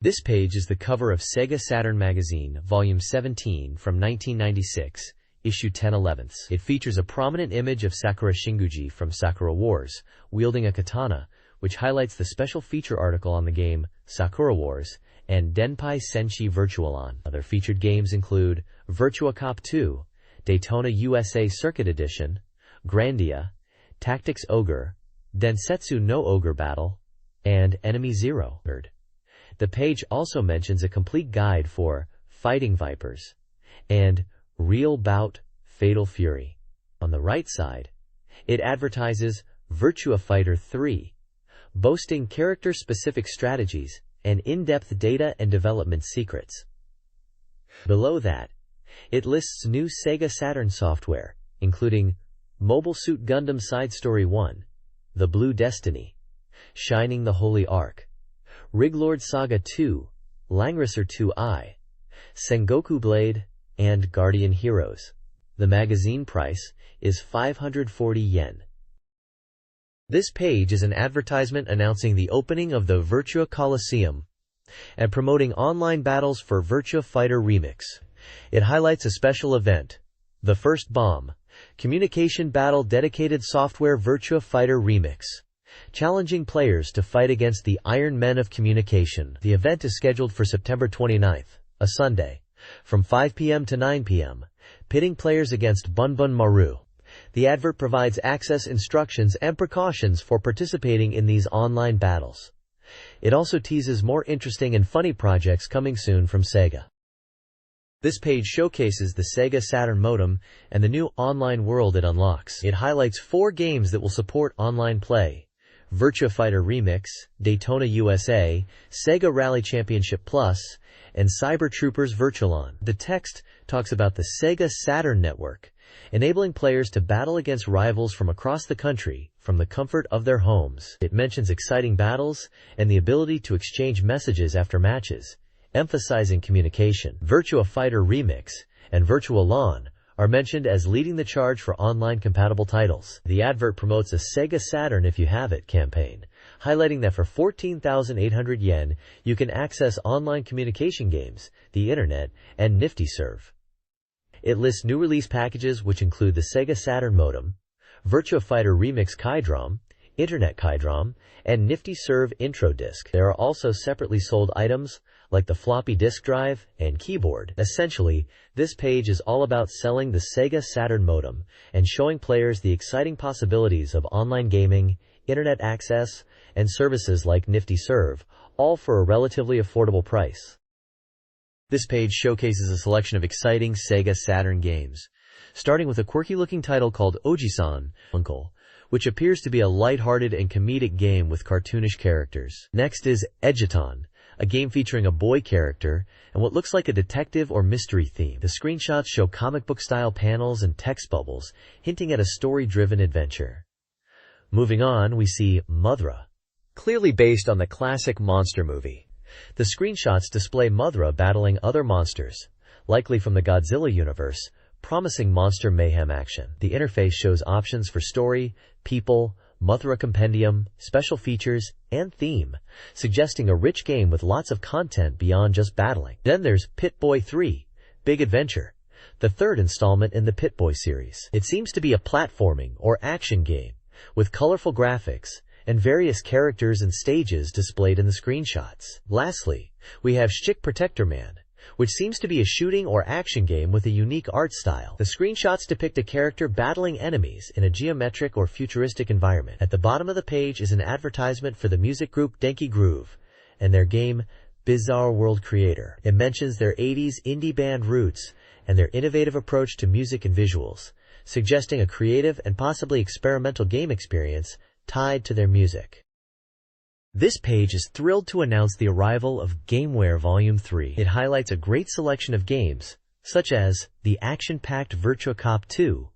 This page is the cover of SEGA Saturn Magazine, Volume 17 from 1996, Issue 10/11. It features a prominent image of Sakura Shinguji from Sakura Wars, wielding a katana, which highlights the special feature article on the game, Sakura Wars, and Denpai Senshi Virtualon. Other featured games include Virtua Cop 2, Daytona USA Circuit Edition, Grandia, Tactics Ogre, Densetsu no Ogre Battle, and Enemy Zero. The page also mentions a complete guide for Fighting Vipers and Real Bout Fatal Fury. On the right side, it advertises Virtua Fighter 3, boasting character-specific strategies and in-depth data and development secrets. Below that, it lists new SEGA Saturn software, including Mobile Suit Gundam Side Story 1, The Blue Destiny, Shining the Holy Ark, Riglord Saga 2, Langrisser 2i, Sengoku Blade, and Guardian Heroes. The magazine price is 540 yen. This page is an advertisement announcing the opening of the Virtua Coliseum and promoting online battles for Virtua Fighter Remix. It highlights a special event, The First Bomb, communication battle dedicated software Virtua Fighter Remix, challenging players to fight against the Iron Men of Communication. The event is scheduled for September 29th, a Sunday, from 5 p.m. to 9 p.m., pitting players against Bunbun Maru. The advert provides access instructions and precautions for participating in these online battles. It also teases more interesting and funny projects coming soon from SEGA. This page showcases the SEGA Saturn modem and the new online world it unlocks. It highlights 4 games that will support online play: Virtua Fighter Remix, Daytona USA, SEGA Rally Championship Plus, and Cyber Troopers Virtualon. The text talks about the SEGA Saturn network, enabling players to battle against rivals from across the country from the comfort of their homes. It mentions exciting battles and the ability to exchange messages after matches, emphasizing communication. Virtua Fighter Remix and Virtualon are mentioned as leading the charge for online-compatible titles. The advert promotes a SEGA Saturn If You Have It campaign, highlighting that for 14,800 yen, you can access online communication games, the internet, and Nifty Serve. It lists new release packages which include the SEGA Saturn modem, Virtua Fighter Remix Kydrom, Internet Kydrom, and Nifty Serve Intro Disc. There are also separately sold items like the floppy disk drive and keyboard. Essentially, this page is all about selling the SEGA Saturn modem and showing players the exciting possibilities of online gaming, internet access, and services like Nifty Serve, all for a relatively affordable price. This page showcases a selection of exciting SEGA Saturn games, starting with a quirky-looking title called Oji-san, Uncle, which appears to be a light-hearted and comedic game with cartoonish characters. Next is Edgeton, a game featuring a boy character and what looks like a detective or mystery theme. The screenshots show comic book-style panels and text bubbles, hinting at a story-driven adventure. Moving on, we see Mothra, clearly based on the classic monster movie. The screenshots display Mothra battling other monsters, likely from the Godzilla universe, promising monster mayhem action. The interface shows options for story, people, Mothra Compendium, special features, and theme, suggesting a rich game with lots of content beyond just battling. Then there's Pit-Boy 3, Big Adventure, the third installment in the Pit-Boy series. It seems to be a platforming or action game, with colorful graphics and various characters and stages displayed in the screenshots. Lastly, we have Stick Protector Man, which seems to be a shooting or action game with a unique art style. The screenshots depict a character battling enemies in a geometric or futuristic environment. At the bottom of the page is an advertisement for the music group Denki Groove and their game Bizarre World Creator. It mentions their 80s indie band roots and their innovative approach to music and visuals, suggesting a creative and possibly experimental game experience tied to their music. This page is thrilled to announce the arrival of GameWare Volume 3. It highlights a great selection of games, such as the action-packed Virtua Cop 2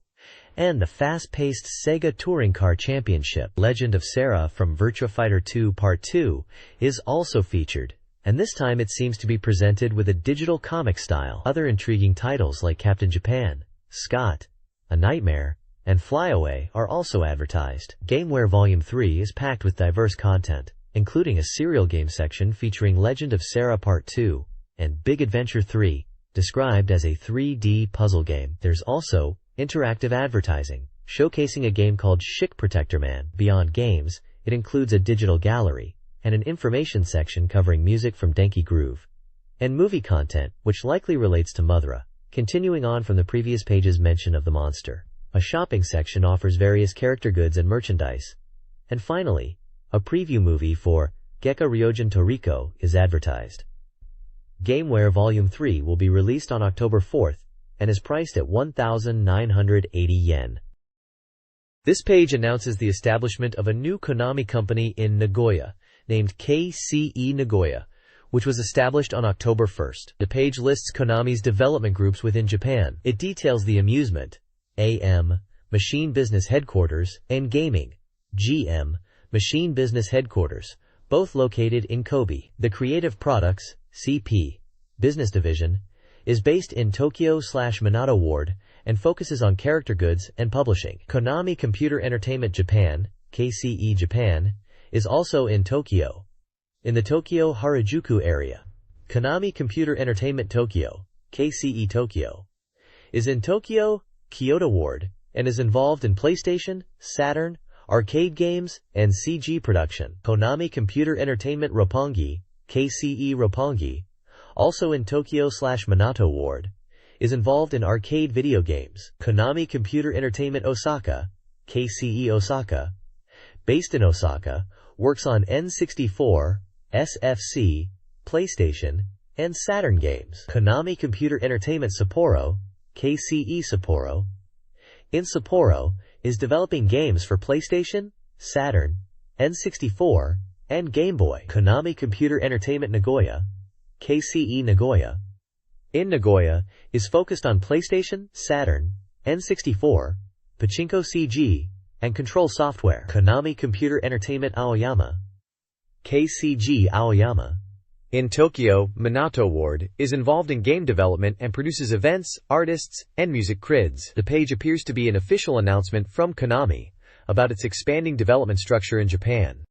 and the fast-paced SEGA Touring Car Championship. Legend of Sarah from Virtua Fighter 2 Part 2 is also featured, and this time it seems to be presented with a digital comic style. Other intriguing titles like Captain Japan, Scott, A Nightmare, and Flyaway are also advertised. GameWare Volume 3 is packed with diverse content, including a serial game section featuring Legend of Sarah Part 2 and Big Adventure 3, described as a 3D puzzle game. There's also interactive advertising, showcasing a game called Schick Protector Man. Beyond games, it includes a digital gallery and an information section covering music from Denki Groove and movie content, which likely relates to Mothra. Continuing on from the previous page's mention of the monster, a shopping section offers various character goods and merchandise. And finally, a preview movie for Gekka Ryojin Toriko is advertised. Gameware Volume 3 will be released on October 4th and is priced at 1,980 yen. This page announces the establishment of a new Konami company in Nagoya, named KCE Nagoya, which was established on October 1st. The page lists Konami's development groups within Japan. It details the amusement, AM, Machine Business Headquarters, and Gaming, GM, Machine Business Headquarters, both located in Kobe. The Creative Products, CP, Business Division, is based in Tokyo/Minato Ward and focuses on character goods and publishing. Konami Computer Entertainment Japan, KCE Japan, is also in Tokyo, in the Tokyo Harajuku area. Konami Computer Entertainment Tokyo, KCE Tokyo, is in Tokyo, Kyoto Ward, and is involved in PlayStation, Saturn, arcade games, and CG production. Konami Computer Entertainment Roppongi, KCE Roppongi, also in Tokyo/Minato Ward, is involved in arcade video games. Konami Computer Entertainment Osaka, KCE Osaka, based in Osaka, works on N64, SFC, PlayStation, and Saturn games. Konami Computer Entertainment Sapporo, KCE Sapporo, in Sapporo, is developing games for PlayStation, Saturn, N64, and Game Boy. Konami Computer Entertainment Nagoya, KCE Nagoya, in Nagoya, is focused on PlayStation, Saturn, N64, Pachinko CG, and control software. Konami Computer Entertainment Aoyama, KCG Aoyama, in Tokyo, Minato Ward, is involved in game development and produces events, artists, and music crids. The page appears to be an official announcement from Konami about its expanding development structure in Japan.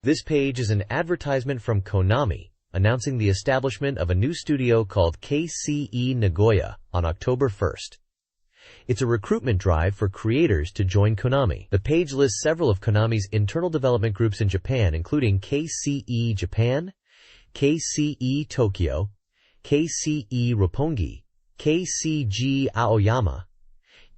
This page is an advertisement from Konami, announcing the establishment of a new studio called KCE Nagoya on October 1st. It's a recruitment drive for creators to join Konami. The page lists several of Konami's internal development groups in Japan, including KCE Japan, KCE Tokyo, KCE Roppongi, KCG Aoyama,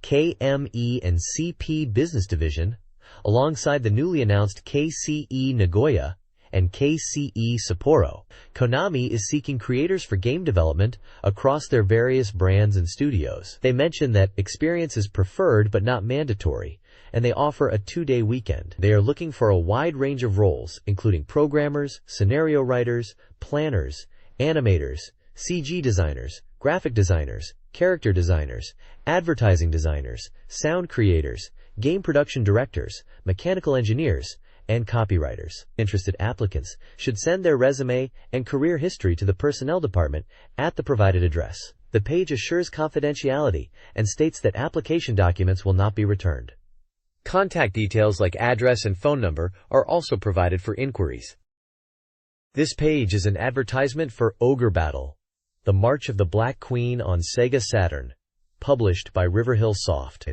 KME and CP Business Division, alongside the newly announced KCE Nagoya and KCE Sapporo. Konami is seeking creators for game development across their various brands and studios. They mention that experience is preferred but not mandatory, and they offer a 2-day weekend. They are looking for a wide range of roles, including programmers, scenario writers, planners, animators, CG designers, graphic designers, character designers, advertising designers, sound creators, game production directors, mechanical engineers, and copywriters. Interested applicants should send their resume and career history to the personnel department at the provided address. The page assures confidentiality and states that application documents will not be returned. Contact details like address and phone number are also provided for inquiries. This page is an advertisement for Ogre Battle, The March of the Black Queen on SEGA Saturn, published by Riverhill Soft.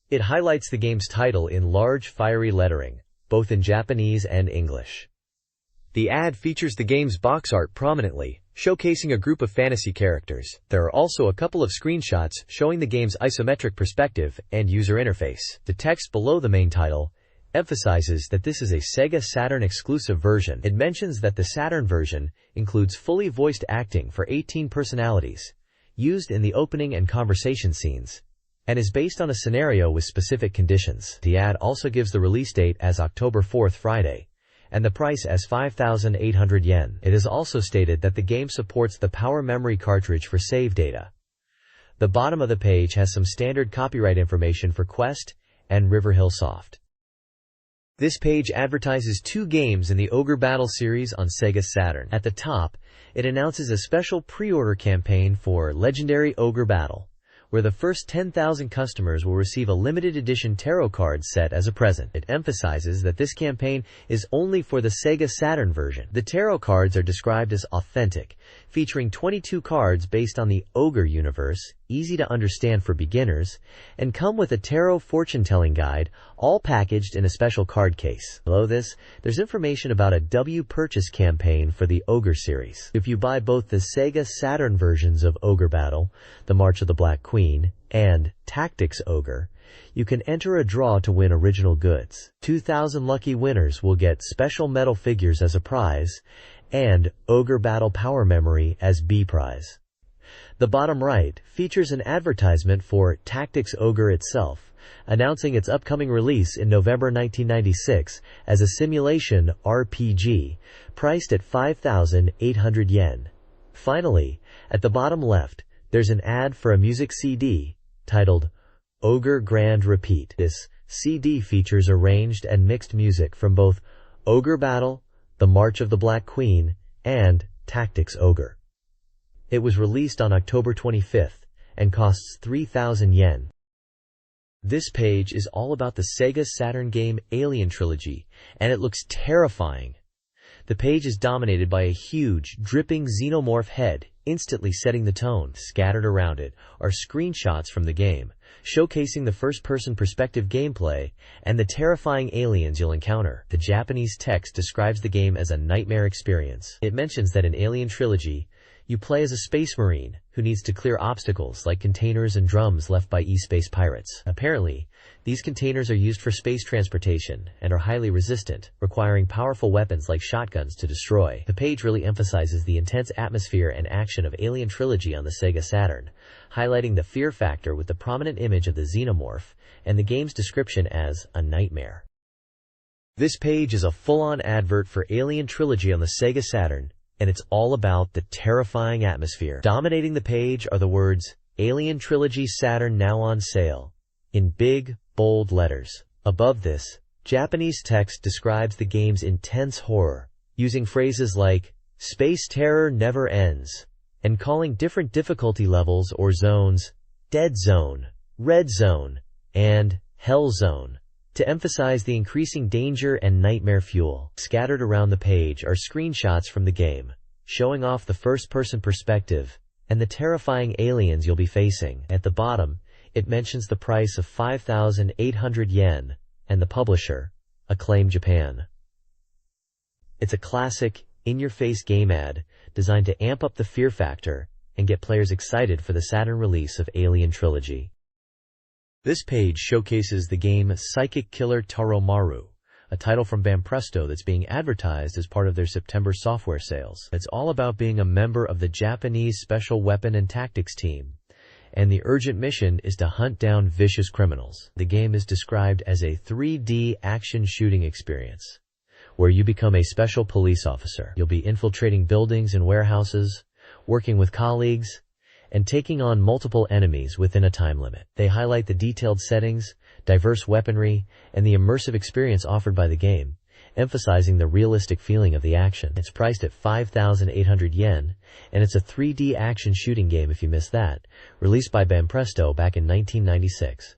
It highlights the game's title in large fiery lettering, both in Japanese and English. The ad features the game's box art prominently, showcasing a group of fantasy characters. There are also a couple of screenshots showing the game's isometric perspective and user interface. The text below the main title emphasizes that this is a SEGA Saturn exclusive version. It mentions that the Saturn version includes fully voiced acting for 18 personalities, used in the opening and conversation scenes, and is based on a scenario with specific conditions. The ad also gives the release date as October 4th, Friday, and the price as 5,800 yen. It is also stated that the game supports the power memory cartridge for save data. The bottom of the page has some standard copyright information for Quest and Riverhill Soft. This page advertises 2 games in the Ogre Battle series on SEGA Saturn. At the top, it announces a special pre-order campaign for Legendary Ogre Battle, where the first 10,000 customers will receive a limited edition tarot card set as a present. It emphasizes that this campaign is only for the SEGA Saturn version. The tarot cards are described as authentic, featuring 22 cards based on the Ogre universe, easy to understand for beginners, and come with a tarot fortune-telling guide, all packaged in a special card case. Below this, there's information about a W purchase campaign for the Ogre series. If you buy both the SEGA Saturn versions of Ogre Battle, The March of the Black Queen, and Tactics Ogre, you can enter a draw to win original goods. 2,000 lucky winners will get special metal figures as a prize, and Ogre Battle Power Memory as B prize. The bottom right features an advertisement for Tactics Ogre itself, announcing its upcoming release in November 1996 as a simulation RPG, priced at 5,800 yen. Finally, at the bottom left, there's an ad for a music CD, titled Ogre Grand Repeat. This CD features arranged and mixed music from both Ogre Battle, The March of the Black Queen, and Tactics Ogre. It was released on October 25th and costs 3,000 yen. This page is all about the SEGA Saturn game Alien Trilogy, and it looks terrifying. The page is dominated by a huge, dripping xenomorph head, instantly setting the tone. Scattered around it are screenshots from the game, showcasing the first-person perspective gameplay and the terrifying aliens you'll encounter. The Japanese text describes the game as a nightmare experience. It mentions that in Alien Trilogy, you play as a space marine who needs to clear obstacles like containers and drums left by E-space pirates. Apparently, these containers are used for space transportation and are highly resistant, requiring powerful weapons like shotguns to destroy. The page really emphasizes the intense atmosphere and action of Alien Trilogy on the SEGA Saturn, highlighting the fear factor with the prominent image of the xenomorph and the game's description as a nightmare. This page is a full-on advert for Alien Trilogy on the SEGA Saturn, and it's all about the terrifying atmosphere. Dominating the page are the words, Alien Trilogy Saturn now on sale, in big, bold letters. Above this, Japanese text describes the game's intense horror, using phrases like, space terror never ends, and calling different difficulty levels or zones, Dead Zone, Red Zone, and Hell Zone, to emphasize the increasing danger and nightmare fuel. Scattered around the page are screenshots from the game, showing off the first-person perspective and the terrifying aliens you'll be facing. At the bottom, it mentions the price of 5,800 yen and the publisher, Acclaim Japan. It's a classic, in-your-face game ad designed to amp up the fear factor and get players excited for the Saturn release of Alien Trilogy. This page showcases the game Psychic Killer Taromaru, a title from Banpresto that's being advertised as part of their September software sales. It's all about being a member of the Japanese Special Weapon and Tactics team, and the urgent mission is to hunt down vicious criminals. The game is described as a 3D action shooting experience, where you become a special police officer. You'll be infiltrating buildings and warehouses, working with colleagues, and taking on multiple enemies within a time limit. They highlight the detailed settings, diverse weaponry, and the immersive experience offered by the game, emphasizing the realistic feeling of the action. It's priced at 5,800 yen, and it's a 3D action shooting game if you missed that, released by Banpresto back in 1996.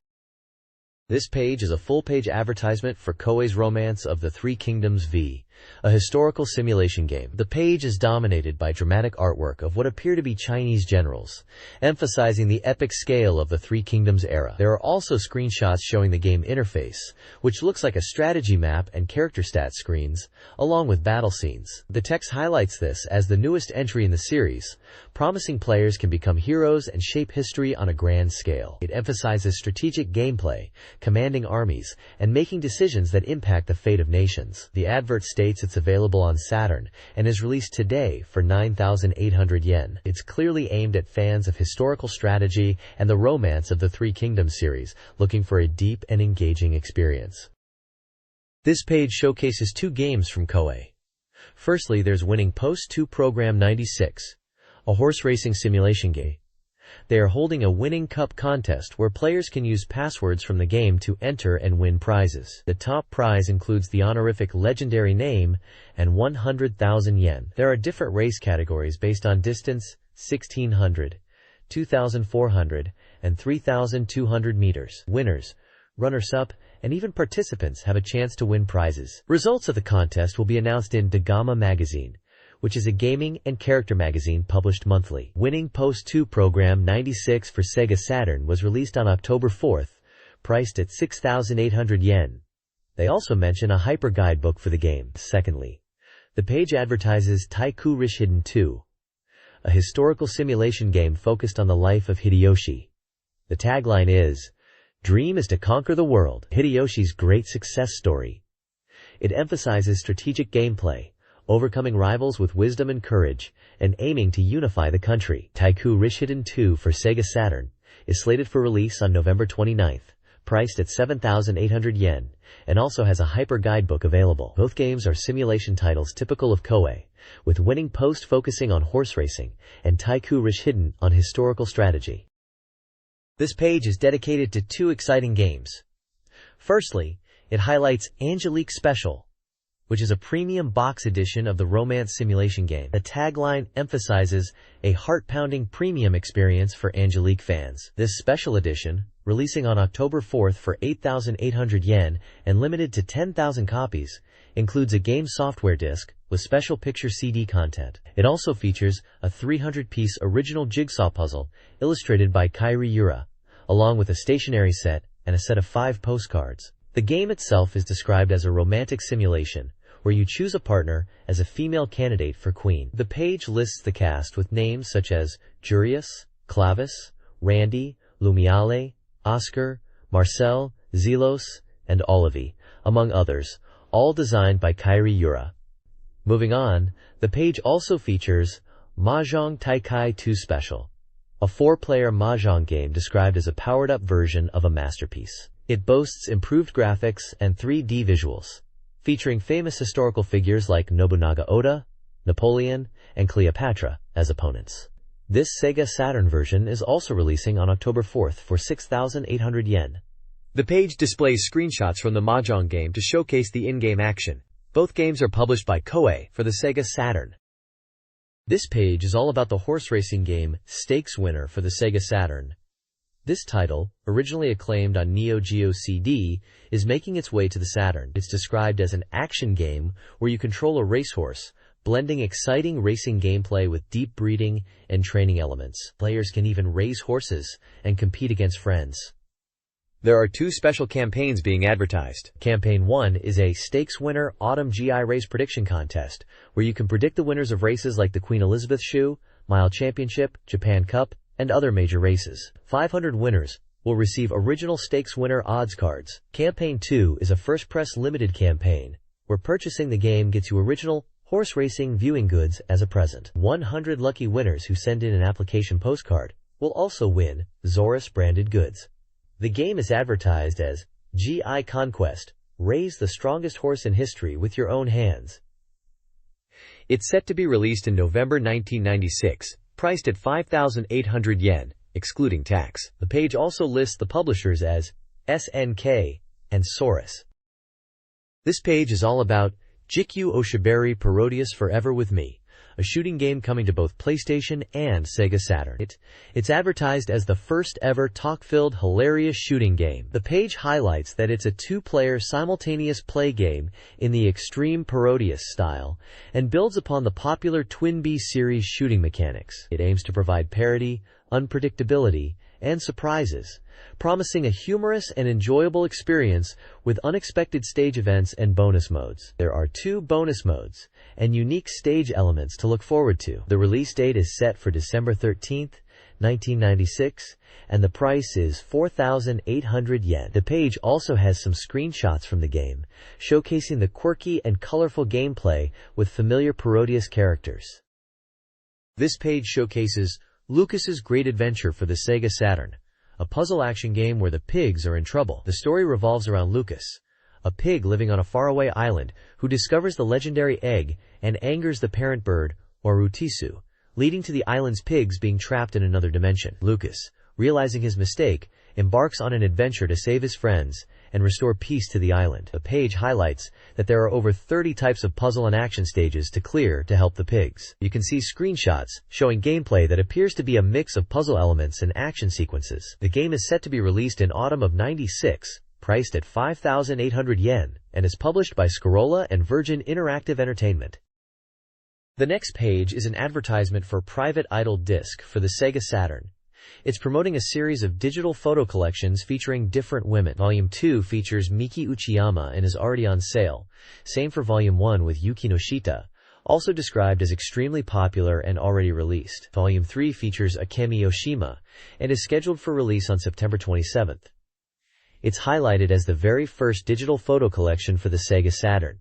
This page is a full-page advertisement for Koei's Romance of the Three Kingdoms V, a historical simulation game. The page is dominated by dramatic artwork of what appear to be Chinese generals, emphasizing the epic scale of the Three Kingdoms era. There are also screenshots showing the game interface, which looks like a strategy map and character stat screens, along with battle scenes. The text highlights this as the newest entry in the series, promising players can become heroes and shape history on a grand scale. It emphasizes strategic gameplay, commanding armies, and making decisions that impact the fate of nations. The advert states it's available on Saturn and is released today for 9,800 yen. It's clearly aimed at fans of historical strategy and the romance of the Three Kingdoms series, looking for a deep and engaging experience. This page showcases two games from Koei. Firstly, there's Winning Post 2 Program 96, a horse racing simulation game. They are holding a winning cup contest where players can use passwords from the game to enter and win prizes. The top prize includes the honorific legendary name and 100,000 yen. There are different race categories based on distance, 1600, 2,400, and 3,200 meters. Winners, runners-up, and even participants have a chance to win prizes. Results of the contest will be announced in SEGA Magazine, which is a gaming and character magazine published monthly. Winning Post 2 Program 96 for SEGA Saturn was released on October 4th, priced at 6,800 yen. They also mention a hyper guidebook for the game. Secondly, the page advertises Taiku Rishiden 2, a historical simulation game focused on the life of Hideyoshi. The tagline is, "Dream is to conquer the world, Hideyoshi's great success story." It emphasizes strategic gameplay, overcoming rivals with wisdom and courage, and aiming to unify the country. Taiku Rishiden 2 for SEGA Saturn is slated for release on November 29th, priced at 7,800 yen, and also has a hyper guidebook available. Both games are simulation titles typical of Koei, with Winning Post focusing on horse racing and Taiku Rishiden on historical strategy. This page is dedicated to two exciting games. Firstly, it highlights Angelique Special, which is a premium box edition of the romance simulation game. The tagline emphasizes a heart-pounding premium experience for Angelique fans. This special edition, releasing on October 4th for 8,800 yen and limited to 10,000 copies, includes a game software disc with special picture CD content. It also features a 300-piece original jigsaw puzzle illustrated by Kairi Yura, along with a stationery set and a set of 5 postcards. The game itself is described as a romantic simulation, where you choose a partner as a female candidate for queen. The page lists the cast with names such as Jurius, Clavis, Randy, Lumiale, Oscar, Marcel, Zelos, and Olivi, among others, all designed by Kairi Yura. Moving on, the page also features Mahjong Taikai 2 Special, a 4-player mahjong game described as a powered-up version of a masterpiece. It boasts improved graphics and 3D visuals, featuring famous historical figures like Nobunaga Oda, Napoleon, and Cleopatra as opponents. This SEGA Saturn version is also releasing on October 4th for 6,800 yen. The page displays screenshots from the mahjong game to showcase the in-game action. Both games are published by Koei for the SEGA Saturn. This page is all about the horse racing game Stakes Winner for the SEGA Saturn. This title, originally acclaimed on Neo Geo CD, is making its way to the Saturn. It's described as an action game where you control a racehorse, blending exciting racing gameplay with deep breeding and training elements. Players can even raise horses and compete against friends. There are 2 special campaigns being advertised. Campaign 1 is a Stakes Winner Autumn GI Race Prediction Contest, where you can predict the winners of races like the Queen Elizabeth Shoe, Mile Championship, Japan Cup, and other major races. 500 winners will receive original Stakes Winner odds cards. Campaign 2 is a First Press limited campaign, where purchasing the game gets you original horse racing viewing goods as a present. 100 lucky winners who send in an application postcard will also win Zorus branded goods. The game is advertised as GI Conquest, raise the strongest horse in history with your own hands. It's set to be released in November 1996, priced at 5,800 yen, excluding tax. The page also lists the publishers as SNK and Saurus. This page is all about Jikyu Oshibari Parodius Forever With Me, a shooting game coming to both PlayStation and SEGA Saturn. It's advertised as the first ever talk-filled hilarious shooting game. The page highlights that it's a 2-player simultaneous play game in the extreme Parodius style and builds upon the popular Twin B series shooting mechanics. It aims to provide parody, unpredictability, and surprises, promising a humorous and enjoyable experience with unexpected stage events and bonus modes. There are 2 bonus modes and unique stage elements to look forward to. The release date is set for December 13th, 1996, and the price is 4,800 yen. The page also has some screenshots from the game, showcasing the quirky and colorful gameplay with familiar Parodius characters. This page showcases Lucas's Great Adventure for the SEGA Saturn, a puzzle action game where the pigs are in trouble. The story revolves around Lucas, a pig living on a faraway island who discovers the legendary egg and angers the parent bird, Warutisu, leading to the island's pigs being trapped in another dimension. Lucas, realizing his mistake, embarks on an adventure to save his friends and restore peace to the island. The page highlights that there are over 30 types of puzzle and action stages to clear to help the pigs. You can see screenshots showing gameplay that appears to be a mix of puzzle elements and action sequences. The game is set to be released in autumn of '96, priced at 5,800 yen, and is published by Scrolla and Virgin Interactive Entertainment. The next page is an advertisement for Private Idol Disc for the Sega Saturn. It's promoting a series of digital photo collections featuring different women. Volume 2 features Miki Uchiyama and is already on sale. Same for Volume 1 with Yuki Noshita, also described as extremely popular and already released. Volume 3 features Akemi Yoshima and is scheduled for release on September 27th. It's highlighted as the very first digital photo collection for the Sega Saturn.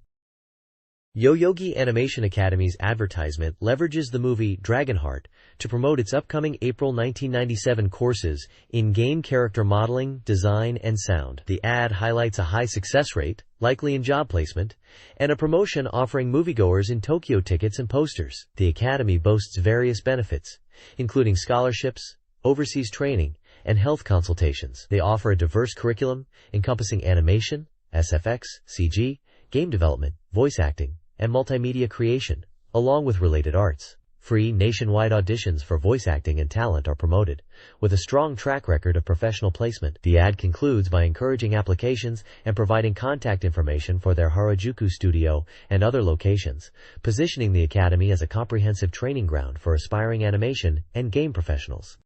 Yoyogi Animation Academy's advertisement leverages the movie Dragonheart to promote its upcoming April 1997 courses in game character modeling, design, and sound. The ad highlights a high success rate, likely in job placement, and a promotion offering moviegoers in Tokyo tickets and posters. The academy boasts various benefits, including scholarships, overseas training, and health consultations. They offer a diverse curriculum encompassing animation, SFX, CG, game development, voice acting, and multimedia creation, along with related arts. Free nationwide auditions for voice acting and talent are promoted, with a strong track record of professional placement. The ad concludes by encouraging applications and providing contact information for their Harajuku studio and other locations, positioning the academy as a comprehensive training ground for aspiring animation and game professionals.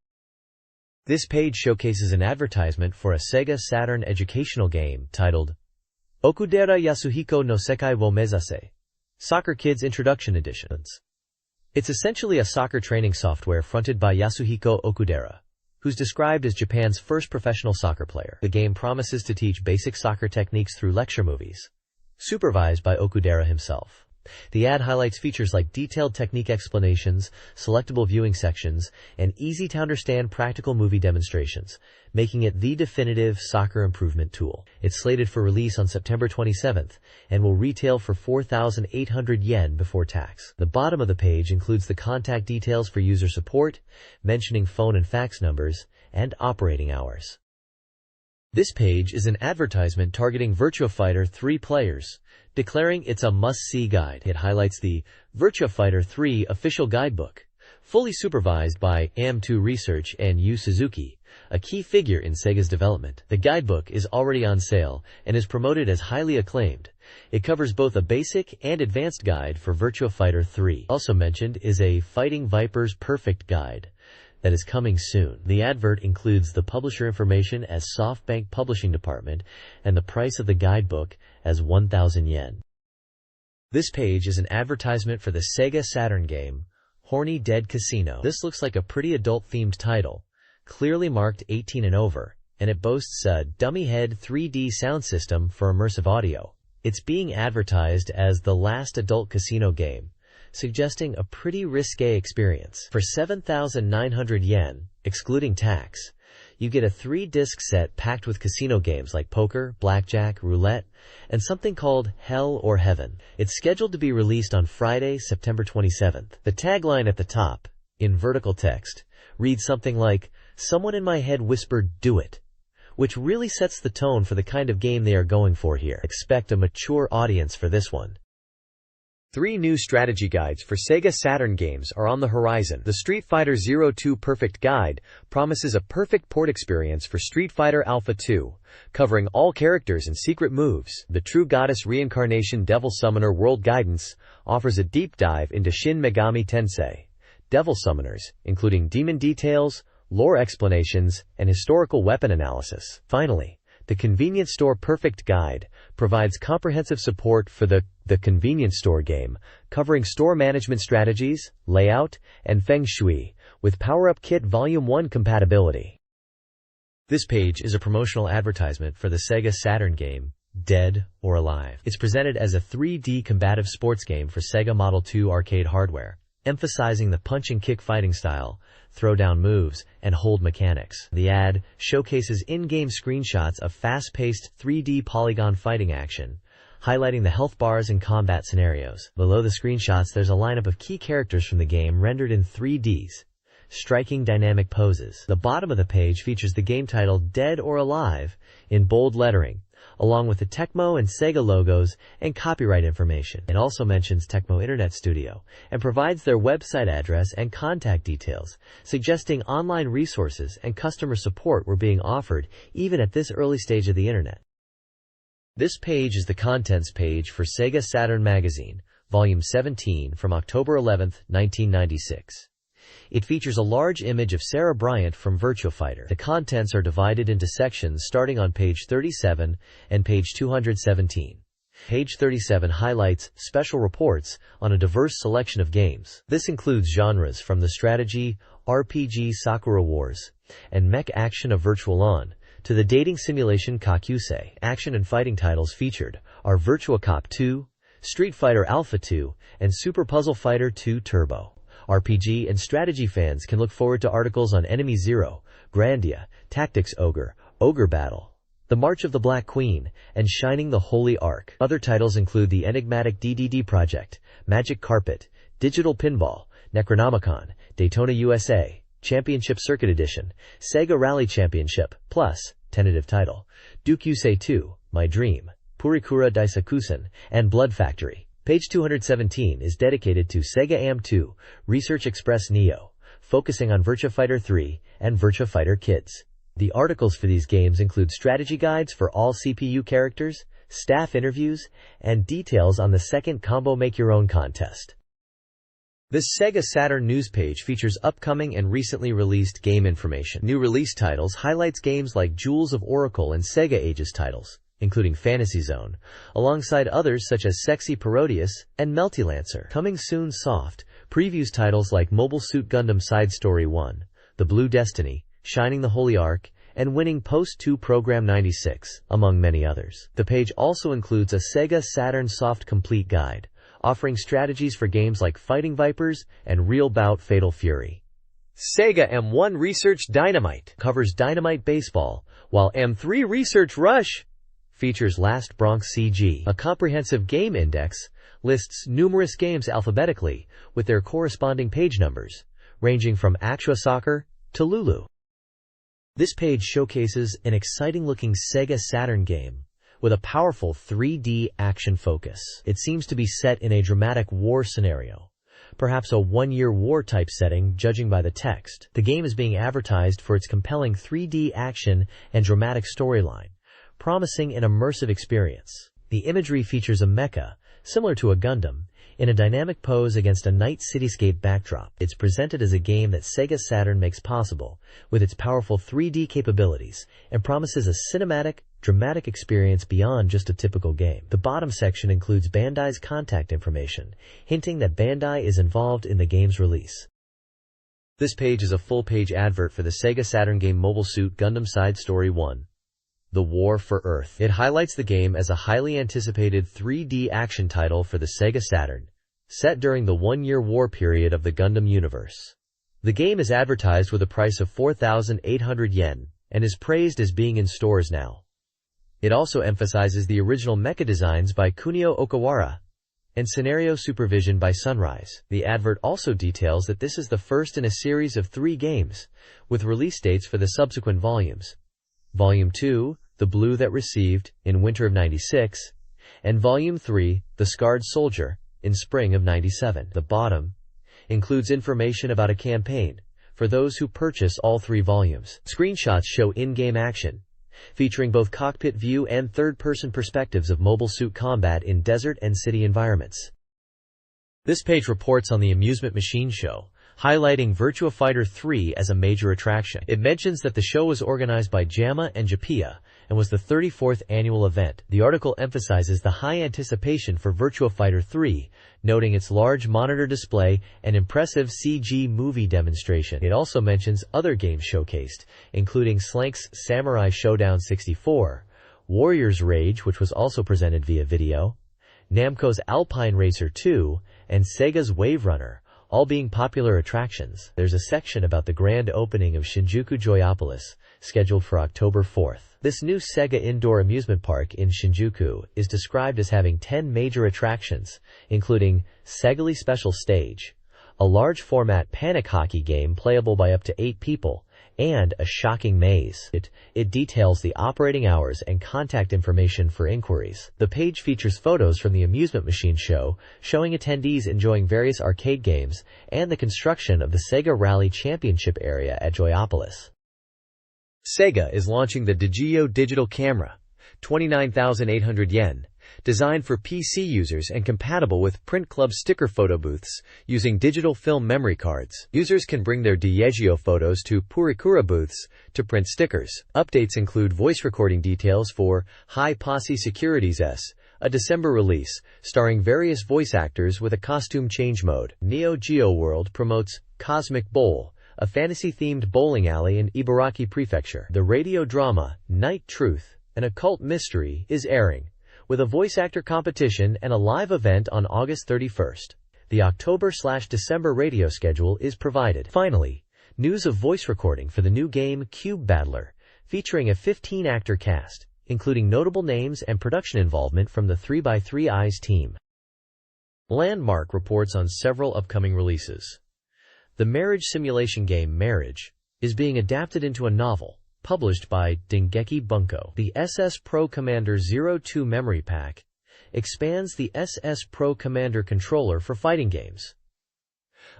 This page showcases an advertisement for a Sega Saturn educational game titled Okudera Yasuhiko no Sekai wo Mezase, Soccer Kids Introduction Editions. It's essentially a soccer training software fronted by Yasuhiko Okudera, who's described as Japan's first professional soccer player. The game promises to teach basic soccer techniques through lecture movies, supervised by Okudera himself. The ad highlights features like detailed technique explanations, selectable viewing sections, and easy-to-understand practical movie demonstrations, making it the definitive soccer improvement tool. It's slated for release on September 27th and will retail for 4,800 yen before tax. The bottom of the page includes the contact details for user support, mentioning phone and fax numbers, and operating hours. This page is an advertisement targeting Virtua Fighter 3 players, declaring it's a must-see guide. It highlights the Virtua Fighter 3 official guidebook, fully supervised by AM2 Research and Yu Suzuki, a key figure in Sega's development. The guidebook is already on sale and is promoted as highly acclaimed. It covers both a basic and advanced guide for Virtua Fighter 3. Also mentioned is a Fighting Vipers Perfect Guide that is coming soon. The advert includes the publisher information as SoftBank Publishing Department and the price of the guidebook as 1,000 yen. This page is an advertisement for the Sega Saturn game, Horny Dead Casino. This looks like a pretty adult-themed title, clearly marked 18 and over, and it boasts a dummy head 3D sound system for immersive audio. It's being advertised as the last adult casino game, suggesting a pretty risque experience. For 7,900 yen, excluding tax, you get a 3-disc set packed with casino games like poker, blackjack, roulette, and something called Hell or Heaven. It's scheduled to be released on Friday, September 27th. The tagline at the top, in vertical text, reads something like, "Someone in my head whispered, 'Do it,' which really sets the tone for the kind of game they are going for here. Expect a mature audience for this one. 3 new strategy guides for Sega Saturn games are on the horizon. The Street Fighter 02 Perfect Guide promises a perfect port experience for Street Fighter Alpha 2, covering all characters and secret moves. The True Goddess Reincarnation Devil Summoner World Guidance offers a deep dive into Shin Megami Tensei, Devil Summoners, including demon details, lore explanations, and historical weapon analysis. Finally, the Convenience Store Perfect Guide provides comprehensive support for the Convenience Store game, covering store management strategies, layout, and feng shui, with Power-Up Kit Volume 1 compatibility. This page is a promotional advertisement for the Sega Saturn game, Dead or Alive. It's presented as a 3D combative sports game for Sega Model 2 arcade hardware, emphasizing the punch-and-kick fighting style, throw-down moves, and hold mechanics. The ad showcases in-game screenshots of fast-paced 3D polygon fighting action, highlighting the health bars and combat scenarios. Below the screenshots, there's a lineup of key characters from the game rendered in 3Ds, striking dynamic poses. The bottom of the page features the game title Dead or Alive in bold lettering, along with the Tecmo and Sega logos and copyright information. It also mentions Tecmo Internet Studio and provides their website address and contact details, suggesting online resources and customer support were being offered even at this early stage of the Internet. This page is the contents page for SEGA Saturn Magazine, Volume 17 from October 11, 1996. It features a large image of Sarah Bryant from Virtua Fighter. The contents are divided into sections starting on page 37 and page 217. Page 37 highlights special reports on a diverse selection of games. This includes genres from the strategy, RPG Sakura Wars, and mech action of Virtual On, to the dating simulation Kakusei. Action and fighting titles featured are Virtua Cop 2, Street Fighter Alpha 2, and Super Puzzle Fighter 2 Turbo. RPG and strategy fans can look forward to articles on Enemy Zero, Grandia, Tactics Ogre, Ogre Battle, The March of the Black Queen, and Shining the Holy Ark. Other titles include the enigmatic DDD Project, Magic Carpet, Digital Pinball, Necronomicon, Daytona USA, Championship Circuit Edition, Sega Rally Championship, plus, tentative title, Dukyusei 2, My Dream, Purikura Daisakusen, and Blood Factory. Page 217 is dedicated to Sega AM2, Research Express Neo, focusing on Virtua Fighter 3 and Virtua Fighter Kids. The articles for these games include strategy guides for all CPU characters, staff interviews, and details on the second Combo Make Your Own contest. This Sega Saturn news page features upcoming and recently released game information. New release titles highlights games like Jewels of Oracle and Sega Ages titles, including Fantasy Zone, alongside others such as Sexy Parodius and Melty-Lancer. Coming soon soft, previews titles like Mobile Suit Gundam Side Story 1, The Blue Destiny, Shining the Holy Ark, and Winning Post 2 Program 96, among many others. The page also includes a Sega Saturn Soft Complete Guide, offering strategies for games like Fighting Vipers and Real Bout Fatal Fury. Sega M1 Research Dynamite covers Dynamite Baseball, while M3 Research Rush features Last Bronx CG. A comprehensive game index lists numerous games alphabetically with their corresponding page numbers, ranging from Actua Soccer to Lulu. This page showcases an exciting-looking Sega Saturn game with a powerful 3D action focus. It seems to be set in a dramatic war scenario, perhaps a one-year war-type setting judging by the text. The game is being advertised for its compelling 3D action and dramatic storyline, promising an immersive experience. The imagery features a mecha, similar to a Gundam, in a dynamic pose against a night cityscape backdrop. It's presented as a game that Sega Saturn makes possible with its powerful 3D capabilities and promises a cinematic, dramatic experience beyond just a typical game. The bottom section includes Bandai's contact information, hinting that Bandai is involved in the game's release. This page is a full-page advert for the Sega Saturn game Mobile Suit Gundam Side Story 1. The War for Earth. It highlights the game as a highly anticipated 3D action title for the Sega Saturn, set during the one-year war period of the Gundam universe. The game is advertised with a price of 4,800 yen and is praised as being in stores now. It also emphasizes the original mecha designs by Kunio Okawara and scenario supervision by Sunrise. The advert also details that this is the first in a series of 3 games, with release dates for the subsequent volumes. Volume 2, The Blue That Received, in winter of 96, and Volume 3, The Scarred Soldier, in spring of 97. The bottom includes information about a campaign for those who purchase all 3 volumes. Screenshots show in-game action, featuring both cockpit view and third-person perspectives of mobile suit combat in desert and city environments. This page reports on the Amusement Machine Show, highlighting Virtua Fighter 3 as a major attraction. It mentions that the show was organized by JAMA and Japia and was the 34th annual event. The article emphasizes the high anticipation for Virtua Fighter 3, noting its large monitor display and impressive CG movie demonstration. It also mentions other games showcased, including Slank's Samurai Showdown 64, Warrior's Rage, which was also presented via video, Namco's Alpine Racer 2, and Sega's Wave Runner, all being popular attractions. There's a section about the grand opening of Shinjuku Joyopolis, scheduled for October 4th. This new Sega indoor amusement park in Shinjuku is described as having 10 major attractions, including Segally Special Stage, a large-format panic hockey game playable by up to 8 people, and a shocking maze. It details the operating hours and contact information for inquiries. The page features photos from the amusement machine show, showing attendees enjoying various arcade games and the construction of the Sega Rally Championship area at Joyopolis. Sega is launching the Digio digital camera, 29,800 yen, designed for PC users and compatible with Print Club sticker photo booths using digital film memory cards. Users can bring their Digio photos to Purikura booths to print stickers. Updates include voice recording details for High Posse Securities S, a December release, starring various voice actors with a costume change mode. Neo Geo World promotes Cosmic Bowl, a fantasy-themed bowling alley in Ibaraki Prefecture. The radio drama, Night Truth, an occult mystery, is airing, with a voice actor competition and a live event on August 31st. The October/December radio schedule is provided. Finally, news of voice recording for the new game Cube Battler, featuring a 15-actor cast, including notable names and production involvement from the 3x3 Eyes team. Landmark reports on several upcoming releases. The marriage simulation game Marriage is being adapted into a novel, published by Dengeki Bunko. The SS Pro Commander 02 Memory Pack expands the SS Pro Commander controller for fighting games.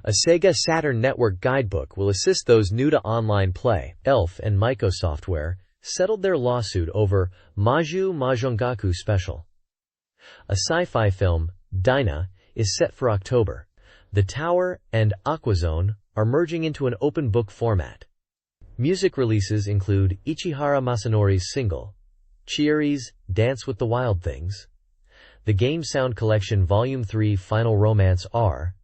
A Sega Saturn network guidebook will assist those new to online play. Elf and Maiko Software settled their lawsuit over Maju Mahjongaku Special. A sci-fi film, Dyna, is set for October. The Tower and Aquazone are merging into an open book format. Music releases include Ichihara Masanori's single, Chieri's Dance with the Wild Things, the Game Sound Collection Volume 3 Final Romance R,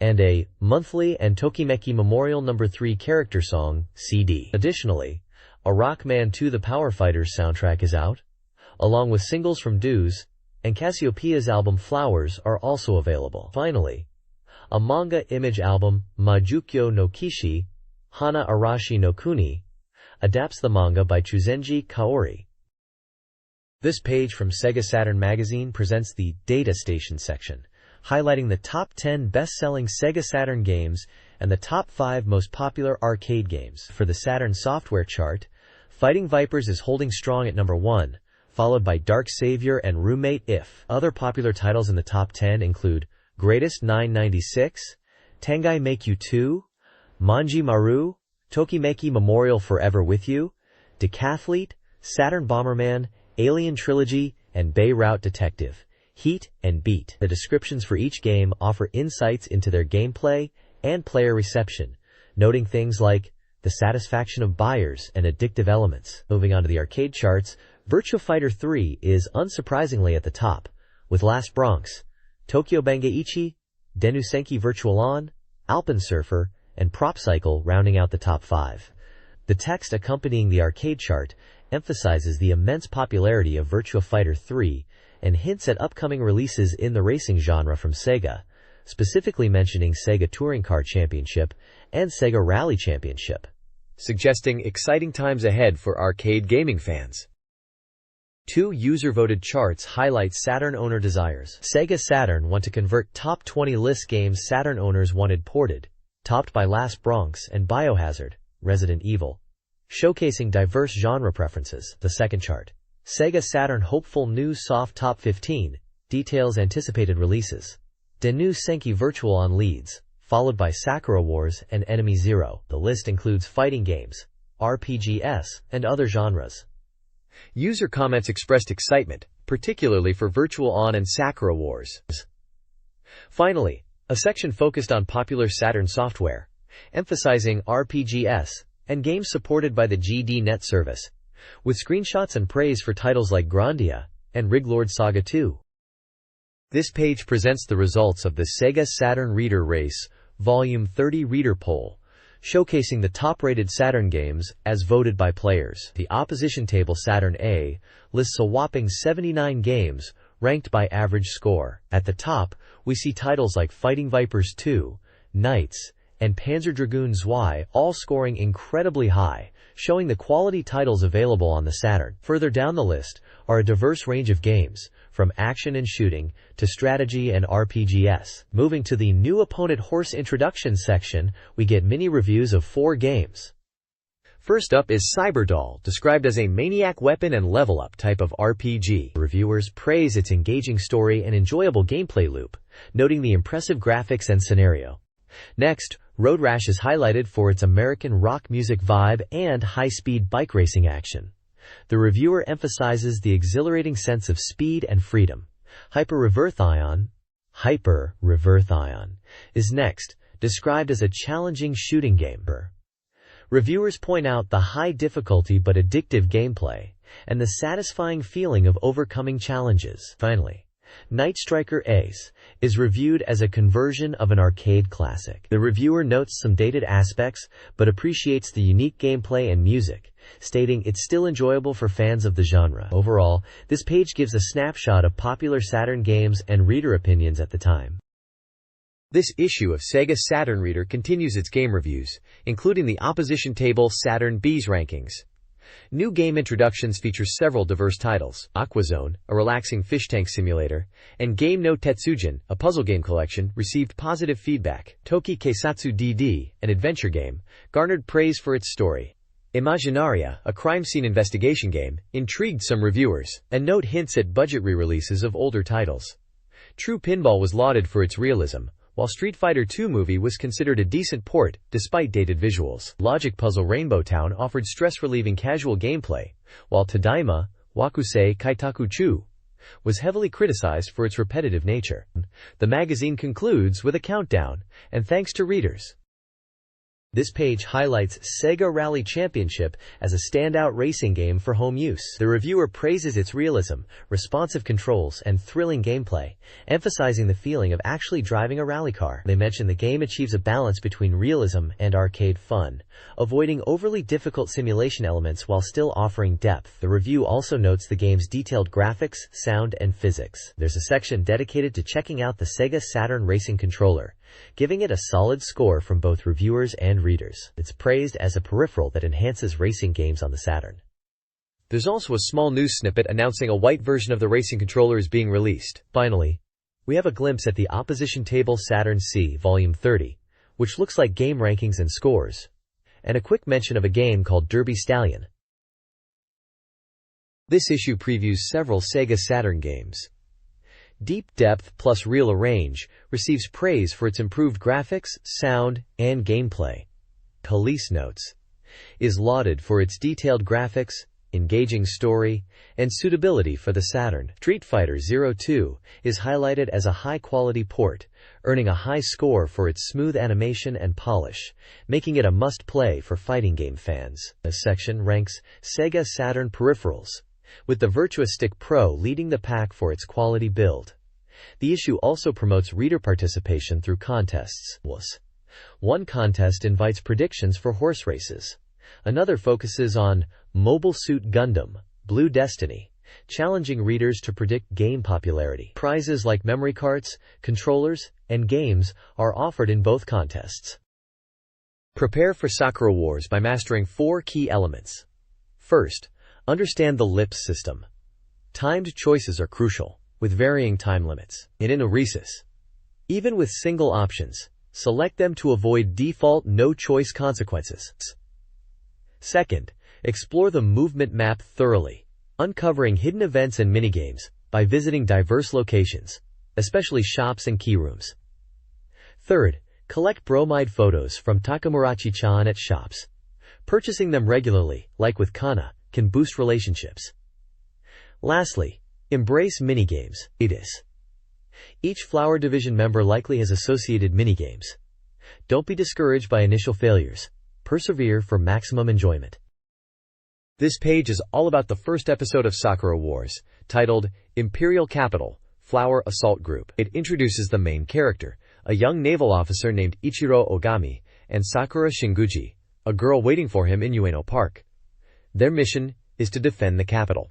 and a monthly and Tokimeki Memorial No. 3 character song, CD. Additionally, a Rockman 2 The Power Fighters soundtrack is out, along with singles from Dews, and Cassiopeia's album Flowers are also available. Finally, a manga image album, Majukyo no Kishi, Hana Arashi no Kuni, adapts the manga by Chuzenji Kaori. This page from Sega Saturn Magazine presents the Data Station section, highlighting the top 10 best-selling Sega Saturn games and the top 5 most popular arcade games. For the Saturn software chart, Fighting Vipers is holding strong at number 1, followed by Dark Savior and Roommate If. Other popular titles in the top 10 include Greatest 996, Tengai Make-You 2, Manji Maru, Tokimeki Memorial Forever With You, Decathlete, Saturn Bomberman, Alien Trilogy, and Bay Route Detective, Heat and Beat. The descriptions for each game offer insights into their gameplay and player reception, noting things like the satisfaction of buyers and addictive elements. Moving on to the arcade charts, Virtua Fighter 3 is unsurprisingly at the top, with Last Bronx, Tokyo Bangaichi, Denu Senki Virtual On, Alpensurfer, and Prop Cycle rounding out the top 5. The text accompanying the arcade chart emphasizes the immense popularity of Virtua Fighter 3 and hints at upcoming releases in the racing genre from Sega, specifically mentioning Sega Touring Car Championship and Sega Rally Championship, suggesting exciting times ahead for arcade gaming fans. 2 user-voted charts highlight Saturn owner desires. Sega Saturn want to convert top 20 list games Saturn owners wanted ported, topped by Last Bronx and Biohazard, Resident Evil, showcasing diverse genre preferences. The second chart, Sega Saturn Hopeful New Soft Top 15, details anticipated releases. Denu Senki Virtual On leads, followed by Sakura Wars and Enemy Zero. The list includes fighting games, RPGs, and other genres. User comments expressed excitement, particularly for Virtual On and Sakura Wars. Finally, a section focused on popular Saturn software, emphasizing RPGs and games supported by the GD-Net service, with screenshots and praise for titles like Grandia and Riglord Saga 2. This page presents the results of the Sega Saturn Reader Race, Volume 30 Reader Poll, showcasing the top-rated Saturn games as voted by players. The opposition table Saturn A lists a whopping 79 games ranked by average score. At the top, we see titles like Fighting Vipers 2, Knights, and Panzer Dragoon Zwei all scoring incredibly high, showing the quality titles available on the Saturn. Further down the list are a diverse range of games, from action and shooting to strategy and RPGs. Moving to the New Opponent Horse Introduction section, we get mini reviews of 4 games. First up is Cyberdoll, described as a maniac weapon and level-up type of RPG. Reviewers praise its engaging story and enjoyable gameplay loop, noting the impressive graphics and scenario. Next, Road Rash is highlighted for its American rock music vibe and high-speed bike racing action. The reviewer emphasizes the exhilarating sense of speed and freedom. Hyper Reverse Ion is next, described as a challenging shooting game. Reviewers point out the high difficulty but addictive gameplay, and the satisfying feeling of overcoming challenges. Finally, Night Striker Ace is reviewed as a conversion of an arcade classic. The reviewer notes some dated aspects, but appreciates the unique gameplay and music, stating it's still enjoyable for fans of the genre. Overall, this page gives a snapshot of popular Saturn games and reader opinions at the time. This issue of SEGA Saturn Reader continues its game reviews, including the opposition table Saturn B's rankings. New game introductions feature several diverse titles: Aquazone, a relaxing fish tank simulator, and Game no Tetsujin, a puzzle game collection, received positive feedback. Toki Keisatsu DD, an adventure game, garnered praise for its story. Imaginaria, a crime scene investigation game, intrigued some reviewers, and note hints at budget re-releases of older titles. True Pinball was lauded for its realism, while Street Fighter II Movie was considered a decent port, despite dated visuals. Logic Puzzle Rainbow Town offered stress-relieving casual gameplay, while Tadaima, Wakusei Kaitaku Chu was heavily criticized for its repetitive nature. The magazine concludes with a countdown, and thanks to readers. This page highlights Sega Rally Championship as a standout racing game for home use. The reviewer praises its realism, responsive controls, and thrilling gameplay, emphasizing the feeling of actually driving a rally car. They mention the game achieves a balance between realism and arcade fun, avoiding overly difficult simulation elements while still offering depth. The review also notes the game's detailed graphics, sound, and physics. There's a section dedicated to checking out the SEGA Saturn Racing Controller, giving it a solid score from both reviewers and readers. It's praised as a peripheral that enhances racing games on the Saturn. There's also a small news snippet announcing a white version of the racing controller is being released. Finally, we have a glimpse at the opposition table Saturn C Volume 30, which looks like game rankings and scores, and a quick mention of a game called Derby Stallion. This issue previews several Sega Saturn games. Deep Depth plus Real Arrange receives praise for its improved graphics, sound, and gameplay. Police Notes is lauded for its detailed graphics, engaging story, and suitability for the Saturn. Street Fighter 02 is highlighted as a high-quality port, earning a high score for its smooth animation and polish, making it a must-play for fighting game fans. This section ranks Sega Saturn peripherals, with the Virtua Stick Pro leading the pack for its quality build. The issue also promotes reader participation through contests. One contest invites predictions for horse races. Another focuses on Mobile Suit Gundam, Blue Destiny, challenging readers to predict game popularity. Prizes like memory cards, controllers, and games are offered in both contests. Prepare for Sakura Wars by mastering 4 key elements. First, understand the LIPS system. Timed choices are crucial, with varying time limits. In Inoresis, even with single options, select them to avoid default no-choice consequences. Second, explore the movement map thoroughly, uncovering hidden events and minigames by visiting diverse locations, especially shops and key rooms. Third, collect bromide photos from Takamurachi-chan at shops. Purchasing them regularly, like with Kana, can boost relationships. Lastly, embrace minigames. Each Flower Division member likely has associated minigames. Don't be discouraged by initial failures. Persevere for maximum enjoyment. This page is all about the first episode of Sakura Wars, titled Imperial Capital, Flower Assault Group. It introduces the main character, a young naval officer named Ichiro Ogami, and Sakura Shinguji, a girl waiting for him in Ueno Park. Their mission is to defend the capital.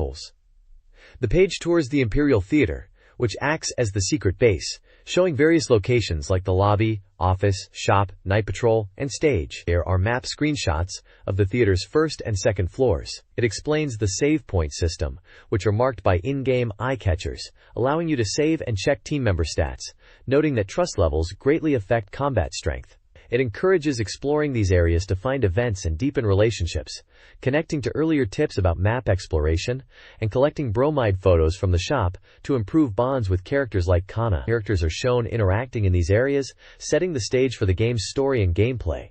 The page tours the Imperial Theater, which acts as the secret base, showing various locations like the lobby, office, shop, night patrol, and stage. There are map screenshots of the theater's first and second floors. It explains the save point system, which are marked by in-game eye catchers, allowing you to save and check team member stats, noting that trust levels greatly affect combat strength. It encourages exploring these areas to find events and deepen relationships, connecting to earlier tips about map exploration, and collecting bromide photos from the shop to improve bonds with characters like Kana. Characters are shown interacting in these areas, setting the stage for the game's story and gameplay.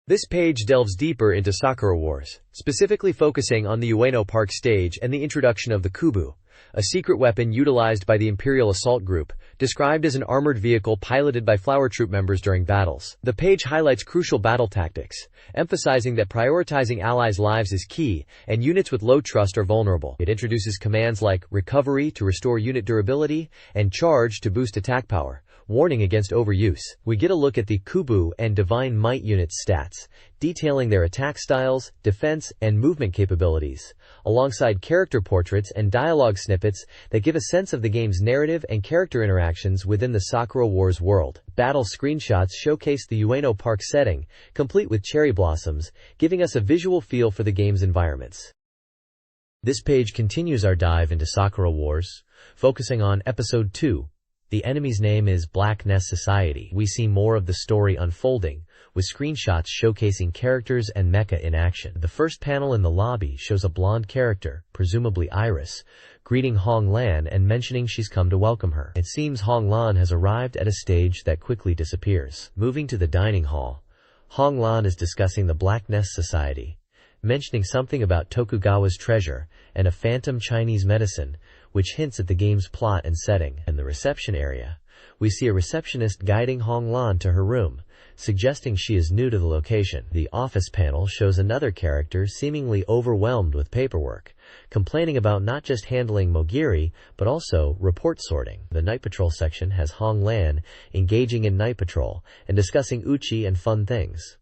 This page delves deeper into Sakura Wars, specifically focusing on the Ueno Park stage and the introduction of the Kubu, a secret weapon utilized by the Imperial Assault Group, described as an armored vehicle piloted by Flower Troop members during battles. The page highlights crucial battle tactics, emphasizing that prioritizing allies' lives is key, and units with low trust are vulnerable. It introduces commands like Recovery to restore unit durability, and Charge to boost attack power, warning against overuse. We get a look at the Kubu and Divine Might units' stats, detailing their attack styles, defense, and movement capabilities, alongside character portraits and dialogue snippets that give a sense of the game's narrative and character interactions within the Sakura Wars world. Battle screenshots showcase the Ueno Park setting, complete with cherry blossoms, giving us a visual feel for the game's environments. This page continues our dive into Sakura Wars, focusing on Episode 2. The enemy's name is Black Nest Society. We see more of the story unfolding, with screenshots showcasing characters and mecha in action. The first panel in the lobby shows a blonde character, presumably Iris, greeting Hong Lan and mentioning she's come to welcome her. It seems Hong Lan has arrived at a stage that quickly disappears. Moving to the dining hall, Hong Lan is discussing the Black Nest Society, mentioning something about Tokugawa's treasure and a phantom Chinese medicine, which hints at the game's plot and setting. In the reception area, we see a receptionist guiding Hong Lan to her room, suggesting she is new to the location. The office panel shows another character seemingly overwhelmed with paperwork, complaining about not just handling Mogiri, but also report sorting. The night patrol section has Hong Lan engaging in night patrol and discussing Uchi and fun things.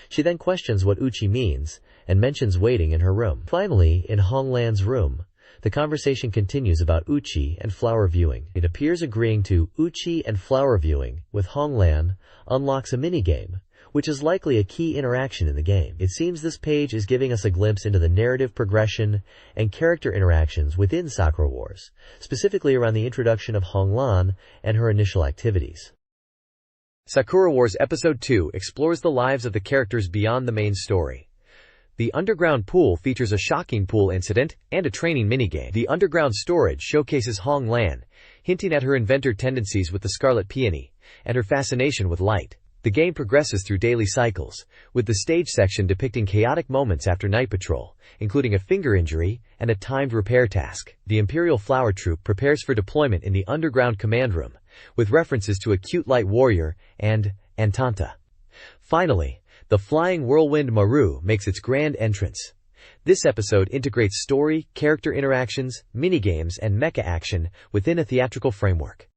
She then questions what Uchi means, and mentions waiting in her room. Finally, in Hong Lan's room, the conversation continues about Uchi and flower viewing. It appears agreeing to Uchi and flower viewing with Hong Lan unlocks a minigame, which is likely a key interaction in the game. It seems this page is giving us a glimpse into the narrative progression and character interactions within Sakura Wars, specifically around the introduction of Hong Lan and her initial activities. Sakura Wars Episode 2 explores the lives of the characters beyond the main story. The underground pool features a shocking pool incident and a training minigame. The underground storage showcases Hong Lan, hinting at her inventor tendencies with the Scarlet Peony, and her fascination with light. The game progresses through daily cycles, with the stage section depicting chaotic moments after night patrol, including a finger injury and a timed repair task. The Imperial Flower Troop prepares for deployment in the underground command room, with references to a cute light warrior and Antanta. Finally, the Flying Whirlwind Maru makes its grand entrance. This episode integrates story, character interactions, minigames, and mecha action within a theatrical framework.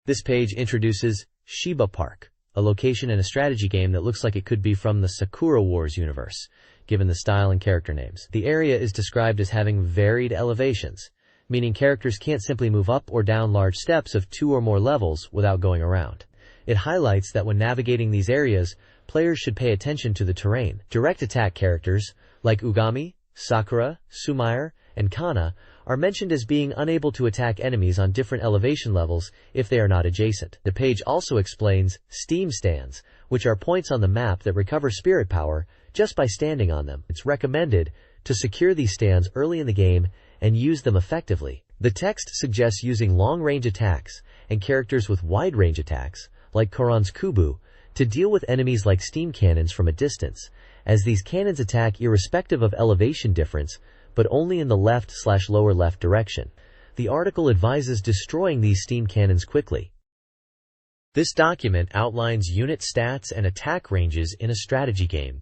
This page introduces Shiba Park, a location in a strategy game that looks like it could be from the Sakura Wars universe, given the style and character names. The area is described as having varied elevations, meaning characters can't simply move up or down large steps of 2 or more levels without going around. It highlights that when navigating these areas, players should pay attention to the terrain. Direct attack characters, like Ugami, Sakura, Sumire, and Kana, are mentioned as being unable to attack enemies on different elevation levels if they are not adjacent. The page also explains steam stands, which are points on the map that recover spirit power just by standing on them. It's recommended to secure these stands early in the game and use them effectively. The text suggests using long-range attacks and characters with wide-range attacks, like Koran's Kubu, to deal with enemies like steam cannons from a distance, as these cannons attack irrespective of elevation difference, but only in the left/lower left direction. The article advises destroying these steam cannons quickly. This document outlines unit stats and attack ranges in a strategy game.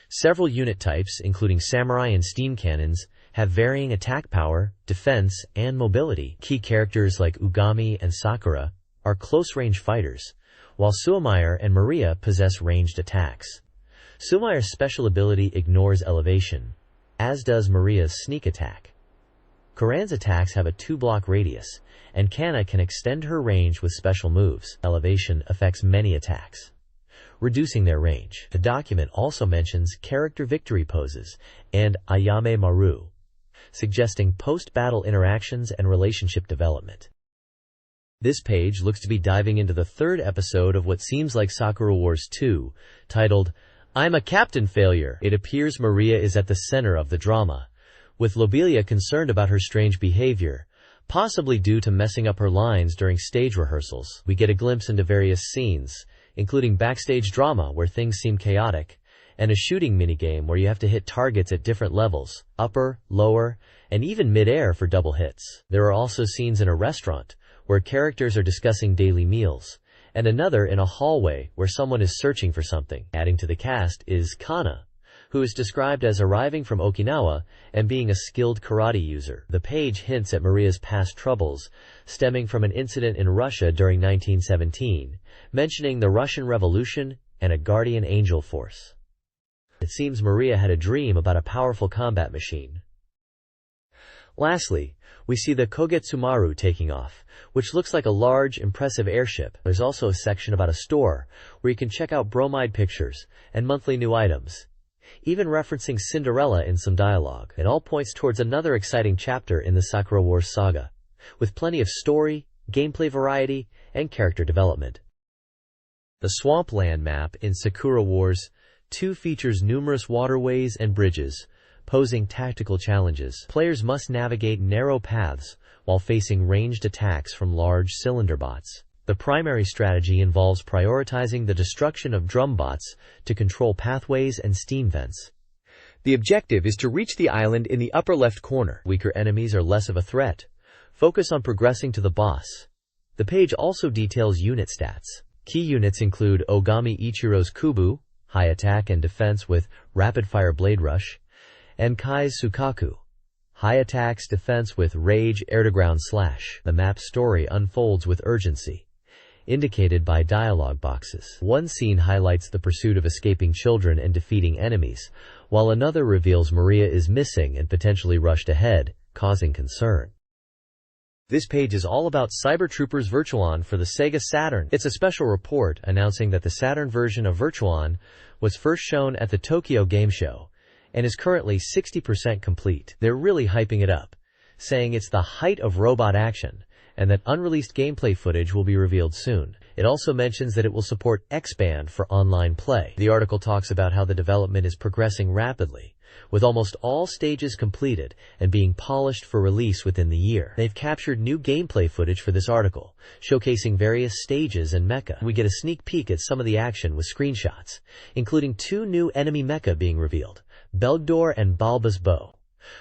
Several unit types, including samurai and steam cannons, have varying attack power, defense, and mobility. Key characters like Ugami and Sakura are close-range fighters, while Sumire and Maria possess ranged attacks. Sumire's special ability ignores elevation, as does Maria's sneak attack. Koran's attacks have a 2-block radius, and Kana can extend her range with special moves. Elevation affects many attacks, reducing their range. The document also mentions character victory poses and Ayame Maru, suggesting post-battle interactions and relationship development. This page looks to be diving into the third episode of what seems like Sakura Wars 2, titled, I'm a Captain Failure. It appears Maria is at the center of the drama, with Lobelia concerned about her strange behavior, possibly due to messing up her lines during stage rehearsals. We get a glimpse into various scenes, including backstage drama where things seem chaotic, and a shooting minigame where you have to hit targets at different levels, upper, lower, and even mid-air for double hits. There are also scenes in a restaurant where characters are discussing daily meals, and another in a hallway where someone is searching for something. Adding to the cast is Kana, who is described as arriving from Okinawa and being a skilled karate user. The page hints at Maria's past troubles, stemming from an incident in Russia during 1917, mentioning the Russian Revolution and a guardian angel force. It seems Maria had a dream about a powerful combat machine. Lastly, we see the Kogetsumaru taking off, which looks like a large, impressive airship. There's also a section about a store, where you can check out bromide pictures and monthly new items, even referencing Cinderella in some dialogue. It all points towards another exciting chapter in the Sakura Wars saga, with plenty of story, gameplay variety, and character development. The swampland map in Sakura Wars 2 features numerous waterways and bridges, posing tactical challenges. Players must navigate narrow paths while facing ranged attacks from large cylinder bots. The primary strategy involves prioritizing the destruction of drum bots to control pathways and steam vents. The objective is to reach the island in the upper left corner. Weaker enemies are less of a threat. Focus on progressing to the boss. The page also details unit stats. Key units include Ogami Ichiro's Kubu, high attack and defense with rapid-fire blade rush, and Kai's Sukaku, high attacks defense with rage air-to-ground slash. The map's story unfolds with urgency, indicated by dialogue boxes. One scene highlights the pursuit of escaping children and defeating enemies, while another reveals Maria is missing and potentially rushed ahead, causing concern. This page is all about Cyber Troopers Virtuon for the Sega Saturn. It's a special report announcing that the Saturn version of Virtuon was first shown at the Tokyo Game Show, and is currently 60% complete. They're really hyping it up, saying it's the height of robot action, and that unreleased gameplay footage will be revealed soon. It also mentions that it will support X-Band for online play. The article talks about how the development is progressing rapidly, with almost all stages completed and being polished for release within the year. They've captured new gameplay footage for this article, showcasing various stages and mecha. We get a sneak peek at some of the action with screenshots, including 2 new enemy mecha being revealed, Belgdor and Balba's Bow.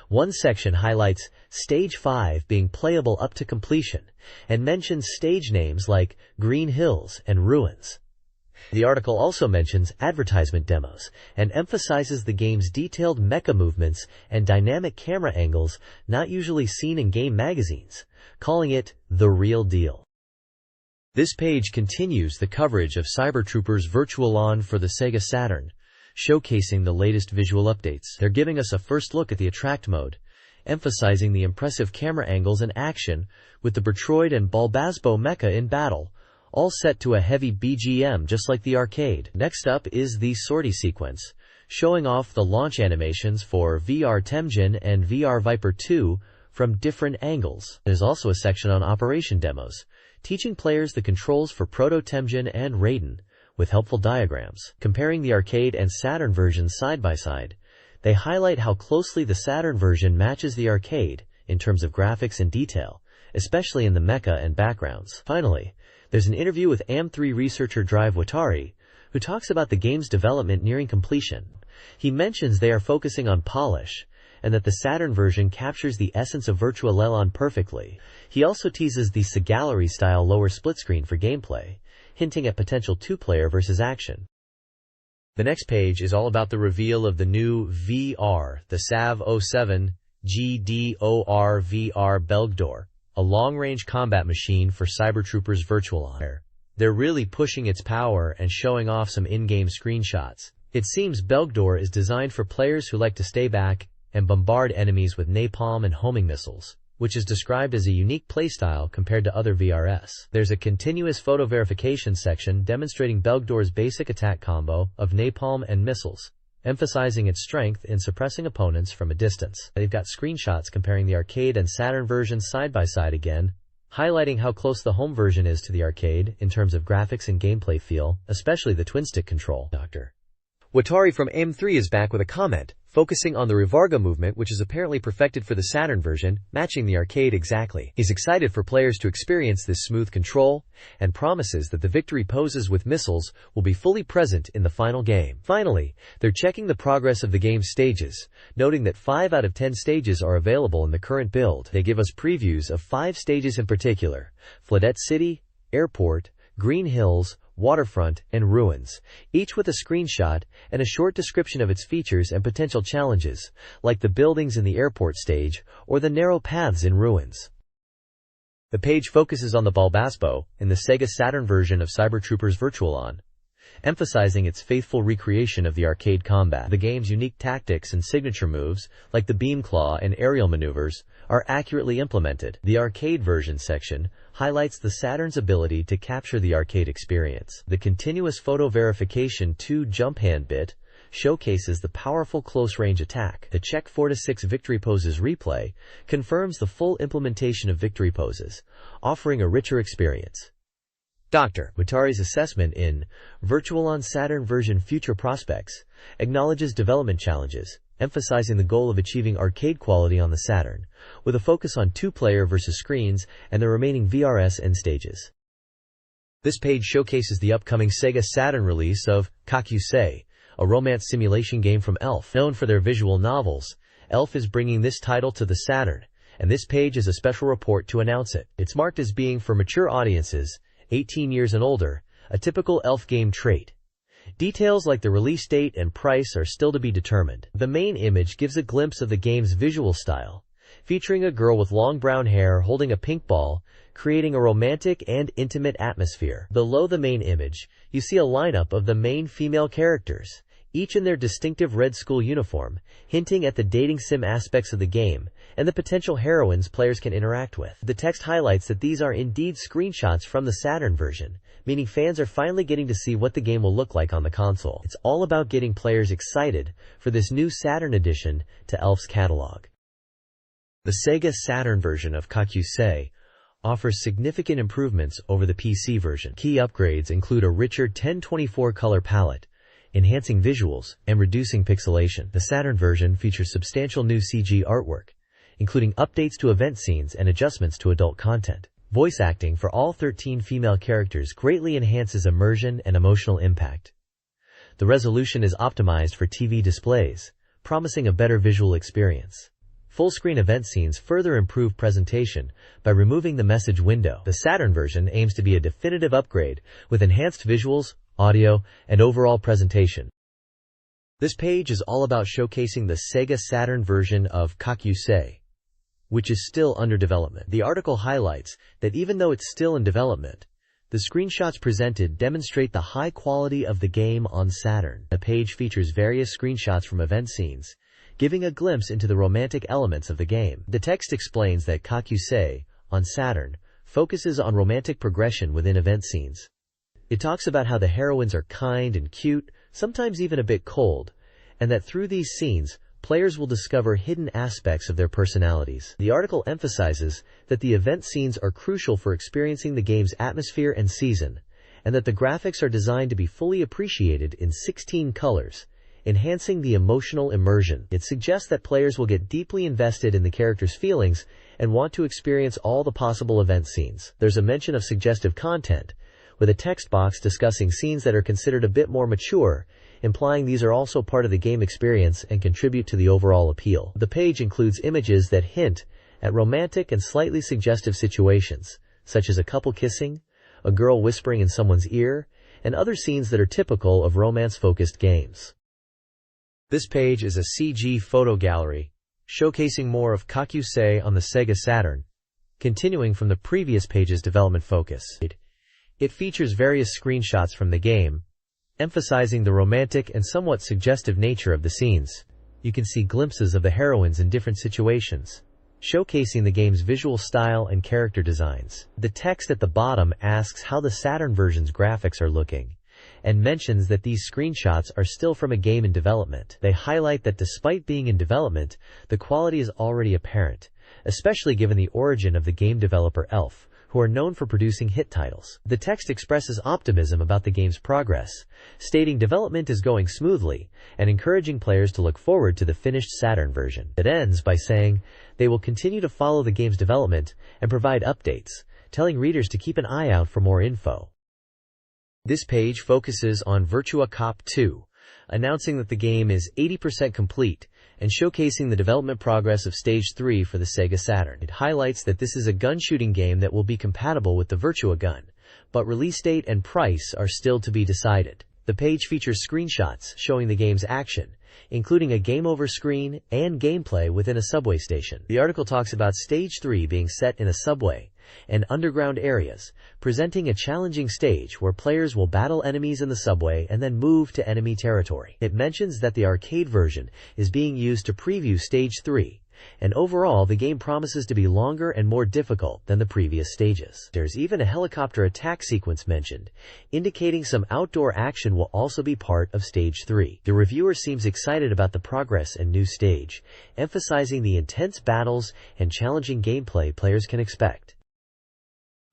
One section highlights Stage 5 being playable up to completion, and mentions stage names like Green Hills and Ruins. The article also mentions advertisement demos, and emphasizes the game's detailed mecha movements and dynamic camera angles not usually seen in game magazines, calling it the real deal. This page continues the coverage of Cyber Troopers Virtuon for the Sega Saturn, showcasing the latest visual updates. They're giving us a first look at the Attract mode, emphasizing the impressive camera angles and action with the Bertroid and Bulbazbo mecha in battle, all set to a heavy BGM just like the arcade. Next up is the sortie sequence, showing off the launch animations for VR Temjin and VR Viper 2 from different angles. There's also a section on operation demos, teaching players the controls for Proto Temjin and Raiden, with helpful diagrams. Comparing the arcade and Saturn versions side by side, they highlight how closely the Saturn version matches the arcade in terms of graphics and detail, especially in the mecha and backgrounds. Finally, there's an interview with AM3 researcher Drive Watari, who talks about the game's development nearing completion. He mentions they are focusing on polish, and that the Saturn version captures the essence of Virtua Leland perfectly. He also teases the Gallery-style lower split screen for gameplay, hinting at potential 2-player versus action. The next page is all about the reveal of the new VR, the SAV-07 GDOR VR Belgdor, a long-range combat machine for Cyber Troopers Virtuon. They're really pushing its power and showing off some in-game screenshots. It seems Belgdor is designed for players who like to stay back and bombard enemies with napalm and homing missiles, which is described as a unique playstyle compared to other VRS. There's a continuous photo verification section demonstrating Belgdor's basic attack combo of napalm and missiles, emphasizing its strength in suppressing opponents from a distance. They've got screenshots comparing the arcade and Saturn versions side by side again, highlighting how close the home version is to the arcade in terms of graphics and gameplay feel, especially the twin-stick control. Dr. Watari from AM3 is back with a comment, focusing on the Revarga movement, which is apparently perfected for the Saturn version, matching the arcade exactly. He's excited for players to experience this smooth control, and promises that the victory poses with missiles will be fully present in the final game. Finally, they're checking the progress of the game's stages, noting that 5 out of 10 stages are available in the current build. They give us previews of 5 stages in particular: Fladette City, Airport, Green Hills, Waterfront, and Ruins, each with a screenshot and a short description of its features and potential challenges, like the buildings in the airport stage or the narrow paths in Ruins. The page focuses on the Bulbaspo in the SEGA Saturn version of Cyber Troopers Virtual-On, emphasizing its faithful recreation of the arcade combat. The game's unique tactics and signature moves, like the beam claw and aerial maneuvers, are accurately implemented. The arcade version section highlights the Saturn's ability to capture the arcade experience. The continuous photo verification 2 jump hand bit showcases the powerful close-range attack. The Check 4-6 victory poses replay confirms the full implementation of victory poses, offering a richer experience. Dr. Watari's assessment in Virtual-On Saturn version Future Prospects acknowledges development challenges, emphasizing the goal of achieving arcade quality on the Saturn, with a focus on 2-player versus screens and the remaining VRS end stages. This page showcases the upcoming SEGA Saturn release of Kakusei, a romance simulation game from ELF. Known for their visual novels, ELF is bringing this title to the Saturn, and this page is a special report to announce it. It's marked as being for mature audiences, 18 years and older, a typical ELF game trait. Details like the release date and price are still to be determined. The main image gives a glimpse of the game's visual style, featuring a girl with long brown hair holding a pink ball, creating a romantic and intimate atmosphere. Below the main image, you see a lineup of the main female characters, each in their distinctive red school uniform, hinting at the dating sim aspects of the game and the potential heroines players can interact with. The text highlights that these are indeed screenshots from the Saturn version, meaning fans are finally getting to see what the game will look like on the console. It's all about getting players excited for this new Saturn edition to ELF's catalog. The SEGA Saturn version of Kakusei offers significant improvements over the PC version. Key upgrades include a richer 1024 color palette, enhancing visuals and reducing pixelation. The Saturn version features substantial new CG artwork, including updates to event scenes and adjustments to adult content. Voice acting for all 13 female characters greatly enhances immersion and emotional impact. The resolution is optimized for TV displays, promising a better visual experience. Full-screen event scenes further improve presentation by removing the message window. The Saturn version aims to be a definitive upgrade with enhanced visuals, audio, and overall presentation. This page is all about showcasing the SEGA Saturn version of Kakusei, which is still under development. The article highlights that even though it's still in development, the screenshots presented demonstrate the high quality of the game on Saturn. The page features various screenshots from event scenes, giving a glimpse into the romantic elements of the game. The text explains that Kakusei, on Saturn, focuses on romantic progression within event scenes. It talks about how the heroines are kind and cute, sometimes even a bit cold, and that through these scenes, players will discover hidden aspects of their personalities. The article emphasizes that the event scenes are crucial for experiencing the game's atmosphere and season, and that the graphics are designed to be fully appreciated in 16 colors, enhancing the emotional immersion. It suggests that players will get deeply invested in the characters' feelings and want to experience all the possible event scenes. There's a mention of suggestive content, with a text box discussing scenes that are considered a bit more mature, implying these are also part of the game experience and contribute to the overall appeal. The page includes images that hint at romantic and slightly suggestive situations, such as a couple kissing, a girl whispering in someone's ear, and other scenes that are typical of romance-focused games. This page is a CG photo gallery, showcasing more of Kakusei on the SEGA Saturn, continuing from the previous page's development focus. It features various screenshots from the game, emphasizing the romantic and somewhat suggestive nature of the scenes. You can see glimpses of the heroines in different situations, showcasing the game's visual style and character designs. The text at the bottom asks how the Saturn version's graphics are looking, and mentions that these screenshots are still from a game in development. They highlight that despite being in development, the quality is already apparent, especially given the origin of the game developer ELF, who are known for producing hit titles. The text expresses optimism about the game's progress, stating development is going smoothly and encouraging players to look forward to the finished Saturn version. It ends by saying they will continue to follow the game's development and provide updates, telling readers to keep an eye out for more info. This page focuses on Virtua Cop 2, announcing that the game is 80% complete and showcasing the development progress of Stage 3 for the SEGA Saturn. It highlights that this is a gun shooting game that will be compatible with the Virtua gun, but release date and price are still to be decided. The page features screenshots showing the game's action, including a game over screen and gameplay within a subway station. The article talks about Stage 3 being set in a subway and underground areas, presenting a challenging stage where players will battle enemies in the subway and then move to enemy territory. It mentions that the arcade version is being used to preview Stage 3, and overall the game promises to be longer and more difficult than the previous stages. There's even a helicopter attack sequence mentioned, indicating some outdoor action will also be part of Stage 3. The reviewer seems excited about the progress and new stage, emphasizing the intense battles and challenging gameplay players can expect.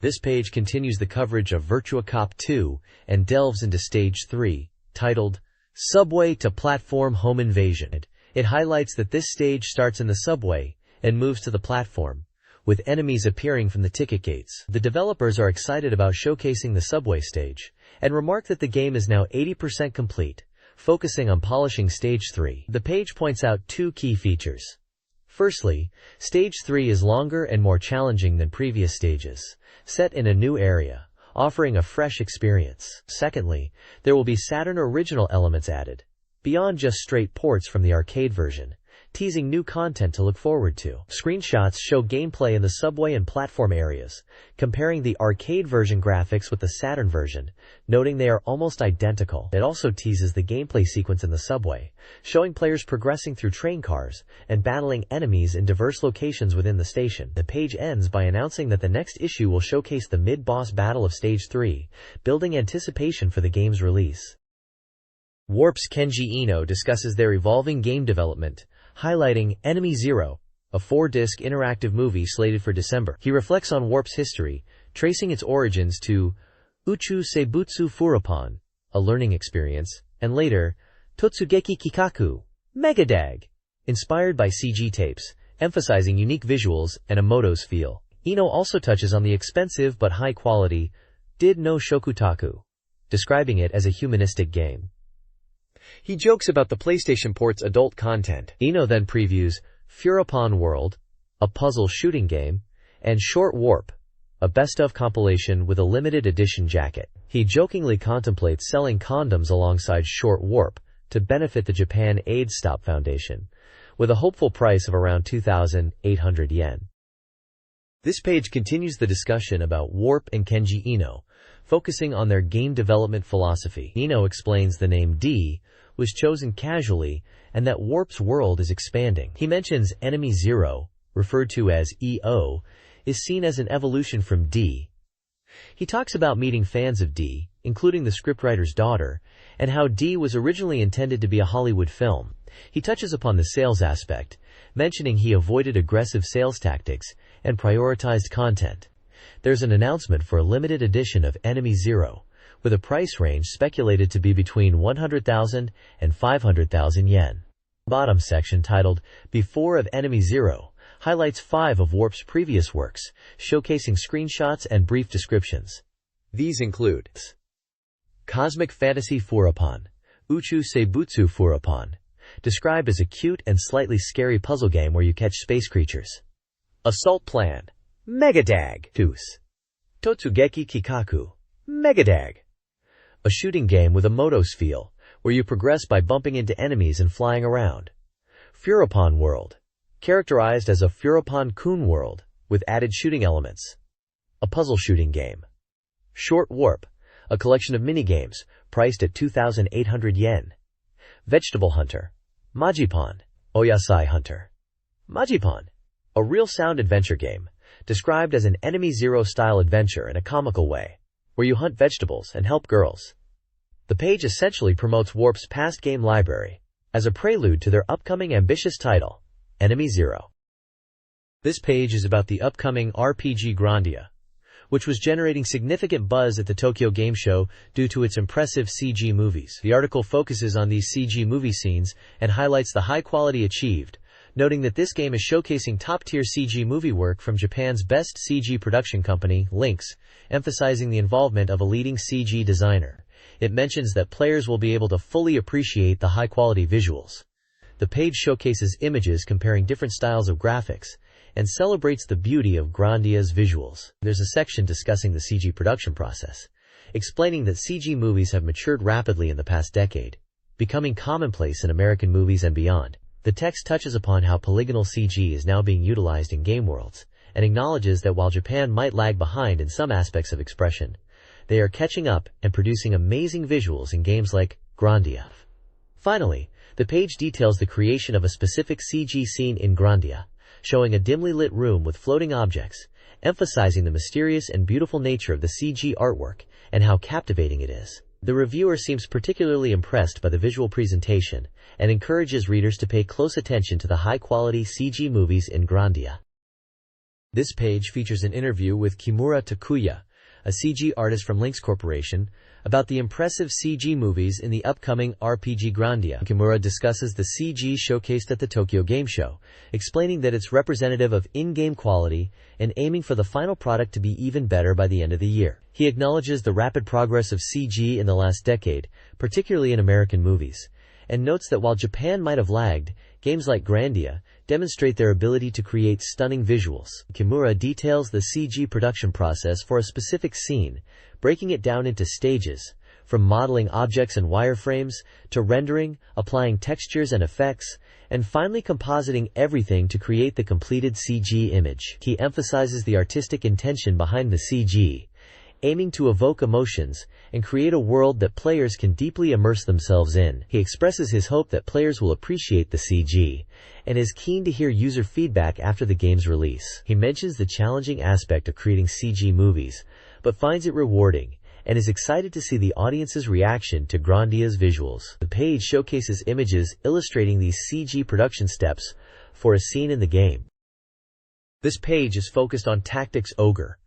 This page continues the coverage of Virtua Cop 2 and delves into Stage 3, titled Subway to Platform Home Invasion. It highlights that this stage starts in the subway and moves to the platform, with enemies appearing from the ticket gates. The developers are excited about showcasing the subway stage, and remark that the game is now 80% complete, focusing on polishing Stage 3. The page points out two key features. Firstly, Stage 3 is longer and more challenging than previous stages, set in a new area, offering a fresh experience. Secondly, there will be Saturn original elements added, beyond just straight ports from the arcade version, teasing new content to look forward to. Screenshots show gameplay in the subway and platform areas, comparing the arcade version graphics with the Saturn version, noting they are almost identical. It also teases the gameplay sequence in the subway, showing players progressing through train cars and battling enemies in diverse locations within the station. The page ends by announcing that the next issue will showcase the mid-boss battle of Stage 3, building anticipation for the game's release. Warp's Kenji Eno discusses their evolving game development, highlighting Enemy Zero, a 4-disc interactive movie slated for December. He reflects on Warp's history, tracing its origins to Uchu Seibutsu Furopon, a learning experience, and later, Totsugeki Kikaku, Megadag, inspired by CG tapes, emphasizing unique visuals and a Moto's feel. Eno also touches on the expensive but high-quality Did no Shokutaku, describing it as a humanistic game. He jokes about the PlayStation Port's adult content. Eno then previews Furopon World, a puzzle shooting game, and Short Warp, a best-of compilation with a limited edition jacket. He jokingly contemplates selling condoms alongside Short Warp to benefit the Japan AIDS Stop Foundation, with a hopeful price of around 2,800 yen. This page continues the discussion about Warp and Kenji Eno, focusing on their game development philosophy. Eno explains the name D was chosen casually and that Warp's world is expanding. He mentions Enemy Zero, referred to as EO, is seen as an evolution from D. He talks about meeting fans of D, including the scriptwriter's daughter, and how D was originally intended to be a Hollywood film. He touches upon the sales aspect, mentioning he avoided aggressive sales tactics and prioritized content. There's an announcement for a limited edition of Enemy Zero, with a price range speculated to be between 100,000 and 500,000 yen. Bottom section titled Before of Enemy Zero highlights 5 of Warp's previous works, showcasing screenshots and brief descriptions. These include Cosmic Fantasy Furopon, Uchu Seibutsu Furopon, described as a cute and slightly scary puzzle game where you catch space creatures. Assault Plan, Megadag, Totsugeki Kikaku, Megadag, a shooting game with a Moto's feel, where you progress by bumping into enemies and flying around. Furopon World, characterized as a Furopon-kun world, with added shooting elements. A puzzle shooting game. Short Warp, a collection of minigames, priced at 2,800 yen. Vegetable Hunter, Majipon, Oyasai Hunter. Majipon, a real sound adventure game, described as an Enemy Zero-style adventure in a comical way, where you hunt vegetables and help girls. The page essentially promotes Warp's past game library, as a prelude to their upcoming ambitious title, Enemy Zero. This page is about the upcoming RPG Grandia, which was generating significant buzz at the Tokyo Game Show due to its impressive CG movies. The article focuses on these CG movie scenes and highlights the high quality achieved, noting that this game is showcasing top-tier CG movie work from Japan's best CG production company, Lynx, emphasizing the involvement of a leading CG designer. It mentions that players will be able to fully appreciate the high-quality visuals. The page showcases images comparing different styles of graphics and celebrates the beauty of Grandia's visuals. There's a section discussing the CG production process, explaining that CG movies have matured rapidly in the past decade, becoming commonplace in American movies and beyond. The text touches upon how polygonal CG is now being utilized in game worlds, and acknowledges that while Japan might lag behind in some aspects of expression, they are catching up and producing amazing visuals in games like Grandia. Finally, the page details the creation of a specific CG scene in Grandia, showing a dimly lit room with floating objects, emphasizing the mysterious and beautiful nature of the CG artwork and how captivating it is. The reviewer seems particularly impressed by the visual presentation and encourages readers to pay close attention to the high-quality CG movies in Grandia. This page features an interview with Kimura Takuya, a CG artist from Lynx Corporation, about the impressive CG movies in the upcoming RPG Grandia. Kimura discusses the CG showcased at the Tokyo Game Show, explaining that it's representative of in-game quality and aiming for the final product to be even better by the end of the year. He acknowledges the rapid progress of CG in the last decade, particularly in American movies, and notes that while Japan might have lagged, games like Grandia demonstrate their ability to create stunning visuals. Kimura details the CG production process for a specific scene, breaking it down into stages, from modeling objects and wireframes, to rendering, applying textures and effects, and finally compositing everything to create the completed CG image. He emphasizes the artistic intention behind the CG, aiming to evoke emotions and create a world that players can deeply immerse themselves in. He expresses his hope that players will appreciate the CG, and is keen to hear user feedback after the game's release. He mentions the challenging aspect of creating CG movies, but finds it rewarding, and is excited to see the audience's reaction to Grandia's visuals. The page showcases images illustrating these CG production steps for a scene in the game. This page is focused on Tactics Ogre: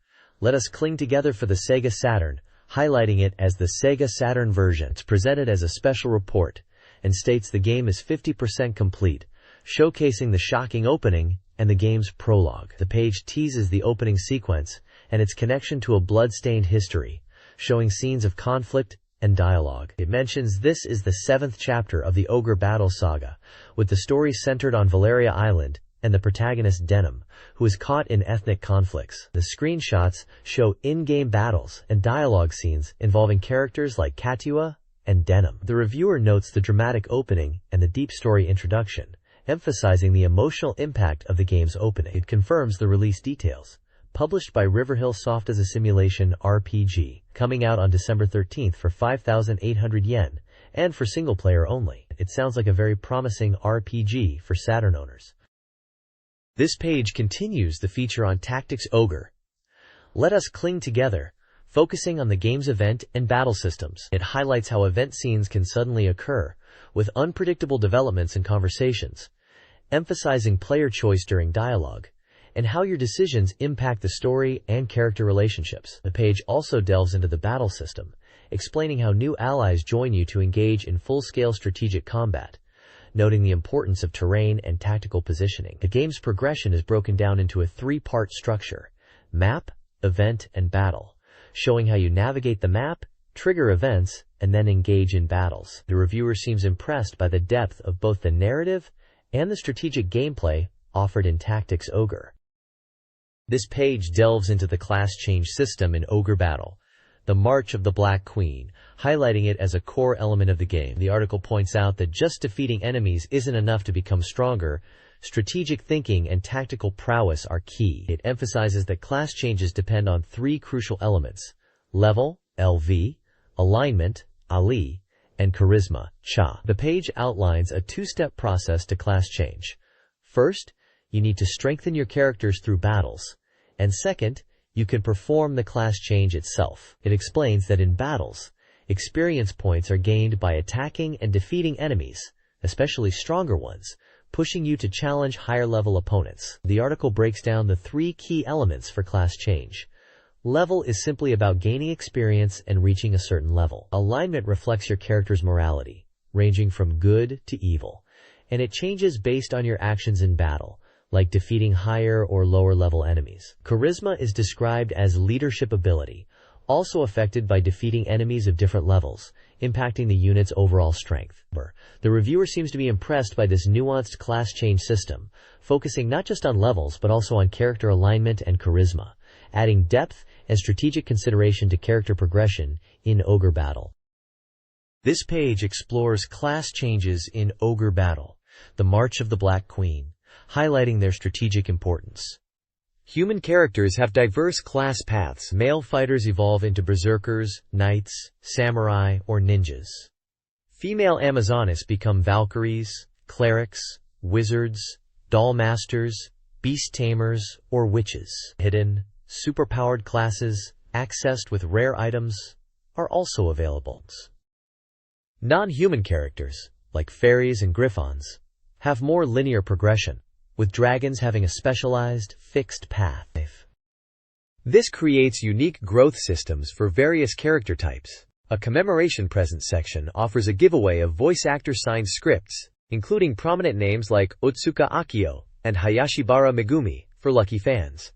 Let Us Cling Together for the SEGA Saturn, highlighting it as the SEGA Saturn version. It's presented as a special report, and states the game is 50% complete, showcasing the shocking opening and the game's prologue. The page teases the opening sequence and its connection to a blood-stained history, showing scenes of conflict and dialogue. It mentions this is the 7th chapter of the Ogre Battle Saga, with the story centered on Valeria Island and the protagonist Denim, who is caught in ethnic conflicts. The screenshots show in-game battles and dialogue scenes involving characters like Katua and Denim. The reviewer notes the dramatic opening and the deep story introduction, emphasizing the emotional impact of the game's opening. It confirms the release details. Published by Riverhill Soft as a Simulation RPG, coming out on December 13th for 5,800 yen, and for single player only. It sounds like a very promising RPG for Saturn owners. This page continues the feature on Tactics Ogre: Let Us Cling Together, focusing on the game's event and battle systems. It highlights how event scenes can suddenly occur, with unpredictable developments and conversations, emphasizing player choice during dialogue, and how your decisions impact the story and character relationships. The page also delves into the battle system, explaining how new allies join you to engage in full-scale strategic combat, noting the importance of terrain and tactical positioning. The game's progression is broken down into a 3-part structure: map, event, and battle, showing how you navigate the map, trigger events, and then engage in battles. The reviewer seems impressed by the depth of both the narrative and the strategic gameplay offered in Tactics Ogre. This page delves into the class change system in Ogre Battle: The March of the Black Queen, highlighting it as a core element of the game. The article points out that just defeating enemies isn't enough to become stronger. Strategic thinking and tactical prowess are key. It emphasizes that class changes depend on 3 crucial elements: level, LV, alignment, Ali, and charisma, Cha. The page outlines a 2-step process to class change. First, you need to strengthen your characters through battles, and second, you can perform the class change itself. It explains that in battles, experience points are gained by attacking and defeating enemies, especially stronger ones, pushing you to challenge higher-level opponents. The article breaks down the 3 key elements for class change: Level is simply about gaining experience and reaching a certain level. Alignment reflects your character's morality, ranging from good to evil, and it changes based on your actions in battle, like defeating higher or lower level enemies. Charisma is described as leadership ability, also affected by defeating enemies of different levels, impacting the unit's overall strength. The reviewer seems to be impressed by this nuanced class change system, focusing not just on levels but also on character alignment and charisma, adding depth and strategic consideration to character progression in Ogre Battle. This page explores class changes in Ogre Battle, the March of the Black Queen, highlighting their strategic importance. Human characters have diverse class paths. Male fighters evolve into berserkers, knights, samurai, or ninjas. Female Amazonas become valkyries, clerics, wizards, doll masters, beast tamers, or witches. Hidden, superpowered classes, accessed with rare items, are also available. Non-human characters, like fairies and griffons, have more linear progression, with dragons having a specialized, fixed path. This creates unique growth systems for various character types. A commemoration present section offers a giveaway of voice actor-signed scripts, including prominent names like Otsuka Akio and Hayashibara Megumi, for lucky fans.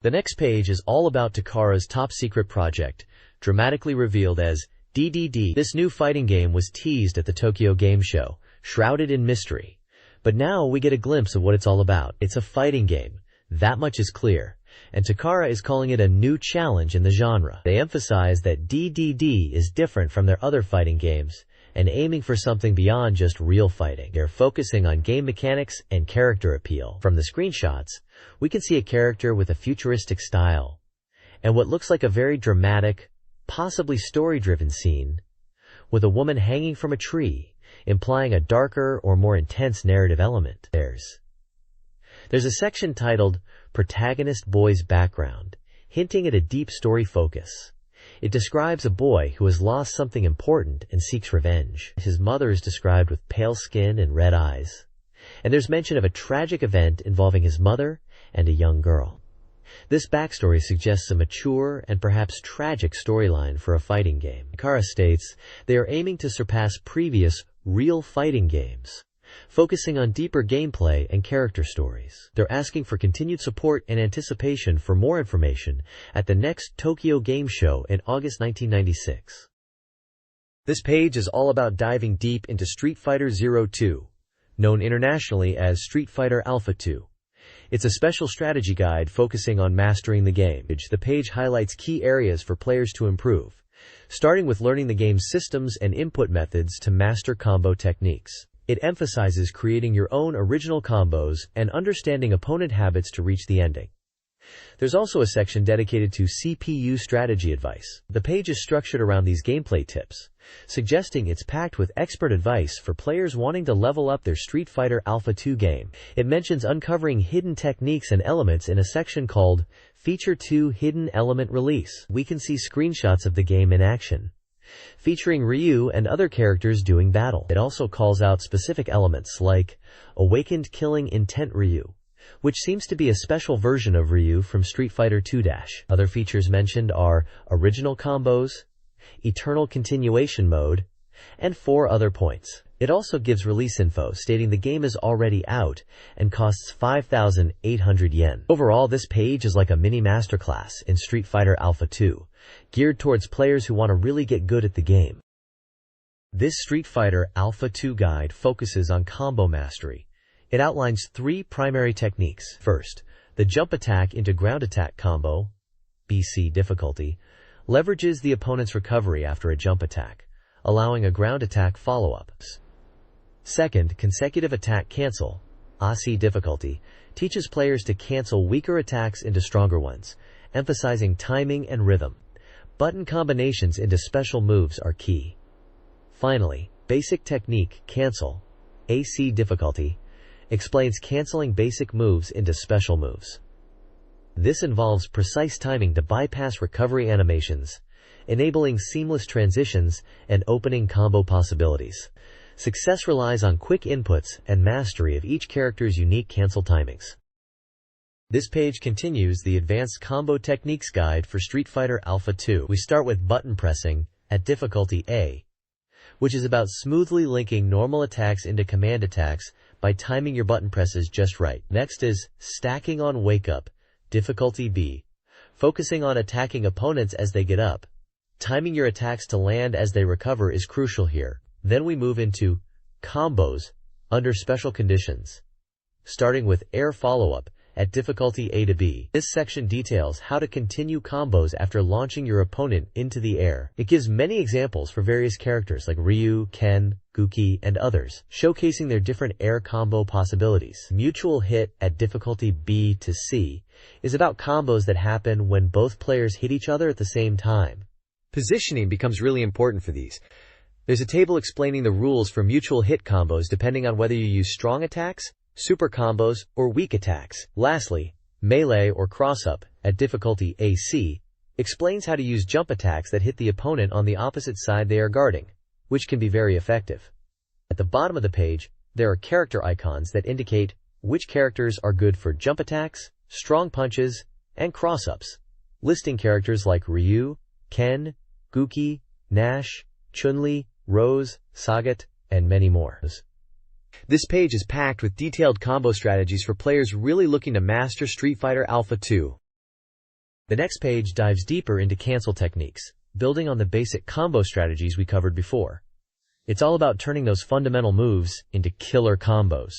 The next page is all about Takara's top-secret project, dramatically revealed as DDD. This new fighting game was teased at the Tokyo Game Show, shrouded in mystery. But now we get a glimpse of what it's all about. It's a fighting game. That much is clear. And Takara is calling it a new challenge in the genre. They emphasize that DDD is different from their other fighting games and aiming for something beyond just real fighting. They're focusing on game mechanics and character appeal. From the screenshots, we can see a character with a futuristic style and what looks like a very dramatic, possibly story-driven scene with a woman hanging from a tree, implying a darker or more intense narrative element. There's a section titled Protagonist Boy's Background, hinting at a deep story focus. It describes a boy who has lost something important and seeks revenge. His mother is described with pale skin and red eyes, and there's mention of a tragic event involving his mother and a young girl. This backstory suggests a mature and perhaps tragic storyline for a fighting game. Takara states they are aiming to surpass previous real fighting games, focusing on deeper gameplay and character stories. They're asking for continued support and anticipation for more information at the next Tokyo Game Show in August 1996. This page is all about diving deep into Street Fighter 02, known internationally as Street Fighter Alpha 2. It's a special strategy guide focusing on mastering the game. The page highlights key areas for players to improve, starting with learning the game's systems and input methods to master combo techniques. It emphasizes creating your own original combos and understanding opponent habits to reach the ending. There's also a section dedicated to CPU strategy advice. The page is structured around these gameplay tips, suggesting it's packed with expert advice for players wanting to level up their Street Fighter Alpha 2 game. It mentions uncovering hidden techniques and elements in a section called Feature 2 Hidden Element Release. We can see screenshots of the game in action, featuring Ryu and other characters doing battle. It also calls out specific elements like Awakened Killing Intent Ryu, which seems to be a special version of Ryu from Street Fighter 2-. Other features mentioned are Original Combos, Eternal Continuation Mode, and 4 other points. It also gives release info stating the game is already out and costs 5,800 yen. Overall, this page is like a mini masterclass in Street Fighter Alpha 2, geared towards players who want to really get good at the game. This Street Fighter Alpha 2 guide focuses on combo mastery. It outlines 3 primary techniques. First, the jump attack into ground attack combo, BC difficulty, leverages the opponent's recovery after a jump attack, allowing a ground attack follow-up. Second, consecutive attack cancel, AC difficulty, teaches players to cancel weaker attacks into stronger ones, emphasizing timing and rhythm. Button combinations into special moves are key. Finally, basic technique cancel, AC difficulty, explains canceling basic moves into special moves. This involves precise timing to bypass recovery animations, enabling seamless transitions and opening combo possibilities. Success relies on quick inputs and mastery of each character's unique cancel timings. This page continues the Advanced Combo Techniques Guide for Street Fighter Alpha 2. We start with button pressing at difficulty A, which is about smoothly linking normal attacks into command attacks by timing your button presses just right. Next is stacking on wake up, difficulty B, focusing on attacking opponents as they get up. Timing your attacks to land as they recover is crucial here. Then we move into combos under special conditions, starting with air follow-up at difficulty A to B. This section details how to continue combos after launching your opponent into the air. It gives many examples for various characters like Ryu, Ken, Guki, and others, showcasing their different air combo possibilities. Mutual hit at difficulty B to C is about combos that happen when both players hit each other at the same time. Positioning becomes really important for these. There's a table explaining the rules for mutual hit combos depending on whether you use strong attacks, super combos, or weak attacks. Lastly, melee or cross-up at difficulty AC explains how to use jump attacks that hit the opponent on the opposite side they are guarding, which can be very effective. At the bottom of the page, there are character icons that indicate which characters are good for jump attacks, strong punches, and cross-ups, listing characters like Ryu, Ken, Guki, Nash, Chun-Li, Rose, Sagat, and many more. This page is packed with detailed combo strategies for players really looking to master Street Fighter Alpha 2. The next page dives deeper into cancel techniques, building on the basic combo strategies we covered before. It's all about turning those fundamental moves into killer combos.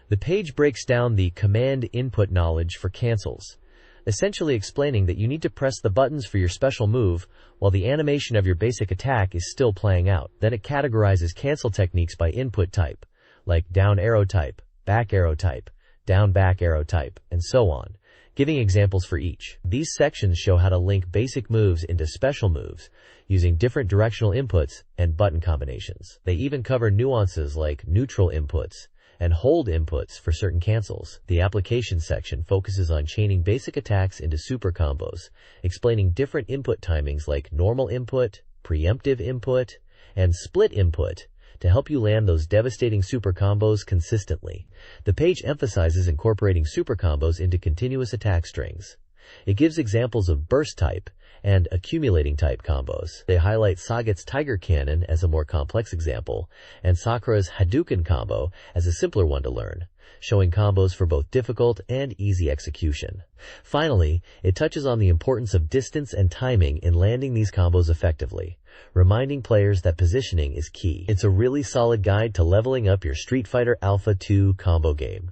The page breaks down the command input knowledge for cancels, essentially explaining that you need to press the buttons for your special move while the animation of your basic attack is still playing out. Then it categorizes cancel techniques by input type, like down arrow type, back arrow type, down back arrow type, and so on, giving examples for each. These sections show how to link basic moves into special moves using different directional inputs and button combinations. They even cover nuances like neutral inputs and hold inputs for certain cancels. The application section focuses on chaining basic attacks into super combos, explaining different input timings like normal input, preemptive input, and split input to help you land those devastating super combos consistently. The page emphasizes incorporating super combos into continuous attack strings. It gives examples of burst type and accumulating type combos. They highlight Sagat's Tiger Cannon as a more complex example, and Sakura's Hadouken combo as a simpler one to learn, showing combos for both difficult and easy execution. Finally, it touches on the importance of distance and timing in landing these combos effectively, reminding players that positioning is key. It's a really solid guide to leveling up your Street Fighter Alpha 2 combo game.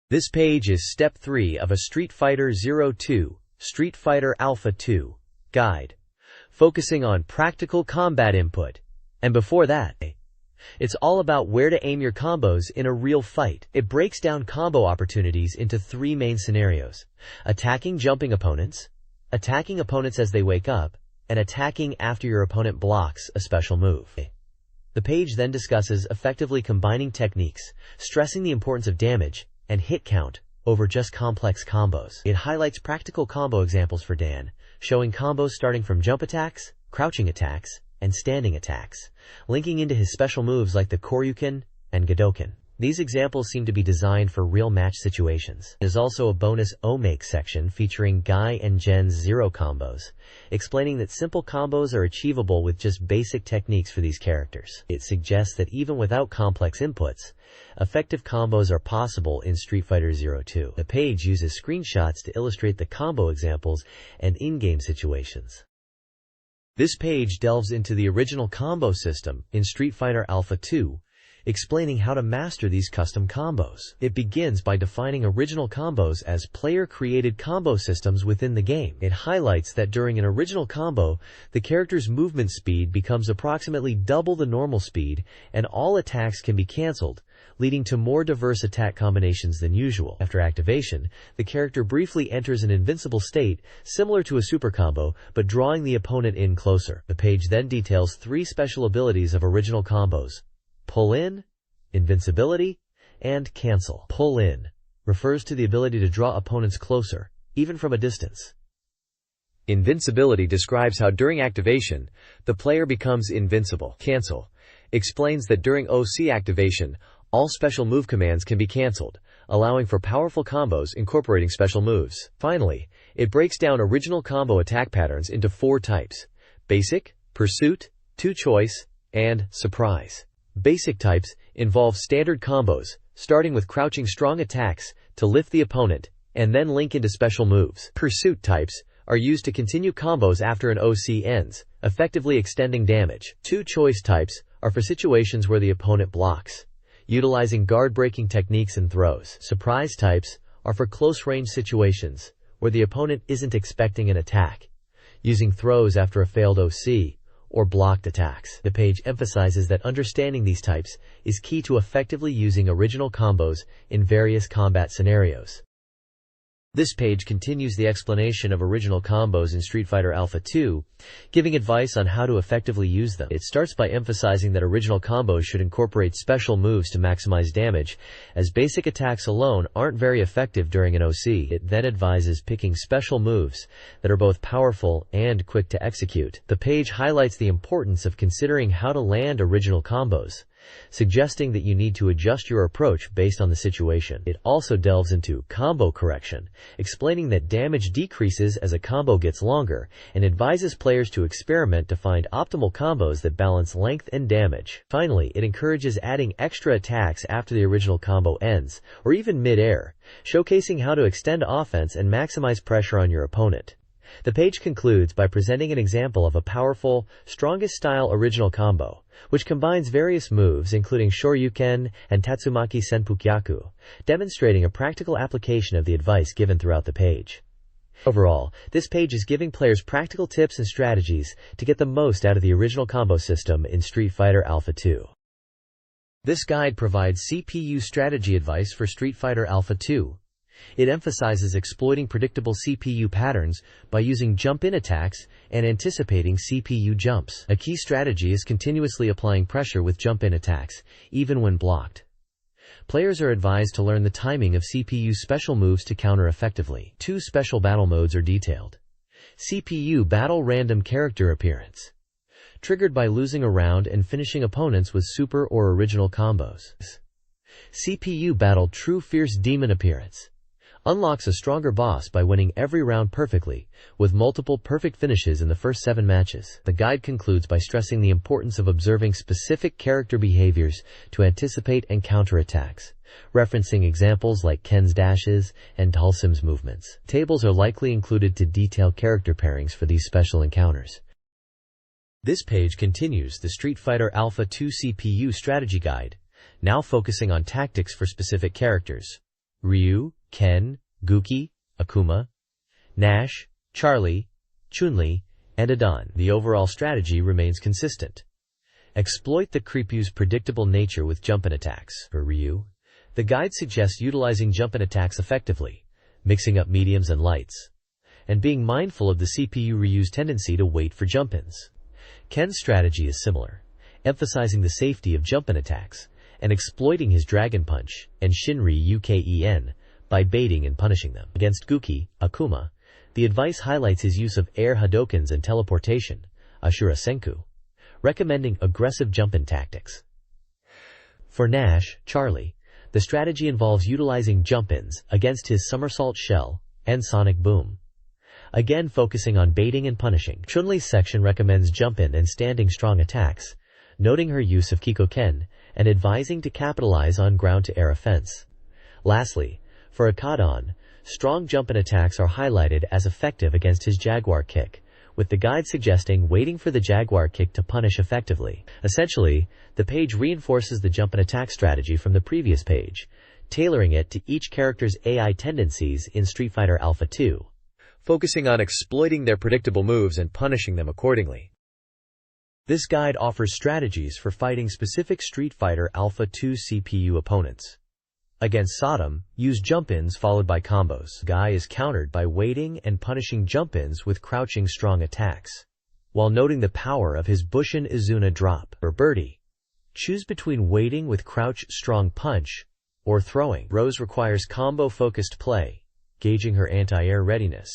This page is Step 3 of a Street Fighter 02 Street Fighter Alpha 2 guide, focusing on practical combat input. And before that, it's all about where to aim your combos in a real fight. It breaks down combo opportunities into three main scenarios: attacking jumping opponents, attacking opponents as they wake up, and attacking after your opponent blocks a special move. The page then discusses effectively combining techniques, stressing the importance of damage and hit count over just complex combos. It highlights practical combo examples for Dan, showing combos starting from jump attacks, crouching attacks, and standing attacks, linking into his special moves like the Koryuken and Gadoken. These examples seem to be designed for real match situations. There's also a bonus O-Make section featuring Guy and Jen's Zero combos, explaining that simple combos are achievable with just basic techniques for these characters. It suggests that even without complex inputs, effective combos are possible in Street Fighter 02. The page uses screenshots to illustrate the combo examples and in-game situations. This page delves into the original combo system in Street Fighter Alpha 2, explaining how to master these custom combos. It begins by defining original combos as player-created combo systems within the game. It highlights that during an original combo, the character's movement speed becomes approximately double the normal speed, and all attacks can be cancelled, leading to more diverse attack combinations than usual. After activation, the character briefly enters an invincible state, similar to a super combo, but drawing the opponent in closer. The page then details three special abilities of original combos: Pull in, invincibility, and cancel. Pull in refers to the ability to draw opponents closer, even from a distance. Invincibility describes how during activation, the player becomes invincible. Cancel explains that during OC activation, All special move commands can be cancelled, allowing for powerful combos incorporating special moves. Finally, it breaks down original combo attack patterns into 4 types: Basic, Pursuit, 2-Choice, and Surprise. Basic types involve standard combos, starting with crouching strong attacks to lift the opponent, and then link into special moves. Pursuit types are used to continue combos after an OC ends, effectively extending damage. 2-Choice types are for situations where the opponent blocks, utilizing guard-breaking techniques and throws. Surprise types are for close-range situations where the opponent isn't expecting an attack, using throws after a failed OC or blocked attacks. The page emphasizes that understanding these types is key to effectively using original combos in various combat scenarios. This page continues the explanation of original combos in Street Fighter Alpha 2, giving advice on how to effectively use them. It starts by emphasizing that original combos should incorporate special moves to maximize damage, as basic attacks alone aren't very effective during an OC. It then advises picking special moves that are both powerful and quick to execute. The page highlights the importance of considering how to land original combos, suggesting that you need to adjust your approach based on the situation. It also delves into combo correction, explaining that damage decreases as a combo gets longer, and advises players to experiment to find optimal combos that balance length and damage. Finally, it encourages adding extra attacks after the original combo ends, or even mid-air, showcasing how to extend offense and maximize pressure on your opponent. The page concludes by presenting an example of a powerful, strongest-style original combo, which combines various moves including Shoryuken and Tatsumaki Senpukyaku, demonstrating a practical application of the advice given throughout the page. Overall, this page is giving players practical tips and strategies to get the most out of the original combo system in Street Fighter Alpha 2. This guide provides CPU strategy advice for Street Fighter Alpha 2. It emphasizes exploiting predictable CPU patterns by using jump-in attacks and anticipating CPU jumps. A key strategy is continuously applying pressure with jump-in attacks, even when blocked. Players are advised to learn the timing of CPU special moves to counter effectively. 2 special battle modes are detailed. CPU Battle Random Character Appearance, triggered by losing a round and finishing opponents with super or original combos. CPU Battle True Fierce Demon Appearance, unlocks a stronger boss by winning every round perfectly, with multiple perfect finishes in the first 7 matches. The guide concludes by stressing the importance of observing specific character behaviors to anticipate and counter attacks, referencing examples like Ken's dashes and Dhalsim's movements. Tables are likely included to detail character pairings for these special encounters. This page continues the Street Fighter Alpha 2 CPU strategy guide, now focusing on tactics for specific characters: Ryu, Ken, Guki, Akuma, Nash, Charlie, Chun-Li, and Adon. The overall strategy remains consistent. Exploit the Creepyu's predictable nature with jump-in attacks. For Ryu, the guide suggests utilizing jump-in attacks effectively, mixing up mediums and lights, and being mindful of the CPU Ryu's tendency to wait for jump-ins. Ken's strategy is similar, emphasizing the safety of jump-in attacks and exploiting his Dragon Punch and Shinryu-Ken by baiting and punishing them. Against Guki, Akuma, the advice highlights his use of air Hadokens and teleportation, Ashura Senku, recommending aggressive jump-in tactics. For Nash, Charlie, the strategy involves utilizing jump-ins against his Somersault Shell and Sonic Boom, again focusing on baiting and punishing. Chun-Li's section recommends jump-in and standing strong attacks, noting her use of Kikoken and advising to capitalize on ground-to-air offense. Lastly, for Akadon, strong jump-in attacks are highlighted as effective against his Jaguar Kick, with the guide suggesting waiting for the Jaguar Kick to punish effectively. Essentially, the page reinforces the jump-in attack strategy from the previous page, tailoring it to each character's AI tendencies in Street Fighter Alpha 2, focusing on exploiting their predictable moves and punishing them accordingly. This guide offers strategies for fighting specific Street Fighter Alpha 2 CPU opponents. Against Sodom, use jump-ins followed by combos. Guy is countered by waiting and punishing jump-ins with crouching strong attacks, while noting the power of his Bushin Izuna drop. For Birdie, choose between waiting with crouch strong punch or throwing. Rose requires combo-focused play, gauging her anti-air readiness,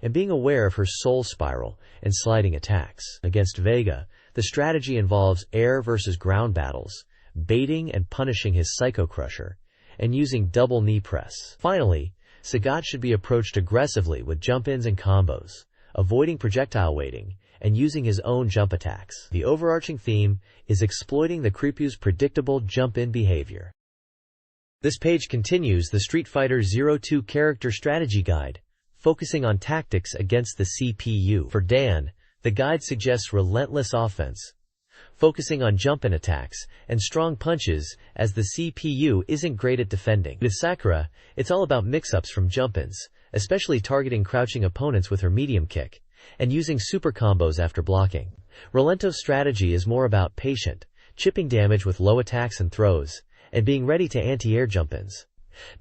and being aware of her soul spiral and sliding attacks. Against Vega, the strategy involves air versus ground battles, baiting and punishing his Psycho Crusher, and using double knee press. Finally, Sagat should be approached aggressively with jump-ins and combos, avoiding projectile weighting, and using his own jump attacks. The overarching theme is exploiting the Creepu's predictable jump-in behavior. This page continues the Street Fighter 02 character strategy guide, focusing on tactics against the CPU. For Dan, the guide suggests relentless offense, focusing on jump-in attacks and strong punches as the CPU isn't great at defending. With Sakura, it's all about mix-ups from jump-ins, especially targeting crouching opponents with her medium kick, and using super combos after blocking. Rolento's strategy is more about patient, chipping damage with low attacks and throws, and being ready to anti-air jump-ins.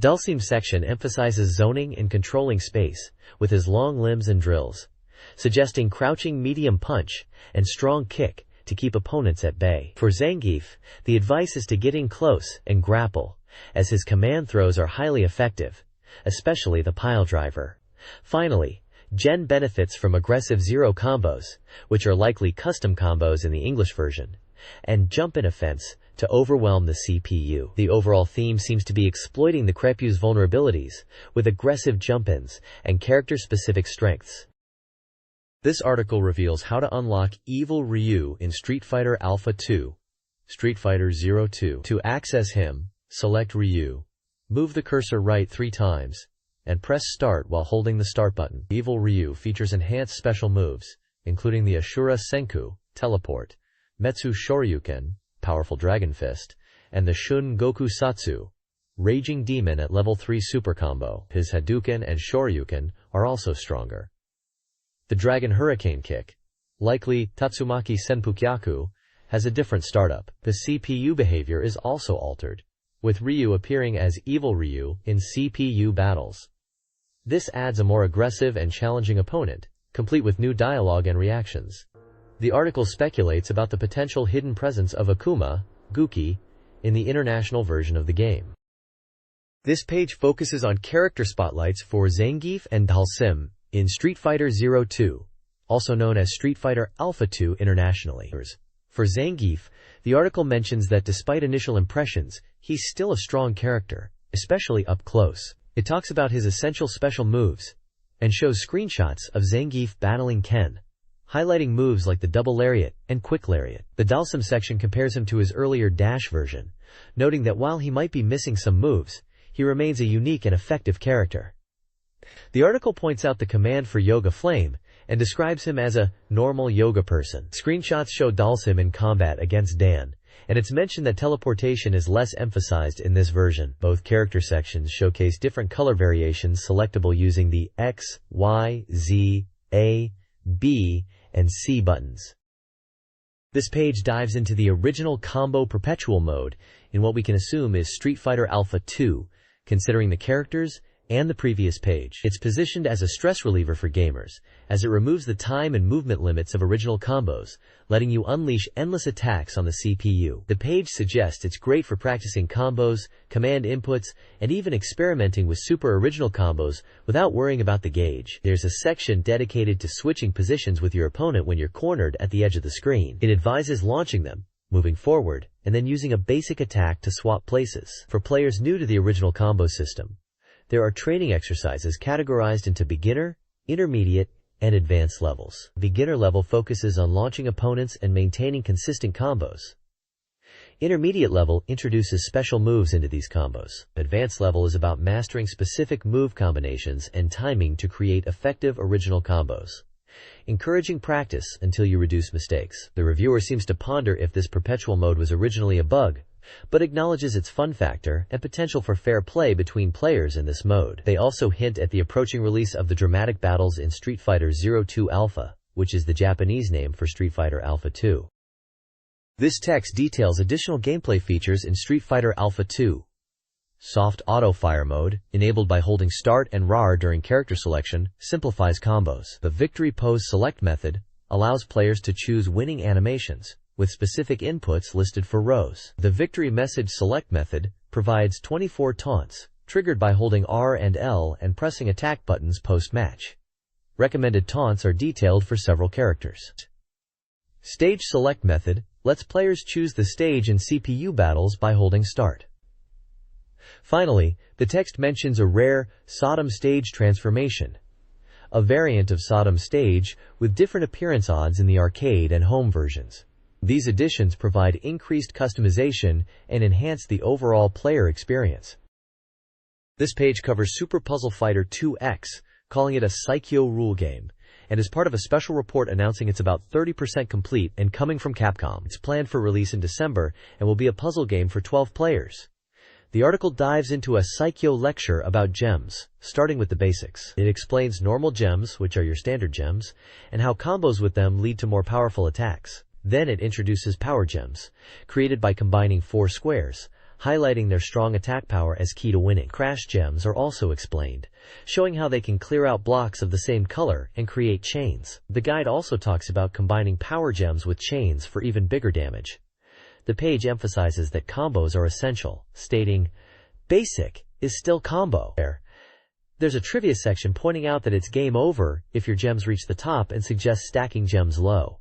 Dhalsim's section emphasizes zoning and controlling space with his long limbs and drills, suggesting crouching medium punch and strong kick to keep opponents at bay. For Zangief, the advice is to get in close and grapple, as his command throws are highly effective, especially the pile driver. Finally, Gen benefits from aggressive zero combos, which are likely custom combos in the English version, and jump-in offense to overwhelm the CPU. The overall theme seems to be exploiting the Creepu's vulnerabilities with aggressive jump-ins and character-specific strengths. This article reveals how to unlock Evil Ryu in Street Fighter Alpha 2, Street Fighter 02. To access him, select Ryu, move the cursor right 3 times, and press Start while holding the Start button. Evil Ryu features enhanced special moves, including the Ashura Senku, Teleport, Metsu Shoryuken, Powerful Dragon Fist, and the Shun Goku Satsu, Raging Demon at level 3 super combo. His Hadouken and Shoryuken are also stronger. The Dragon Hurricane Kick, likely Tatsumaki Senpukyaku, has a different startup. The CPU behavior is also altered, with Ryu appearing as Evil Ryu in CPU battles. This adds a more aggressive and challenging opponent, complete with new dialogue and reactions. The article speculates about the potential hidden presence of Akuma, Guki, in the international version of the game. This page focuses on character spotlights for Zangief and Dhalsim in Street Fighter 02, also known as Street Fighter Alpha 2 internationally. For Zangief, the article mentions that despite initial impressions, he's still a strong character, especially up close. It talks about his essential special moves, and shows screenshots of Zangief battling Ken, highlighting moves like the double lariat and quick lariat. The Dhalsim section compares him to his earlier Dash version, noting that while he might be missing some moves, he remains a unique and effective character. The article points out the command for Yoga Flame, and describes him as a normal yoga person. Screenshots show Dhalsim in combat against Dan, and it's mentioned that teleportation is less emphasized in this version. Both character sections showcase different color variations selectable using the X, Y, Z, A, B, and C buttons. This page dives into the original combo perpetual mode in what we can assume is Street Fighter Alpha 2, considering the characters and the previous page. It's positioned as a stress reliever for gamers, as it removes the time and movement limits of original combos, letting you unleash endless attacks on the CPU. The page suggests it's great for practicing combos, command inputs, and even experimenting with super original combos without worrying about the gauge. There's a section dedicated to switching positions with your opponent when you're cornered at the edge of the screen. It advises launching them, moving forward, and then using a basic attack to swap places. For players new to the original combo system, there are training exercises categorized into beginner, intermediate, and advanced levels. Beginner level focuses on launching opponents and maintaining consistent combos. Intermediate level introduces special moves into these combos. Advanced level is about mastering specific move combinations and timing to create effective original combos, encouraging practice until you reduce mistakes. The reviewer seems to ponder if this perpetual mode was originally a bug, but acknowledges its fun factor and potential for fair play between players in this mode. They also hint at the approaching release of the dramatic battles in Street Fighter 02 Alpha, which is the Japanese name for Street Fighter Alpha 2. This text details additional gameplay features in Street Fighter Alpha 2. Soft Auto Fire mode, enabled by holding Start and RAR during character selection, simplifies combos. The Victory Pose Select method allows players to choose winning animations, with specific inputs listed for rows. The Victory Message Select method provides 24 taunts, triggered by holding R and L and pressing attack buttons post-match. Recommended taunts are detailed for several characters. Stage Select method lets players choose the stage in CPU battles by holding Start. Finally, the text mentions a rare SATURN stage transformation, a variant of SATURN stage with different appearance odds in the arcade and home versions. These additions provide increased customization and enhance the overall player experience. This page covers Super Puzzle Fighter 2X, calling it a Saikyo rule game, and is part of a special report announcing it's about 30% complete and coming from Capcom. It's planned for release in December and will be a puzzle game for 12 players. The article dives into a Saikyo lecture about gems, starting with the basics. It explains normal gems, which are your standard gems, and how combos with them lead to more powerful attacks. Then it introduces power gems, created by combining 4 squares, highlighting their strong attack power as key to winning. Crash gems are also explained, showing how they can clear out blocks of the same color and create chains. The guide also talks about combining power gems with chains for even bigger damage. The page emphasizes that combos are essential, stating, "Basic is still combo." There's a trivia section pointing out that it's game over if your gems reach the top and suggests stacking gems low.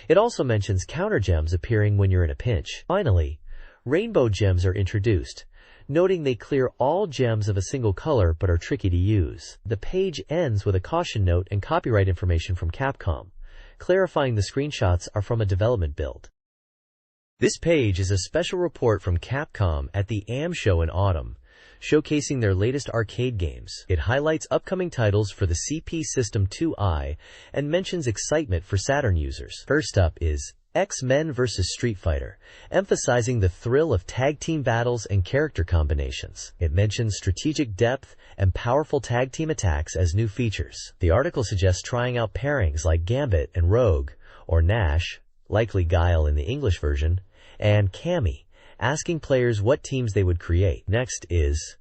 It also mentions counter gems appearing when you're in a pinch. Finally, rainbow gems are introduced, noting they clear all gems of a single color but are tricky to use. The page ends with a caution note and copyright information from Capcom, clarifying the screenshots are from a development build. This page is a special report from Capcom at the AM show in autumn, showcasing their latest arcade games. It highlights upcoming titles for the CP System 2i and mentions excitement for Saturn users. First up is X-Men vs. Street Fighter, emphasizing the thrill of tag team battles and character combinations. It mentions strategic depth and powerful tag team attacks as new features. The article suggests trying out pairings like Gambit and Rogue, or Nash, likely Guile in the English version, and Cammy, asking players what teams they would create. Next is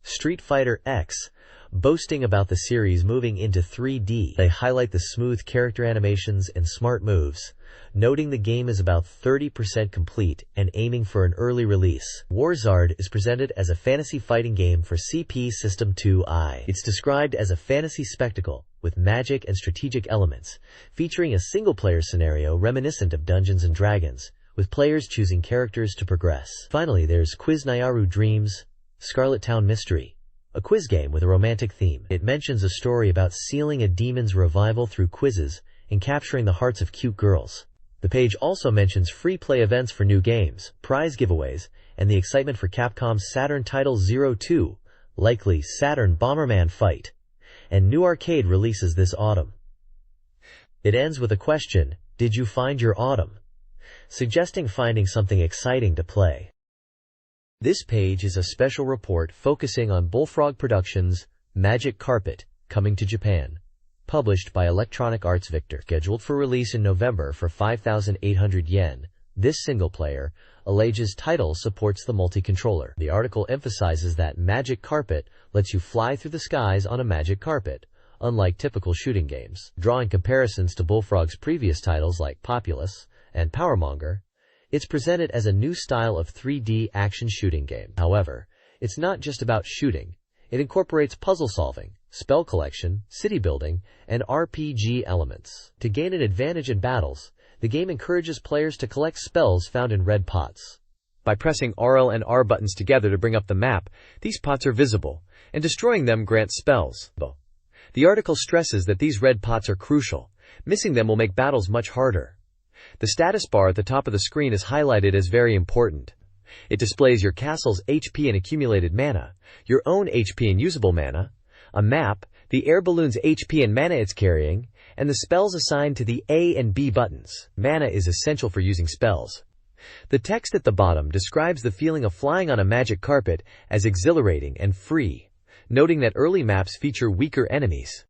Street Fighter X, boasting about the series moving into 3D. They highlight the smooth character animations and smart moves, noting the game is about 30% complete and aiming for an early release. Warzard is presented as a fantasy fighting game for CP System 2i. It's described as a fantasy spectacle with magic and strategic elements, featuring a single-player scenario reminiscent of Dungeons & Dragons, with players choosing characters to progress. Finally, there's Quiz Nyaru Dreams, Scarlet Town Mystery, a quiz game with a romantic theme. It mentions a story about sealing a demon's revival through quizzes and capturing the hearts of cute girls. The page also mentions free play events for new games, prize giveaways, and the excitement for Capcom's Saturn title 02, likely Saturn Bomberman Fight, and new arcade releases this autumn. It ends with a question, "Did you find your autumn?" suggesting finding something exciting to play. This page is a special report focusing on Bullfrog Productions' Magic Carpet, coming to Japan, published by Electronic Arts Victor. Scheduled for release in November for 5,800 yen, this single-player, alleges title supports the multi-controller. The article emphasizes that Magic Carpet lets you fly through the skies on a magic carpet, unlike typical shooting games. Drawing comparisons to Bullfrog's previous titles like Populous and Powermonger, it's presented as a new style of 3D action shooting game. However, it's not just about shooting. It incorporates puzzle solving, spell collection, city building, and RPG elements. To gain an advantage in battles, the game encourages players to collect spells found in red pots. By pressing RL and R buttons together to bring up the map, these pots are visible, and destroying them grants spells. The article stresses that these red pots are crucial. Missing them will make battles much harder. The status bar at the top of the screen is highlighted as very important. It displays your castle's HP and accumulated mana, your own HP and usable mana, a map, the air balloon's HP and mana it's carrying, and the spells assigned to the A and B buttons. Mana is essential for using spells. The text at the bottom describes the feeling of flying on a magic carpet as exhilarating and free, noting that early maps feature weaker enemies.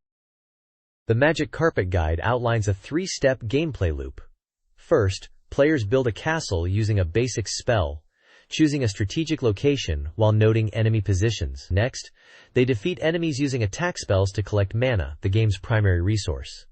The Magic Carpet Guide outlines a 3-step gameplay loop. First, players build a castle using a basic spell, choosing a strategic location while noting enemy positions. Next, they defeat enemies using attack spells to collect mana, the game's primary resource.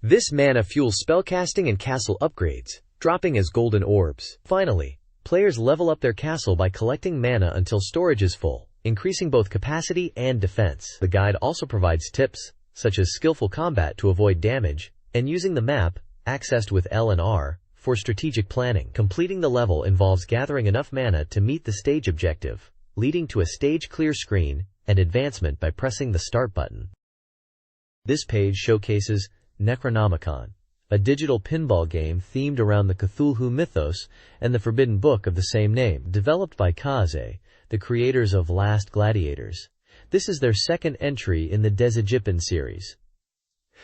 This mana fuels spellcasting and castle upgrades, dropping as golden orbs. Finally, players level up their castle by collecting mana until storage is full, increasing both capacity and defense. The guide also provides tips, such as skillful combat to avoid damage, and using the map, accessed with L and R, for strategic planning. Completing the level involves gathering enough mana to meet the stage objective, leading to a stage clear screen and advancement by pressing the start button. This page showcases Necronomicon, a digital pinball game themed around the Cthulhu mythos and the forbidden book of the same name, developed by Kaze, the creators of Last Gladiators. This is their second entry in the Desegypin series.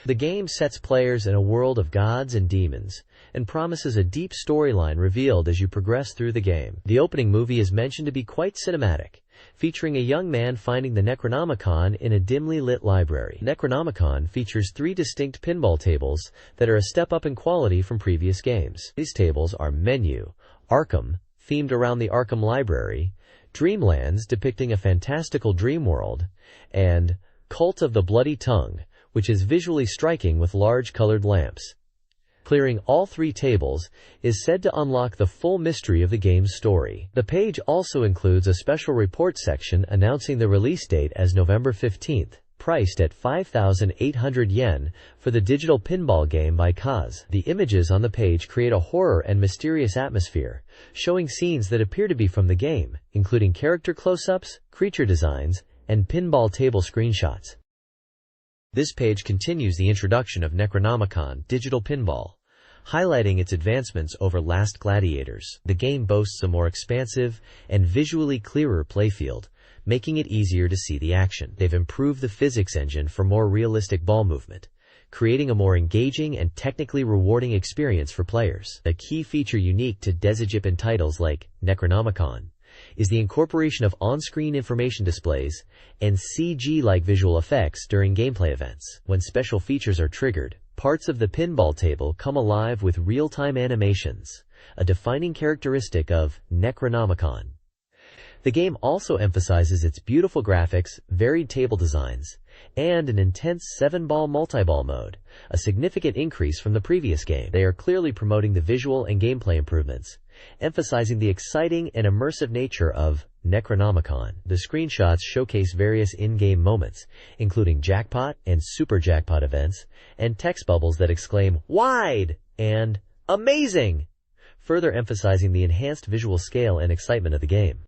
The game sets players in a world of gods and demons, and promises a deep storyline revealed as you progress through the game. The opening movie is mentioned to be quite cinematic, featuring a young man finding the Necronomicon in a dimly lit library. Necronomicon features 3 distinct pinball tables that are a step up in quality from previous games. These tables are Menu, Arkham, themed around the Arkham Library, Dreamlands depicting a fantastical dream world, and Cult of the Bloody Tongue, which is visually striking with large colored lamps. Clearing all 3 tables is said to unlock the full mystery of the game's story. The page also includes a special report section announcing the release date as November 15th, priced at 5,800 yen for the digital pinball game by Kaz. The images on the page create a horror and mysterious atmosphere, showing scenes that appear to be from the game, including character close-ups, creature designs, and pinball table screenshots. This page continues the introduction of Necronomicon Digital Pinball, highlighting its advancements over Last Gladiators. The game boasts a more expansive and visually clearer playfield, making it easier to see the action. They've improved the physics engine for more realistic ball movement, creating a more engaging and technically rewarding experience for players. A key feature unique to Desegypin titles like Necronomicon is the incorporation of on-screen information displays and CG-like visual effects during gameplay events. When special features are triggered, parts of the pinball table come alive with real-time animations, a defining characteristic of Necronomicon. The game also emphasizes its beautiful graphics, varied table designs, and an intense 7-ball multi-ball mode, a significant increase from the previous game. They are clearly promoting the visual and gameplay improvements, emphasizing the exciting and immersive nature of Necronomicon. The screenshots showcase various in-game moments, including jackpot and super jackpot events, and text bubbles that exclaim "Wide!" and "Amazing!", further emphasizing the enhanced visual scale and excitement of the game.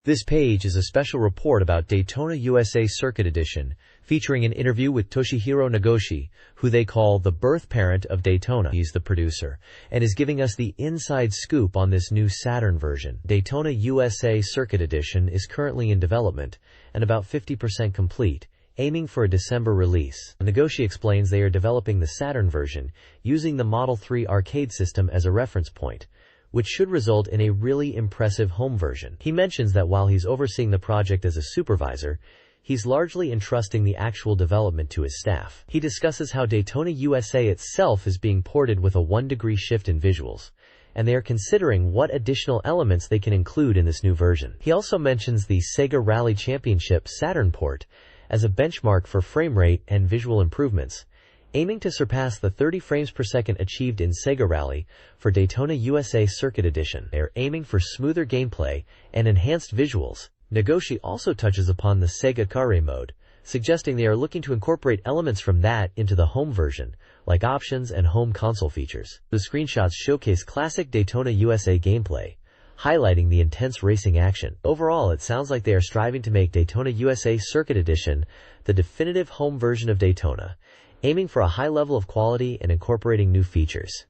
This page is a special report about Daytona USA Circuit Edition, featuring an interview with Toshihiro Nagoshi, who they call the birth parent of Daytona. He's the producer, and is giving us the inside scoop on this new Saturn version. Daytona USA Circuit Edition is currently in development and about 50% complete, aiming for a December release. Nagoshi explains they are developing the Saturn version using the Model 3 arcade system as a reference point, which should result in a really impressive home version. He mentions that while he's overseeing the project as a supervisor, he's largely entrusting the actual development to his staff. He discusses how Daytona USA itself is being ported with a 1-degree shift in visuals, and they are considering what additional elements they can include in this new version. He also mentions the SEGA Rally Championship Saturn port as a benchmark for frame rate and visual improvements, aiming to surpass the 30 frames per second achieved in SEGA Rally for Daytona USA Circuit Edition. They are aiming for smoother gameplay and enhanced visuals. Nagoshi also touches upon the Sega Kare mode, suggesting they are looking to incorporate elements from that into the home version, like options and home console features. The screenshots showcase classic Daytona USA gameplay, highlighting the intense racing action. Overall, it sounds like they are striving to make Daytona USA Circuit Edition the definitive home version of Daytona, aiming for a high level of quality and incorporating new features.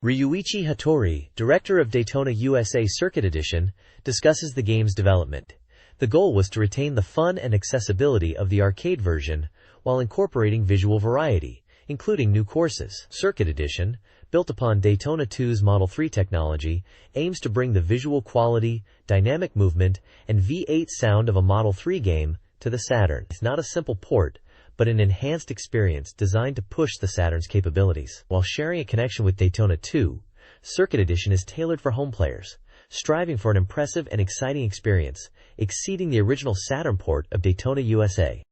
Ryuichi Hattori, director of Daytona USA Circuit Edition, discusses the game's development. The goal was to retain the fun and accessibility of the arcade version while incorporating visual variety, including new courses. Circuit Edition, built upon Daytona 2's Model 3 technology, aims to bring the visual quality, dynamic movement, and V8 sound of a Model 3 game to the Saturn. It's not a simple port, but an enhanced experience designed to push the Saturn's capabilities. While sharing a connection with Daytona 2, Circuit Edition is tailored for home players, striving for an impressive and exciting experience, exceeding the original Saturn port of Daytona USA.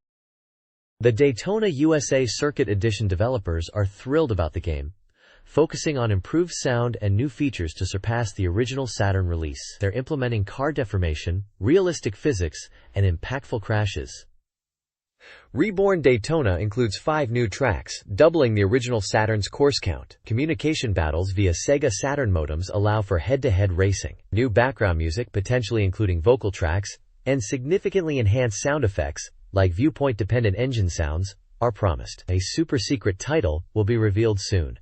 The Daytona USA Circuit Edition developers are thrilled about the game, focusing on improved sound and new features to surpass the original Saturn release. They're implementing car deformation, realistic physics, and impactful crashes. Reborn Daytona includes 5 new tracks, doubling the original Saturn's course count. Communication battles via SEGA Saturn modems allow for head-to-head racing. New background music, potentially including vocal tracks, and significantly enhanced sound effects, like viewpoint-dependent engine sounds, are promised. A super-secret title will be revealed soon.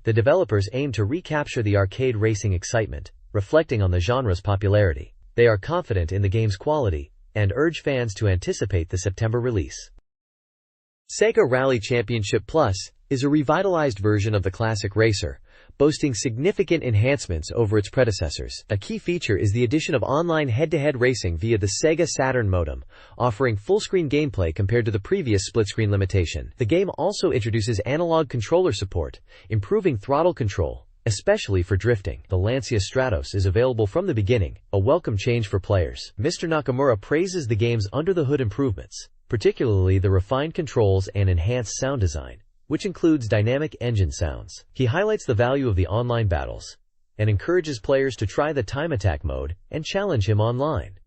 The developers aim to recapture the arcade racing excitement, reflecting on the genre's popularity. They are confident in the game's quality, and urge fans to anticipate the September release. SEGA Rally Championship Plus is a revitalized version of the classic racer, boasting significant enhancements over its predecessors. A key feature is the addition of online head-to-head racing via the SEGA Saturn modem, offering full-screen gameplay compared to the previous split-screen limitation. The game also introduces analog controller support, improving throttle control, especially for drifting. The Lancia Stratos is available from the beginning, a welcome change for players. Mr. Nakamura praises the game's under-the-hood improvements, particularly the refined controls and enhanced sound design, which includes dynamic engine sounds. He highlights the value of the online battles and encourages players to try the time attack mode and challenge him online.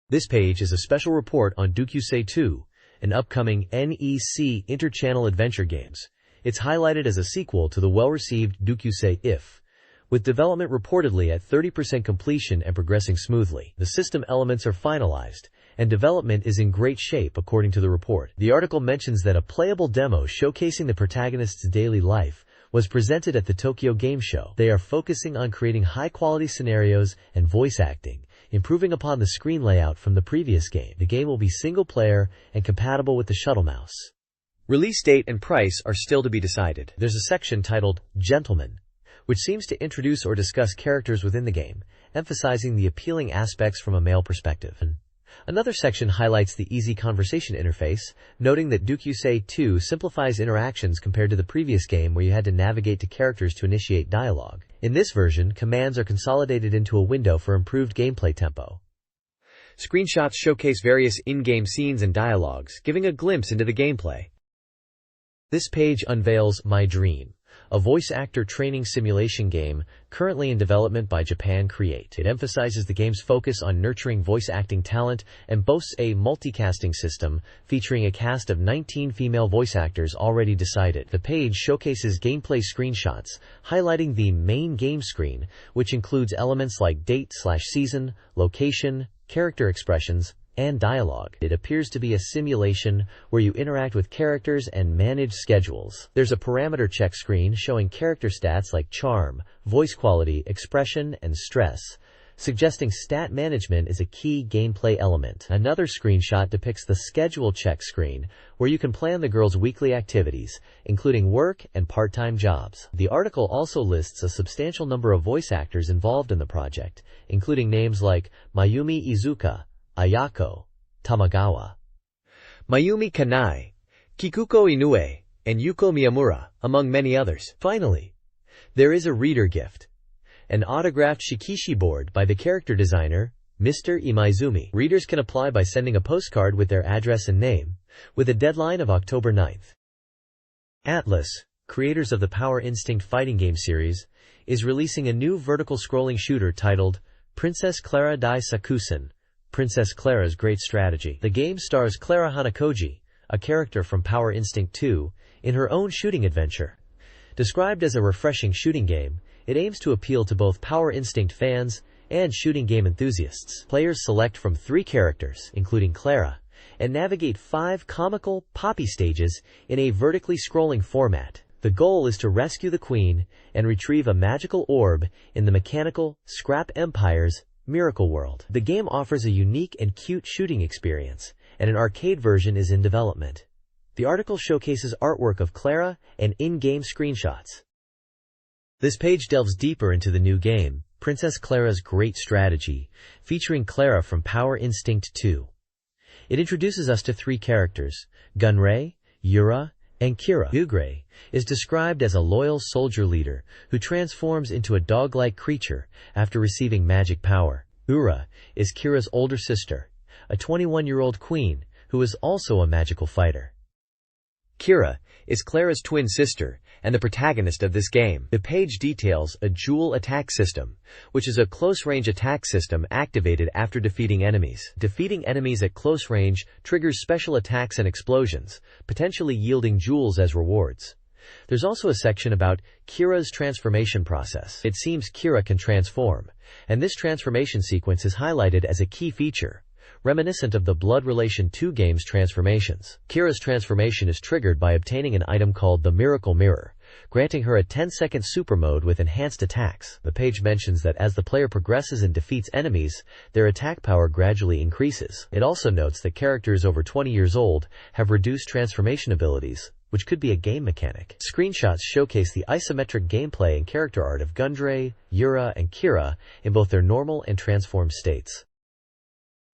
This page is a special report on Dukusei 2, an upcoming NEC Inter-Channel Adventure games. It's highlighted as a sequel to the well-received Dukusei If, with development reportedly at 30% completion and progressing smoothly. The system elements are finalized, and development is in great shape according to the report. The article mentions that a playable demo showcasing the protagonist's daily life was presented at the Tokyo Game Show. They are focusing on creating high-quality scenarios and voice acting, improving upon the screen layout from the previous game. The game will be single-player and compatible with the shuttle mouse. Release date and price are still to be decided. There's a section titled Gentlemen, which seems to introduce or discuss characters within the game, emphasizing the appealing aspects from a male perspective. Another section highlights the easy conversation interface, noting that Dukusei 2 simplifies interactions compared to the previous game where you had to navigate to characters to initiate dialogue. In this version, commands are consolidated into a window for improved gameplay tempo. Screenshots showcase various in-game scenes and dialogues, giving a glimpse into the gameplay. This page unveils My Dream, a voice actor training simulation game currently in development by Japan Create. It emphasizes the game's focus on nurturing voice acting talent and boasts a multicasting system featuring a cast of 19 female voice actors already decided. The page showcases gameplay screenshots, highlighting the main game screen, which includes elements like date/season, location, character expressions, and dialogue. It appears to be a simulation where you interact with characters and manage schedules. There's a parameter check screen showing character stats like charm, voice quality, expression, and stress, suggesting stat management is a key gameplay element. Another screenshot depicts the schedule check screen, where you can plan the girl's weekly activities, including work and part-time jobs. The article also lists a substantial number of voice actors involved in the project, including names like Mayumi Izuka, Ayako Tamagawa, Mayumi Kanai, Kikuko Inoue, and Yuko Miyamura, among many others. Finally, there is a reader gift, an autographed shikishi board by the character designer, Mr. Imaizumi. Readers can apply by sending a postcard with their address and name, with a deadline of October 9th. Atlas, creators of the Power Instinct fighting game series, is releasing a new vertical scrolling shooter titled Princess Clara Dai Sakusen, Princess Clara's Great Strategy. The game stars Clara Hanakoji, a character from Power Instinct 2, in her own shooting adventure. Described as a refreshing shooting game, it aims to appeal to both Power Instinct fans and shooting game enthusiasts. Players select from 3 characters, including Clara, and navigate 5 comical, poppy stages in a vertically scrolling format. The goal is to rescue the Queen and retrieve a magical orb in the mechanical Scrap Empire's Miracle World. The game offers a unique and cute shooting experience, and an arcade version is in development. The article showcases artwork of Clara and in-game screenshots. This page delves deeper into the new game, Princess Clara's Great Strategy, featuring Clara from Power Instinct 2. It introduces us to 3 characters, Gunray, Yura, and Kira. Ugray is described as a loyal soldier leader who transforms into a dog-like creature after receiving magic power. Ura is Kira's older sister, a 21-year-old queen who is also a magical fighter. Kira is Clara's twin sister and the protagonist of this game. The page details a dual attack system, which is a close-range attack system activated after defeating enemies. Defeating enemies at close range triggers special attacks and explosions, potentially yielding jewels as rewards. There's also a section about Kira's transformation process. It seems Kira can transform, and this transformation sequence is highlighted as a key feature, reminiscent of the Blood Relation 2 game's transformations. Kira's transformation is triggered by obtaining an item called the Miracle Mirror, granting her a 10-second super mode with enhanced attacks. The page mentions that as the player progresses and defeats enemies, their attack power gradually increases. It also notes that characters over 20 years old have reduced transformation abilities, which could be a game mechanic. Screenshots showcase the isometric gameplay and character art of Gundre, Yura, and Kira in both their normal and transformed states.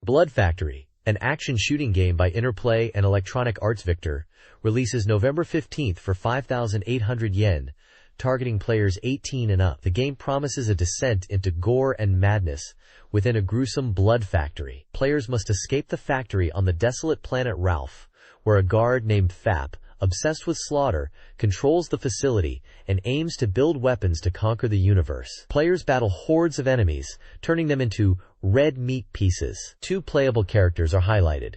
Blood Factory, an action shooting game by Interplay and Electronic Arts Victor, releases November 15th for 5,800 yen, targeting players 18 and up. The game promises a descent into gore and madness within a gruesome blood factory. Players must escape the factory on the desolate planet Ralph, where a guard named Thap, obsessed with slaughter, controls the facility and aims to build weapons to conquer the universe. Players battle hordes of enemies, turning them into red meat pieces. 2 playable characters are highlighted: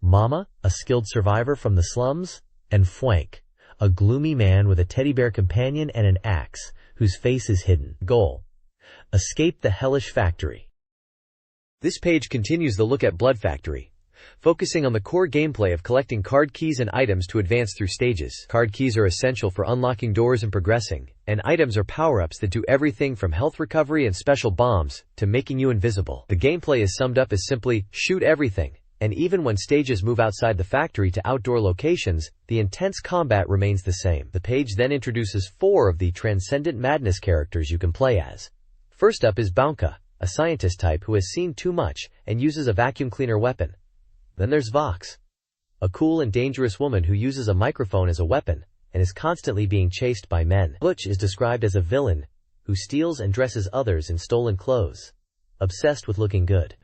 Mama, a skilled survivor from the slums, and Fwank, a gloomy man with a teddy bear companion and an axe, whose face is hidden. Goal: escape the hellish factory. This page continues the look at Blood Factory, focusing on the core gameplay of collecting card keys and items to advance through stages. Card keys are essential for unlocking doors and progressing, and items are power-ups that do everything from health recovery and special bombs to making you invisible. The gameplay is summed up as simply, shoot everything, and even when stages move outside the factory to outdoor locations, the intense combat remains the same. The page then introduces 4 of the Transcendent Madness characters you can play as. First up is Bounka, a scientist type who has seen too much and uses a vacuum cleaner weapon. Then there's Vox, a cool and dangerous woman who uses a microphone as a weapon and is constantly being chased by men. Butch is described as a villain who steals and dresses others in stolen clothes, obsessed with looking good.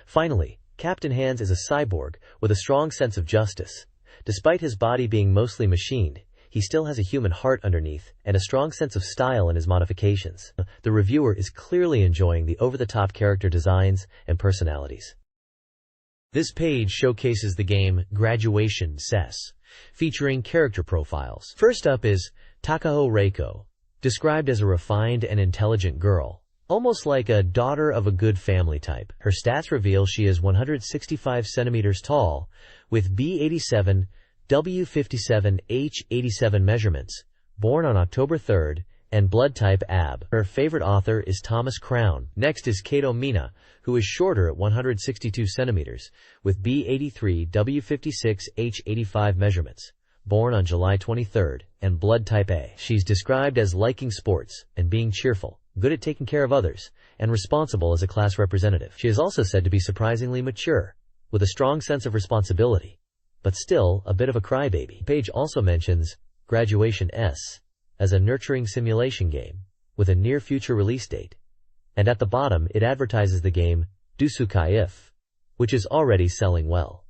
Finally, Captain Hands is a cyborg with a strong sense of justice. Despite his body being mostly machined, he still has a human heart underneath and a strong sense of style in his modifications. The reviewer is clearly enjoying the over-the-top character designs and personalities. This page showcases the game Graduation SES, featuring character profiles. First up is Takao Reiko, described as a refined and intelligent girl, almost like a daughter of a good family type. Her stats reveal she is 165 centimeters tall, with B87, W57, H87 measurements, born on October 3rd, and blood type AB. Her favorite author is Thomas Crown. Next is Kato Mina, who is shorter at 162 centimeters, with B83, W56, H85 measurements, born on July 23rd, and blood type A. She's described as liking sports and being cheerful, good at taking care of others, and responsible as a class representative. She is also said to be surprisingly mature, with a strong sense of responsibility, but still a bit of a crybaby. The page also mentions Graduation S as a nurturing simulation game with a near-future release date, and at the bottom it advertises the game Dusukai If, which is already selling well.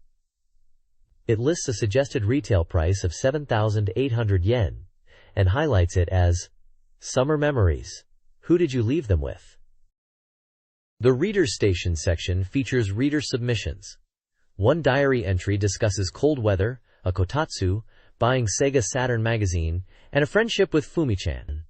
It lists a suggested retail price of 7,800 yen and highlights it as Summer Memories. Who did you leave them with? The Reader's Station section features reader submissions. One diary entry discusses cold weather, a kotatsu, buying SEGA Saturn magazine, and a friendship with Fumi-chan.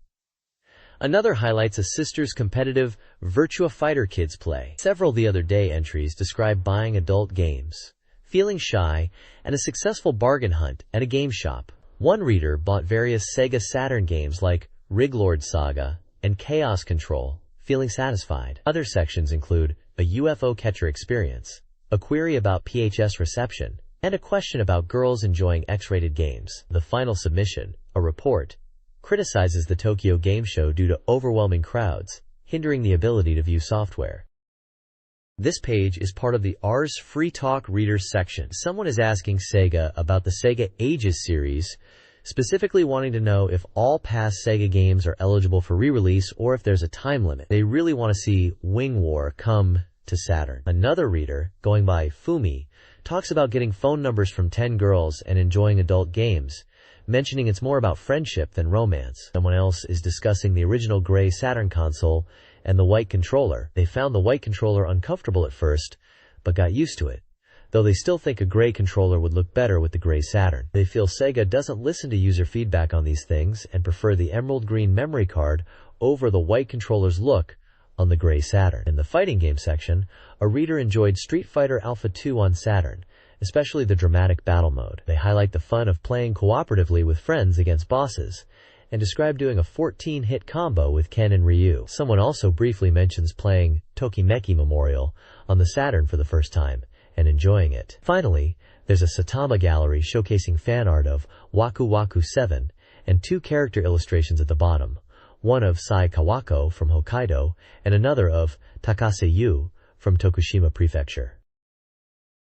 Another highlights a sister's competitive Virtua Fighter Kids play. Several the other day entries describe buying adult games, feeling shy, and a successful bargain hunt at a game shop. One reader bought various SEGA Saturn games like Riglord Saga and Chaos Control, feeling satisfied. Other sections include a UFO catcher experience, a query about PHS reception, and a question about girls enjoying X-rated games. The final submission, a report, criticizes the Tokyo Game Show due to overwhelming crowds, hindering the ability to view software. This page is part of the Ars Free Talk Readers section. Someone is asking Sega about the Sega Ages series, specifically wanting to know if all past Sega games are eligible for re-release or if there's a time limit. They really want to see Wing War come to Saturn. Another reader, going by Fumi, talks about getting phone numbers from 10 girls and enjoying adult games, mentioning it's more about friendship than romance. Someone else is discussing the original gray Saturn console and the white controller. They found the white controller uncomfortable at first, but got used to it, though they still think a gray controller would look better with the gray Saturn. They feel Sega doesn't listen to user feedback on these things and prefer the emerald green memory card over the white controller's look on the gray Saturn. In the fighting game section, a reader enjoyed Street Fighter Alpha 2 on Saturn, especially the dramatic battle mode. They highlight the fun of playing cooperatively with friends against bosses, and describe doing a 14-hit combo with Ken and Ryu. Someone also briefly mentions playing Tokimeki Memorial on the Saturn for the first time, and enjoying it. Finally, there's a Saitama gallery showcasing fan art of Waku Waku 7 and 2 character illustrations at the bottom, one of Sai Kawako from Hokkaido and another of Takase Yu from Tokushima Prefecture.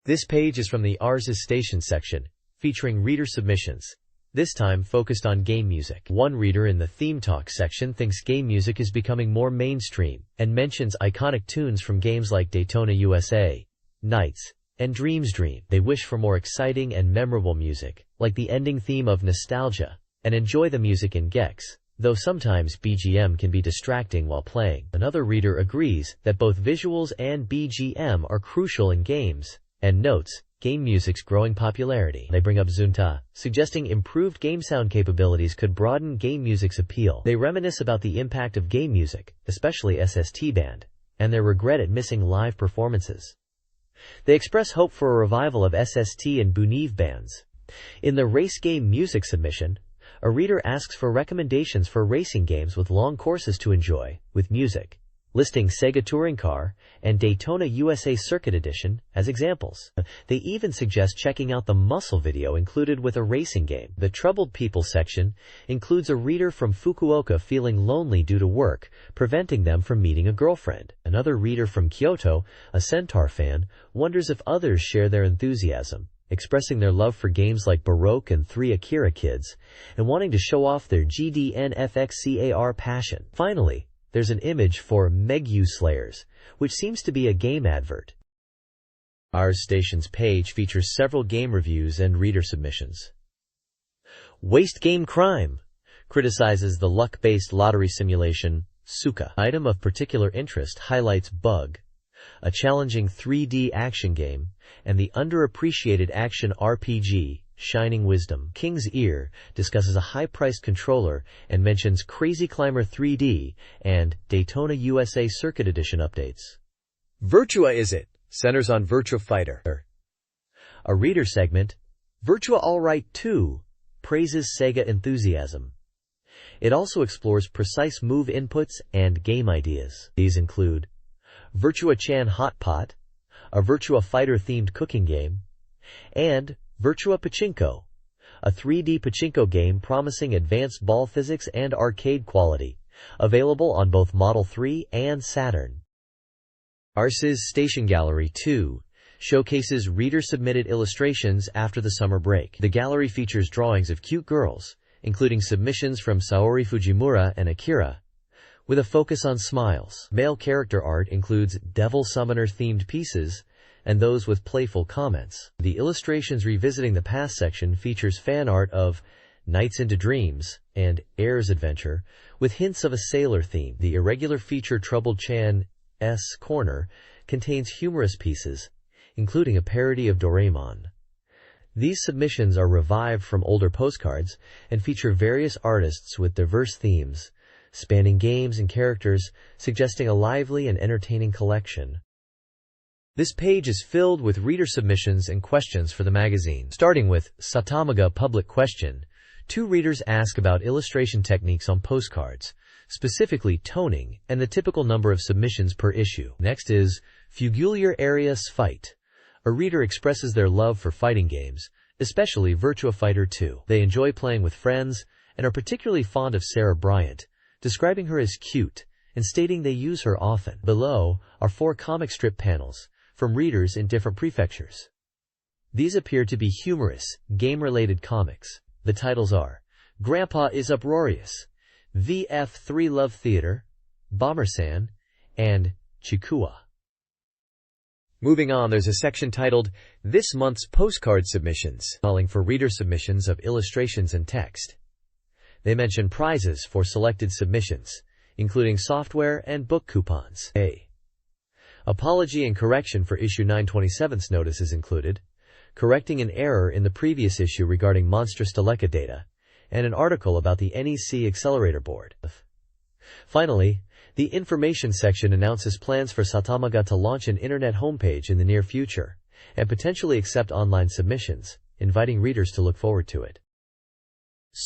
This page is from the Ars' Station section, featuring reader submissions, this time focused on game music. One reader in the Theme Talk section thinks game music is becoming more mainstream, and mentions iconic tunes from games like Daytona USA, Nights, and Dreams Dream. They wish for more exciting and memorable music, like the ending theme of Nostalgia, and enjoy the music in Gex, though sometimes BGM can be distracting while playing. Another reader agrees that both visuals and BGM are crucial in games, and notes game music's growing popularity. They bring up Zunta, suggesting improved game sound capabilities could broaden game music's appeal. They reminisce about the impact of game music, especially SST Band, and their regret at missing live performances. They express hope for a revival of SST and Buniv bands. In the race game music submission, a reader asks for recommendations for racing games with long courses to enjoy, with music, listing Sega Touring Car and Daytona USA Circuit Edition as examples. They even suggest checking out the Muscle video included with a racing game. The Troubled People section includes a reader from Fukuoka feeling lonely due to work, preventing them from meeting a girlfriend. Another reader from Kyoto, a Centaur fan, wonders if others share their enthusiasm, expressing their love for games like Baroque and 3 Akira Kids, and wanting to show off their GDNFXCAR passion. Finally, there's an image for Megu Slayers, which seems to be a game advert. Ars Station's page features several game reviews and reader submissions. Waste Game Crime criticizes the luck-based lottery simulation, Suka. Item of particular interest highlights Bug, a challenging 3D action game, and the underappreciated action RPG, Shining Wisdom. King's Ear discusses a high-priced controller and mentions Crazy Climber 3D and Daytona USA Circuit Edition updates. Virtua Is It centers on Virtua Fighter. A reader segment, Virtua Alright 2, praises Sega enthusiasm. It also explores precise move inputs and game ideas. These include Virtua Chan Hot Pot, a Virtua Fighter-themed cooking game, and Virtua Pachinko, a 3D pachinko game promising advanced ball physics and arcade quality, available on both Model 3 and Saturn. Ars' Station Gallery 2 showcases reader-submitted illustrations after the summer break. The gallery features drawings of cute girls, including submissions from Saori Fujimura and Akira, with a focus on smiles. Male character art includes Devil Summoner-themed pieces, and those with playful comments. The Illustrations Revisiting the Past section features fan art of Nights into Dreams and Air's Adventure, with hints of a sailor theme. The irregular feature Troubled Chan's Corner contains humorous pieces, including a parody of Doraemon. These submissions are revived from older postcards and feature various artists with diverse themes, spanning games and characters, suggesting a lively and entertaining collection. This page is filled with reader submissions and questions for the magazine. Starting with Satamaga Public Question, 2 readers ask about illustration techniques on postcards, specifically toning, and the typical number of submissions per issue. Next is Fugulier Arias Fight. A reader expresses their love for fighting games, especially Virtua Fighter 2. They enjoy playing with friends and are particularly fond of Sarah Bryant, describing her as cute and stating they use her often. Below are 4 comic strip panels from readers in different prefectures. These appear to be humorous, game-related comics. The titles are Grandpa is Uproarious, VF3 Love Theater, Bombersan, and Chikua. Moving on, there's a section titled, This Month's Postcard Submissions, calling for reader submissions of illustrations and text. They mention prizes for selected submissions, including software and book coupons. Apology and correction for issue 9/27's notice is included, correcting an error in the previous issue regarding monstrous Teleca data, and an article about the NEC Accelerator Board. Finally, the information section announces plans for SATURN to launch an internet homepage in the near future, and potentially accept online submissions, inviting readers to look forward to it.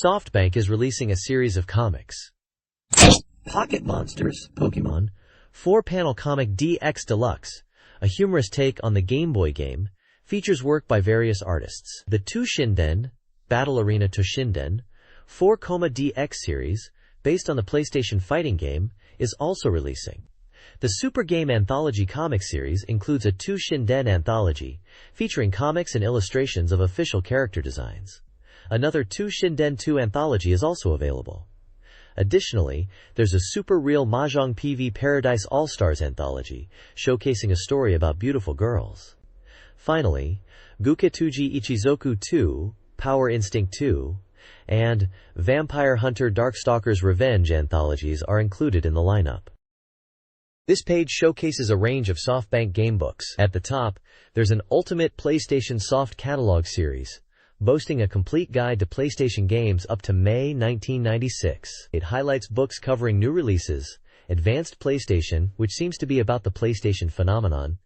SoftBank is releasing a series of comics. Pocket Monsters, Pokemon, 4-panel comic DX Deluxe, a humorous take on the Game Boy game, features work by various artists. The Toshinden, Battle Arena Toshinden, 4-Koma DX series, based on the PlayStation fighting game, is also releasing. The Super Game Anthology comic series includes a Toshinden anthology, featuring comics and illustrations of official character designs. Another Toshinden 2 anthology is also available. Additionally, there's a Super Real Mahjong PV Paradise All-Stars anthology, showcasing a story about beautiful girls. Finally, Guketuji Ichizoku 2, Power Instinct 2, and Vampire Hunter Darkstalker's Revenge anthologies are included in the lineup. This page showcases a range of SoftBank gamebooks. At the top, there's an Ultimate PlayStation Soft Catalog series, boasting a complete guide to PlayStation games up to May 1996. It highlights books covering new releases, Advanced PlayStation, which seems to be about the PlayStation phenomenon,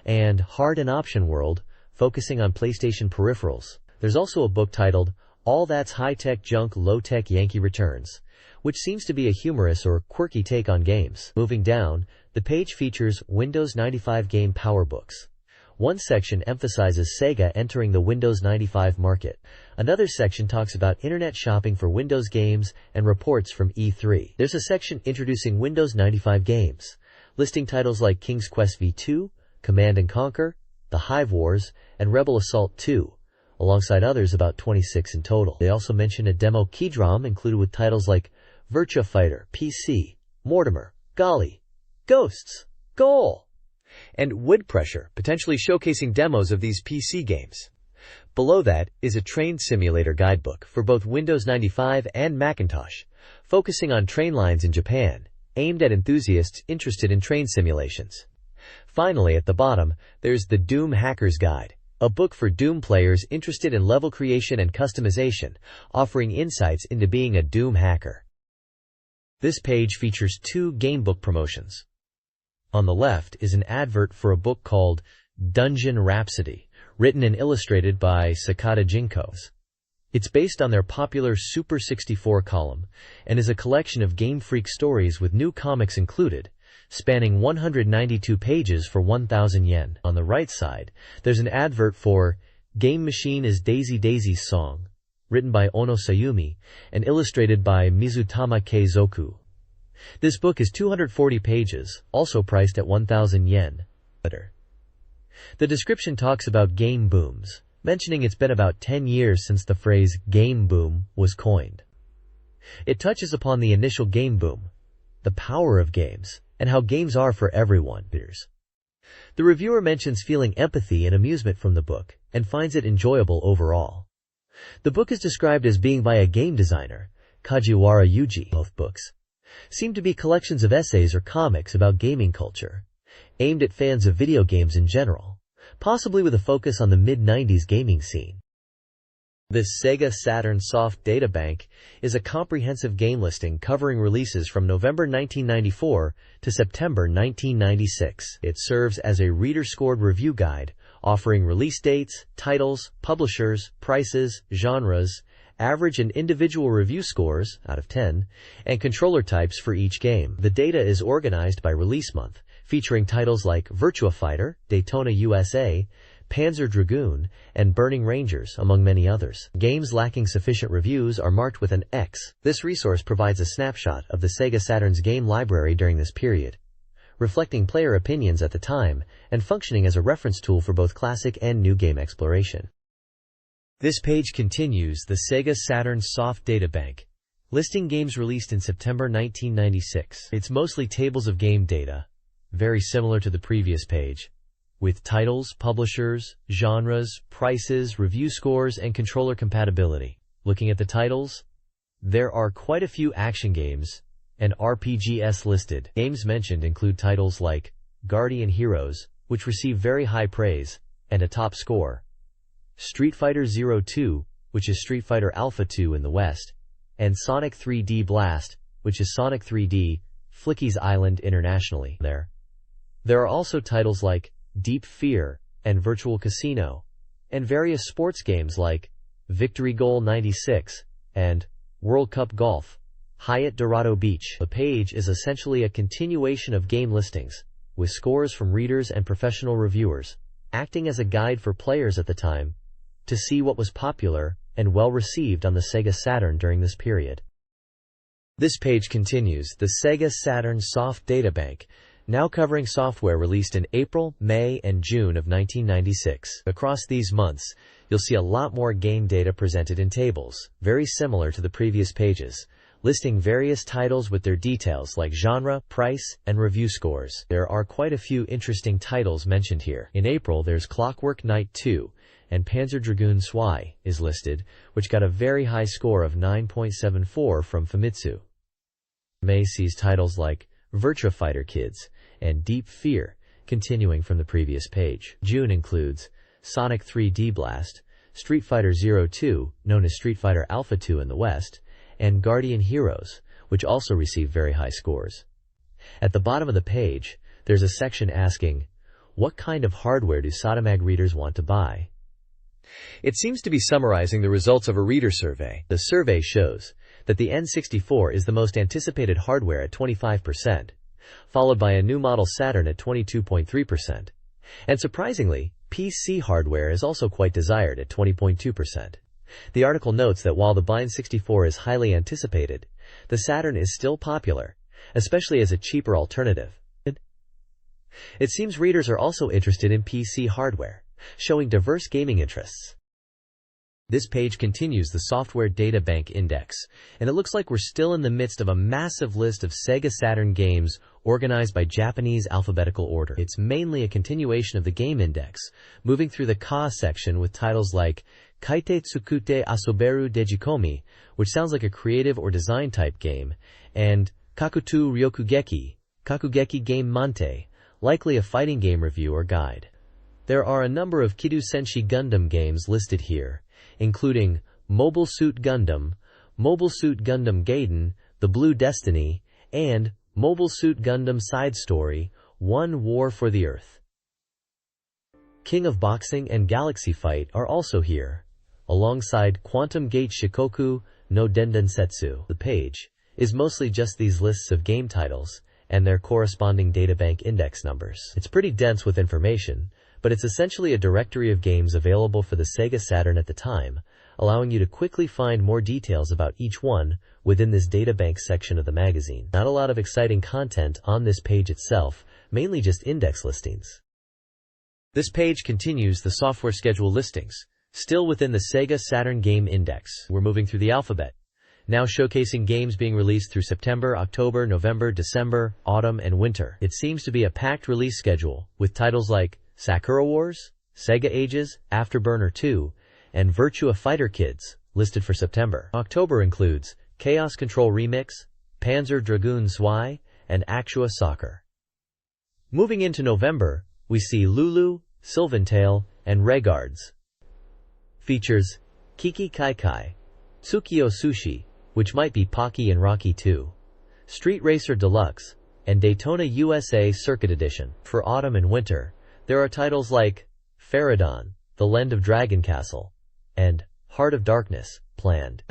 and Hard and Option World, focusing on PlayStation peripherals. There's also a book titled, All That's High-Tech Junk Low-Tech Yankee Returns, which seems to be a humorous or quirky take on games. Moving down, the page features Windows 95 game power books. One section emphasizes Sega entering the Windows 95 market. Another section talks about internet shopping for Windows games and reports from E3. There's a section introducing Windows 95 games, listing titles like King's Quest V2, Command & Conquer, The Hive Wars, and Rebel Assault 2, alongside others about 26 in total. They also mention a demo keydrom included with titles like Virtua Fighter, PC, Mortimer, Golly, Ghosts, Goal, and Wood Pressure, potentially showcasing demos of these PC games. Below that is a train simulator guidebook for both Windows 95 and Macintosh, focusing on train lines in Japan, aimed at enthusiasts interested in train simulations. Finally, at the bottom, there's the Doom Hacker's Guide, a book for Doom players interested in level creation and customization, offering insights into being a Doom hacker. This page features 2 gamebook promotions. On the left is an advert for a book called Dungeon Rhapsody, written and illustrated by Sakata Jinkos. It's based on their popular Super 64 column and is a collection of Game Freak stories with new comics included, spanning 192 pages for 1,000 yen. On the right side, there's an advert for Game Machine is Daisy Daisy's Song, written by Ono Sayumi and illustrated by Mizutama Keizoku. This book is 240 pages, also priced at 1,000 yen. The description talks about game booms, mentioning it's been about 10 years since the phrase game boom was coined. It touches upon the initial game boom, the power of games, and how games are for everyone. The reviewer mentions feeling empathy and amusement from the book, and finds it enjoyable overall. The book is described as being by a game designer, Kajiwara Yuji. Both books seem to be collections of essays or comics about gaming culture, aimed at fans of video games in general, possibly with a focus on the mid-90s gaming scene. This SEGA Saturn Soft Data Bank is a comprehensive game listing covering releases from November 1994 to September 1996. It serves as a reader-scored review guide, offering release dates, titles, publishers, prices, genres, average and individual review scores out of 10, and controller types for each game. The data is organized by release month, featuring titles like Virtua Fighter, Daytona USA, Panzer Dragoon, and Burning Rangers, among many others. Games lacking sufficient reviews are marked with an X. This resource provides a snapshot of the Sega Saturn's game library during this period, reflecting player opinions at the time and functioning as a reference tool for both classic and new game exploration. This page continues the Sega Saturn Soft Data Bank, listing games released in September 1996. It's mostly tables of game data, very similar to the previous page, with titles, publishers, genres, prices, review scores, and controller compatibility. Looking at the titles, there are quite a few action games and RPGs listed. Games mentioned include titles like Guardian Heroes, which receive very high praise and a top score, Street Fighter Zero 2, which is Street Fighter Alpha 2 in the West, and Sonic 3D Blast, which is Sonic 3D Flicky's Island internationally. There are also titles like Deep Fear and Virtual Casino, and various sports games like Victory Goal 96 and World Cup Golf, Hyatt Dorado Beach. The page is essentially a continuation of game listings, with scores from readers and professional reviewers, acting as a guide for players at the time to see what was popular and well received on the Sega Saturn during this period. This page continues the Sega Saturn Soft Databank, now covering software released in April, May, and June of 1996. Across these months, you'll see a lot more game data presented in tables, very similar to the previous pages, listing various titles with their details like genre, price, and review scores. There are quite a few interesting titles mentioned here. In April, there's Clockwork Knight 2, and Panzer Dragoon Zwei is listed, which got a very high score of 9.74 from Famitsu. May sees titles like Virtua Fighter Kids and Deep Fear, continuing from the previous page. June includes Sonic 3D Blast, Street Fighter Zero 2, known as Street Fighter Alpha 2 in the West, and Guardian Heroes, which also received very high scores. At the bottom of the page, there's a section asking, what kind of hardware do SATURN readers want to buy? It seems to be summarizing the results of a reader survey. The survey shows that the N64 is the most anticipated hardware at 25%, followed by a new model Saturn at 22.3%. And surprisingly, PC hardware is also quite desired at 20.2%. The article notes that while the N64 is highly anticipated, the Saturn is still popular, especially as a cheaper alternative. It seems readers are also interested in PC hardware, showing diverse gaming interests. This page continues the Software Data Bank Index, and it looks like we're still in the midst of a massive list of Sega Saturn games organized by Japanese alphabetical order. It's mainly a continuation of the game index, moving through the Ka section with titles like Kaite Tsukute Asoberu Dejikomi, which sounds like a creative or design type game, and Kakutu Ryokugeki, Kakugeki Game Mante, likely a fighting game review or guide. There are a number of Kidou Senshi Gundam games listed here, including Mobile Suit Gundam, Mobile Suit Gundam Gaiden, The Blue Destiny, and Mobile Suit Gundam Side Story, One War for the Earth. King of Boxing and Galaxy Fight are also here, alongside Quantum Gate Shikoku no Dendensetsu. The page is mostly just these lists of game titles and their corresponding databank index numbers. It's pretty dense with information, but it's essentially a directory of games available for the Sega Saturn at the time, allowing you to quickly find more details about each one within this databank section of the magazine. Not a lot of exciting content on this page itself, mainly just index listings. This page continues the software schedule listings, still within the Sega Saturn Game Index. We're moving through the alphabet, now showcasing games being released through September, October, November, December, autumn, and winter. It seems to be a packed release schedule, with titles like Sakura Wars, Sega Ages, Afterburner 2, and Virtua Fighter Kids, listed for September. October includes Chaos Control Remix, Panzer Dragoon Zwei, and Actua Soccer. Moving into November, we see Lulu, Sylvan Tale, and Regards. Features Kiki Kai Kai, Tsukio Sushi, which might be Pocky and Rocky 2, Street Racer Deluxe, and Daytona USA Circuit Edition. For autumn and winter, there are titles like Faradon, The Land of Dragon Castle, and Heart of Darkness, planned.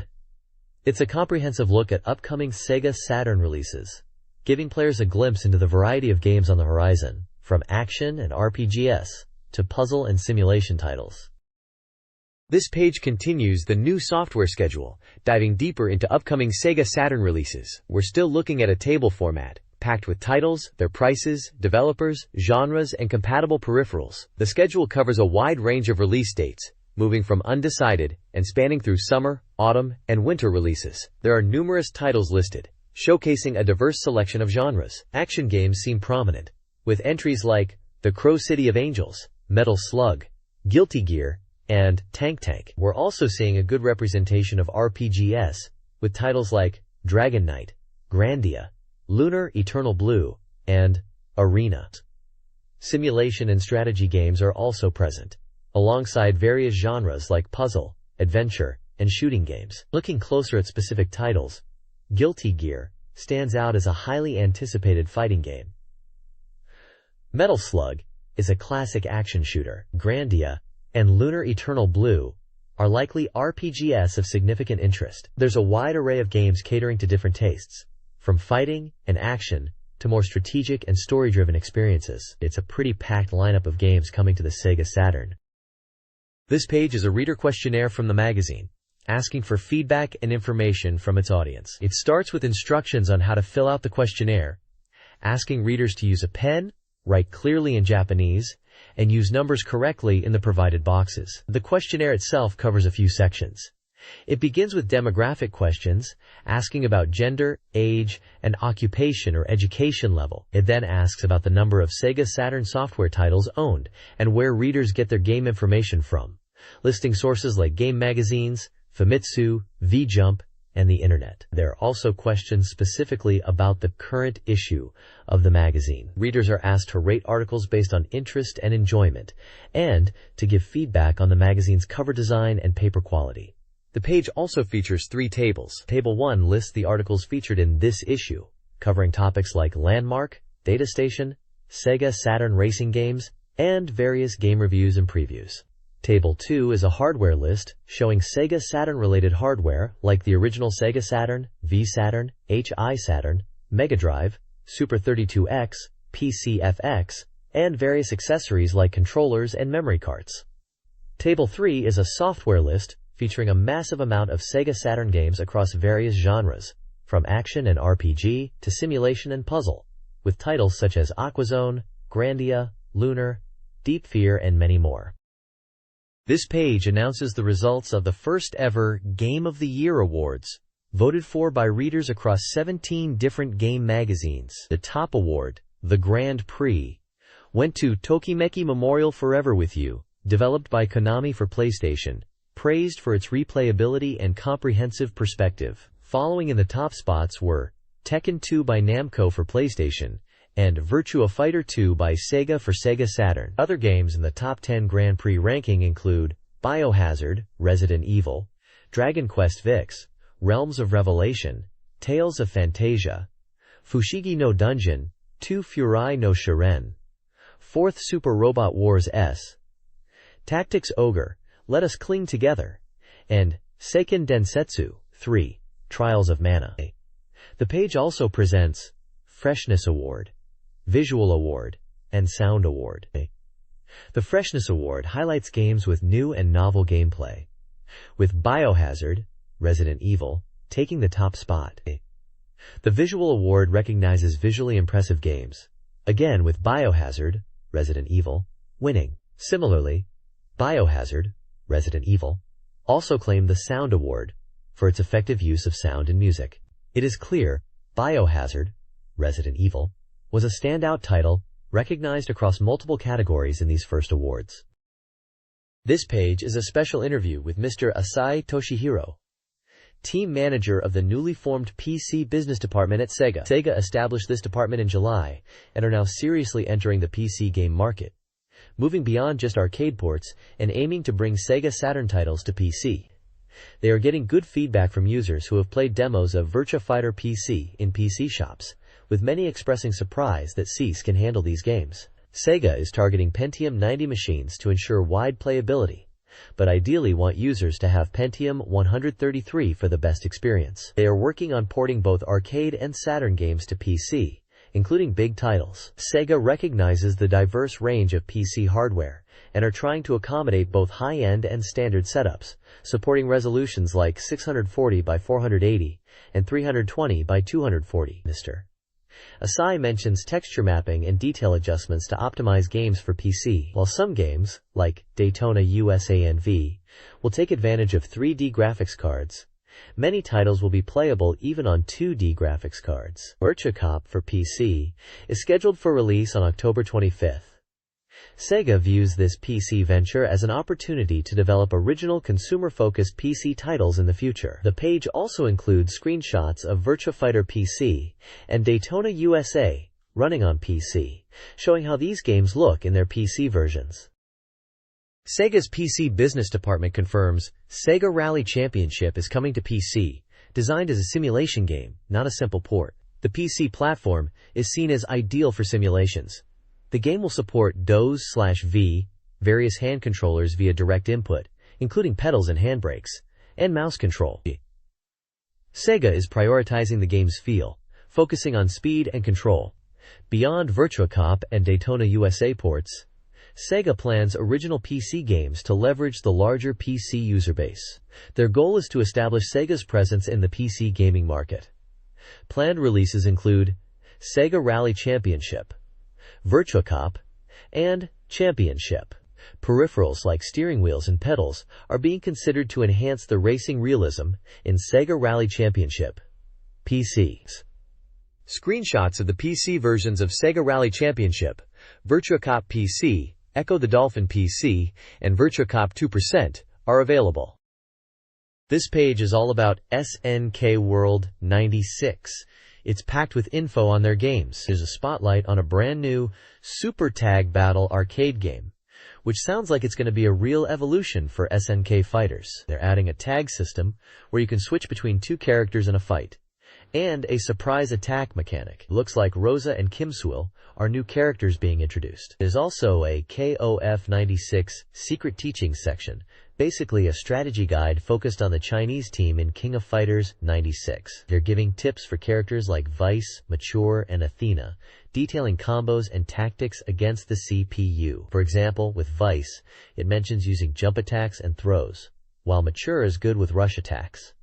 It's a comprehensive look at upcoming Sega Saturn releases, giving players a glimpse into the variety of games on the horizon, from action and RPGs to puzzle and simulation titles. This page continues the new software schedule, diving deeper into upcoming Sega Saturn releases. We're still looking at a table format, packed with titles, their prices, developers, genres, and compatible peripherals. The schedule covers a wide range of release dates, moving from undecided and spanning through summer, autumn, and winter releases. There are numerous titles listed, showcasing a diverse selection of genres. Action games seem prominent, with entries like The Crow City of Angels, Metal Slug, Guilty Gear, and Tank. We're also seeing a good representation of RPGs, with titles like Dragon Knight, Grandia, Lunar Eternal Blue, and Arena. Simulation and strategy games are also present, alongside various genres like puzzle, adventure, and shooting games. Looking closer at specific titles, Guilty Gear stands out as a highly anticipated fighting game. Metal Slug is a classic action shooter. Grandia and Lunar Eternal Blue are likely RPGs of significant interest. There's a wide array of games catering to different tastes, from fighting and action to more strategic and story-driven experiences. It's a pretty packed lineup of games coming to the SEGA Saturn. This page is a reader questionnaire from the magazine, asking for feedback and information from its audience. It starts with instructions on how to fill out the questionnaire, asking readers to use a pen, write clearly in Japanese, and use numbers correctly in the provided boxes. The questionnaire itself covers a few sections. It begins with demographic questions, asking about gender, age, and occupation or education level. It then asks about the number of SEGA Saturn software titles owned and where readers get their game information from, listing sources like game magazines, Famitsu, V-Jump, and the Internet. There are also questions specifically about the current issue of the magazine. Readers are asked to rate articles based on interest and enjoyment, and to give feedback on the magazine's cover design and paper quality. The page also features 3 tables. Table 1 lists the articles featured in this issue, covering topics like Landmark, Data Station, SEGA Saturn racing games, and various game reviews and previews. Table 2 is a hardware list showing SEGA Saturn-related hardware like the original SEGA Saturn, V-Saturn, HI Saturn, Mega Drive, Super 32X, PCFX, and various accessories like controllers and memory cards. Table 3 is a software list featuring a massive amount of SEGA Saturn games across various genres, from action and RPG to simulation and puzzle, with titles such as Aquazone, Grandia, Lunar, Deep Fear, and many more. This page announces the results of the first ever Game of the Year Awards, voted for by readers across 17 different game magazines. The top award, the Grand Prix, went to Tokimeki Memorial Forever With You, developed by Konami for PlayStation, praised for its replayability and comprehensive perspective. Following in the top spots were Tekken 2 by Namco for PlayStation and Virtua Fighter 2 by Sega for Sega Saturn. Other games in the top 10 Grand Prix ranking include Biohazard, Resident Evil, Dragon Quest VI, Realms of Revelation, Tales of Phantasia, Fushigi no Dungeon, 2 Furai no Shiren, 4th Super Robot Wars S, Tactics Ogre, Let Us Cling Together, and Seiken Densetsu 3, Trials of Mana. The page also presents Freshness Award, Visual Award, and Sound Award. The Freshness Award highlights games with new and novel gameplay, with Biohazard, Resident Evil, taking the top spot. The Visual Award recognizes visually impressive games, again with Biohazard, Resident Evil, winning. Similarly, Biohazard, Resident Evil, also claimed the Sound Award for its effective use of sound and music. It is clear Biohazard, Resident Evil, was a standout title recognized across multiple categories in these first awards. This page is a special interview with Mr. Asai Toshihiro, team manager of the newly formed PC business department at SEGA. SEGA established this department in July and are now seriously entering the PC game market, moving beyond just arcade ports and aiming to bring SEGA Saturn titles to PC. They are getting good feedback from users who have played demos of Virtua Fighter PC in PC shops, with many expressing surprise that SEGA can handle these games. SEGA is targeting Pentium 90 machines to ensure wide playability, but ideally want users to have Pentium 133 for the best experience. They are working on porting both arcade and Saturn games to PC, including big titles. SEGA recognizes the diverse range of PC hardware and are trying to accommodate both high-end and standard setups, supporting resolutions like 640 by 480 and 320 by 240. Mr. Asai mentions texture mapping and detail adjustments to optimize games for PC, while some games, like Daytona USANV, will take advantage of 3D graphics cards. Many titles will be playable even on 2D graphics cards. Virtua Cop for PC is scheduled for release on October 25th. SEGA views this PC venture as an opportunity to develop original consumer-focused PC titles in the future. The page also includes screenshots of Virtua Fighter PC and Daytona USA running on PC, showing how these games look in their PC versions. SEGA's PC business department confirms SEGA Rally Championship is coming to PC, designed as a simulation game, not a simple port. The PC platform is seen as ideal for simulations. The game will support DOS/V, various hand controllers via direct input, including pedals and handbrakes, and mouse control. SEGA is prioritizing the game's feel, focusing on speed and control. Beyond Virtua Cop and Daytona USA ports, SEGA plans original PC games to leverage the larger PC user base. Their goal is to establish SEGA's presence in the PC gaming market. Planned releases include SEGA Rally Championship, Virtua Cop, and Championship. Peripherals like steering wheels and pedals are being considered to enhance the racing realism in SEGA Rally Championship PCs. Screenshots of the PC versions of SEGA Rally Championship, Virtua Cop PC, Echo the Dolphin PC, and Virtua Cop 2% are available. This page is all about SNK World 96. It's packed with info on their games. There's a spotlight on a brand new Super Tag Battle arcade game, which sounds like it's going to be a real evolution for SNK fighters. They're adding a tag system where you can switch between two characters in a fight, and a surprise attack mechanic. It looks like Rosa and Kimswil are new characters being introduced. There's also a KOF 96 secret teaching section, basically a strategy guide focused on the Chinese team in King of Fighters 96. They're giving tips for characters like Vice, Mature, and Athena, detailing combos and tactics against the CPU. For example, with Vice, it mentions using jump attacks and throws, while Mature is good with rush attacks.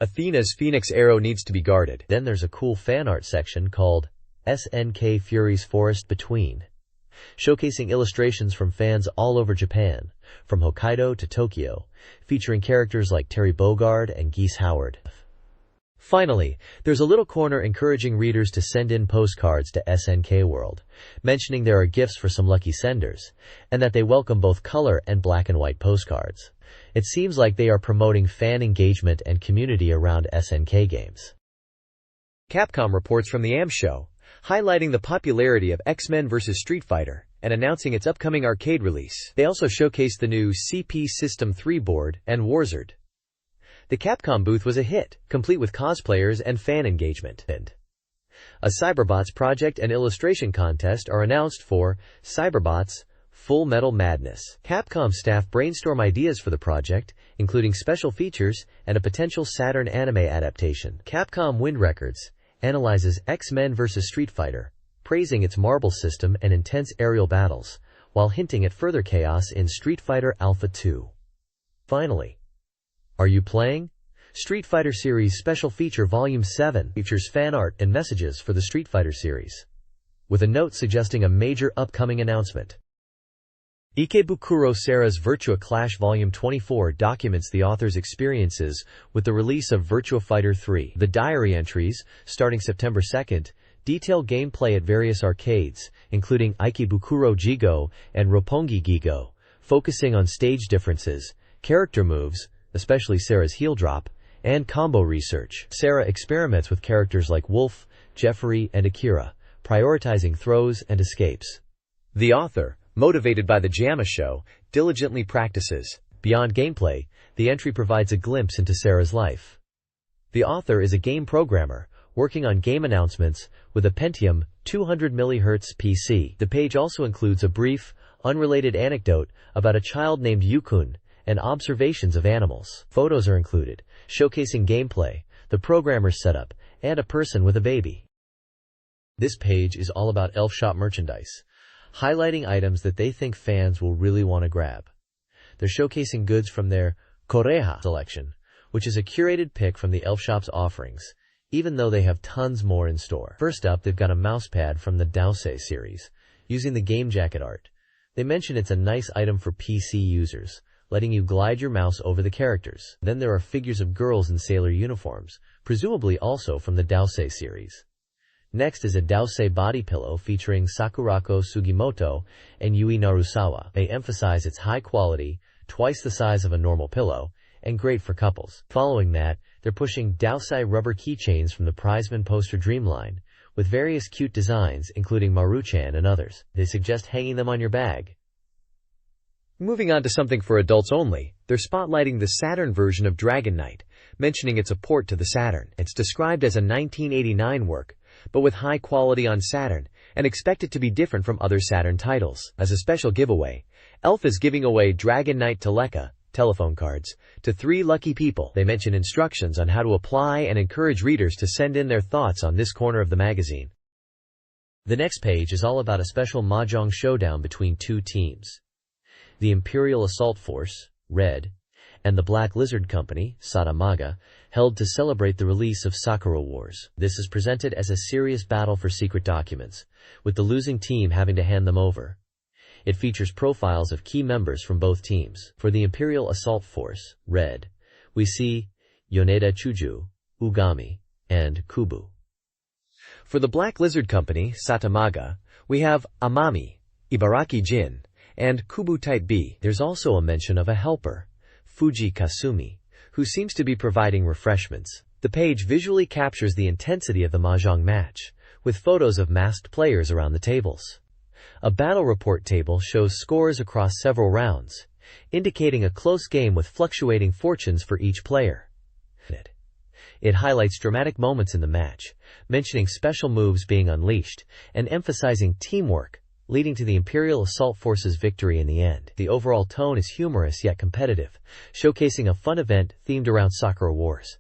Athena's Phoenix Arrow needs to be guarded. Then there's a cool fan art section called SNK Fury's Forest Between, showcasing illustrations from fans all over Japan, from Hokkaido to Tokyo, featuring characters like Terry Bogard and Geese Howard. Finally, there's a little corner encouraging readers to send in postcards to SNK World, mentioning there are gifts for some lucky senders, and that they welcome both color and black and white postcards. It seems like they are promoting fan engagement and community around SNK games. Capcom reports from the AM show, highlighting the popularity of X-Men vs. Street Fighter and announcing its upcoming arcade release. They also showcased the new CP System 3 board and Warzard. The Capcom booth was a hit, complete with cosplayers and fan engagement. A Cyberbots project and illustration contest are announced for Cyberbots Full Metal Madness. Capcom staff brainstorm ideas for the project, including special features and a potential Saturn anime adaptation. Capcom Wind Records analyzes X-Men vs. Street Fighter, praising its marble system and intense aerial battles, while hinting at further chaos in Street Fighter Alpha 2. Finally, are you playing? Street Fighter Series Special Feature Volume 7 features fan art and messages for the Street Fighter series, with a note suggesting a major upcoming announcement. Ikebukuro Sara's Virtua Clash Volume 24 documents the author's experiences with the release of Virtua Fighter 3. The diary entries, starting September 2nd, detail gameplay at various arcades, including Ikebukuro Jigo and Roppongi Gigo, focusing on stage differences, character moves, especially Sara's heel drop, and combo research. Sara experiments with characters like Wolf, Jeffrey, and Akira, prioritizing throws and escapes. The author, motivated by the JAMA show, diligently practices. Beyond gameplay, the entry provides a glimpse into Sara's life. The author is a game programmer, working on game announcements with a Pentium 200 MHz PC. The page also includes a brief, unrelated anecdote about a child named Yukun and observations of animals. Photos are included, showcasing gameplay, the programmer's setup, and a person with a baby. This page is all about Elf Shop merchandise, highlighting items that they think fans will really want to grab. They're showcasing goods from their Koreha selection, which is a curated pick from the Elf Shop's offerings, even though they have tons more in store. First up, they've got a mousepad from the Dowsei series, using the game jacket art. They mention it's a nice item for PC users, letting you glide your mouse over the characters. Then there are figures of girls in sailor uniforms, presumably also from the Dowsei series. Next is a Dowsei body pillow featuring Sakurako Sugimoto and Yui Narusawa. They emphasize its high quality, twice the size of a normal pillow, and great for couples. Following that, they're pushing Dowsei rubber keychains from the Prizeman Poster Dreamline, with various cute designs including Maruchan and others. They suggest hanging them on your bag. Moving on to something for adults only, they're spotlighting the Saturn version of Dragon Knight, mentioning it's a port to the Saturn. It's described as a 1989 work, but with high quality on Saturn, and expected to be different from other Saturn titles. As a special giveaway, ELF is giving away Dragon Knight Teleka telephone cards to 3 lucky people. They mention instructions on how to apply and encourage readers to send in their thoughts on this corner of the magazine. The next page is all about a special mahjong showdown between 2 teams. The Imperial Assault Force, Red, and the Black Lizard Company, SATURN, held to celebrate the release of Sakura Wars. This is presented as a serious battle for secret documents, with the losing team having to hand them over. It features profiles of key members from both teams. For the Imperial Assault Force, Red, we see Yoneda Chuju, Ugami, and Kubu. For the Black Lizard Company, SATURN, we have Amami, Ibaraki Jin, and Kubu Type B. There's also a mention of a helper, Fuji Kasumi, who seems to be providing refreshments. The page visually captures the intensity of the mahjong match, with photos of masked players around the tables. A battle report table shows scores across several rounds, indicating a close game with fluctuating fortunes for each player. It highlights dramatic moments in the match, mentioning special moves being unleashed, and emphasizing teamwork, leading to the Imperial Assault Force's victory in the end. The overall tone is humorous yet competitive, showcasing a fun event themed around Sakura Wars.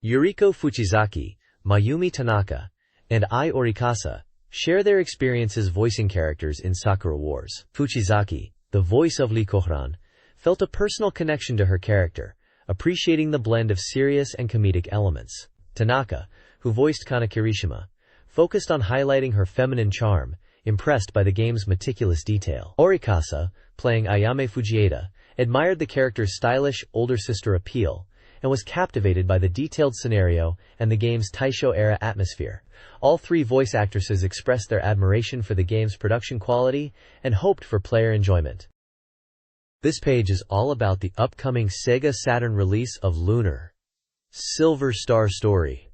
Yuriko Fuchizaki, Mayumi Tanaka, and Ai Orikasa share their experiences voicing characters in Sakura Wars. Fuchizaki, the voice of Lee Kohran, felt a personal connection to her character, appreciating the blend of serious and comedic elements. Tanaka, who voiced Kana Kirishima, focused on highlighting her feminine charm, impressed by the game's meticulous detail. Orikasa, playing Ayame Fujieda, admired the character's stylish, older sister appeal, and was captivated by the detailed scenario and the game's Taisho-era atmosphere. All 3 voice actresses expressed their admiration for the game's production quality and hoped for player enjoyment. This page is all about the upcoming SEGA Saturn release of Lunar Silver Star Story.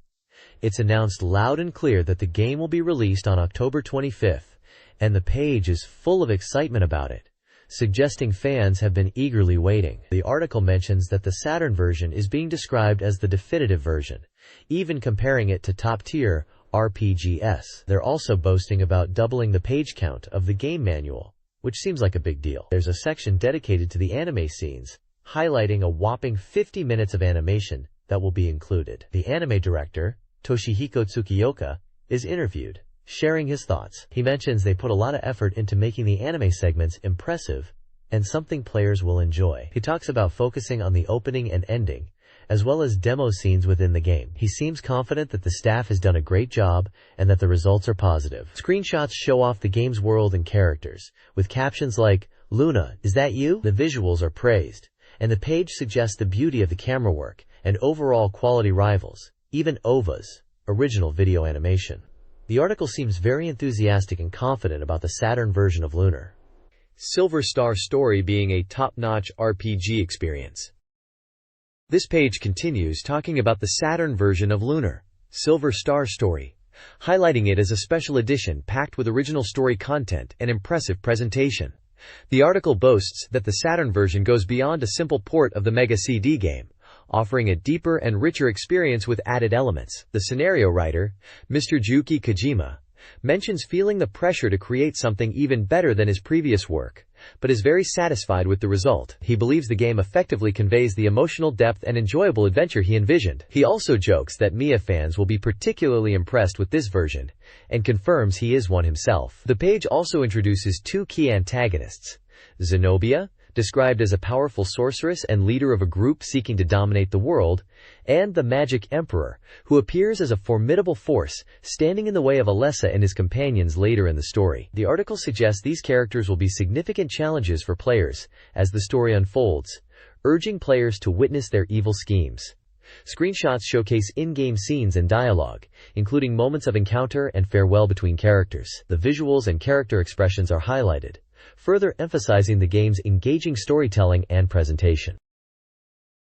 It's announced loud and clear that the game will be released on October 25th, and the page is full of excitement about it, suggesting fans have been eagerly waiting. The article mentions that the Saturn version is being described as the definitive version, even comparing it to top-tier RPGs. They're also boasting about doubling the page count of the game manual, which seems like a big deal. There's a section dedicated to the anime scenes, highlighting a whopping 50 minutes of animation that will be included. The anime director, Toshihiko Tsukiyoka, is interviewed, sharing his thoughts. He mentions they put a lot of effort into making the anime segments impressive and something players will enjoy. He talks about focusing on the opening and ending, as well as demo scenes within the game. He seems confident that the staff has done a great job and that the results are positive. Screenshots show off the game's world and characters, with captions like, "Luna, is that you?" The visuals are praised, and the page suggests the beauty of the camera work and overall quality rivals, even OVA's original video animation. The article seems very enthusiastic and confident about the Saturn version of Lunar Silver Star Story being a top-notch RPG experience. This page continues talking about the Saturn version of Lunar Silver Star Story, highlighting it as a special edition packed with original story content and impressive presentation. The article boasts that the Saturn version goes beyond a simple port of the Mega CD game, offering a deeper and richer experience with added elements. The scenario writer, Mr. Juki Kojima, mentions feeling the pressure to create something even better than his previous work, but is very satisfied with the result. He believes the game effectively conveys the emotional depth and enjoyable adventure he envisioned. He also jokes that Mia fans will be particularly impressed with this version, and confirms he is one himself. The page also introduces 2 key antagonists, Zenobia, described as a powerful sorceress and leader of a group seeking to dominate the world, and the Magic Emperor, who appears as a formidable force, standing in the way of Alessa and his companions later in the story. The article suggests these characters will be significant challenges for players as the story unfolds, urging players to witness their evil schemes, Screenshots showcase in-game scenes and dialogue, including moments of encounter and farewell between characters. The visuals and character expressions are highlighted, further emphasizing the game's engaging storytelling and presentation.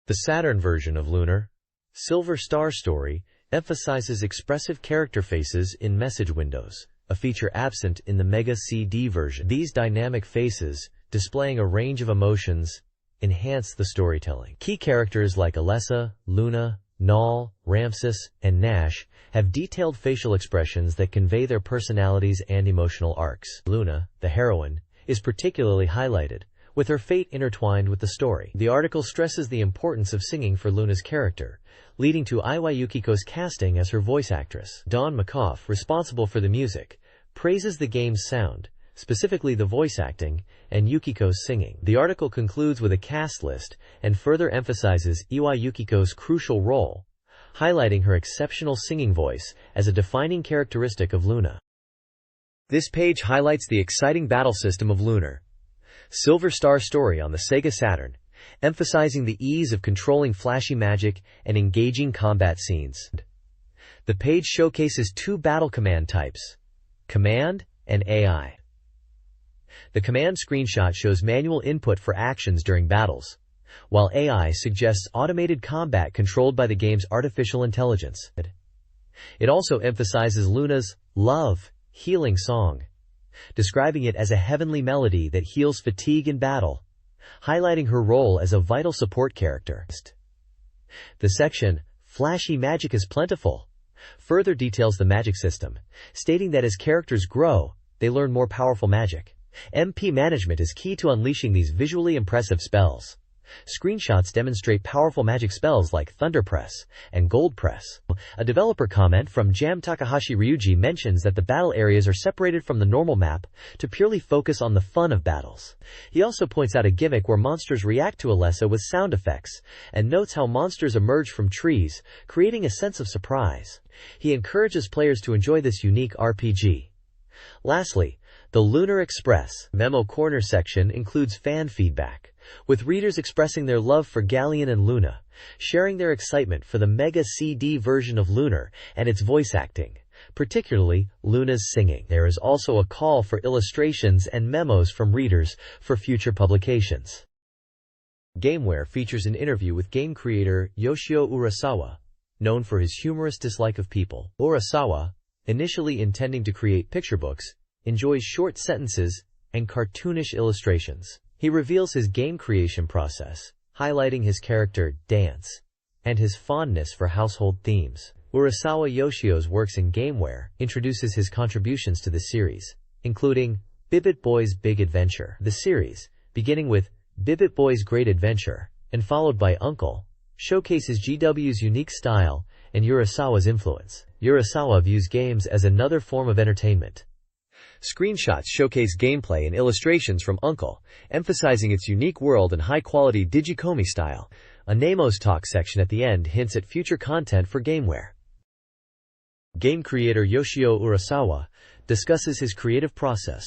The Saturn version of Lunar, Silver Star Story emphasizes expressive character faces in message windows, a feature absent in the Mega CD version. These dynamic faces, displaying a range of emotions, enhance the storytelling. Key characters like Alessa, Luna, Null, Ramses, and Nash have detailed facial expressions that convey their personalities and emotional arcs. Luna, the heroine, is particularly highlighted, with her fate intertwined with the story. The article stresses the importance of singing for Luna's character, leading to Iwai Yukiko's casting as her voice actress. Don McCoff, responsible for the music, praises the game's sound, specifically the voice acting, and Yukiko's singing. The article concludes with a cast list and further emphasizes Iwai Yukiko's crucial role, highlighting her exceptional singing voice as a defining characteristic of Luna. This page highlights the exciting battle system of Lunar, Silver Star Story on the SEGA Saturn, emphasizing the ease of controlling flashy magic and engaging combat scenes. The page showcases two battle command types, Command and AI. The command screenshot shows manual input for actions during battles, while AI suggests automated combat controlled by the game's artificial intelligence. It also emphasizes Luna's love, healing song, describing it as a heavenly melody that heals fatigue in battle, highlighting her role as a vital support character. The section, Flashy Magic is Plentiful, further details the magic system, stating that as characters grow, they learn more powerful magic. MP management is key to unleashing these visually impressive spells. Screenshots demonstrate powerful magic spells like Thunder Press and Gold Press. A developer comment from Jam Takahashi Ryuji mentions that the battle areas are separated from the normal map to purely focus on the fun of battles. He also points out a gimmick where monsters react to Alessa with sound effects, and notes how monsters emerge from trees, creating a sense of surprise. He encourages players to enjoy this unique RPG. Lastly, the Lunar Express Memo Corner section includes fan feedback, with readers expressing their love for Galleon and Luna, sharing their excitement for the Mega CD version of Lunar and its voice acting, particularly Luna's singing. There is also a call for illustrations and memos from readers for future publications. GameWare features an interview with game creator Yoshio Urasawa, known for his humorous dislike of people. Urasawa, initially intending to create picture books, enjoys short sentences and cartoonish illustrations. He reveals his game creation process, highlighting his character, Dance, and his fondness for household themes. Urasawa Yoshio's works in GameWare introduces his contributions to the series, including Bibbit Boy's Big Adventure. The series, beginning with Bibbit Boy's Great Adventure and followed by Uncle, showcases GW's unique style and Urasawa's influence. Urasawa views games as another form of entertainment. Screenshots showcase gameplay and illustrations from Uncle, emphasizing its unique world and high-quality Digikomi style. A Nemos Talk section at the end hints at future content for GameWare. Game creator Yoshio Urasawa discusses his creative process,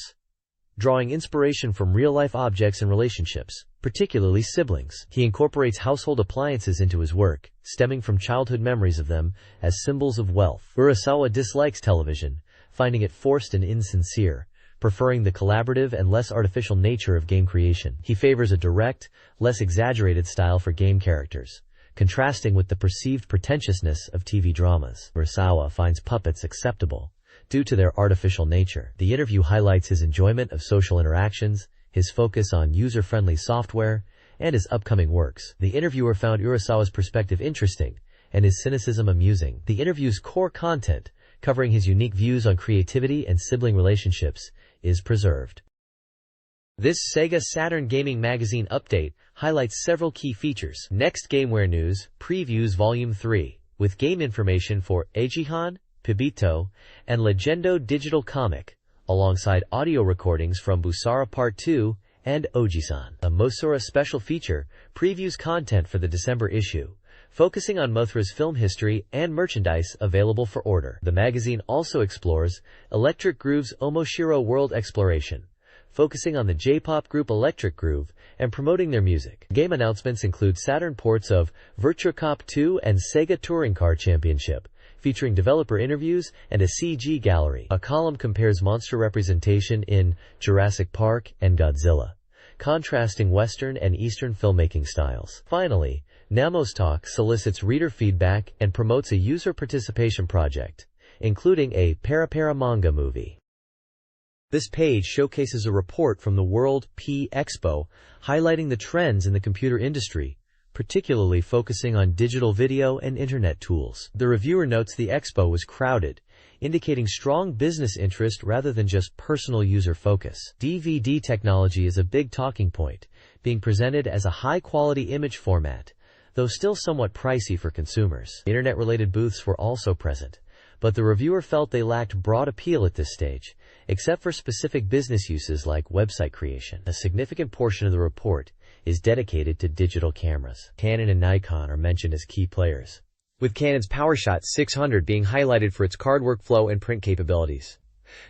drawing inspiration from real-life objects and relationships, particularly siblings. He incorporates household appliances into his work, stemming from childhood memories of them as symbols of wealth. Urasawa dislikes television, finding it forced and insincere, preferring the collaborative and less artificial nature of game creation. He favors a direct, less exaggerated style for game characters, contrasting with the perceived pretentiousness of TV dramas. Urasawa finds puppets acceptable due to their artificial nature. The interview highlights his enjoyment of social interactions, his focus on user-friendly software, and his upcoming works. The interviewer found Urasawa's perspective interesting and his cynicism amusing. The interview's core content, covering his unique views on creativity and sibling relationships, is preserved. This SEGA Saturn Gaming Magazine update highlights several key features. Next GameWare News previews Volume 3, with game information for Ejihan, Pibito, and Legendo Digital Comic, alongside audio recordings from Busara Part 2 and Ojisan. A Mosura special feature previews content for the December issue, focusing on Mothra's film history and merchandise available for order. The magazine also explores Electric Groove's Omoshiro World Exploration, focusing on the J-pop group Electric Groove and promoting their music. Game announcements include Saturn ports of Virtua Cop 2 and Sega Touring Car Championship, featuring developer interviews and a CG gallery. A column compares monster representation in Jurassic Park and Godzilla, contrasting Western and Eastern filmmaking styles. Finally, Namos Talk solicits reader feedback and promotes a user participation project, including a Para manga movie. This page showcases a report from the World P Expo highlighting the trends in the computer industry, particularly focusing on digital video and internet tools. The reviewer notes the expo was crowded, indicating strong business interest rather than just personal user focus. DVD technology is a big talking point, being presented as a high-quality image format, though still somewhat pricey for consumers. Internet-related booths were also present, but the reviewer felt they lacked broad appeal at this stage, except for specific business uses like website creation. A significant portion of the report is dedicated to digital cameras. Canon and Nikon are mentioned as key players, with Canon's PowerShot 600 being highlighted for its card workflow and print capabilities.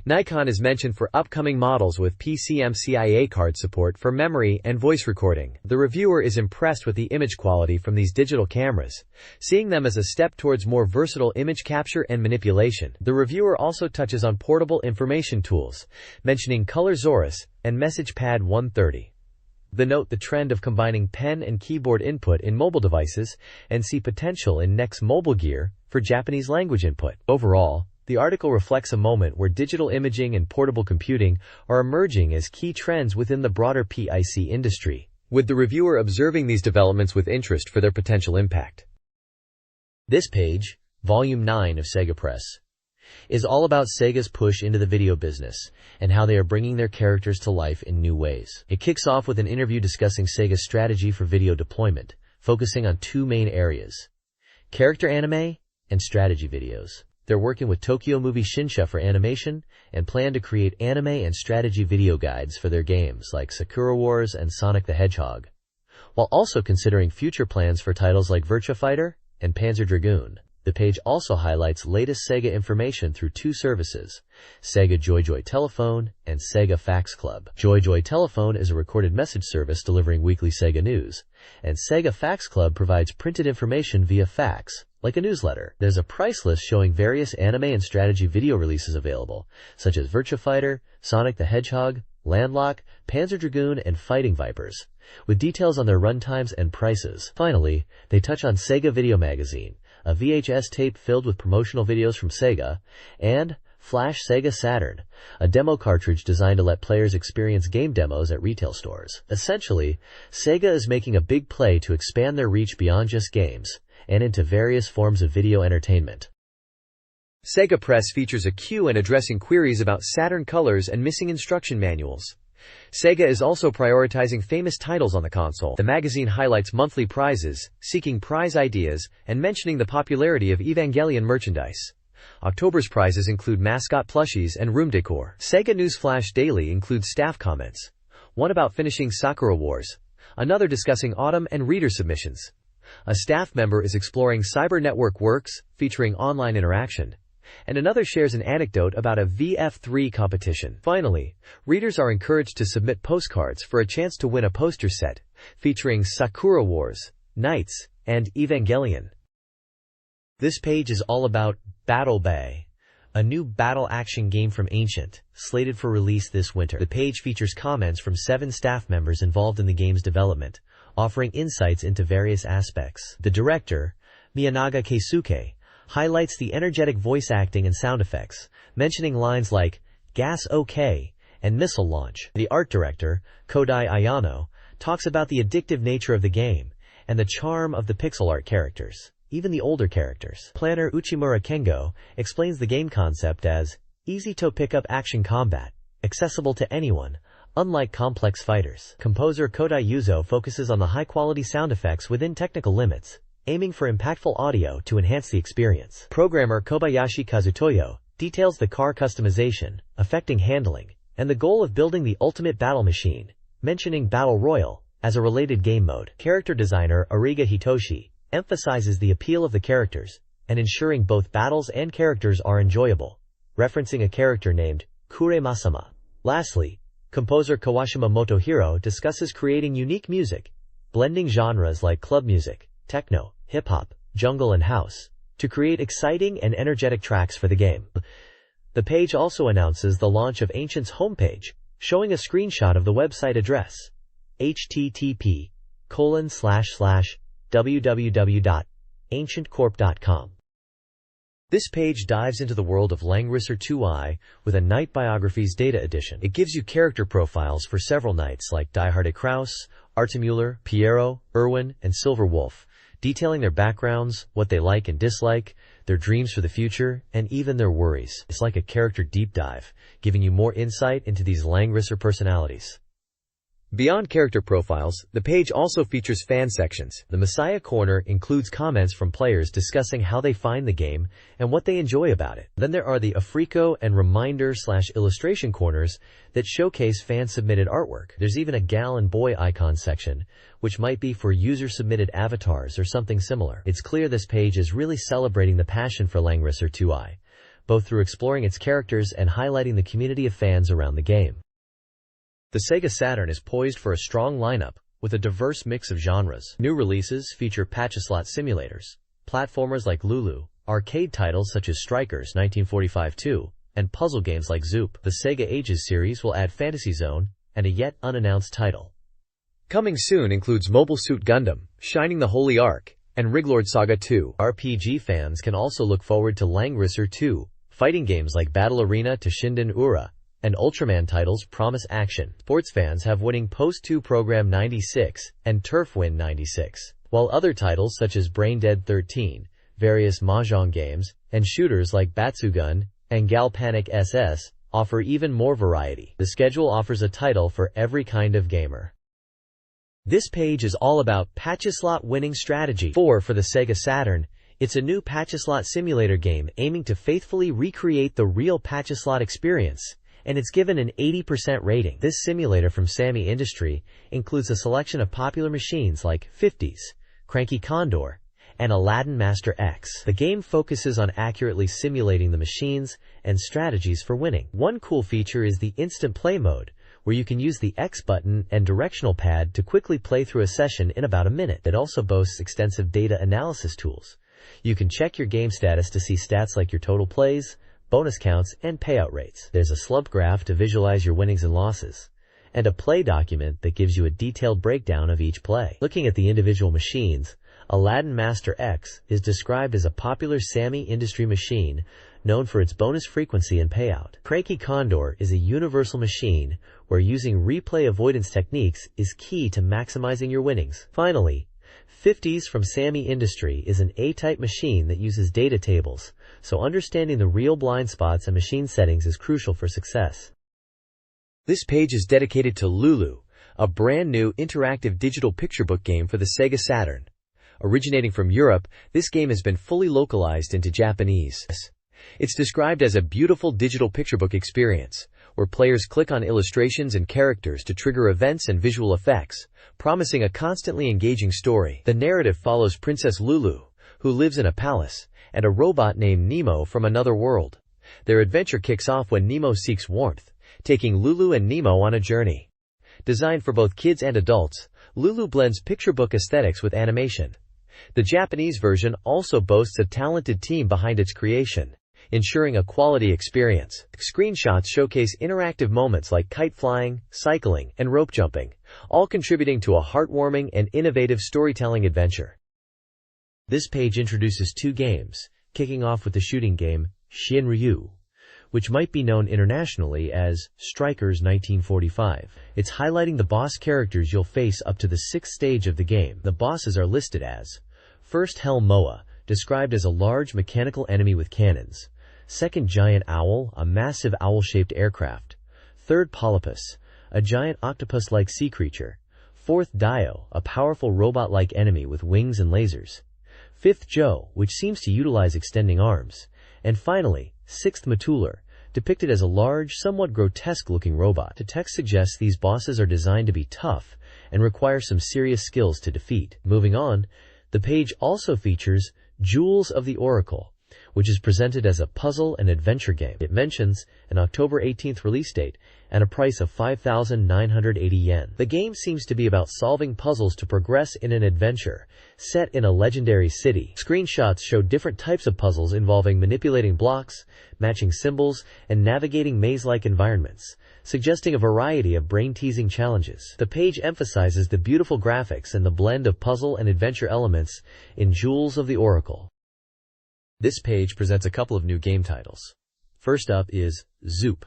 Nikon is mentioned for upcoming models with PCMCIA card support for memory and voice recording. The reviewer is impressed with the image quality from these digital cameras, seeing them as a step towards more versatile image capture and manipulation. The reviewer also touches on portable information tools, mentioning Color Zorus and MessagePad 130. They note the trend of combining pen and keyboard input in mobile devices and see potential in next mobile gear for Japanese language input. Overall, the article reflects a moment where digital imaging and portable computing are emerging as key trends within the broader PIC industry, with the reviewer observing these developments with interest for their potential impact. This page, Volume 9 of Sega Press, is all about Sega's push into the video business and how they are bringing their characters to life in new ways. It kicks off with an interview discussing Sega's strategy for video deployment, focusing on two main areas: character anime and strategy videos. They're working with Tokyo Movie Shinsha for animation and plan to create anime and strategy video guides for their games like Sakura Wars and Sonic the Hedgehog, while also considering future plans for titles like Virtua Fighter and Panzer Dragoon. The page also highlights latest Sega information through two services, Sega JoyJoy Telephone and Sega Fax Club. JoyJoy Telephone is a recorded message service delivering weekly Sega news, and Sega Fax Club provides printed information via fax, like a newsletter. There's a price list showing various anime and strategy video releases available, such as Virtua Fighter, Sonic the Hedgehog, Landlock, Panzer Dragoon, and Fighting Vipers, with details on their runtimes and prices. Finally, they touch on Sega Video Magazine, a VHS tape filled with promotional videos from Sega, and Flash SEGA Saturn, a demo cartridge designed to let players experience game demos at retail stores. Essentially, Sega is making a big play to expand their reach beyond just games and into various forms of video entertainment. Sega Press features a queue and addressing queries about Saturn colors and missing instruction manuals. Sega is also prioritizing famous titles on the console. The magazine highlights monthly prizes, seeking prize ideas, and mentioning the popularity of Evangelion merchandise. October's prizes include mascot plushies and room decor. Sega News Flash Daily includes staff comments, one about finishing Sakura Wars, another discussing autumn and reader submissions. A staff member is exploring Cyber Network Works, featuring online interaction, and another shares an anecdote about a VF3 competition. Finally, readers are encouraged to submit postcards for a chance to win a poster set, featuring Sakura Wars, Knights, and Evangelion. This page is all about Battle Bay, a new battle action game from Ancient, slated for release this winter. The page features comments from 7 staff members involved in the game's development, offering insights into various aspects. The director, Miyanaga Keisuke, highlights the energetic voice acting and sound effects, mentioning lines like "gas OK" and "missile launch." The art director, Kodai Ayano, talks about the addictive nature of the game and the charm of the pixel art characters, even the older characters. Planner Uchimura Kengo explains the game concept as easy-to-pick-up action combat, accessible to anyone, unlike complex fighters. Composer Kodai Yuzo focuses on the high-quality sound effects within technical limits, aiming for impactful audio to enhance the experience. Programmer Kobayashi Kazutoyo details the car customization, affecting handling, and the goal of building the ultimate battle machine, mentioning Battle Royale as a related game mode. Character designer Ariga Hitoshi emphasizes the appeal of the characters and ensuring both battles and characters are enjoyable, referencing a character named Kure Masama. Lastly, Composer Kawashima Motohiro discusses creating unique music, blending genres like club music, techno, hip-hop, jungle and house, to create exciting and energetic tracks for the game. The page also announces the launch of Ancient's homepage, showing a screenshot of the website address, http://www.ancientcorp.com. This page dives into the world of Langrisser 2i with a Knight Biographies data edition. It gives you character profiles for several knights like Dieharded Kraus, Artemuller, Piero, Erwin, and Silver Wolf, detailing their backgrounds, what they like and dislike, their dreams for the future, and even their worries. It's like a character deep dive, giving you more insight into these Langrisser personalities. Beyond character profiles, the page also features fan sections. The Messiah Corner includes comments from players discussing how they find the game and what they enjoy about it. Then there are the Africo and Reminder/Illustration corners that showcase fan-submitted artwork. There's even a gal and boy icon section, which might be for user-submitted avatars or something similar. It's clear this page is really celebrating the passion for Langrisser 2i, both through exploring its characters and highlighting the community of fans around the game. The SEGA Saturn is poised for a strong lineup, with a diverse mix of genres. New releases feature patch-a-slot simulators, platformers like Lulu, arcade titles such as Strikers 1945-2, and puzzle games like Zoop. The Sega Ages series will add Fantasy Zone, and a yet unannounced title. Coming soon includes Mobile Suit Gundam, Shining the Holy Ark, and Riglord Saga 2. RPG fans can also look forward to Langrisser 2, fighting games like Battle Arena to Shinden Ura, and Ultraman titles promise action. Sports fans have Winning Post 2 Program 96 and Turf Win 96, while other titles such as Brain Dead 13, various Mahjong games, and shooters like Batsugun and Gal Panic SS offer even more variety. The schedule offers a title for every kind of gamer. This page is all about Patch-a-Slot Winning Strategy 4 for the Sega Saturn. It's a new Patch-a-Slot simulator game aiming to faithfully recreate the real Patch-a-Slot experience, and it's given an 80% rating. This simulator from Sammy Industry includes a selection of popular machines like 50s, Cranky Condor, and Aladdin Master X. The game focuses on accurately simulating the machines and strategies for winning. One cool feature is the instant play mode, where you can use the X button and directional pad to quickly play through a session in about a minute. It also boasts extensive data analysis tools. You can check your game status to see stats like your total plays, bonus counts, and payout rates. There's a slump graph to visualize your winnings and losses, and a play document that gives you a detailed breakdown of each play. Looking at the individual machines, Aladdin Master X is described as a popular Sammy Industry machine known for its bonus frequency and payout. Cranky Condor is a universal machine where using replay avoidance techniques is key to maximizing your winnings. Finally, 50s from Sammy Industry is an A-type machine that uses data tables, so understanding the real blind spots and machine settings is crucial for success. This page is dedicated to Lulu, a brand new interactive digital picture book game for the Sega Saturn. Originating from Europe, this game has been fully localized into Japanese. It's described as a beautiful digital picture book experience, where players click on illustrations and characters to trigger events and visual effects, promising a constantly engaging story. The narrative follows Princess Lulu, who lives in a palace, and a robot named Nemo from another world. Their adventure kicks off when Nemo seeks warmth, taking Lulu and Nemo on a journey. Designed for both kids and adults, Lulu blends picture book aesthetics with animation. The Japanese version also boasts a talented team behind its creation, ensuring a quality experience. Screenshots showcase interactive moments like kite flying, cycling, and rope jumping, all contributing to a heartwarming and innovative storytelling adventure. This page introduces two games, kicking off with the shooting game Shinryu, which might be known internationally as Strikers 1945. It's highlighting the boss characters you'll face up to the 6th stage of the game. The bosses are listed as: first, Hell Moa, described as a large mechanical enemy with cannons; second, Giant Owl, a massive owl-shaped aircraft; third, Polypus, a giant octopus-like sea creature; fourth, Dio, a powerful robot-like enemy with wings and lasers; fifth, Joe, which seems to utilize extending arms; and finally, sixth, Matular, depicted as a large, somewhat grotesque-looking robot. The text suggests these bosses are designed to be tough and require some serious skills to defeat. Moving on, the page also features Jewels of the Oracle, which is presented as a puzzle and adventure game. It mentions an October 18th release date and a price of 5,980 yen. The game seems to be about solving puzzles to progress in an adventure set in a legendary city. Screenshots show different types of puzzles involving manipulating blocks, matching symbols, and navigating maze-like environments, suggesting a variety of brain-teasing challenges. The page emphasizes the beautiful graphics and the blend of puzzle and adventure elements in Jewels of the Oracle. This page presents a couple of new game titles. First up is Zoop,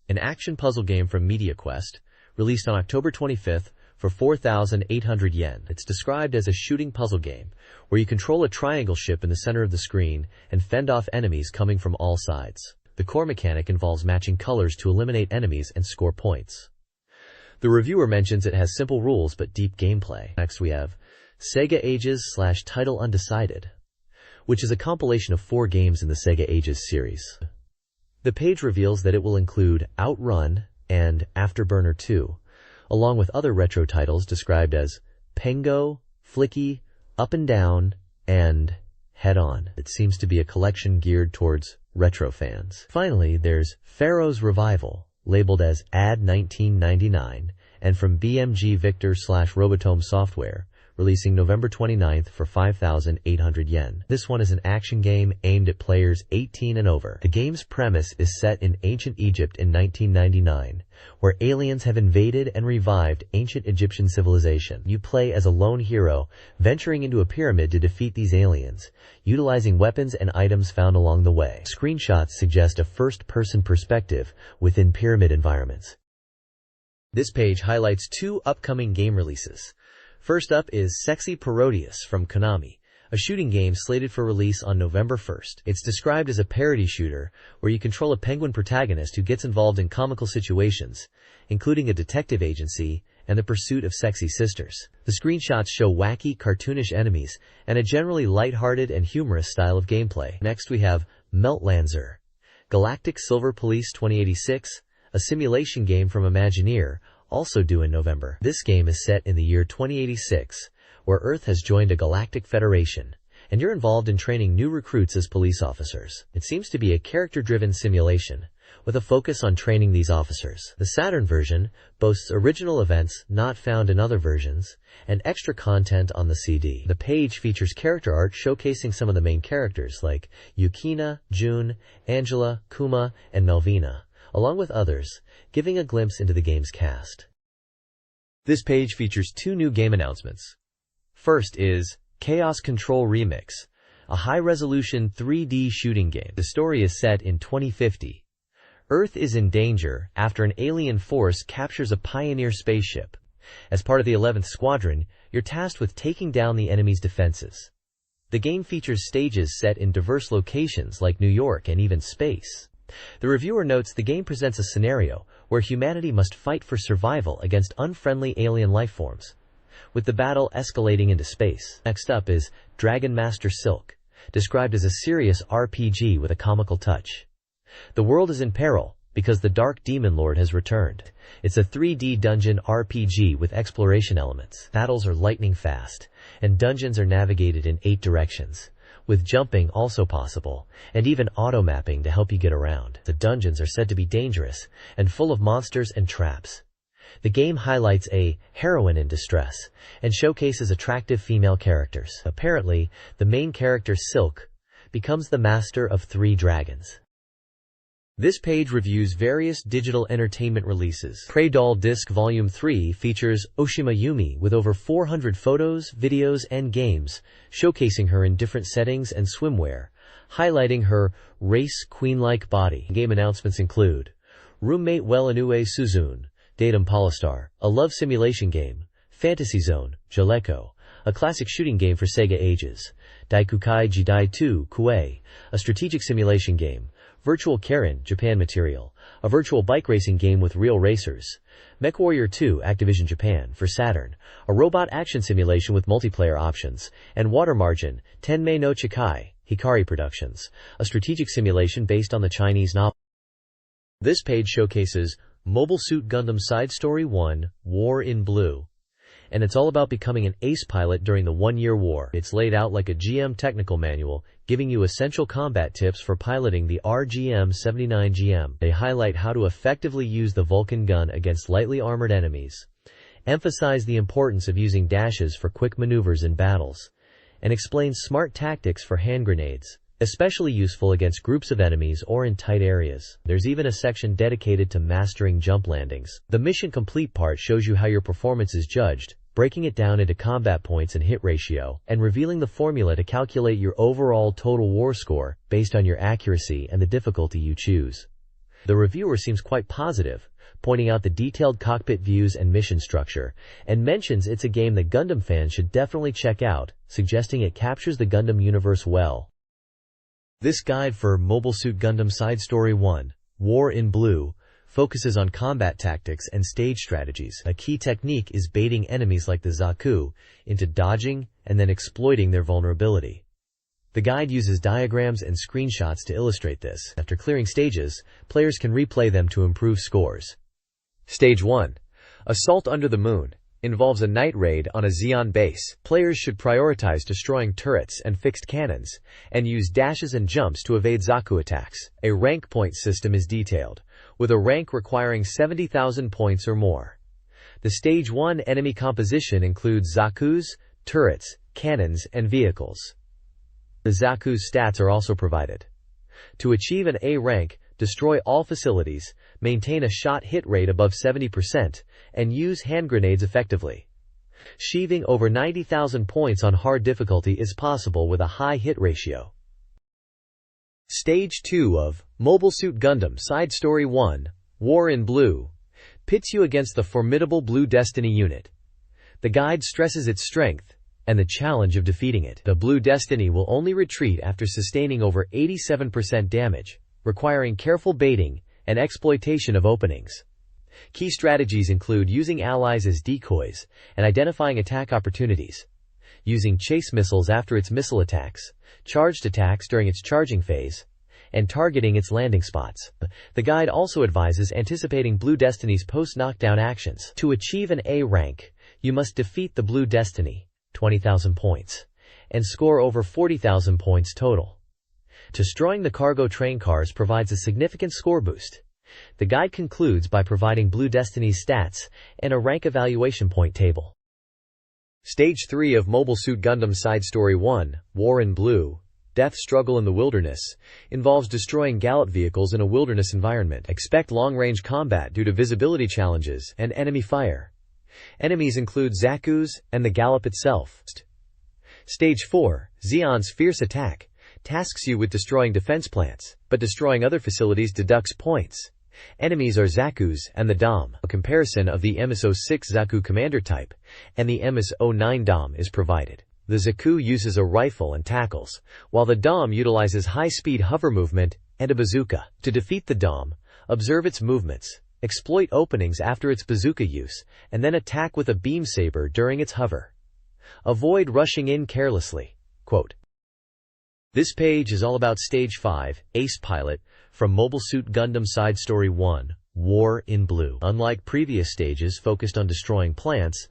an action puzzle game from MediaQuest, released on October 25th for 4,800 yen. It's described as a shooting puzzle game, where you control a triangle ship in the center of the screen and fend off enemies coming from all sides. The core mechanic involves matching colors to eliminate enemies and score points. The reviewer mentions it has simple rules but deep gameplay. Next we have SEGA Ages/Title Undecided, which is a compilation of 4 games in the SEGA Ages series. The page reveals that it will include Outrun and Afterburner 2, along with other retro titles described as Pengo, Flicky, Up and Down, and Head On. It seems to be a collection geared towards retro fans. Finally, there's Pharaoh's Revival, labeled as Ad 1999, and from BMG Victor/Robotome Software, releasing November 29th for 5,800 yen. This one is an action game aimed at players 18 and over. The game's premise is set in ancient Egypt in 1999, where aliens have invaded and revived ancient Egyptian civilization. You play as a lone hero, venturing into a pyramid to defeat these aliens, utilizing weapons and items found along the way. Screenshots suggest a first-person perspective within pyramid environments. This page highlights 2 upcoming game releases. First up is Sexy Parodius from Konami, a shooting game slated for release on November 1st. It's described as a parody shooter where you control a penguin protagonist who gets involved in comical situations, including a detective agency and the pursuit of sexy sisters. The screenshots show wacky, cartoonish enemies and a generally lighthearted and humorous style of gameplay. Next we have Meltlanzer, Galactic Silver Police 2086, a simulation game from Imagineer, also due in November. This game is set in the year 2086, where Earth has joined a galactic federation, and you're involved in training new recruits as police officers. It seems to be a character-driven simulation, with a focus on training these officers. The Saturn version boasts original events not found in other versions, and extra content on the CD. The page features character art showcasing some of the main characters like Yukina, June, Angela, Kuma, and Melvina, along with others, giving a glimpse into the game's cast. This page features 2 new game announcements. First is Chaos Control Remix, a high-resolution 3D shooting game. The story is set in 2050. Earth is in danger after an alien force captures a Pioneer spaceship. As part of the 11th Squadron, you're tasked with taking down the enemy's defenses. The game features stages set in diverse locations like New York and even space. The reviewer notes the game presents a scenario where humanity must fight for survival against unfriendly alien lifeforms, with the battle escalating into space. Next up is Dragon Master Silk, described as a serious RPG with a comical touch. The world is in peril because the Dark Demon Lord has returned. It's a 3D dungeon RPG with exploration elements. Battles are lightning fast, and dungeons are navigated in 8 directions, with jumping also possible, and even auto-mapping to help you get around. The dungeons are said to be dangerous and full of monsters and traps. The game highlights a heroine in distress and showcases attractive female characters. Apparently, the main character, Silk, becomes the master of 3 dragons. This page reviews various digital entertainment releases. Prey Doll Disc Volume 3 features Oshima Yumi with over 400 photos, videos, and games, showcasing her in different settings and swimwear, highlighting her race queen-like body. Game announcements include Roommate Well Inue Suzune, Datum Polystar, a love simulation game, Fantasy Zone, Jaleco, a classic shooting game for Sega Ages, Daikukai Jidai 2, Kue, a strategic simulation game, Virtual Karen, Japan Material, a virtual bike racing game with real racers, MechWarrior 2, Activision Japan, for Saturn, a robot action simulation with multiplayer options, and Water Margin, Tenmei no Chikai, Hikari Productions, a strategic simulation based on the Chinese novel. This page showcases Mobile Suit Gundam Side Story 1, War in Blue, and it's all about becoming an ace pilot during the one-year war. It's laid out like a GM technical manual, giving you essential combat tips for piloting the RGM-79GM. They highlight how to effectively use the Vulcan gun against lightly armored enemies, emphasize the importance of using dashes for quick maneuvers in battles, and explain smart tactics for hand grenades, especially useful against groups of enemies or in tight areas. There's even a section dedicated to mastering jump landings. The mission complete part shows you how your performance is judged, breaking it down into combat points and hit ratio, and revealing the formula to calculate your overall total war score based on your accuracy and the difficulty you choose. The reviewer seems quite positive, pointing out the detailed cockpit views and mission structure, and mentions it's a game that Gundam fans should definitely check out, suggesting it captures the Gundam universe well. This guide for Mobile Suit Gundam Side Story 1, War in Blue, focuses on combat tactics and stage strategies. A key technique is baiting enemies like the Zaku into dodging and then exploiting their vulnerability. The guide uses diagrams and screenshots to illustrate this. After clearing stages, players can replay them to improve scores. Stage 1, Assault Under the Moon, involves a night raid on a Zeon base. Players should prioritize destroying turrets and fixed cannons, and use dashes and jumps to evade Zaku attacks. A rank point system is detailed, with a rank requiring 70,000 points or more. The Stage 1 enemy composition includes Zakus, turrets, cannons, and vehicles. The Zaku's stats are also provided. To achieve an A rank, destroy all facilities, maintain a shot hit rate above 70%, and use hand grenades effectively. Achieving over 90,000 points on hard difficulty is possible with a high hit ratio. Stage 2 of Mobile Suit Gundam Side Story 1, War in Blue, pits you against the formidable Blue Destiny unit. The guide stresses its strength and the challenge of defeating it. The Blue Destiny will only retreat after sustaining over 87% damage, requiring careful baiting and exploitation of openings. Key strategies include using allies as decoys and identifying attack opportunities, using chase missiles after its missile attacks, charged attacks during its charging phase, and targeting its landing spots. The guide also advises anticipating Blue Destiny's post-knockdown actions. To achieve an A rank, you must defeat the Blue Destiny, 20,000 points, and score over 40,000 points total. Destroying the cargo train cars provides a significant score boost. The guide concludes by providing Blue Destiny's stats and a rank evaluation point table. Stage 3 of Mobile Suit Gundam Side Story 1, War in Blue, Death Struggle in the Wilderness, involves destroying Gallop vehicles in a wilderness environment. Expect long-range combat due to visibility challenges and enemy fire. Enemies include Zakus and the Gallop itself. Stage 4, Zeon's Fierce Attack, tasks you with destroying defense plants, but destroying other facilities deducts points. Enemies are Zakus and the Dom. A comparison of the MS-06 Zaku commander type and the MS-09 Dom is provided. The Zaku uses a rifle and tackles, while the Dom utilizes high-speed hover movement and a bazooka. To defeat the Dom, observe its movements, exploit openings after its bazooka use, and then attack with a beam saber during its hover. Avoid rushing in carelessly. Quote, This page is all about Stage 5, Ace Pilot, from Mobile Suit Gundam Side Story 1, War in Blue. Unlike previous stages focused on destroying plants,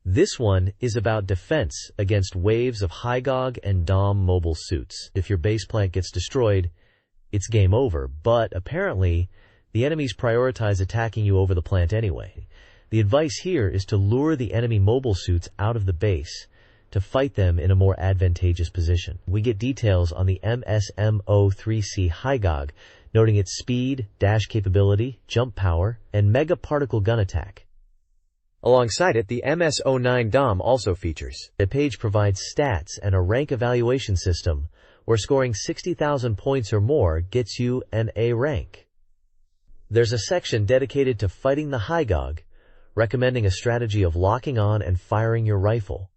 this one is about defense against waves of Hygog and Dom mobile suits. If your base plant gets destroyed, it's game over, but apparently, the enemies prioritize attacking you over the plant anyway. The advice here is to lure the enemy mobile suits out of the base, to fight them in a more advantageous position. We get details on the MSM-03C Hygog, noting its speed, dash capability, jump power, and mega particle gun attack. Alongside it, the MS-09 Dom also features. The page provides stats and a rank evaluation system, where scoring 60,000 points or more gets you an A rank. There's a section dedicated to fighting the Hygog, recommending a strategy of locking on and firing your rifle,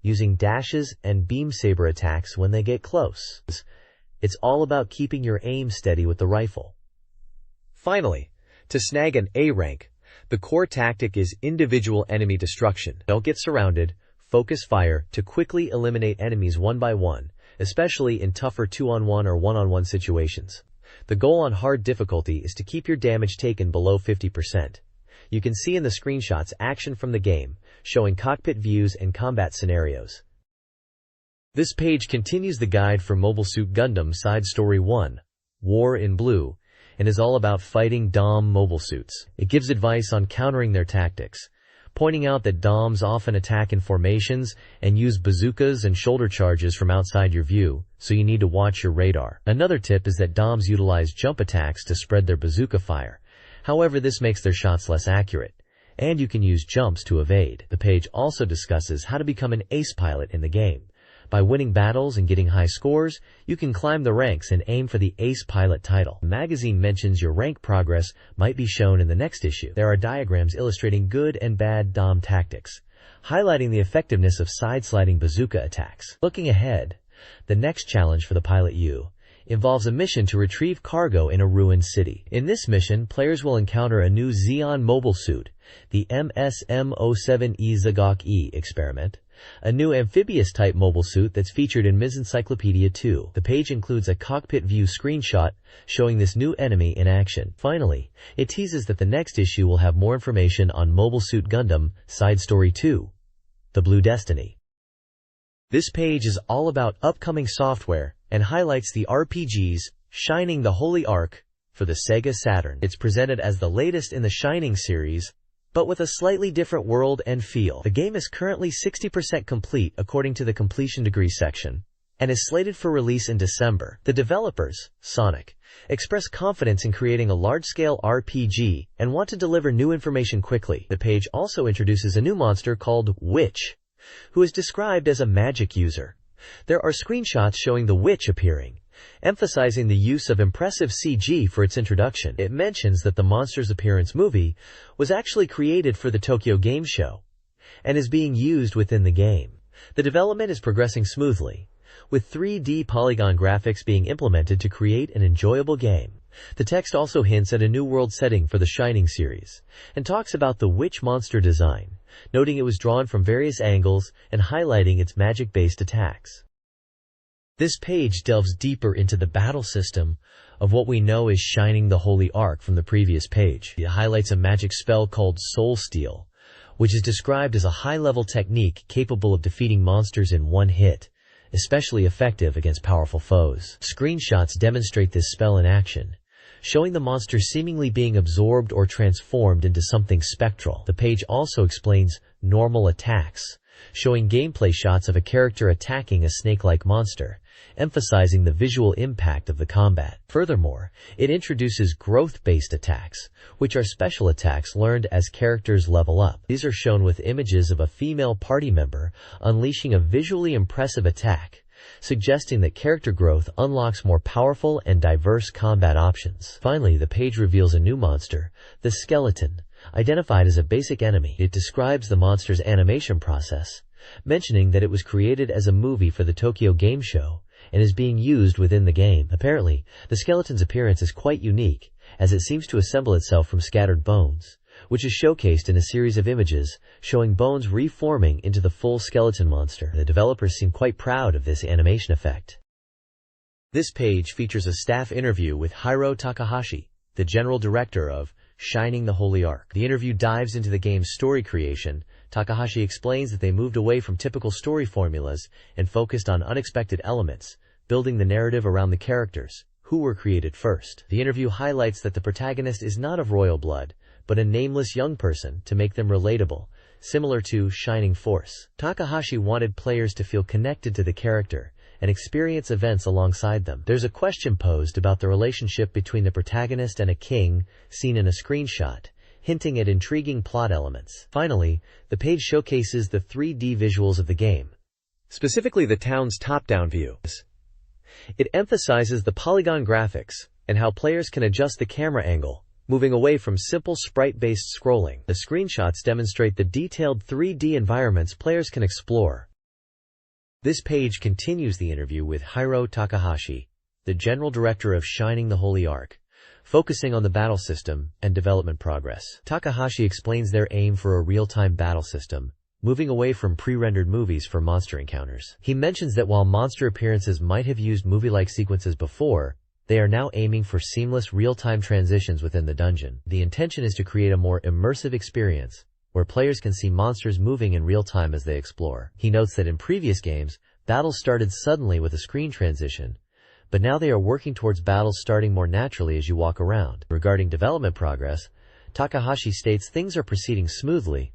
using dashes and beam saber attacks when they get close. It's all about keeping your aim steady with the rifle. Finally, to snag an A rank, the core tactic is individual enemy destruction. Don't get surrounded, focus fire to quickly eliminate enemies one by one, especially in tougher 2-on-1 or 1-on-1 situations. The goal on hard difficulty is to keep your damage taken below 50%. You can see in the screenshots action from the game, showing cockpit views and combat scenarios. This page continues the guide for Mobile Suit Gundam Side Story 1, War in Blue, and is all about fighting DOM mobile suits. It gives advice on countering their tactics, pointing out that DOMs often attack in formations and use bazookas and shoulder charges from outside your view, so you need to watch your radar. Another tip is that DOMs utilize jump attacks to spread their bazooka fire. However, this makes their shots less accurate, and you can use jumps to evade. The page also discusses how to become an ace pilot in the game. By winning battles and getting high scores, you can climb the ranks and aim for the Ace Pilot title. The magazine mentions your rank progress might be shown in the next issue. There are diagrams illustrating good and bad DOM tactics, highlighting the effectiveness of side-sliding bazooka attacks. Looking ahead, the next challenge for the Pilot U involves a mission to retrieve cargo in a ruined city. In this mission, players will encounter a new Xeon mobile suit, the MSM-07E Zagok-E experiment, a new amphibious-type mobile suit that's featured in Ms. Encyclopedia 2. The page includes a cockpit view screenshot showing this new enemy in action. Finally, it teases that the next issue will have more information on Mobile Suit Gundam Side Story 2, The Blue Destiny. This page is all about upcoming software and highlights the RPGs Shining the Holy Ark for the SEGA Saturn. It's presented as the latest in the Shining series, but with a slightly different world and feel. The game is currently 60% complete according to the completion degree section, and is slated for release in December. The developers, Sonic, express confidence in creating a large-scale RPG and want to deliver new information quickly. The page also introduces a new monster called Witch, who is described as a magic user. There are screenshots showing the Witch appearing, emphasizing the use of impressive CG for its introduction. It mentions that the monster's appearance movie was actually created for the Tokyo Game Show and is being used within the game. The development is progressing smoothly, with 3D polygon graphics being implemented to create an enjoyable game. The text also hints at a new world setting for the Shining series, and talks about the Witch monster design, noting it was drawn from various angles and highlighting its magic-based attacks. This page delves deeper into the battle system of what we know as Shining the Holy Ark from the previous page. It highlights a magic spell called Soul Steal, which is described as a high-level technique capable of defeating monsters in one hit, especially effective against powerful foes. Screenshots demonstrate this spell in action, showing the monster seemingly being absorbed or transformed into something spectral. The page also explains normal attacks, showing gameplay shots of a character attacking a snake-like monster, emphasizing the visual impact of the combat. Furthermore, it introduces growth-based attacks, which are special attacks learned as characters level up. These are shown with images of a female party member unleashing a visually impressive attack, suggesting that character growth unlocks more powerful and diverse combat options. Finally, the page reveals a new monster, the Skeleton, identified as a basic enemy. It describes the monster's animation process, mentioning that it was created as a movie for the Tokyo Game Show and is being used within the game. Apparently, the skeleton's appearance is quite unique, as it seems to assemble itself from scattered bones, which is showcased in a series of images showing bones reforming into the full skeleton monster. The developers seem quite proud of this animation effect. This page features a staff interview with Hiro Takahashi, the general director of Shining the Holy Ark. The interview dives into the game's story creation. Takahashi explains that they moved away from typical story formulas and focused on unexpected elements, building the narrative around the characters, who were created first. The interview highlights that the protagonist is not of royal blood, but a nameless young person to make them relatable, similar to Shining Force. Takahashi wanted players to feel connected to the character and experience events alongside them. There's a question posed about the relationship between the protagonist and a king, seen in a screenshot, hinting at intriguing plot elements. Finally, the page showcases the 3D visuals of the game, specifically the town's top-down view. It emphasizes the polygon graphics and how players can adjust the camera angle, moving away from simple sprite-based scrolling. The screenshots demonstrate the detailed 3D environments players can explore. This page continues the interview with Hiro Takahashi, the general director of Shining the Holy Ark, focusing on the battle system and development progress. Takahashi explains their aim for a real-time battle system, moving away from pre-rendered movies for monster encounters. He mentions that while monster appearances might have used movie-like sequences before, they are now aiming for seamless real-time transitions within the dungeon. The intention is to create a more immersive experience, where players can see monsters moving in real time as they explore. He notes that in previous games, battles started suddenly with a screen transition, but now they are working towards battles starting more naturally as you walk around. Regarding development progress, Takahashi states things are proceeding smoothly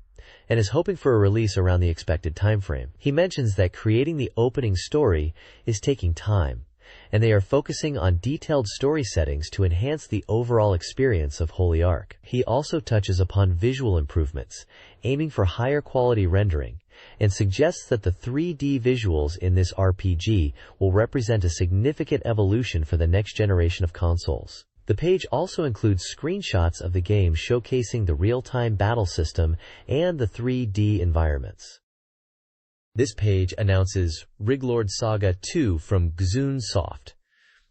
and is hoping for a release around the expected timeframe. He mentions that creating the opening story is taking time, and they are focusing on detailed story settings to enhance the overall experience of Holy Ark. He also touches upon visual improvements, aiming for higher quality rendering, and suggests that the 3D visuals in this RPG will represent a significant evolution for the next generation of consoles. The page also includes screenshots of the game showcasing the real-time battle system and the 3D environments. This page announces Riglord Saga 2 from Gzun Soft.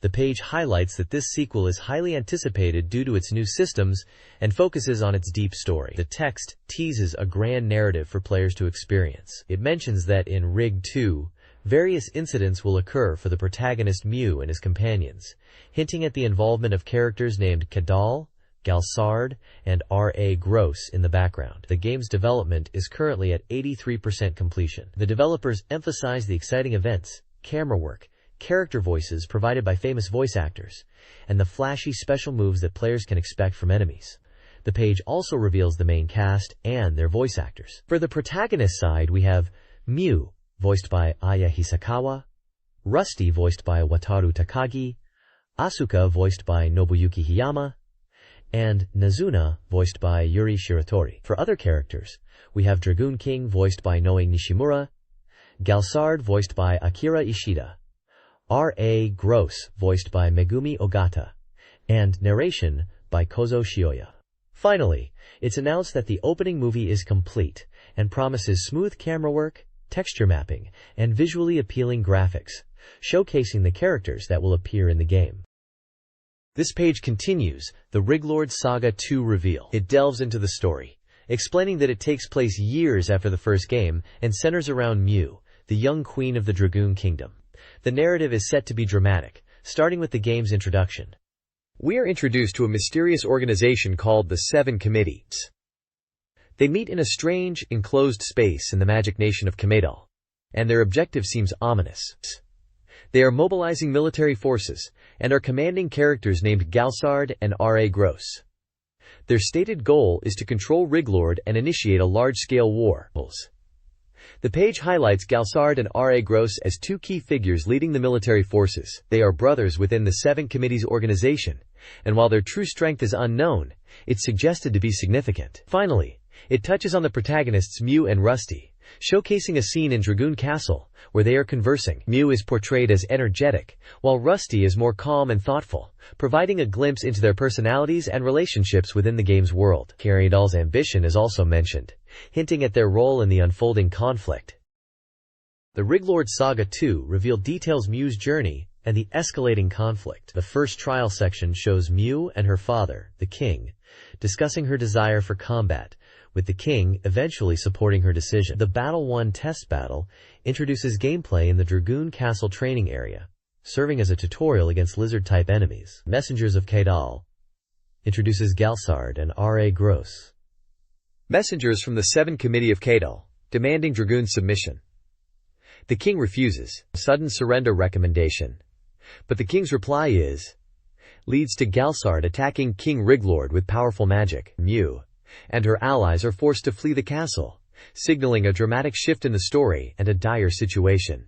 The page highlights that this sequel is highly anticipated due to its new systems and focuses on its deep story. The text teases a grand narrative for players to experience. It mentions that in Rig 2, various incidents will occur for the protagonist Mew and his companions, hinting at the involvement of characters named Kadal, Galsard, and R.A. Gross in the background. The game's development is currently at 83% completion. The developers emphasize the exciting events, camera work, character voices provided by famous voice actors, and the flashy special moves that players can expect from enemies. The page also reveals the main cast and their voice actors. For the protagonist side, we have Mew, voiced by Aya Hisakawa, Rusty, voiced by Wataru Takagi, Asuka, voiced by Nobuyuki Hiyama, and Nazuna, voiced by Yuri Shiratori. For other characters, we have Dragoon King, voiced by Noe Nishimura, Galsard, voiced by Akira Ishida, R.A. Gross, voiced by Megumi Ogata, and narration by Kozo Shioya. Finally, it's announced that the opening movie is complete and promises smooth camera work, texture mapping, and visually appealing graphics, showcasing the characters that will appear in the game. This page continues the Riglord Saga 2 reveal. It delves into the story, explaining that it takes place years after the first game and centers around Mew, the young queen of the Dragoon Kingdom. The narrative is set to be dramatic, starting with the game's introduction. We are introduced to a mysterious organization called the Seven Committees. They meet in a strange, enclosed space in the magic nation of Kamedal, and their objective seems ominous. They are mobilizing military forces and are commanding characters named Galsard and R.A. Gross. Their stated goal is to control Riglord and initiate a large-scale war. The page highlights Galsard and R.A. Gross as two key figures leading the military forces. They are brothers within the Seven Committees organization, and while their true strength is unknown, it's suggested to be significant. Finally, it touches on the protagonists Mew and Rusty, showcasing a scene in Dragoon Castle where they are conversing. Mew is portrayed as energetic, while Rusty is more calm and thoughtful, providing a glimpse into their personalities and relationships within the game's world. Karyadal's ambition is also mentioned, hinting at their role in the unfolding conflict. The Riglord Saga 2 revealed details Mew's journey and the escalating conflict. The first trial section shows Mew and her father, the king, discussing her desire for combat, with the king eventually supporting her decision. The Battle 1 test battle introduces gameplay in the Dragoon Castle training area, serving as a tutorial against lizard-type enemies. Messengers of Kadal introduces Galsard and R.A. Gross. Messengers from the Seven Committee of Kadal, demanding Dragoon's submission. The king refuses, a sudden surrender recommendation, but the king's reply leads to Galsard attacking King Riglord with powerful magic. Mew and her allies are forced to flee the castle, signaling a dramatic shift in the story and a dire situation.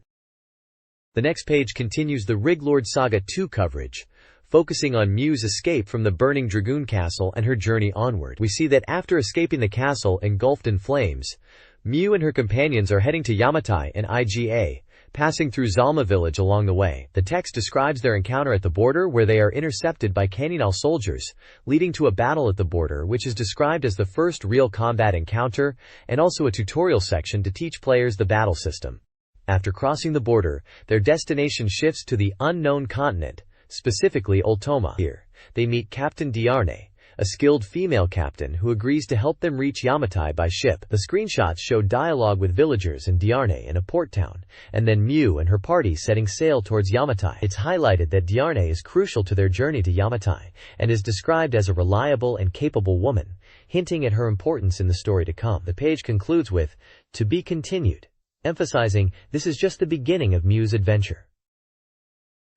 The next page continues the Riglord Saga 2 coverage, focusing on Mew's escape from the burning Dragoon Castle and her journey onward. We see that after escaping the castle engulfed in flames, Mew and her companions are heading to Yamatai and Iga, passing through Zalma village along the way. The text describes their encounter at the border where they are intercepted by Kaninal soldiers, leading to a battle at the border which is described as the first real combat encounter and also a tutorial section to teach players the battle system. After crossing the border, their destination shifts to the unknown continent, specifically Ultoma. Here, they meet Captain Diarne, a skilled female captain who agrees to help them reach Yamatai by ship. The screenshots show dialogue with villagers in Diarne in a port town, and then Mew and her party setting sail towards Yamatai. It's highlighted that Diarne is crucial to their journey to Yamatai, and is described as a reliable and capable woman, hinting at her importance in the story to come. The page concludes with, "To be continued," emphasizing this is just the beginning of Mew's adventure.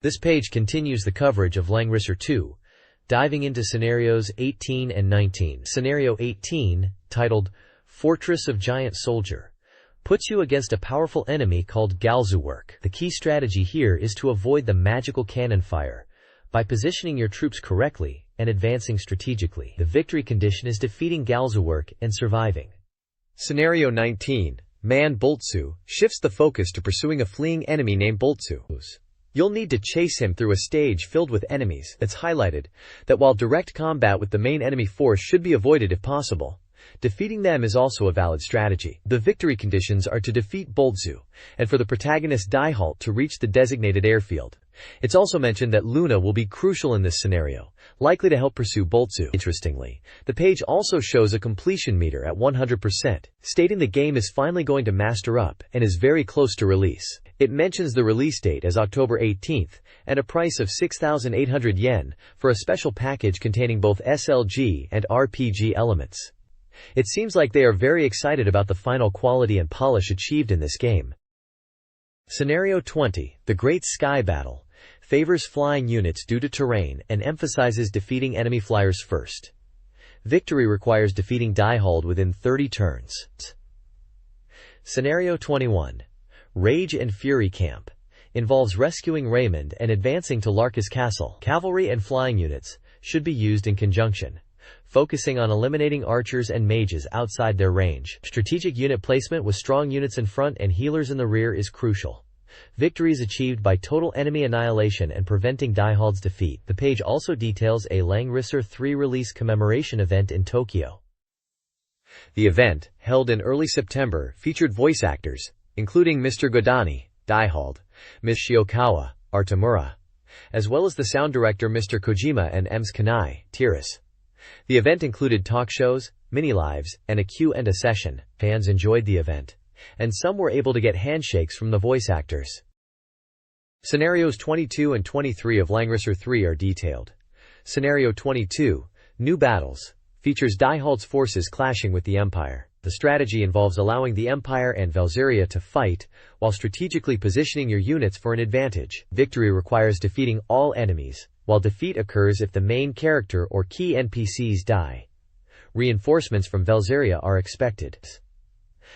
This page continues the coverage of Langrisser 2, diving into scenarios 18 and 19. Scenario 18, titled Fortress of Giant Soldier, puts you against a powerful enemy called Galzuwork. The key strategy here is to avoid the magical cannon fire by positioning your troops correctly and advancing strategically. The victory condition is defeating Galzuwork and surviving. Scenario 19, Man Boltsu, shifts the focus to pursuing a fleeing enemy named Boltsu. You'll need to chase him through a stage filled with enemies. It's highlighted that while direct combat with the main enemy force should be avoided if possible, defeating them is also a valid strategy. The victory conditions are to defeat Boltsu, and for the protagonist Daihalt to reach the designated airfield. It's also mentioned that Luna will be crucial in this scenario, likely to help pursue Boltsu. Interestingly, the page also shows a completion meter at 100%, stating the game is finally going to master up and is very close to release. It mentions the release date as October 18th and a price of 6,800 yen for a special package containing both SLG and RPG elements. It seems like they are very excited about the final quality and polish achieved in this game. Scenario 20, The Great Sky Battle, favors flying units due to terrain and emphasizes defeating enemy flyers first. Victory requires defeating Daihalt within 30 turns. Scenario 21, Rage and Fury Camp, involves rescuing Raymond and advancing to Larkus Castle. Cavalry and flying units should be used in conjunction, focusing on eliminating archers and mages outside their range. Strategic unit placement with strong units in front and healers in the rear is crucial. Victory is achieved by total enemy annihilation and preventing Daihalt's defeat. The page also details a Langrisser 3 release commemoration event in Tokyo. The event, held in early September, featured voice actors, including Mr. Godani, Daihalt, Ms. Shiokawa, Artemura, as well as the sound director Mr. Kojima and Ms. Kanai, Tiras. The event included talk shows, mini-lives, and a Q&A session. Fans enjoyed the event, and some were able to get handshakes from the voice actors. Scenarios 22 and 23 of Langrisser 3 are detailed. Scenario 22, New Battles, features Daihalt's forces clashing with the Empire. The strategy involves allowing the Empire and Valzyria to fight, while strategically positioning your units for an advantage. Victory requires defeating all enemies, while defeat occurs if the main character or key NPCs die. Reinforcements from Valzyria are expected.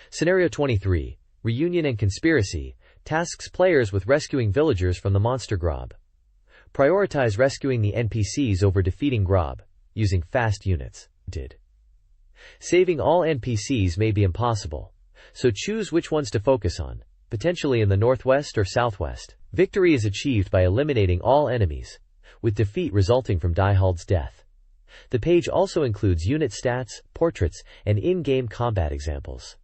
Scenario 23, Reunion and Conspiracy, tasks players with rescuing villagers from the monster Grob. Prioritize rescuing the NPCs over defeating Grob, using fast units. Saving all NPCs may be impossible, so choose which ones to focus on, potentially in the northwest or southwest. Victory is achieved by eliminating all enemies, with defeat resulting from Daihalt's death. The page also includes unit stats, portraits, and in-game combat examples.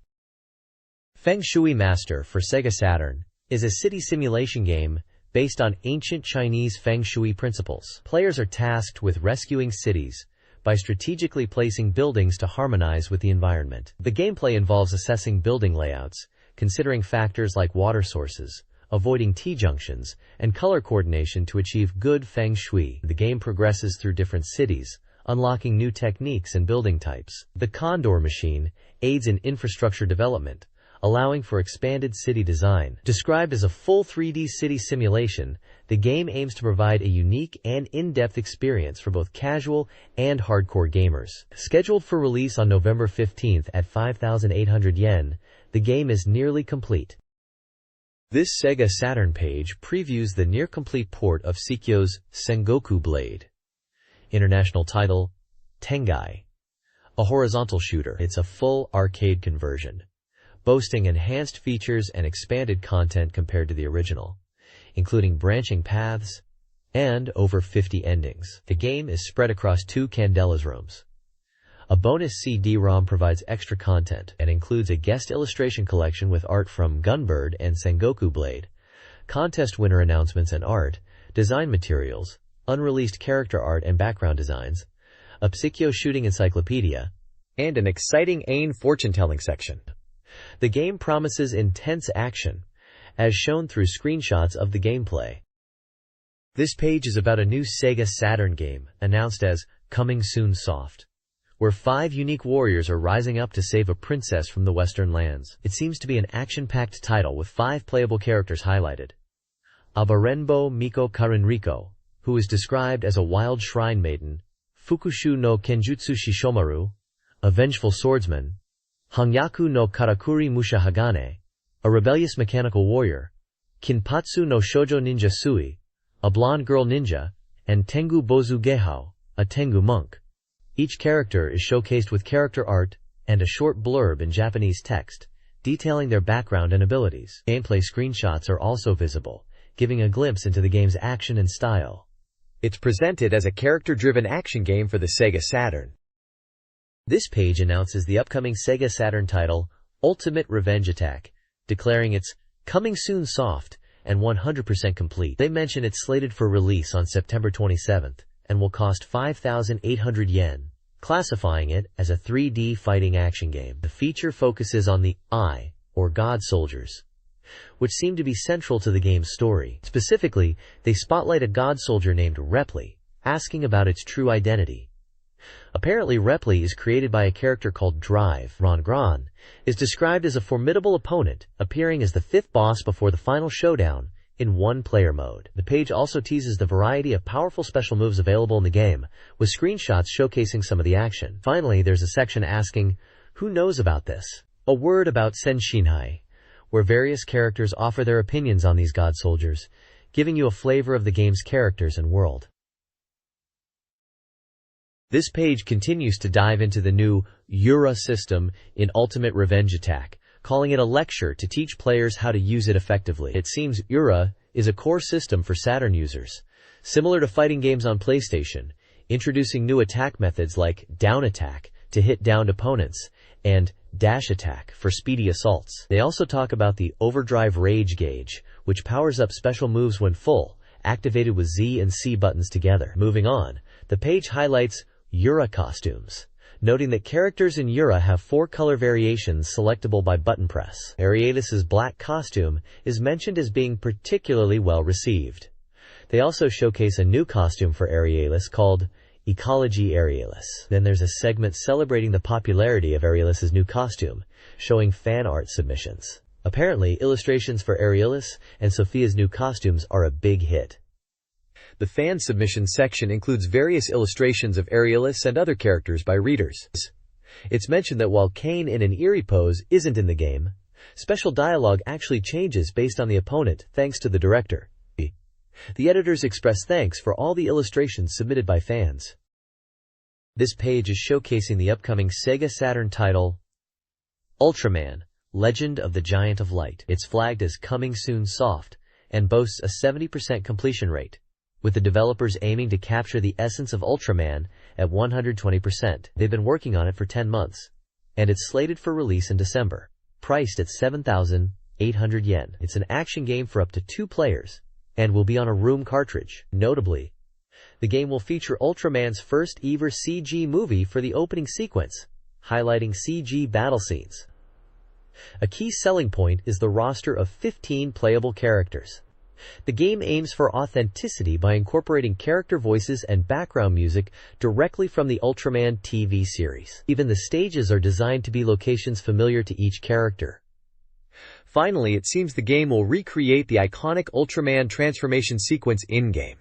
Feng Shui Master for SEGA Saturn is a city simulation game based on ancient Chinese Feng Shui principles. Players are tasked with rescuing cities by strategically placing buildings to harmonize with the environment. The gameplay involves assessing building layouts, considering factors like water sources, avoiding T-junctions, and color coordination to achieve good Feng Shui. The game progresses through different cities, unlocking new techniques and building types. The Condor machine aids in infrastructure development, allowing for expanded city design. Described as a full 3D city simulation, the game aims to provide a unique and in-depth experience for both casual and hardcore gamers. Scheduled for release on November 15th at 5,800 yen, the game is nearly complete. This SEGA Saturn page previews the near-complete port of Seikyo's Sengoku Blade. International title, Tengai. A horizontal shooter. It's a full arcade conversion, boasting enhanced features and expanded content compared to the original, including branching paths and over 50 endings. The game is spread across 2 Candela's rooms. A bonus CD-ROM provides extra content and includes a guest illustration collection with art from Gunbird and Sengoku Blade, contest winner announcements and art, design materials, unreleased character art and background designs, a psycho-shooting encyclopedia, and an exciting AIN fortune-telling section. The game promises intense action, as shown through screenshots of the gameplay. This page is about a new SEGA Saturn game, announced as Coming Soon Soft, where 5 unique warriors are rising up to save a princess from the Western lands. It seems to be an action-packed title with 5 playable characters highlighted. Abarenbo Miko Karinriko, who is described as a wild shrine maiden, Fukushu no Kenjutsu Shishomaru, a vengeful swordsman, Hangyaku no Karakuri Musha Hagane, a rebellious mechanical warrior, Kinpatsu no Shoujo Ninja Sui, a blonde girl ninja, and Tengu Bozu Gehao, a Tengu monk. Each character is showcased with character art and a short blurb in Japanese text, detailing their background and abilities. Gameplay screenshots are also visible, giving a glimpse into the game's action and style. It's presented as a character-driven action game for the SEGA Saturn. This page announces the upcoming SEGA Saturn title, Ultimate Revenge Attack, declaring it's coming soon soft and 100% complete. They mention it's slated for release on September 27th and will cost 5,800 yen, classifying it as a 3D fighting action game. The feature focuses on the I, or God soldiers, which seem to be central to the game's story. Specifically, they spotlight a God soldier named Repli, asking about its true identity. Apparently, Repli is created by a character called Drive. Ron is described as a formidable opponent, appearing as the 5th boss before the final showdown in one-player mode. The page also teases the variety of powerful special moves available in the game, with screenshots showcasing some of the action. Finally, there's a section asking, who knows about this? A word about Senshinhai, where various characters offer their opinions on these God soldiers, giving you a flavor of the game's characters and world. This page continues to dive into the new Yura system in Ultimate Revenge Attack, calling it a lecture to teach players how to use it effectively. It seems Yura is a core system for Saturn users, similar to fighting games on PlayStation, introducing new attack methods like down attack to hit downed opponents and dash attack for speedy assaults. They also talk about the overdrive rage gauge, which powers up special moves when full, activated with Z and C buttons together. Moving on, the page highlights Yura costumes, noting that characters in Yura have 4 color variations selectable by button press. Aerialis's black costume is mentioned as being particularly well received. They also showcase a new costume for Aerialis called Ecology Aerialis. Then there's a segment celebrating the popularity of Aerialis's new costume, showing fan art submissions. Apparently, illustrations for Aerialis and Sophia's new costumes are a big hit. The fan submission section includes various illustrations of Aerialis and other characters by readers. It's mentioned that while Kane in an eerie pose isn't in the game, special dialogue actually changes based on the opponent thanks to the director. The editors express thanks for all the illustrations submitted by fans. This page is showcasing the upcoming SEGA Saturn title, Ultraman, Legend of the Giant of Light. It's flagged as coming soon soft and boasts a 70% completion rate, with the developers aiming to capture the essence of Ultraman at 120%. They've been working on it for 10 months, and it's slated for release in December, priced at 7,800 yen. It's an action game for up to 2 players, and will be on a room cartridge. Notably, the game will feature Ultraman's first ever CG movie for the opening sequence, highlighting CG battle scenes. A key selling point is the roster of 15 playable characters. The game aims for authenticity by incorporating character voices and background music directly from the Ultraman TV series. Even the stages are designed to be locations familiar to each character. Finally, it seems the game will recreate the iconic Ultraman transformation sequence in-game.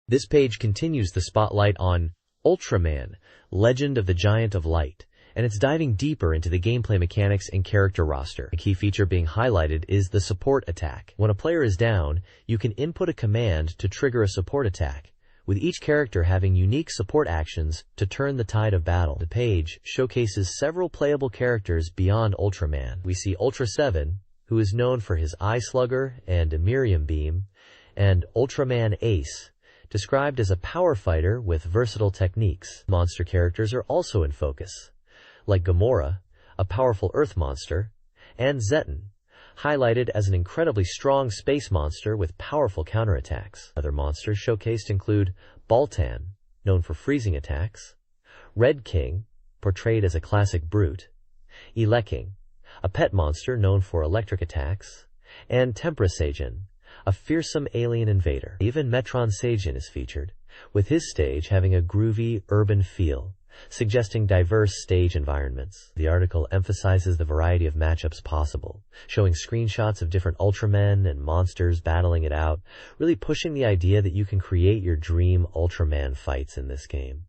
This page continues the spotlight on Ultraman, Legend of the Giant of Light, and it's diving deeper into the gameplay mechanics and character roster. A key feature being highlighted is the support attack. When a player is down, you can input a command to trigger a support attack, with each character having unique support actions to turn the tide of battle. The page showcases several playable characters beyond Ultraman. We see Ultra 7, who is known for his Eye Slugger and Miriam Beam, and Ultraman Ace, described as a power fighter with versatile techniques. Monster characters are also in focus, like Gamora, a powerful earth monster, and Zeton, highlighted as an incredibly strong space monster with powerful counterattacks. Other monsters showcased include Baltan, known for freezing attacks; Red King, portrayed as a classic brute; Eleking, a pet monster known for electric attacks; and Tempra Sajin, a fearsome alien invader. Even Metron Sajin is featured, with his stage having a groovy, urban feel, suggesting diverse stage environments. The article emphasizes the variety of matchups possible, showing screenshots of different Ultramen and monsters battling it out, really pushing the idea that you can create your dream Ultraman fights in this game.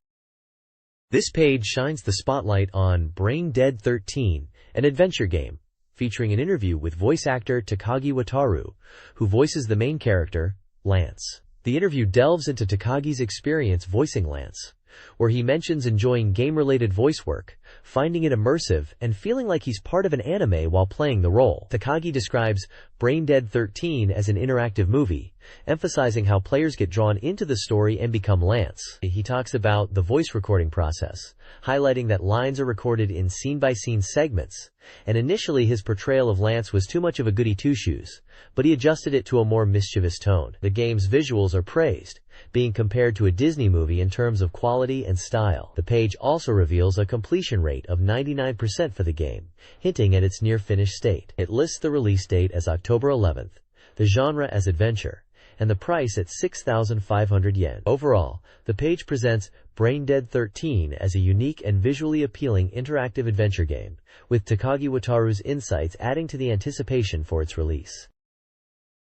This page shines the spotlight on Brain Dead 13, an adventure game, featuring an interview with voice actor Takagi Wataru, who voices the main character, Lance. The interview delves into Takagi's experience voicing Lance, where he mentions enjoying game-related voice work, finding it immersive, and feeling like he's part of an anime while playing the role. Takagi describes Brain Dead 13 as an interactive movie, emphasizing how players get drawn into the story and become Lance. He talks about the voice recording process, highlighting that lines are recorded in scene-by-scene segments, and initially his portrayal of Lance was too much of a goody two-shoes, but he adjusted it to a more mischievous tone. The game's visuals are praised, being compared to a Disney movie in terms of quality and style. The page also reveals a completion rate of 99% for the game, hinting at its near-finished state. It lists the release date as October 11th, the genre as adventure, and the price at 6,500 yen. Overall, the page presents Brain Dead 13 as a unique and visually appealing interactive adventure game, with Takagi Wataru's insights adding to the anticipation for its release.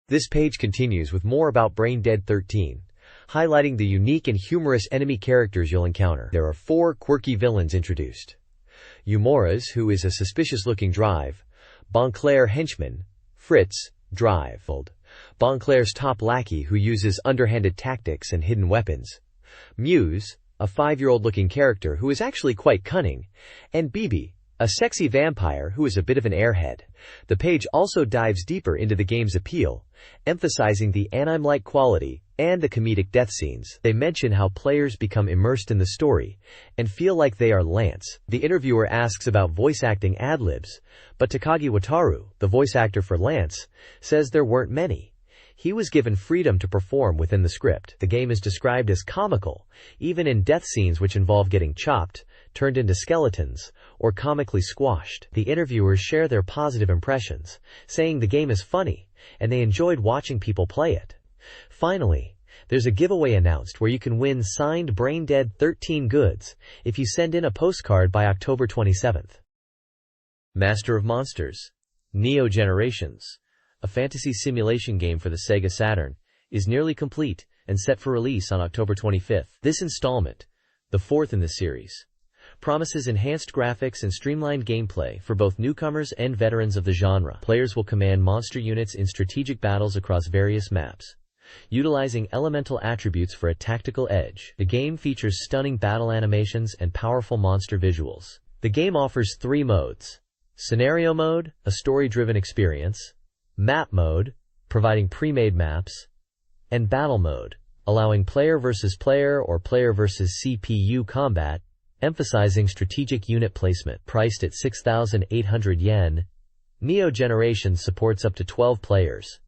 This page continues with more about Brain Dead 13, highlighting the unique and humorous enemy characters you'll encounter. There are 4 quirky villains introduced. Umoras, who is a suspicious-looking Drive; Bonclair henchman; Fritz, Drive; Bonclair's top lackey who uses underhanded tactics and hidden weapons; Muse, a 5-year-old-looking character who is actually quite cunning; and Bibi, a sexy vampire who is a bit of an airhead. The page also dives deeper into the game's appeal, emphasizing the anime-like quality and the comedic death scenes. They mention how players become immersed in the story and feel like they are Lance. The interviewer asks about voice acting ad-libs, but Takagi Wataru, the voice actor for Lance, says there weren't many. He was given freedom to perform within the script. The game is described as comical, even in death scenes which involve getting chopped, turned into skeletons, or comically squashed. The interviewers share their positive impressions, saying the game is funny, and they enjoyed watching people play it. Finally, there's a giveaway announced where you can win signed Brain Dead 13 goods if you send in a postcard by October 27th. Master of Monsters, Neo Generations, a fantasy simulation game for the SEGA Saturn, is nearly complete and set for release on October 25th. This installment, the 4th in the series, promises enhanced graphics and streamlined gameplay for both newcomers and veterans of the genre. Players will command monster units in strategic battles across various maps, utilizing elemental attributes for a tactical edge. The game features stunning battle animations and powerful monster visuals. The game offers 3 modes: Scenario Mode, a story-driven experience; Map Mode, providing pre-made maps; and Battle Mode, allowing player versus player or player versus CPU combat, emphasizing strategic unit placement. Priced at 6,800 yen, Neo Generations supports up to 12 players.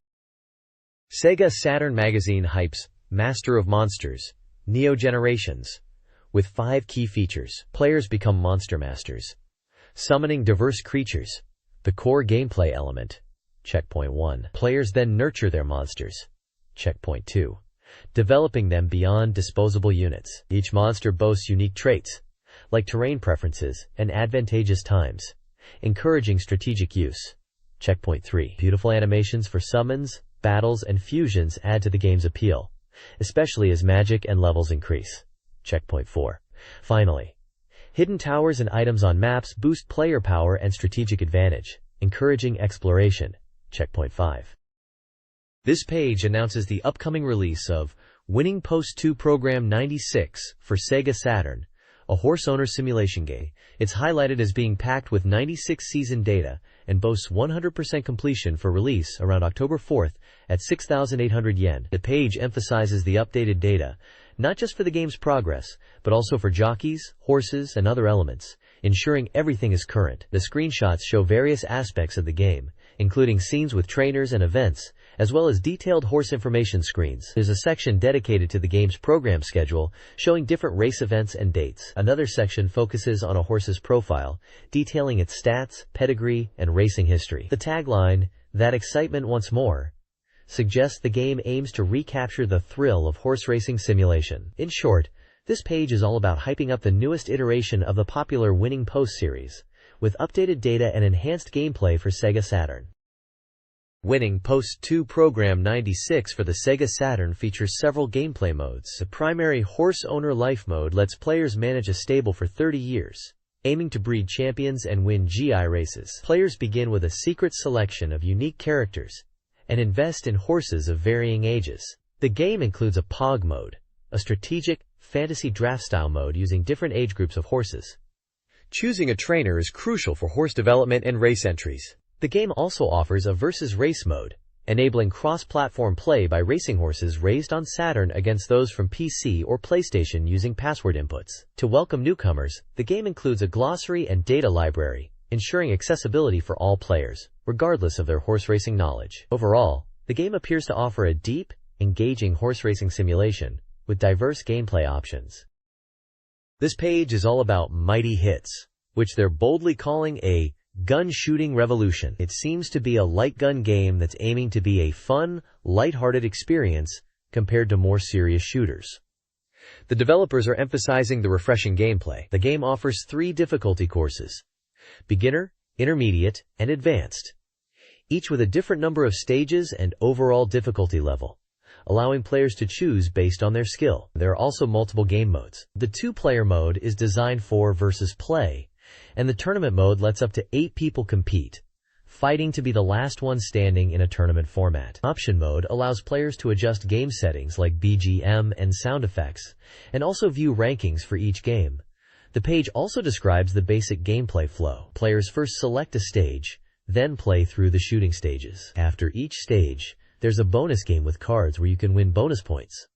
SEGA Saturn Magazine hypes Master of Monsters, Neo Generations, with 5 key features. Players become monster masters. Summoning diverse creatures, the core gameplay element. Checkpoint 1. Players then nurture their monsters. Checkpoint 2. Developing them beyond disposable units. Each monster boasts unique traits, like terrain preferences and advantageous times, encouraging strategic use. Checkpoint 3. Beautiful animations for summons, battles, and fusions add to the game's appeal, especially as magic and levels increase. Checkpoint 4. Finally, hidden towers and items on maps boost player power and strategic advantage, encouraging exploration. Checkpoint 5. This page announces the upcoming release of Winning Post 2 Program 96 for SEGA Saturn, a horse owner simulation game. It's highlighted as being packed with 96 season data and boasts 100% completion for release around October 4th at 6,800 yen. The page emphasizes the updated data, not just for the game's progress, but also for jockeys, horses, and other elements, ensuring everything is current. The screenshots show various aspects of the game, including scenes with trainers and events, as well as detailed horse information screens. There's a section dedicated to the game's program schedule, showing different race events and dates. Another section focuses on a horse's profile, detailing its stats, pedigree, and racing history. The tagline, "That excitement once more," suggests the game aims to recapture the thrill of horse racing simulation. In short, this page is all about hyping up the newest iteration of the popular Winning Post series, with updated data and enhanced gameplay for SEGA Saturn. Winning Post 2 Program 96 for the SEGA Saturn features several gameplay modes. The primary Horse Owner Life mode lets players manage a stable for 30 years, aiming to breed champions and win GI races. Players begin with a secret selection of unique characters and invest in horses of varying ages. The game includes a POG mode, a strategic, fantasy draft-style mode using different age groups of horses. Choosing a trainer is crucial for horse development and race entries. The game also offers a versus race mode, enabling cross-platform play by racing horses raised on Saturn against those from PC or PlayStation using password inputs. To welcome newcomers, the game includes a glossary and data library, ensuring accessibility for all players, regardless of their horse racing knowledge. Overall, the game appears to offer a deep, engaging horse racing simulation with diverse gameplay options. This page is all about Mighty Hits, which they're boldly calling a gun shooting revolution. It seems to be a light gun game that's aiming to be a fun, light-hearted experience compared to more serious shooters. The developers are emphasizing the refreshing gameplay. The game offers 3 difficulty courses: beginner, intermediate, and advanced, each with a different number of stages and overall difficulty level, allowing players to choose based on their skill. There are also multiple game modes. The 2-player mode is designed for versus play, and the tournament mode lets up to 8 people compete, fighting to be the last one standing in a tournament format. Option mode allows players to adjust game settings like BGM and sound effects, and also view rankings for each game. The page also describes the basic gameplay flow. Players first select a stage, then play through the shooting stages. After each stage, there's a bonus game with cards where you can win bonus points.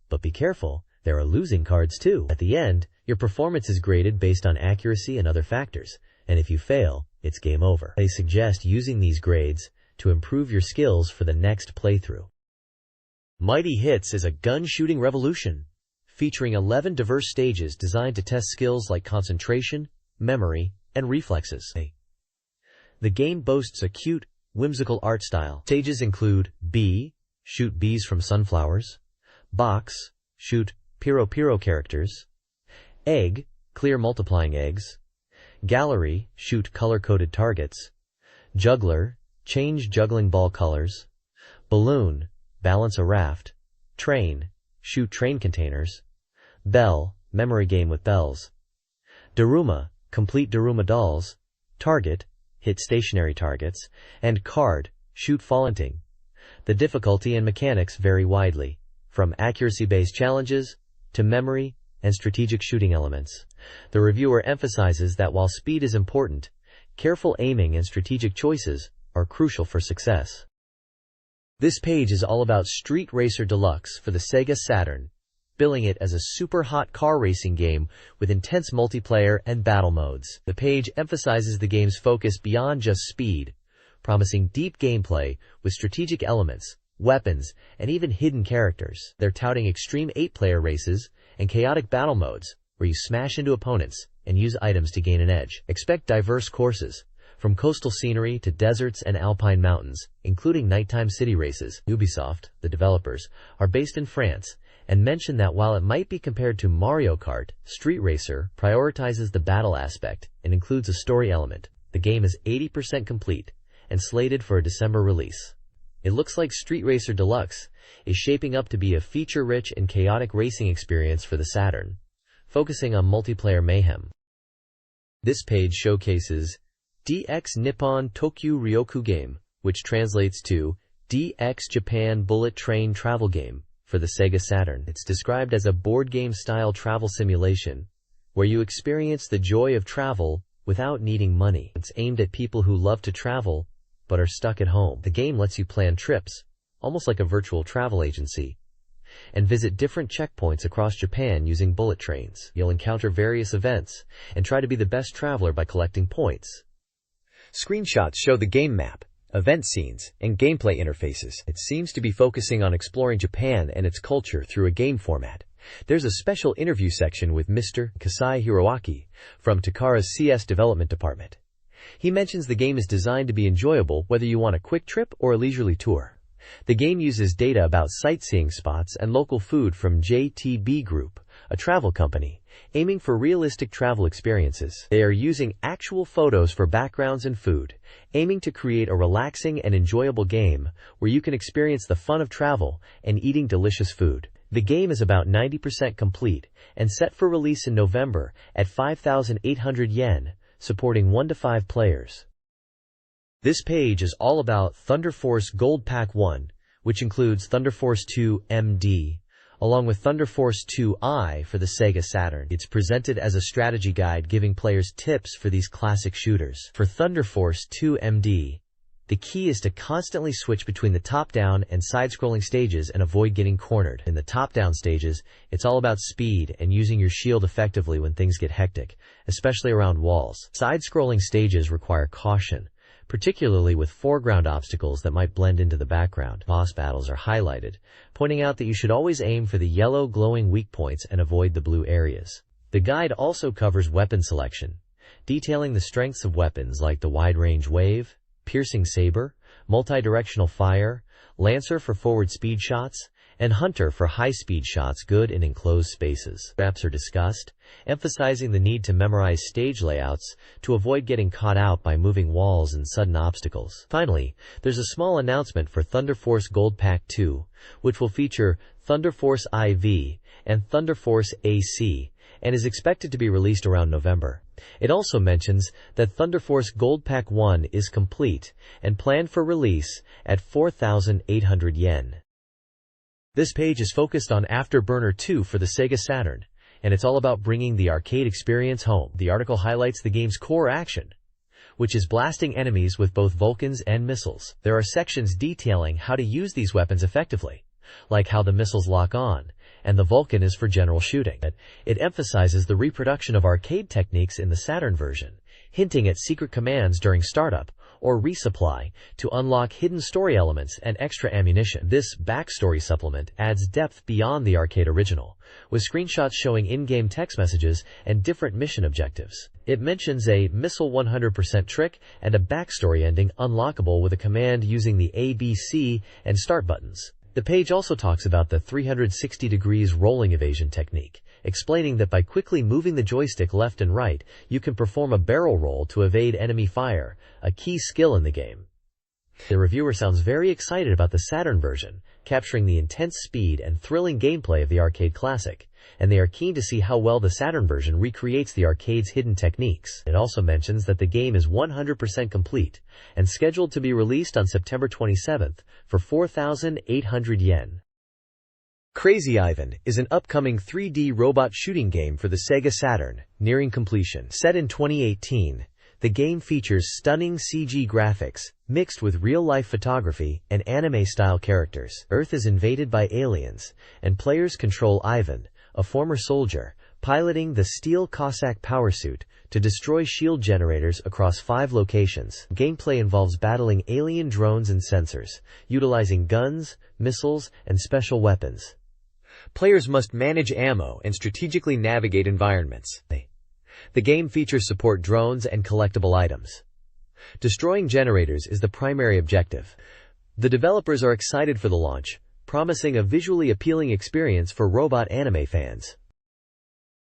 But be careful, there are losing cards too. At the end, your performance is graded based on accuracy and other factors, and if you fail, it's game over. They suggest using these grades to improve your skills for the next playthrough. Mighty Hits is a gun shooting revolution, featuring 11 diverse stages designed to test skills like concentration, memory, and reflexes. The game boasts a cute, whimsical art style. Stages include Bee, shoot bees from sunflowers; Box, shoot Piro characters; Egg, clear multiplying eggs; Gallery, shoot color-coded targets; Juggler, change juggling ball colors; Balloon, balance a raft; Train, shoot train containers; Bell, memory game with bells; Daruma, complete Daruma dolls; Target, hit stationary targets; and Card, shoot falling. The difficulty and mechanics vary widely, from accuracy-based challenges to memory and strategic shooting elements. The reviewer emphasizes that while speed is important, careful aiming and strategic choices are crucial for success. This page is all about Street Racer Deluxe for the SEGA Saturn, billing it as a super hot car racing game with intense multiplayer and battle modes. The page emphasizes the game's focus beyond just speed, promising deep gameplay with strategic elements, weapons, and even hidden characters. They're touting extreme 8-player races and chaotic battle modes, where you smash into opponents and use items to gain an edge. Expect diverse courses, from coastal scenery to deserts and alpine mountains, including nighttime city races. Ubisoft, the developers, are based in France, and mention that while it might be compared to Mario Kart, Street Racer prioritizes the battle aspect and includes a story element. The game is 80% complete and slated for a December release. It looks like Street Racer Deluxe is shaping up to be a feature-rich and chaotic racing experience for the Saturn, focusing on multiplayer mayhem. This page showcases DX Nippon Tokyu Ryoku Game, which translates to DX Japan Bullet Train Travel Game, for the SEGA Saturn. It's described as a board game-style travel simulation, where you experience the joy of travel without needing money. It's aimed at people who love to travel, but are stuck at home. The game lets you plan trips, almost like a virtual travel agency, and visit different checkpoints across Japan using bullet trains. You'll encounter various events, and try to be the best traveler by collecting points. Screenshots show the game map, event scenes, and gameplay interfaces. It seems to be focusing on exploring Japan and its culture through a game format. There's a special interview section with Mr. Kasai Hiroaki from Takara's CS development department. He mentions the game is designed to be enjoyable whether you want a quick trip or a leisurely tour. The game uses data about sightseeing spots and local food from JTB Group, a travel company, aiming for realistic travel experiences. They are using actual photos for backgrounds and food, aiming to create a relaxing and enjoyable game where you can experience the fun of travel and eating delicious food. The game is about 90% complete and set for release in November at 5,800 yen, supporting 1 to 5 players. This page is all about Thunder Force Gold Pack 1, which includes Thunder Force 2 MD, along with Thunder Force 2i for the Sega Saturn. It's presented as a strategy guide giving players tips for these classic shooters. For Thunder Force 2 MD, the key is to constantly switch between the top-down and side-scrolling stages and avoid getting cornered. In the top-down stages, it's all about speed and using your shield effectively when things get hectic, especially around walls. Side-scrolling stages require caution, particularly with foreground obstacles that might blend into the background. Boss battles are highlighted, pointing out that you should always aim for the yellow glowing weak points and avoid the blue areas. The guide also covers weapon selection, detailing the strengths of weapons like the wide-range wave, piercing saber, multi-directional fire, lancer for forward speed shots, and hunter for high-speed shots good in enclosed spaces. Maps are discussed, emphasizing the need to memorize stage layouts to avoid getting caught out by moving walls and sudden obstacles. Finally, there's a small announcement for Thunder Force Gold Pack 2, which will feature Thunder Force IV and Thunder Force AC, and is expected to be released around November. It also mentions that Thunder Force Gold Pack 1 is complete and planned for release at 4,800 yen. This page is focused on Afterburner 2 for the Sega Saturn, and it's all about bringing the arcade experience home. The article highlights the game's core action, which is blasting enemies with both Vulcans and missiles. There are sections detailing how to use these weapons effectively, like how the missiles lock on, and the Vulcan is for general shooting. It emphasizes the reproduction of arcade techniques in the Saturn version, hinting at secret commands during startup or resupply to unlock hidden story elements and extra ammunition. This backstory supplement adds depth beyond the arcade original, with screenshots showing in-game text messages and different mission objectives. It mentions a missile 100% trick and a backstory ending unlockable with a command using the A, B, C, and start buttons. The page also talks about the 360 degrees rolling evasion technique, explaining that by quickly moving the joystick left and right, you can perform a barrel roll to evade enemy fire, a key skill in the game. The reviewer sounds very excited about the Saturn version, capturing the intense speed and thrilling gameplay of the arcade classic, and they are keen to see how well the Saturn version recreates the arcade's hidden techniques. It also mentions that the game is 100% complete and scheduled to be released on September 27th for 4,800 yen. Crazy Ivan is an upcoming 3D robot shooting game for the Sega Saturn, nearing completion. Set in 2018, the game features stunning CG graphics, mixed with real-life photography and anime-style characters. Earth is invaded by aliens, and players control Ivan, a former soldier, piloting the Steel Cossack power suit to destroy shield generators across 5 locations. Gameplay involves battling alien drones and sensors, utilizing guns, missiles, and special weapons. Players must manage ammo and strategically navigate environments. The game features support drones and collectible items. Destroying generators is the primary objective. The developers are excited for the launch, promising a visually appealing experience for robot anime fans.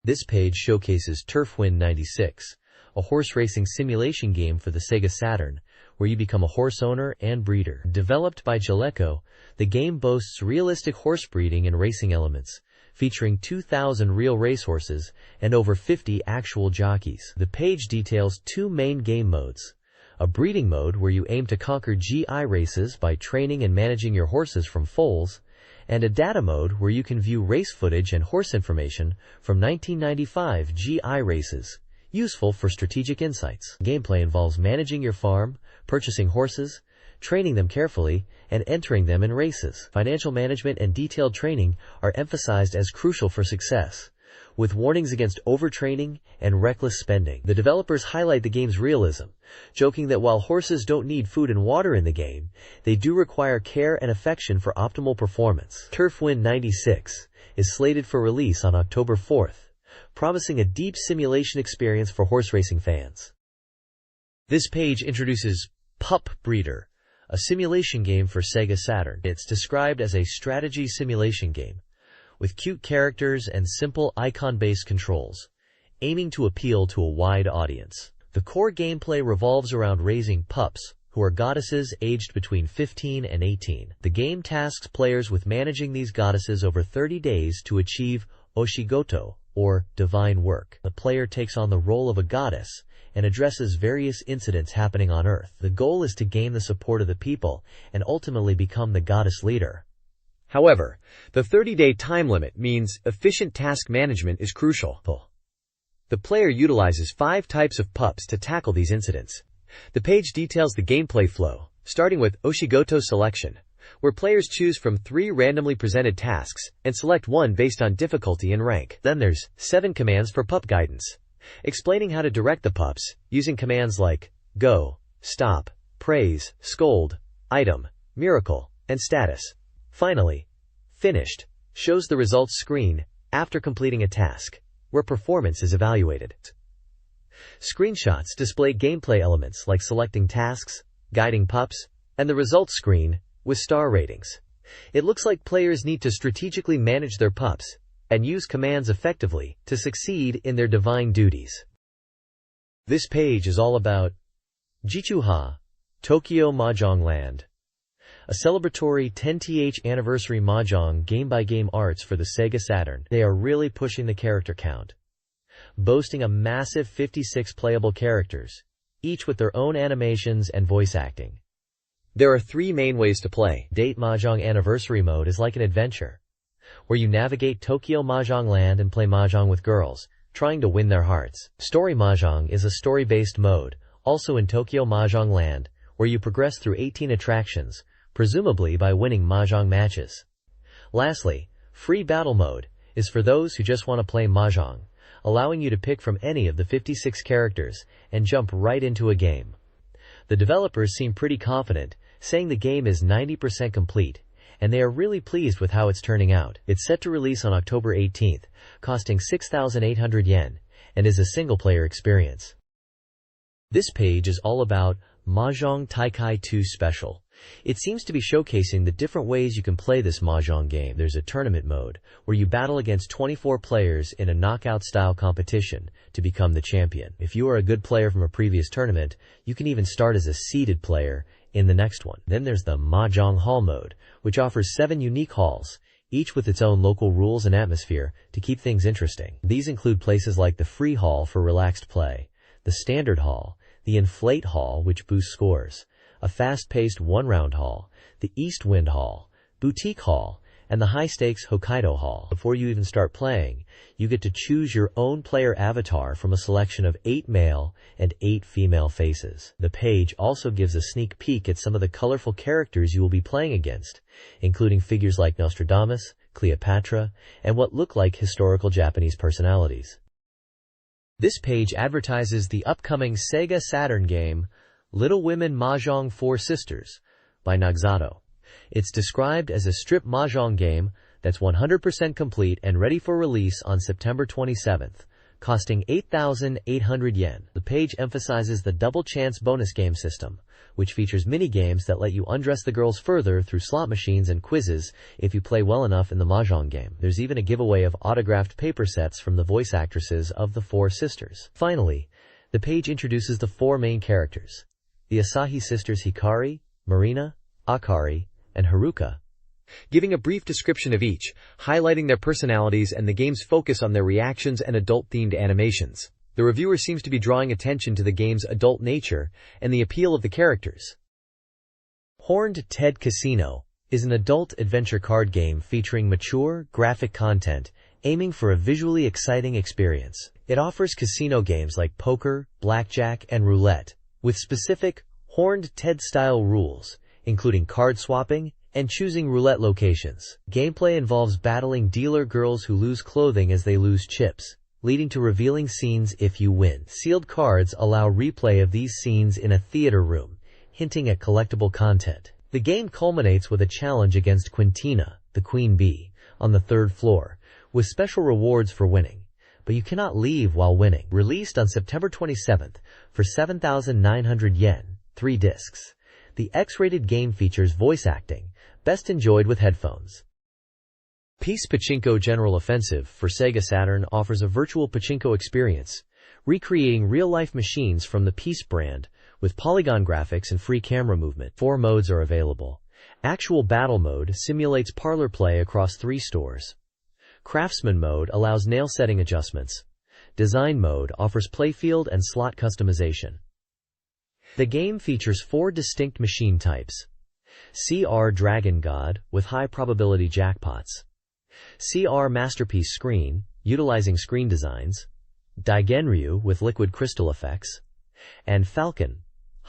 This page showcases Turfwind 96, a horse racing simulation game for the Sega Saturn, where you become a horse owner and breeder. Developed by Jaleco, the game boasts realistic horse breeding and racing elements, featuring 2,000 real racehorses and over 50 actual jockeys. The page details 2 main game modes: a breeding mode where you aim to conquer GI races by training and managing your horses from foals, and a data mode where you can view race footage and horse information from 1995 GI races, useful for strategic insights. Gameplay involves managing your farm, purchasing horses, training them carefully, and entering them in races. Financial management and detailed training are emphasized as crucial for success, with warnings against overtraining and reckless spending. The developers highlight the game's realism, joking that while horses don't need food and water in the game, they do require care and affection for optimal performance. Turfwind 96 is slated for release on October 4th, promising a deep simulation experience for horse racing fans. This page introduces Pup Breeder, a simulation game for SEGA Saturn. It's described as a strategy simulation game, with cute characters and simple icon-based controls, aiming to appeal to a wide audience. The core gameplay revolves around raising pups, who are goddesses aged between 15 and 18. The game tasks players with managing these goddesses over 30 days to achieve Oshigoto, or divine work. The player takes on the role of a goddess and addresses various incidents happening on Earth. The goal is to gain the support of the people and ultimately become the goddess leader. However, the 30-day time limit means efficient task management is crucial. The player utilizes 5 types of pups to tackle these incidents. The page details the gameplay flow, starting with Oshigoto selection, where players choose from 3 randomly presented tasks and select one based on difficulty and rank. Then there's 7 commands for pup guidance, explaining how to direct the pups using commands like go, stop, praise, scold, item, miracle, and status. Finally, finished shows the results screen after completing a task, where performance is evaluated. Screenshots display gameplay elements like selecting tasks, guiding pups, and the results screen with star ratings. It looks like players need to strategically manage their pups and use commands effectively to succeed in their divine duties. This page is all about Jichuha, Tokyo Mahjong Land, a celebratory 10th anniversary mahjong game-by-game arts for the SEGA Saturn. They are really pushing the character count, boasting a massive 56 playable characters, each with their own animations and voice acting. There are 3 main ways to play. Date Mahjong Anniversary Mode is like an adventure, where you navigate Tokyo Mahjong Land and play mahjong with girls, trying to win their hearts. Story Mahjong is a story-based mode, also in Tokyo Mahjong Land, where you progress through 18 attractions, presumably by winning mahjong matches. Lastly, Free Battle Mode is for those who just want to play mahjong, allowing you to pick from any of the 56 characters and jump right into a game. The developers seem pretty confident, saying the game is 90% complete, and they are really pleased with how it's turning out. It's set to release on October 18th, costing 6,800 yen, and is a single-player experience. This page is all about Mahjong Taikai 2 Special. It seems to be showcasing the different ways you can play this mahjong game. There's a tournament mode, where you battle against 24 players in a knockout-style competition to become the champion. If you are a good player from a previous tournament, you can even start as a seeded player in the next one. Then there's the Mahjong Hall mode, which offers 7 unique halls, each with its own local rules and atmosphere to keep things interesting. These include places like the Free Hall for relaxed play, the Standard Hall, the Inflate Hall, which boosts scores, a fast-paced one-round hall, the East Wind Hall, Boutique Hall, and the high-stakes Hokkaido Hall. Before you even start playing, you get to choose your own player avatar from a selection of 8 male and 8 female faces. The page also gives a sneak peek at some of the colorful characters you will be playing against, including figures like Nostradamus, Cleopatra, and what look like historical Japanese personalities. This page advertises the upcoming SEGA Saturn game, Little Women Mahjong 4 Sisters, by Nagzato. It's described as a strip mahjong game that's 100% complete and ready for release on September 27th, costing 8,800 yen. The page emphasizes the double chance bonus game system, which features mini-games that let you undress the girls further through slot machines and quizzes if you play well enough in the mahjong game. There's even a giveaway of autographed paper sets from the voice actresses of the 4 sisters. Finally, the page introduces the 4 main characters: the Asahi sisters Hikari, Marina, Akari, and Haruka, giving a brief description of each, highlighting their personalities and the game's focus on their reactions and adult-themed animations. The reviewer seems to be drawing attention to the game's adult nature and the appeal of the characters. Horned Ted Casino is an adult adventure card game featuring mature, graphic content, aiming for a visually exciting experience. It offers casino games like poker, blackjack, and roulette, with specific Horned Ted-style rules, including card swapping and choosing roulette locations. Gameplay involves battling dealer girls who lose clothing as they lose chips, leading to revealing scenes if you win. Sealed cards allow replay of these scenes in a theater room, hinting at collectible content. The game culminates with a challenge against Quintina, the queen bee, on the 3rd floor, with special rewards for winning. But you cannot leave while winning. Released on September 27th for 7,900 yen, 3 discs. The X-rated game features voice acting, best enjoyed with headphones. Peace Pachinko General Offensive for SEGA Saturn offers a virtual pachinko experience, recreating real-life machines from the Peace brand, with polygon graphics and free camera movement. 4 modes are available. Actual Battle Mode simulates parlor play across 3 stores. Craftsman Mode allows nail setting adjustments. Design Mode offers playfield and slot customization. The game features 4 distinct machine types. CR Dragon God, with high probability jackpots. CR Masterpiece Screen, utilizing screen designs. Daigenryu, with liquid crystal effects. And Falcon,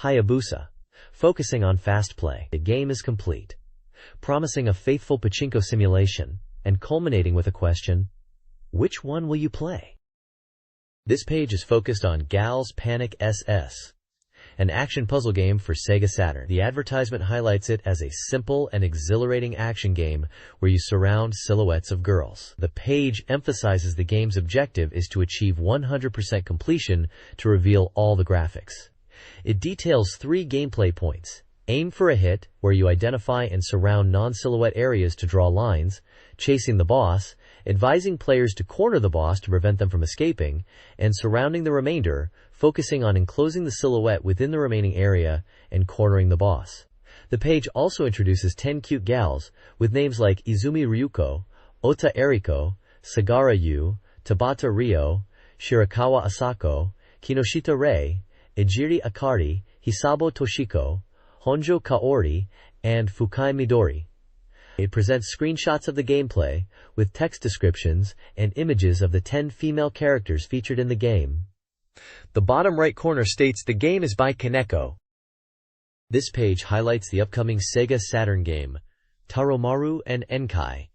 Hayabusa, focusing on fast play. The game is complete, promising a faithful pachinko simulation, and culminating with a question: which one will you play? This page is focused on Gal's Panic SS, an action puzzle game for SEGA Saturn. The advertisement highlights it as a simple and exhilarating action game where you surround silhouettes of girls. The page emphasizes the game's objective is to achieve 100% completion to reveal all the graphics. It details 3 gameplay points: aim for a hit, where you identify and surround non-silhouette areas to draw lines; chasing the boss, advising players to corner the boss to prevent them from escaping; and surrounding the remainder, focusing on enclosing the silhouette within the remaining area and cornering the boss. The page also introduces 10 cute gals, with names like Izumi Ryuko, Ota Eriko, Sagara Yu, Tabata Ryo, Shirakawa Asako, Kinoshita Rei, Ejiri Akari, Hisabo Toshiko, Honjo Kaori, and Fukai Midori. It presents screenshots of the gameplay, with text descriptions and images of the 10 female characters featured in the game. The bottom right corner states the game is by Kaneko. This page highlights the upcoming SEGA Saturn game, Taromaru and Enkai.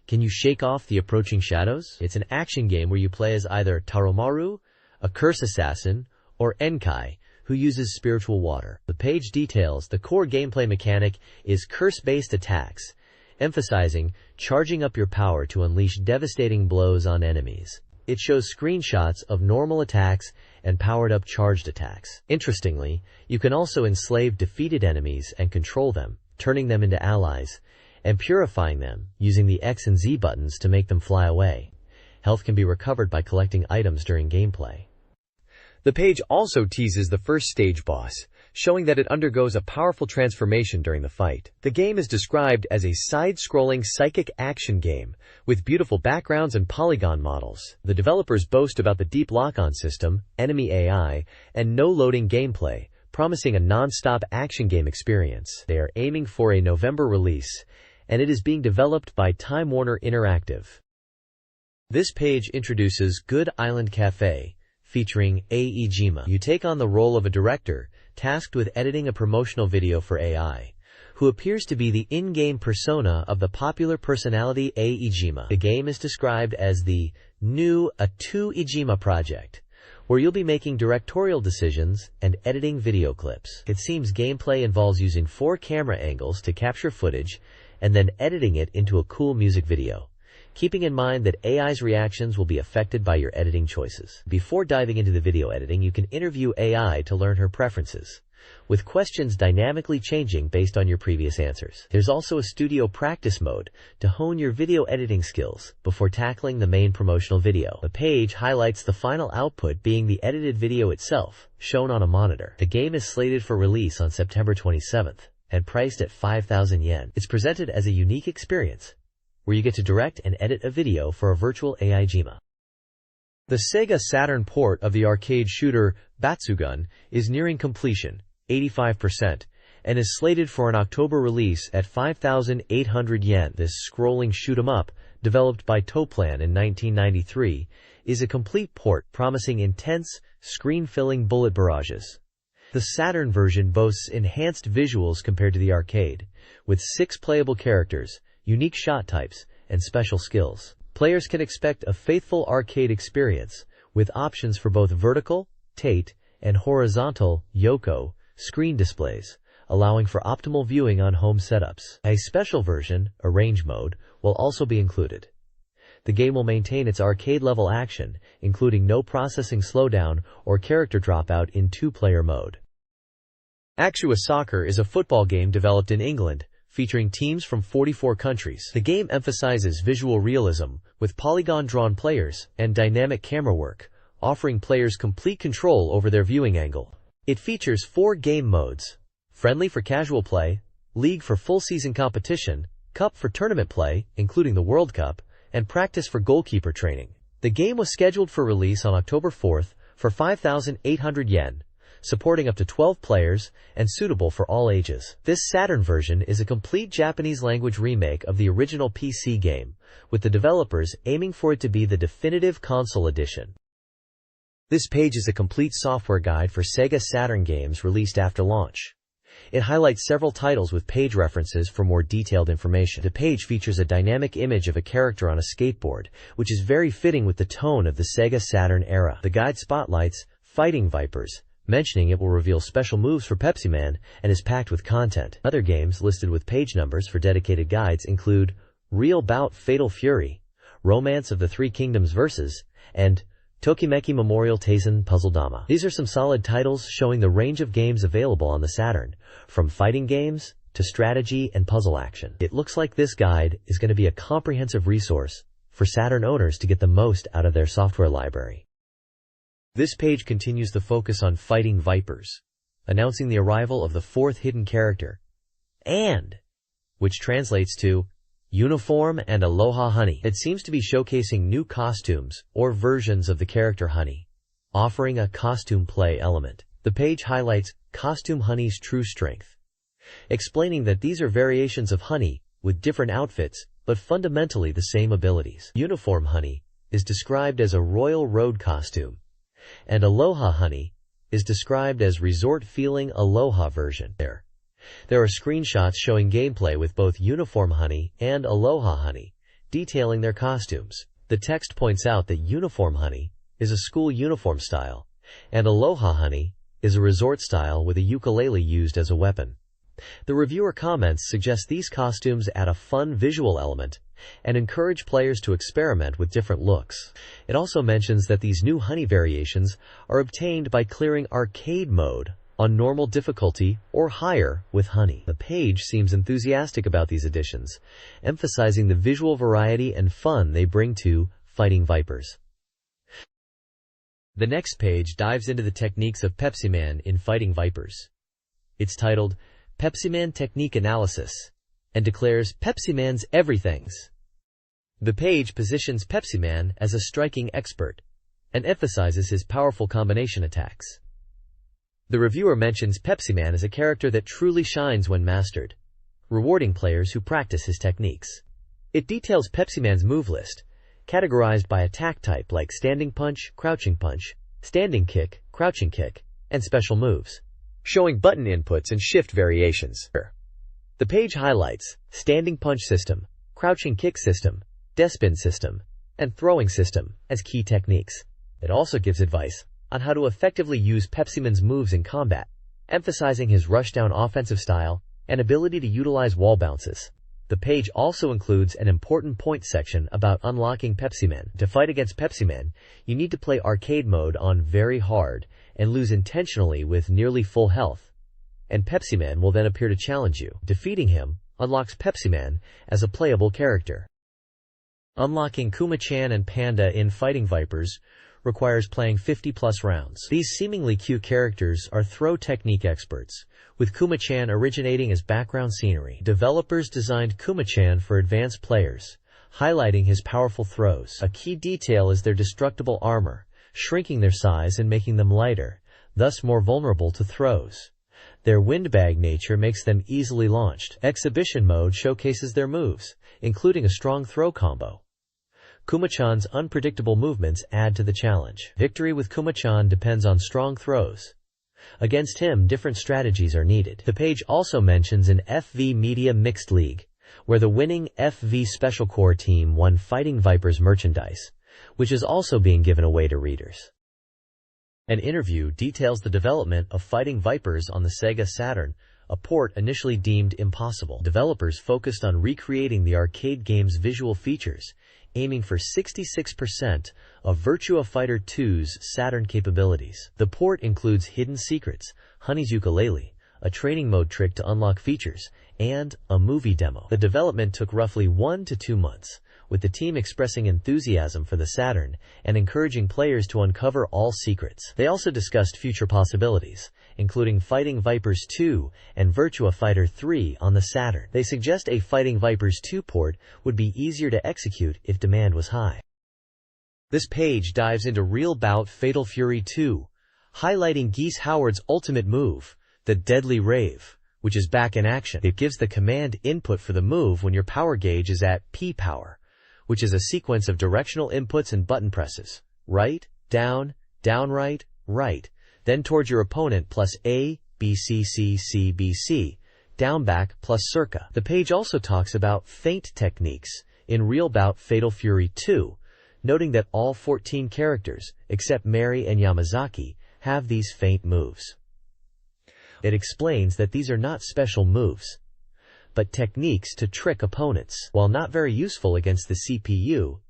Can you shake off the approaching shadows? It's an action game where you play as either Taromaru, a curse assassin, or Enkai, who uses spiritual water. The page details the core gameplay mechanic is curse-based attacks, emphasizing charging up your power to unleash devastating blows on enemies. It shows screenshots of normal attacks and powered-up charged attacks. Interestingly, you can also enslave defeated enemies and control them, turning them into allies, and purifying them, using the X and Z buttons to make them fly away. Health can be recovered by collecting items during gameplay. The page also teases the first stage boss, showing that it undergoes a powerful transformation during the fight. The game is described as a side-scrolling psychic action game, with beautiful backgrounds and polygon models. The developers boast about the deep lock-on system, enemy AI, and no-loading gameplay, promising a non-stop action game experience. They are aiming for a November release, and it is being developed by Time Warner Interactive. This page introduces Good Island Cafe, featuring Aijima. You take on the role of a director, tasked with editing a promotional video for AI, who appears to be the in-game persona of the popular personality Aijima. The game is described as the new A2 Ijima project, where you'll be making directorial decisions and editing video clips. It seems gameplay involves using 4 camera angles to capture footage and then editing it into a cool music video, keeping in mind that AI's reactions will be affected by your editing choices. Before diving into the video editing, you can interview AI to learn her preferences, with questions dynamically changing based on your previous answers. There's also a studio practice mode to hone your video editing skills before tackling the main promotional video. The page highlights the final output being the edited video itself, shown on a monitor. The game is slated for release on September 27th and priced at 5,000 yen. It's presented as a unique experience, where you get to direct and edit a video for a virtual Aijima. The SEGA Saturn port of the arcade shooter Batsugun is nearing completion, 85%, and is slated for an October release at 5,800 yen. This scrolling shoot-'em-up, developed by Toplan in 1993, is a complete port promising intense, screen-filling bullet barrages. The Saturn version boasts enhanced visuals compared to the arcade, with 6 playable characters, unique shot types, and special skills. Players can expect a faithful arcade experience, with options for both vertical, Tate, and horizontal, Yoko, screen displays, allowing for optimal viewing on home setups. A special version, Arrange Mode, will also be included. The game will maintain its arcade-level action, including no processing slowdown or character dropout in 2-player mode. Actua Soccer is a football game developed in England, featuring teams from 44 countries. The game emphasizes visual realism, with polygon-drawn players and dynamic camera work, offering players complete control over their viewing angle. It features 4 game modes: Friendly for casual play, League for full-season competition, Cup for tournament play, including the World Cup, and Practice for goalkeeper training. The game was scheduled for release on October 4th for 5,800 yen, supporting up to 12 players and suitable for all ages. This Saturn version is a complete Japanese-language remake of the original PC game, with the developers aiming for it to be the definitive console edition. This page is a complete software guide for SEGA Saturn games released after launch. It highlights several titles with page references for more detailed information. The page features a dynamic image of a character on a skateboard, which is very fitting with the tone of the SEGA Saturn era. The guide spotlights Fighting Vipers, mentioning it will reveal special moves for Pepsi Man and is packed with content. Other games listed with page numbers for dedicated guides include Real Bout Fatal Fury, Romance of the Three Kingdoms Versus, and Tokimeki Memorial Taisen Puzzle Dama. These are some solid titles showing the range of games available on the Saturn, from fighting games to strategy and puzzle action. It looks like this guide is going to be a comprehensive resource for Saturn owners to get the most out of their software library. This page continues the focus on Fighting Vipers, announcing the arrival of the 4th hidden character, and, which translates to Uniform and Aloha Honey. It seems to be showcasing new costumes or versions of the character Honey, offering a costume play element. The page highlights Costume Honey's true strength, explaining that these are variations of Honey with different outfits but fundamentally the same abilities. Uniform Honey is described as a Royal Road costume, and Aloha Honey is described as Resort Feeling Aloha version. There are screenshots showing gameplay with both Uniform Honey and Aloha Honey, detailing their costumes. The text points out that Uniform Honey is a school uniform style, and Aloha Honey is a resort style with a ukulele used as a weapon. The reviewer comments suggest these costumes add a fun visual element and encourage players to experiment with different looks. It also mentions that these new Honey variations are obtained by clearing arcade mode on normal difficulty or higher with Honey. The page seems enthusiastic about these additions, emphasizing the visual variety and fun they bring to Fighting Vipers. The next page dives into the techniques of Pepsi Man in Fighting Vipers. It's titled Pepsi Man Technique Analysis and declares Pepsi Man's everythings. The page positions Pepsi Man as a striking expert and emphasizes his powerful combination attacks. The reviewer mentions Pepsi Man as a character that truly shines when mastered, rewarding players who practice his techniques. It details Pepsi Man's move list, categorized by attack type like standing punch, standing kick, crouching kick, and special moves, showing button inputs and shift variations. The page highlights standing punch system, crouching kick system, despin system, and throwing system as key techniques. It also gives advice on how to effectively use Pepsi Man's moves in combat, emphasizing his rushdown offensive style and ability to utilize wall bounces. The page also includes an important point section about unlocking Pepsi Man. To fight against Pepsi Man, you need to play arcade mode on very hard and lose intentionally with nearly full health, and Pepsi Man will then appear to challenge you. Defeating him unlocks Pepsi Man as a playable character. Unlocking Kuma-chan and Panda in Fighting Vipers requires playing 50+ rounds. These seemingly cute characters are throw technique experts, with Kuma-chan originating as background scenery. Developers designed Kuma-chan for advanced players, highlighting his powerful throws. A key detail is their destructible armor, shrinking their size and making them lighter, thus more vulnerable to throws. Their windbag nature makes them easily launched. Exhibition mode showcases their moves, including a strong throw combo. Kuma-chan's unpredictable movements add to the challenge. Victory with Kuma-chan depends on strong throws. Against him, different strategies are needed. The page also mentions an FV Media Mixed League, where the winning FV Special Corps team won Fighting Vipers merchandise, which is also being given away to readers. An interview details the development of Fighting Vipers on the SEGA Saturn, a port initially deemed impossible. Developers focused on recreating the arcade game's visual features, aiming for 66% of Virtua Fighter 2's Saturn capabilities. The port includes hidden secrets, Honey's ukulele, a training mode trick to unlock features, and a movie demo. The development took roughly 1 to 2 months, with the team expressing enthusiasm for the Saturn and encouraging players to uncover all secrets. They also discussed future possibilities, including Fighting Vipers 2 and Virtua Fighter 3 on the Saturn. They suggest a Fighting Vipers 2 port would be easier to execute if demand was high. This page dives into Real Bout Fatal Fury 2, highlighting Geese Howard's ultimate move, the Deadly Rave, which is back in action. It gives the command input for the move when your power gauge is at P-power, which is a sequence of directional inputs and button presses. Right, down, right, right, then towards your opponent plus A, B, C, C, C, B, C, down back plus circa. The page also talks about feint techniques in Real Bout Fatal Fury 2, noting that all 14 characters, except Mary and Yamazaki, have these feint moves. It explains that these are not special moves, but techniques to trick opponents. While not very useful against the CPU,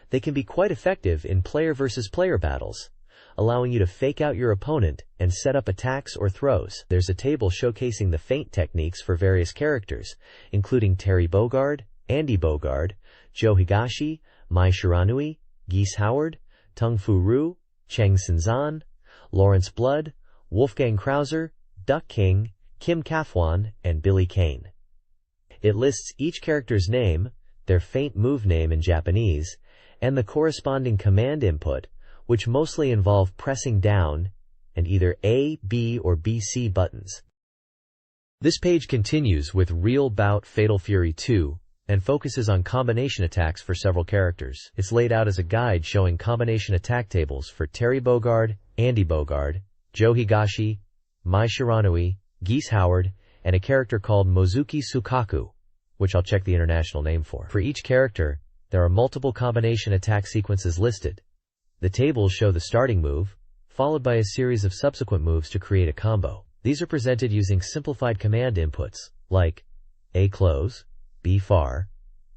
they can be quite effective in player versus player battles, allowing you to fake out your opponent and set up attacks or throws. There's a table showcasing the feint techniques for various characters, including Terry Bogard, Andy Bogard, Joe Higashi, Mai Shiranui, Geese Howard, Tung Fu Ru, Cheng Sinzan, Lawrence Blood, Wolfgang Krauser, Duck King, Kim Kafwan, and Billy Kane. It lists each character's name, their feint move name in Japanese, and the corresponding command input, which mostly involve pressing down and either A, B, or BC buttons. This page continues with Real Bout Fatal Fury 2 and focuses on combination attacks for several characters. It's laid out as a guide showing combination attack tables for Terry Bogard, Andy Bogard, Joe Higashi, Mai Shiranui, Geese Howard, and a character called Mozuki Sukaku, which I'll check the international name for. For each character, there are multiple combination attack sequences listed. The tables show the starting move, followed by a series of subsequent moves to create a combo. These are presented using simplified command inputs, like A close, B far,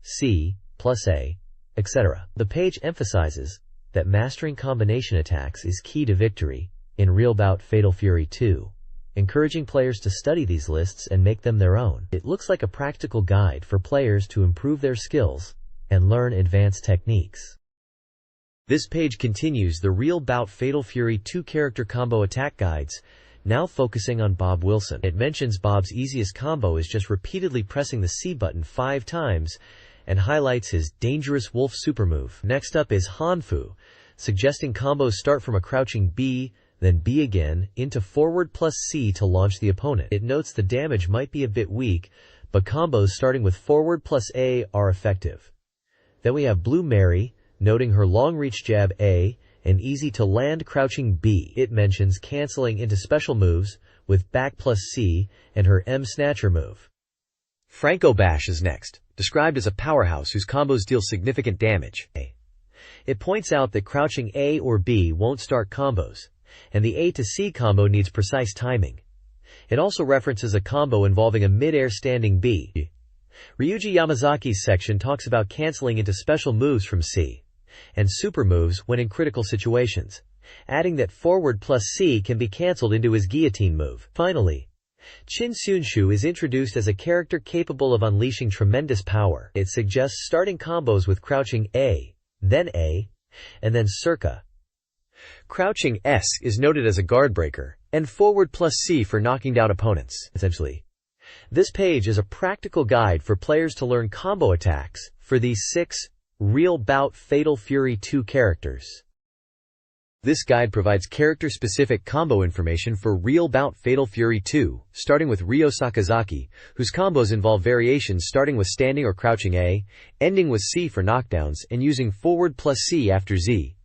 C plus A, etc. The page emphasizes that mastering combination attacks is key to victory in Real Bout Fatal Fury 2, encouraging players to study these lists and make them their own. It looks like a practical guide for players to improve their skills and learn advanced techniques. This page continues the Real Bout Fatal Fury 2 character combo attack guides, now focusing on Bob Wilson. It mentions Bob's easiest combo is just repeatedly pressing the C button 5 times and highlights his Dangerous Wolf supermove. Next up is Hanfu, suggesting combos start from a crouching B, then B again, into forward plus C to launch the opponent. It notes the damage might be a bit weak, but combos starting with forward plus A are effective. Then we have Blue Mary, noting her long-reach jab A and easy-to-land crouching B. It mentions canceling into special moves with back plus C and her M Snatcher move. Franco Bash is next, described as a powerhouse whose combos deal significant damage. It points out that crouching A or B won't start combos, and the A to C combo needs precise timing. It also references a combo involving a mid-air standing B. Ryuji Yamazaki's section talks about canceling into special moves from C and super moves when in critical situations, adding that forward plus C can be cancelled into his guillotine move. Finally, Chin Sunshu is introduced as a character capable of unleashing tremendous power. It suggests starting combos with crouching A, and then circa. Crouching S is noted as a guard breaker, and forward plus C for knocking down opponents. Essentially, this page is a practical guide for players to learn combo attacks for these 6 Real Bout Fatal Fury 2 characters. This guide provides character-specific combo information for Real Bout Fatal Fury 2, starting with Ryo Sakazaki, whose combos involve variations starting with standing or crouching A, ending with C for knockdowns, and using forward plus C after Z.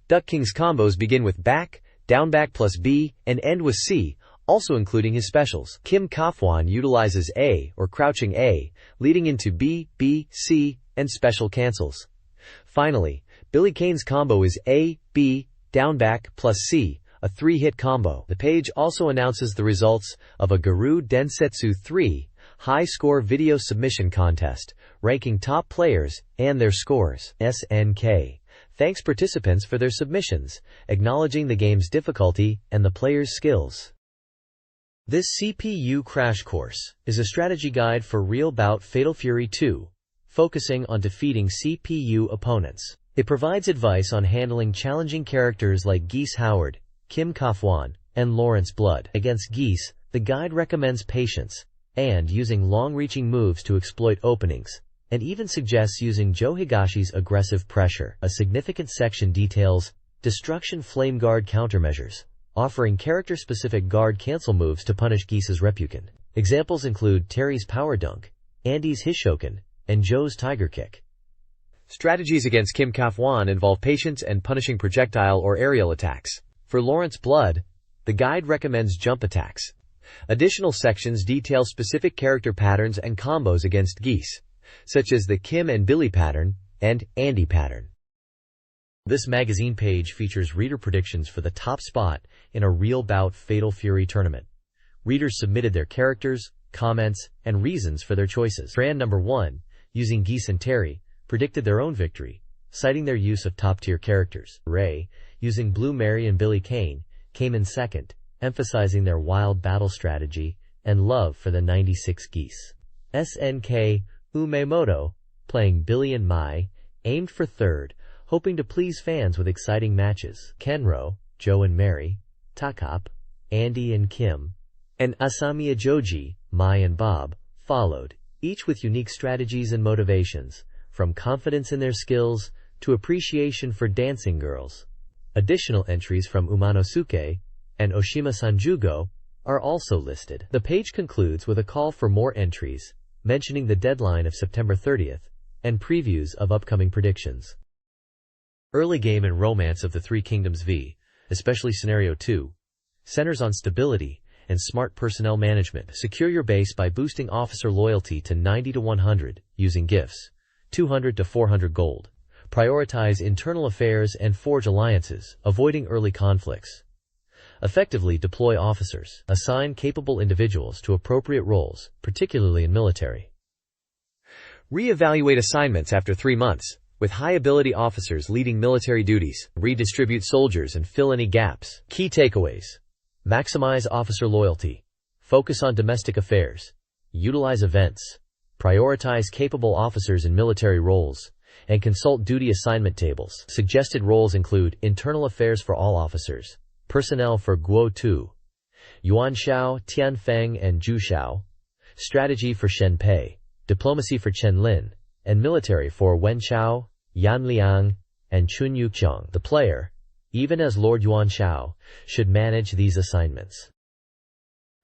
Duck King's combos begin with back, down back plus B, and end with C, also including his specials. Kim Kafwan utilizes A, or crouching A, leading into B, B, C, and special cancels. Finally, Billy Kane's combo is A, B, down back plus C, a 3-hit combo. The page also announces the results of a Guru Densetsu 3 high-score video submission contest, ranking top players and their scores. SNK thanks participants for their submissions, acknowledging the game's difficulty and the players' skills. This CPU crash course is a strategy guide for real bout Fatal Fury 2, focusing on defeating CPU opponents. It provides advice on handling challenging characters like Geese Howard, Kim Kafwan, and Lawrence Blood. Against Geese, the guide recommends patience and using long-reaching moves to exploit openings, and even suggests using Joe Higashi's aggressive pressure. A significant section details Destruction Flame Guard countermeasures, offering character-specific guard cancel moves to punish Geese's Reppuken. Examples include Terry's Power Dunk, Andy's Hishoken, and Joe's Tiger Kick. Strategies against Kim Kafwan involve patience and punishing projectile or aerial attacks. For Lawrence Blood, the guide recommends jump attacks. Additional sections detail specific character patterns and combos against Geese, such as the Kim and Billy pattern and Andy pattern. This magazine page features reader predictions for the top spot in a real bout Fatal Fury tournament. Readers submitted their characters, comments, and reasons for their choices. Brand number 1, using Geese and Terry, predicted their own victory, citing their use of top-tier characters. Ray, using Blue Mary and Billy Kane, came in second, emphasizing their wild battle strategy and love for the 96 Geese. SNK Umemoto, playing Billy and Mai, aimed for third, hoping to please fans with exciting matches. Kenro, Joe and Mary, Takap, Andy and Kim, and Asamiya Joji, Mai and Bob, followed, each with unique strategies and motivations, from confidence in their skills to appreciation for dancing girls. Additional entries from Umanosuke and Oshima Sanjugo are also listed. The page concludes with a call for more entries, mentioning the deadline of September 30th, and previews of upcoming predictions. Early game and romance of the Three Kingdoms V, especially Scenario 2, centers on stability and smart personnel management. Secure your base by boosting officer loyalty to 90 to 100 using gifts, 200 to 400 gold. Prioritize internal affairs and forge alliances, avoiding early conflicts. Effectively deploy officers. Assign capable individuals to appropriate roles, particularly in military. Re-evaluate assignments after 3 months, with high-ability officers leading military duties. Redistribute soldiers and fill any gaps. Key takeaways. Maximize officer loyalty. Focus on domestic affairs. Utilize events. Prioritize capable officers in military roles, and consult duty assignment tables. Suggested roles include internal affairs for all officers, personnel for Guo Tu, Yuanshao, Tianfeng, and Jushao, strategy for Shen Pei, diplomacy for Chen Lin, and military for Wenchao, Yanliang, and Chun Yuqiang. The player, even as Lord Yuanshao, should manage these assignments.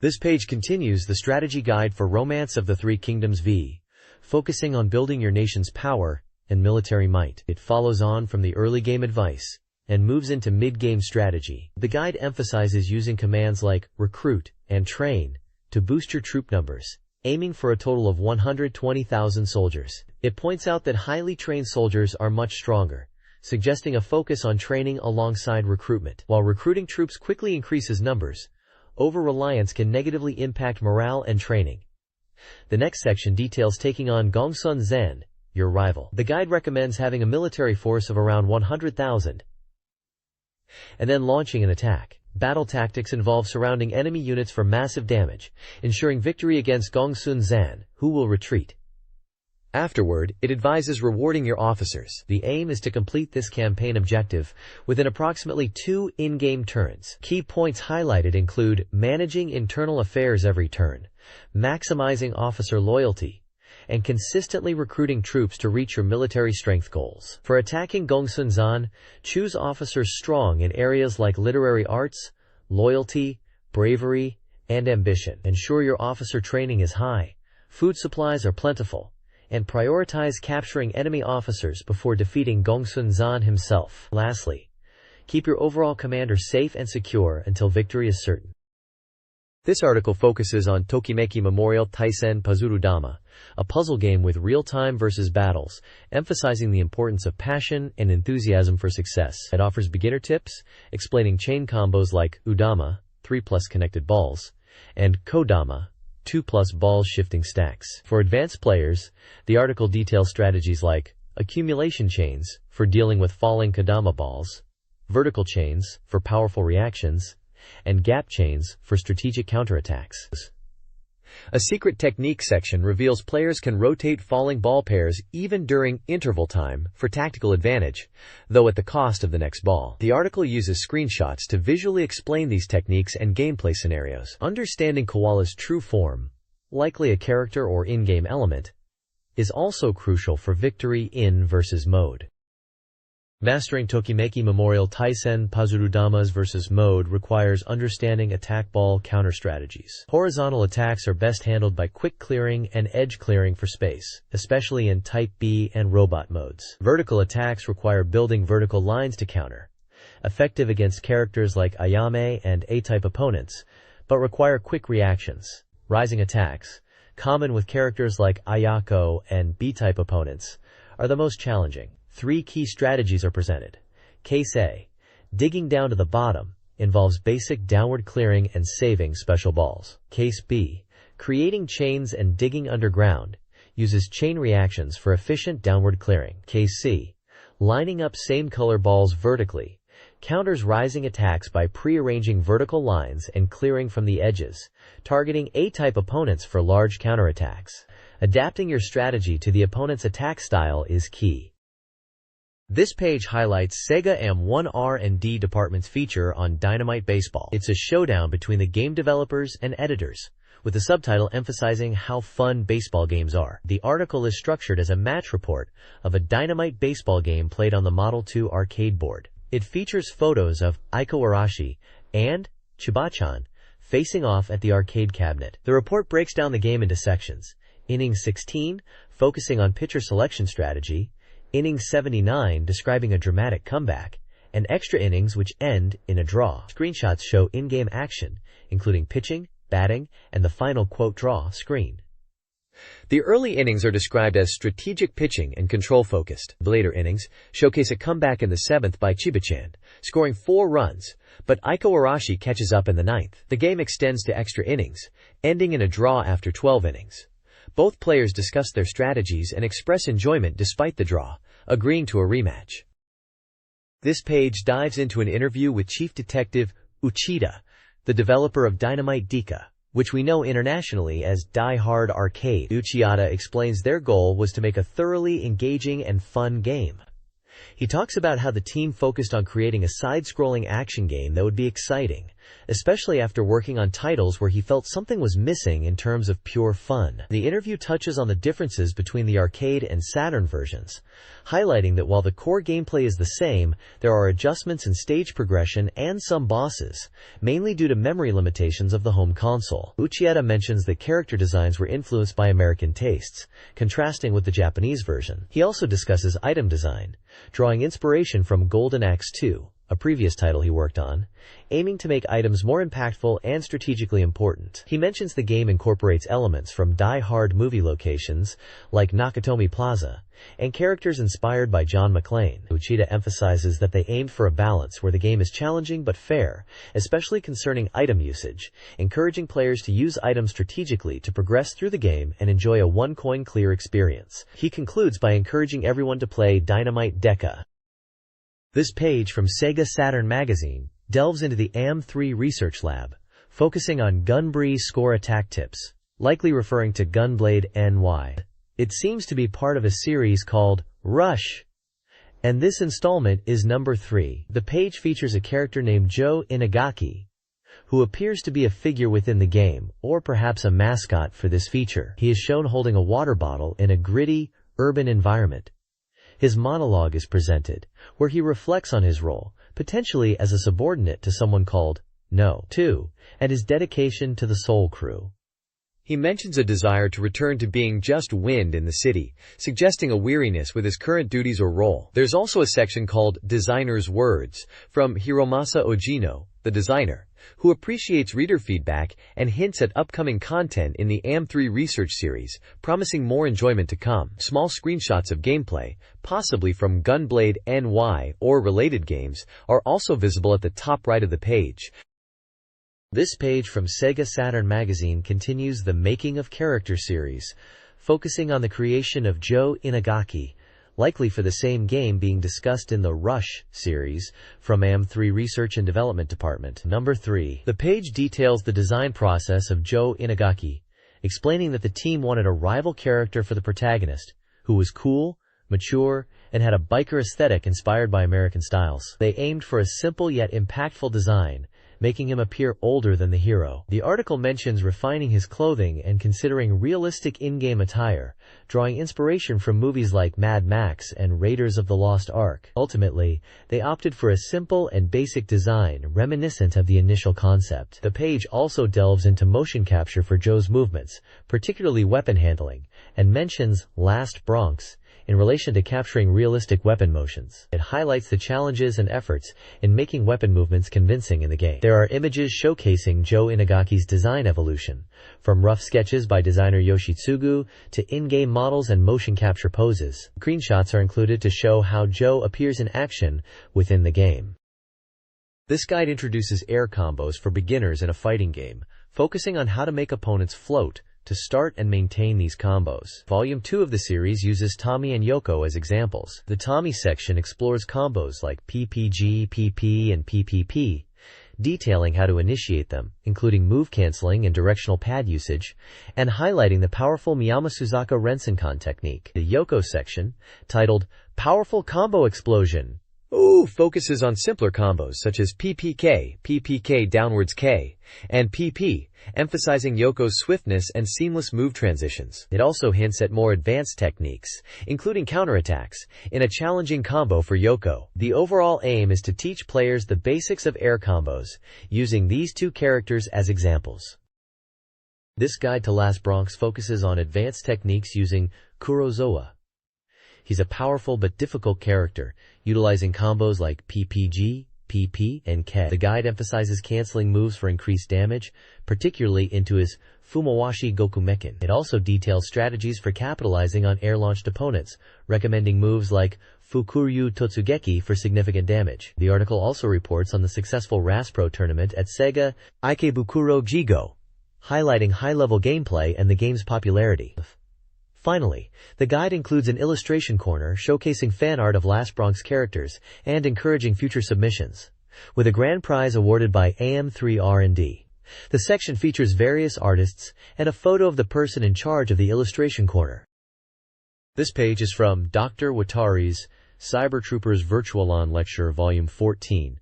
This page continues the strategy guide for Romance of the Three Kingdoms V, focusing on building your nation's power and military might. It follows on from the early game advice and moves into mid-game strategy. The guide emphasizes using commands like recruit and train to boost your troop numbers, aiming for a total of 120,000 soldiers. It points out that highly trained soldiers are much stronger, suggesting a focus on training alongside recruitment. While recruiting troops quickly increases numbers, over-reliance can negatively impact morale and training. The next section details taking on Gongsun Zan, your rival. The guide recommends having a military force of around 100,000 and then launching an attack. Battle tactics involve surrounding enemy units for massive damage, ensuring victory against Gongsun Zan, who will retreat. Afterward, it advises rewarding your officers. The aim is to complete this campaign objective within approximately 2 in-game turns. Key points highlighted include managing internal affairs every turn, maximizing officer loyalty, and consistently recruiting troops to reach your military strength goals. For attacking Gongsun Zan, choose officers strong in areas like literary arts, loyalty, bravery, and ambition. Ensure your officer training is high, food supplies are plentiful, and prioritize capturing enemy officers before defeating Gongsun Zan himself. Lastly, keep your overall commander safe and secure until victory is certain. This article focuses on Tokimeki Memorial Taisen Pazurudama, a puzzle game with real-time versus battles, emphasizing the importance of passion and enthusiasm for success. It offers beginner tips, explaining chain combos like Udama, 3+ connected balls, and Kodama, 2+ balls shifting stacks. For advanced players, the article details strategies like accumulation chains for dealing with falling Kodama balls, vertical chains for powerful reactions, and gap chains for strategic counterattacks. A secret technique section reveals players can rotate falling ball pairs even during interval time for tactical advantage, though at the cost of the next ball. The article uses screenshots to visually explain these techniques and gameplay scenarios. Understanding Koala's true form, likely a character or in-game element, is also crucial for victory in versus mode. Mastering Tokimeki Memorial Taisen Pazurudama's versus mode requires understanding attack ball counter strategies. Horizontal attacks are best handled by quick clearing and edge clearing for space, especially in Type B and robot modes. Vertical attacks require building vertical lines to counter, effective against characters like Ayame and A-type opponents, but require quick reactions. Rising attacks, common with characters like Ayako and B-type opponents, are the most challenging. 3 key strategies are presented. Case A, digging down to the bottom, involves basic downward clearing and saving special balls. Case B, creating chains and digging underground, uses chain reactions for efficient downward clearing. Case C, lining up same color balls vertically, counters rising attacks by pre-arranging vertical lines and clearing from the edges, targeting A-type opponents for large counterattacks. Adapting your strategy to the opponent's attack style is key. This page highlights SEGA M1R&D department's feature on Dynamite Baseball. It's a showdown between the game developers and editors, with the subtitle emphasizing how fun baseball games are. The article is structured as a match report of a Dynamite baseball game played on the Model 2 arcade board. It features photos of Aiko Arashi and Chibachan facing off at the arcade cabinet. The report breaks down the game into sections. Inning 16, focusing on pitcher selection strategy, Inning 79 describing a dramatic comeback, and extra innings which end in a draw. Screenshots show in-game action, including pitching, batting, and the final quote draw screen. The early innings are described as strategic pitching and control-focused. The later innings showcase a comeback in the 7th by Chibachan, scoring 4 runs, but Aiko Arashi catches up in the 9th. The game extends to extra innings, ending in a draw after 12 innings. Both players discuss their strategies and express enjoyment despite the draw, agreeing to a rematch. This page dives into an interview with Chief Detective Uchida, the developer of Dynamite Dika, which we know internationally as Die Hard Arcade. Uchida explains their goal was to make a thoroughly engaging and fun game. He talks about how the team focused on creating a side-scrolling action game that would be exciting, especially after working on titles where he felt something was missing in terms of pure fun. The interview touches on the differences between the arcade and Saturn versions, highlighting that while the core gameplay is the same, there are adjustments in stage progression and some bosses, mainly due to memory limitations of the home console. Uchida mentions that character designs were influenced by American tastes, contrasting with the Japanese version. He also discusses item design, drawing inspiration from Golden Axe 2, a previous title he worked on, aiming to make items more impactful and strategically important. He mentions the game incorporates elements from Die Hard movie locations like Nakatomi Plaza, and characters inspired by John McClane. Uchida emphasizes that they aimed for a balance where the game is challenging but fair, especially concerning item usage, encouraging players to use items strategically to progress through the game and enjoy a one-coin clear experience. He concludes by encouraging everyone to play Dynamite Deka. This page from SEGA Saturn Magazine delves into the AM3 Research Lab, focusing on Gunbree score attack tips, likely referring to Gunblade NY. It seems to be part of a series called Rush, and this installment is number 3. The page features a character named Joe Inagaki, who appears to be a figure within the game, or perhaps a mascot for this feature. He is shown holding a water bottle in a gritty, urban environment. His monologue is presented, where he reflects on his role, potentially as a subordinate to someone called No. 2, and his dedication to the Soul Crew. He mentions a desire to return to being just wind in the city, suggesting a weariness with his current duties or role. There's also a section called Designer's Words, from Hiromasa Ojino, the designer, who appreciates reader feedback and hints at upcoming content in the AM3 research series, promising more enjoyment to come. Small screenshots of gameplay, possibly from Gunblade NY or related games, are also visible at the top right of the page. This page from SEGA Saturn Magazine continues the Making of Character series, focusing on the creation of Joe Inagaki, likely for the same game being discussed in the Rush series from AM3 Research and Development Department. Number 3. The page details the design process of Joe Inagaki, explaining that the team wanted a rival character for the protagonist, who was cool, mature, and had a biker aesthetic inspired by American styles. They aimed for a simple yet impactful design, making him appear older than the hero. The article mentions refining his clothing and considering realistic in-game attire, drawing inspiration from movies like Mad Max and Raiders of the Lost Ark. Ultimately, they opted for a simple and basic design reminiscent of the initial concept. The page also delves into motion capture for Joe's movements, particularly weapon handling, and mentions Last Bronx in relation to capturing realistic weapon motions. It highlights the challenges and efforts in making weapon movements convincing in the game. There are images showcasing Joe Inagaki's design evolution, from rough sketches by designer Yoshitsugu to in-game models and motion capture poses. Screenshots are included to show how Joe appears in action within the game. This guide introduces air combos for beginners in a fighting game, focusing on how to make opponents float to start and maintain these combos. Volume 2 of the series uses Tommy and Yoko as examples. The Tommy section explores combos like PPG, PP, and PPP, detailing how to initiate them, including move canceling and directional pad usage, and highlighting the powerful Miyamasuzaka Rensenkan technique. The Yoko section, titled Powerful Combo Explosion, focuses on simpler combos such as PPK, PPK downwards K, and PP, emphasizing Yoko's swiftness and seamless move transitions. It also hints at more advanced techniques, including counterattacks, in a challenging combo for Yoko. The overall aim is to teach players the basics of air combos, using these two characters as examples. This guide to Last Bronx focuses on advanced techniques using Kurozawa. He's a powerful but difficult character, utilizing combos like PPG, PP, and K. The guide emphasizes canceling moves for increased damage, particularly into his Fumawashi Gokumekin. It also details strategies for capitalizing on air-launched opponents, recommending moves like Fukuryu Totsugeki for significant damage. The article also reports on the successful Raspro tournament at SEGA Ikebukuro Jigo, highlighting high-level gameplay and the game's popularity. Finally, the guide includes an illustration corner showcasing fan art of Last Bronx characters and encouraging future submissions, with a grand prize awarded by AM3 R&D. The section features various artists and a photo of the person in charge of the illustration corner. This page is from Dr. Watari's Cyber Troopers Virtualon Lecture Volume 14.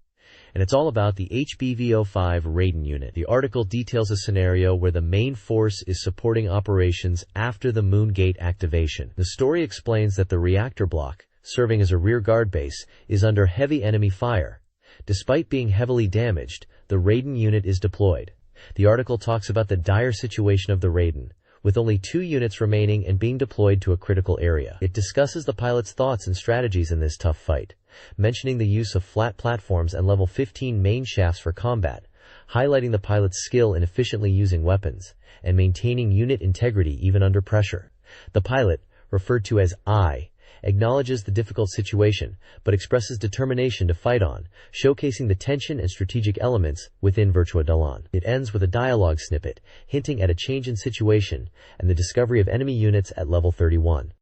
And it's all about the HBV-05 Raiden unit. The article details a scenario where the main force is supporting operations after the Moon Gate activation. The story explains that the reactor block, serving as a rear guard base, is under heavy enemy fire. Despite being heavily damaged, the Raiden unit is deployed. The article talks about the dire situation of the Raiden, with only 2 units remaining and being deployed to a critical area. It discusses the pilot's thoughts and strategies in this tough fight, mentioning the use of flat platforms and level 15 main shafts for combat, highlighting the pilot's skill in efficiently using weapons, and maintaining unit integrity even under pressure. The pilot, referred to as I, acknowledges the difficult situation, but expresses determination to fight on, showcasing the tension and strategic elements within Virtua Dalan. It ends with a dialogue snippet, hinting at a change in situation, and the discovery of enemy units at level 31.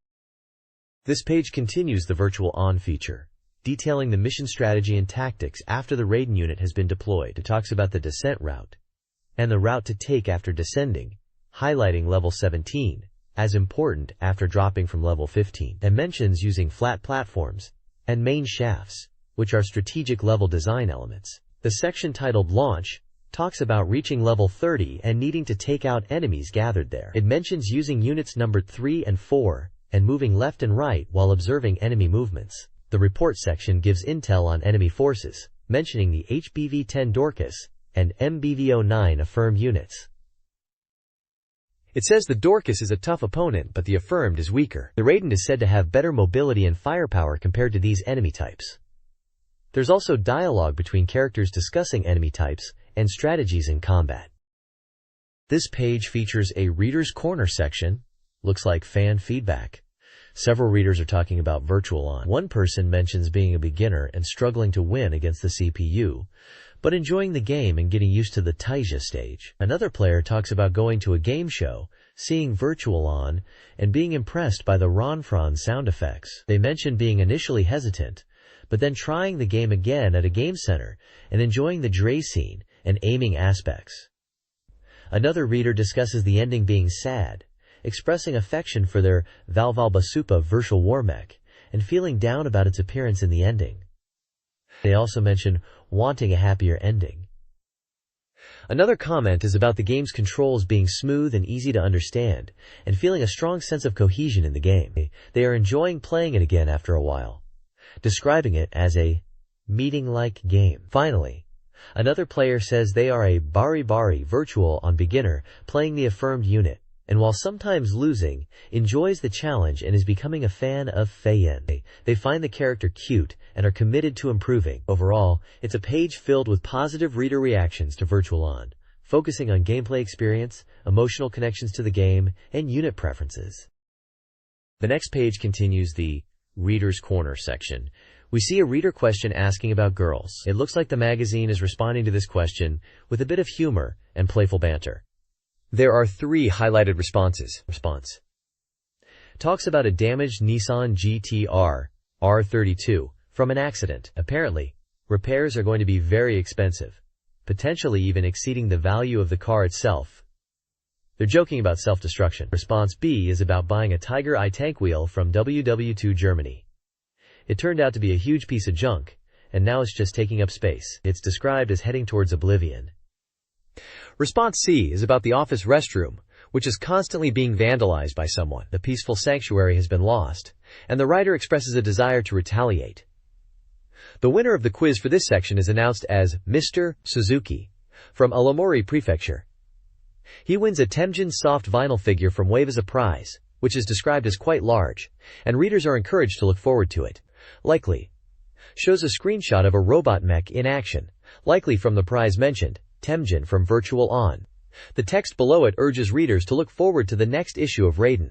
This page continues the Virtual On feature, detailing the mission strategy and tactics after the Raiden unit has been deployed. It talks about the descent route, and the route to take after descending, highlighting level 17, as important after dropping from level 15, and mentions using flat platforms and main shafts, which are strategic level design elements. The section titled Launch talks about reaching level 30 and needing to take out enemies gathered there. It mentions using units numbered 3 and 4 and moving left and right while observing enemy movements. The report section gives intel on enemy forces, mentioning the HBV-10 Dorcas and MBV-09 Affirmed units. It says the Dorcas is a tough opponent, but the Affirmed is weaker. The Raiden is said to have better mobility and firepower compared to these enemy types. There's also dialogue between characters discussing enemy types and strategies in combat. This page features a Reader's Corner section. Looks like fan feedback. Several readers are talking about Virtual On. One person mentions being a beginner and struggling to win against the CPU, but enjoying the game and getting used to the Taija stage. Another player talks about going to a game show, seeing Virtual On, and being impressed by the Ronfron sound effects. They mention being initially hesitant, but then trying the game again at a game center and enjoying the Dre scene and aiming aspects. Another reader discusses the ending being sad, expressing affection for their Valvalbasupa Virtual War mech, and feeling down about its appearance in the ending. They also mention wanting a happier ending. Another comment is about the game's controls being smooth and easy to understand, and feeling a strong sense of cohesion in the game. They are enjoying playing it again after a while, describing it as a meeting-like game. Finally, another player says they are a Bari Virtual On beginner playing the affirmed unit, and while sometimes losing, enjoys the challenge and is becoming a fan of Feiyin. They find the character cute and are committed to improving. Overall, it's a page filled with positive reader reactions to Virtual On, focusing on gameplay experience, emotional connections to the game, and unit preferences. The next page continues the Reader's Corner section. We see a reader question asking about girls. It looks like the magazine is responding to this question with a bit of humor and playful banter. There are 3 highlighted responses. Response: talks about a damaged Nissan GT-R R32 from an accident. Apparently, repairs are going to be very expensive, potentially even exceeding the value of the car itself. They're joking about self-destruction. Response B is about buying a Tiger I tank wheel from WW2 Germany. It turned out to be a huge piece of junk, and now it's just taking up space. It's described as heading towards oblivion. Response C is about the office restroom, which is constantly being vandalized by someone. The peaceful sanctuary has been lost, and the writer expresses a desire to retaliate. The winner of the quiz for this section is announced as Mr. Suzuki from Aomori Prefecture. He wins a Temjin soft vinyl figure from Wave as a prize, which is described as quite large, and readers are encouraged to look forward to it. Likely shows a screenshot of a robot mech in action, likely from the prize mentioned, Temjin from Virtual On. The text below it urges readers to look forward to the next issue of Raiden.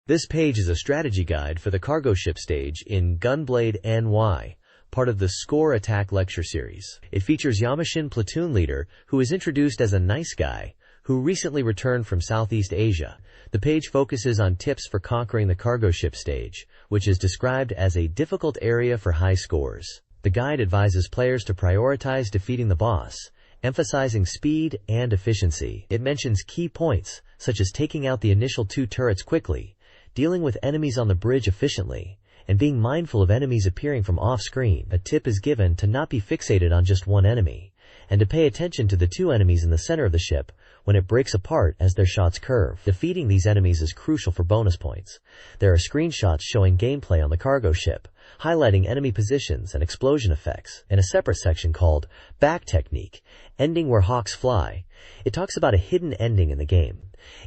This page is a strategy guide for the cargo ship stage in Gunblade NY, part of the Score Attack lecture series. It features Yamashin platoon leader, who is introduced as a nice guy, who recently returned from Southeast Asia. The page focuses on tips for conquering the cargo ship stage, which is described as a difficult area for high scores. The guide advises players to prioritize defeating the boss, emphasizing speed and efficiency. It mentions key points, such as taking out the initial 2 turrets quickly, dealing with enemies on the bridge efficiently, and being mindful of enemies appearing from off-screen. A tip is given to not be fixated on just one enemy, and to pay attention to the 2 enemies in the center of the ship when it breaks apart as their shots curve. Defeating these enemies is crucial for bonus points. There are screenshots showing gameplay on the cargo ship, highlighting enemy positions and explosion effects. In a separate section called Back Technique, Ending Where Hawks Fly, it talks about a hidden ending in the game.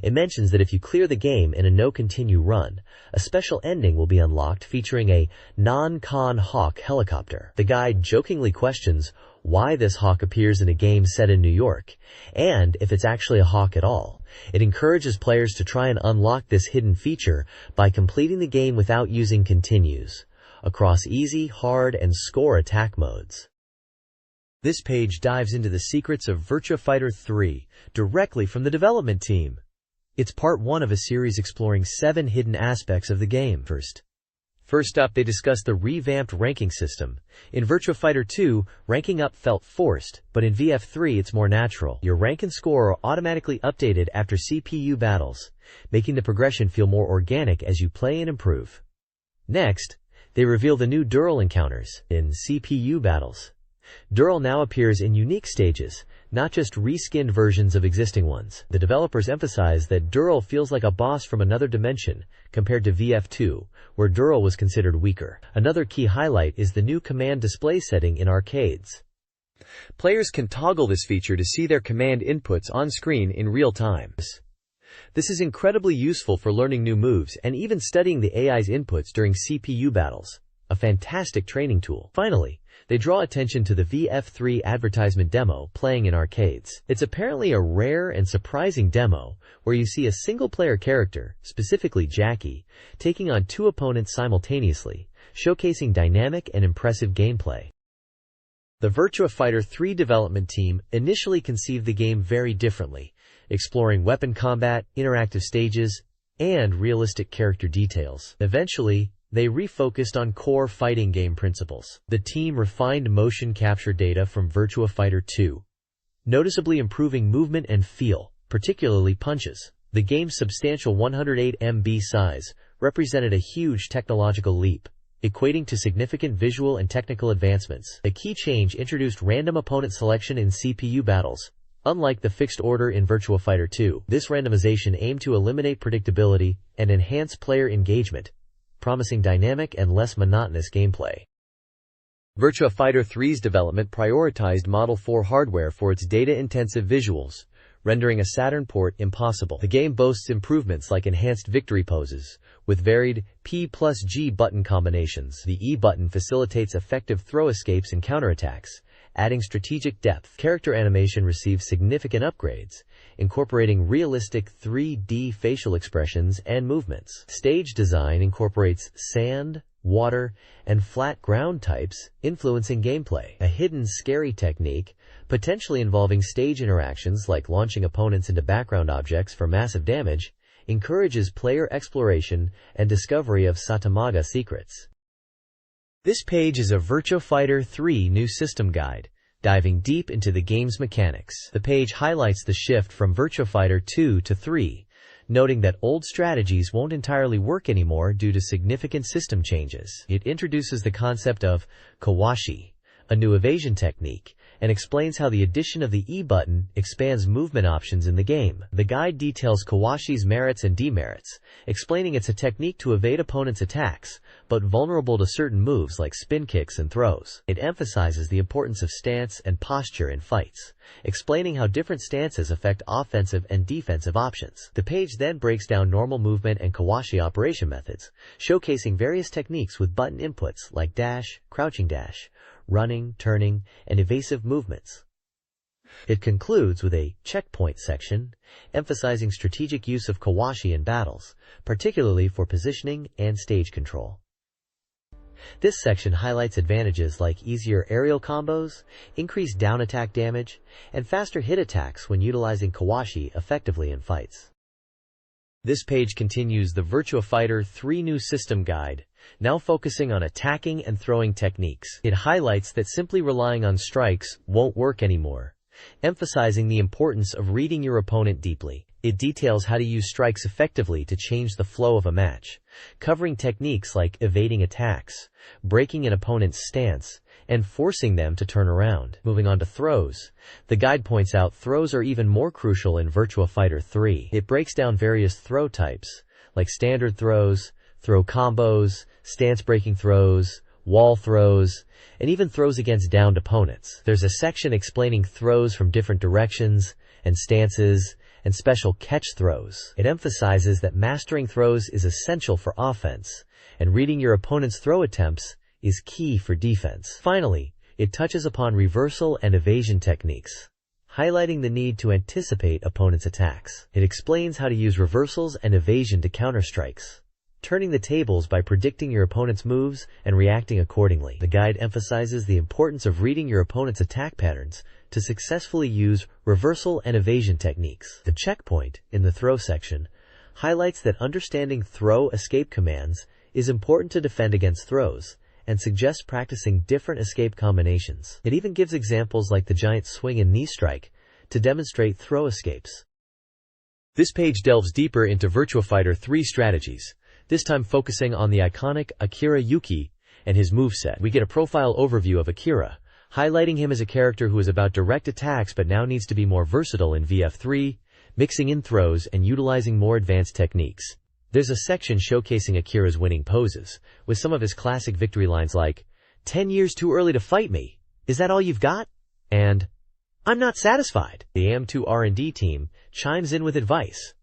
It mentions that if you clear the game in a no-continue run, a special ending will be unlocked featuring a non-con Hawk helicopter. The guide jokingly questions why this Hawk appears in a game set in New York, and if it's actually a Hawk at all. It encourages players to try and unlock this hidden feature by completing the game without using continues, across easy, hard, and score attack modes. This page dives into the secrets of Virtua Fighter 3, directly from the development team. It's part 1 of a series exploring 7 hidden aspects of the game. First up, they discuss the revamped ranking system. In Virtua Fighter 2, ranking up felt forced, but in VF3 it's more natural. Your rank and score are automatically updated after CPU battles, making the progression feel more organic as you play and improve. Next, they reveal the new Dural encounters in CPU battles. Dural now appears in unique stages, not just reskinned versions of existing ones. The developers emphasize that Dural feels like a boss from another dimension compared to VF2, where Dural was considered weaker. Another key highlight is the new command display setting in arcades. Players can toggle this feature to see their command inputs on screen in real time. This is incredibly useful for learning new moves and even studying the AI's inputs during CPU battles, a fantastic training tool. Finally, They draw attention to the VF3 advertisement demo playing in arcades. It's apparently a rare and surprising demo where you see a single-player character, specifically Jackie, taking on two opponents simultaneously, showcasing dynamic and impressive gameplay. The Virtua Fighter 3 development team initially conceived the game very differently, exploring weapon combat, interactive stages, and realistic character details. Eventually, they refocused on core fighting game principles. The team refined motion capture data from Virtua Fighter 2, noticeably improving movement and feel, particularly punches. The game's substantial 108 MB size represented a huge technological leap, equating to significant visual and technical advancements. A key change introduced random opponent selection in CPU battles. Unlike the fixed order in Virtua Fighter 2, this randomization aimed to eliminate predictability and enhance player engagement, promising dynamic and less monotonous gameplay. Virtua Fighter 3's development prioritized Model 4 hardware for its data-intensive visuals, rendering a Saturn port impossible. The game boasts improvements like enhanced victory poses, with varied P+G button combinations. The E button facilitates effective throw escapes and counterattacks, adding strategic depth. Character animation receives significant upgrades, incorporating realistic 3D facial expressions and movements. Stage design incorporates sand, water, and flat ground types, influencing gameplay. A hidden scary technique, potentially involving stage interactions like launching opponents into background objects for massive damage, encourages player exploration and discovery of Satamaga secrets. This page is a Virtua Fighter 3 new system guide, diving deep into the game's mechanics. The page highlights the shift from Virtua Fighter 2 to 3, noting that old strategies won't entirely work anymore due to significant system changes. It introduces the concept of kawashi, a new evasion technique, and explains how the addition of the E button expands movement options in the game. The guide details kawashi's merits and demerits, explaining it's a technique to evade opponents' attacks, but vulnerable to certain moves like spin kicks and throws. It emphasizes the importance of stance and posture in fights, explaining how different stances affect offensive and defensive options. The page then breaks down normal movement and kawashi operation methods, showcasing various techniques with button inputs like dash, crouching dash, running, turning, and evasive movements. It concludes with a checkpoint section, emphasizing strategic use of kawashi in battles, particularly for positioning and stage control. This section highlights advantages like easier aerial combos, increased down attack damage, and faster hit attacks when utilizing kawashi effectively in fights. This page continues the Virtua Fighter 3 new system guide, now focusing on attacking and throwing techniques. It highlights that simply relying on strikes won't work anymore, emphasizing the importance of reading your opponent deeply. It details how to use strikes effectively to change the flow of a match, covering techniques like evading attacks, breaking an opponent's stance, and forcing them to turn around. Moving on to throws, the guide points out throws are even more crucial in Virtua Fighter 3. It breaks down various throw types, like standard throws, throw combos, stance-breaking throws, wall throws, and even throws against downed opponents. There's a section explaining throws from different directions and stances, and special catch throws. It emphasizes that mastering throws is essential for offense, and reading your opponent's throw attempts is key for defense. Finally, it touches upon reversal and evasion techniques, highlighting the need to anticipate opponents' attacks. It explains how to use reversals and evasion to counter strikes, turning the tables by predicting your opponent's moves and reacting accordingly. The guide emphasizes the importance of reading your opponent's attack patterns to successfully use reversal and evasion techniques. The checkpoint in the throw section highlights that understanding throw escape commands is important to defend against throws, and suggests practicing different escape combinations. It even gives examples like the giant swing and knee strike to demonstrate throw escapes. This page delves deeper into Virtua Fighter 3 strategies, this time focusing on the iconic Akira Yuki and his moveset. We get a profile overview of Akira, highlighting him as a character who is about direct attacks but now needs to be more versatile in VF3, mixing in throws and utilizing more advanced techniques. There's a section showcasing Akira's winning poses, with some of his classic victory lines like, "10 years too early to fight me, is that all you've got?" and "I'm not satisfied." The AM2 R&D team chimes in with advice.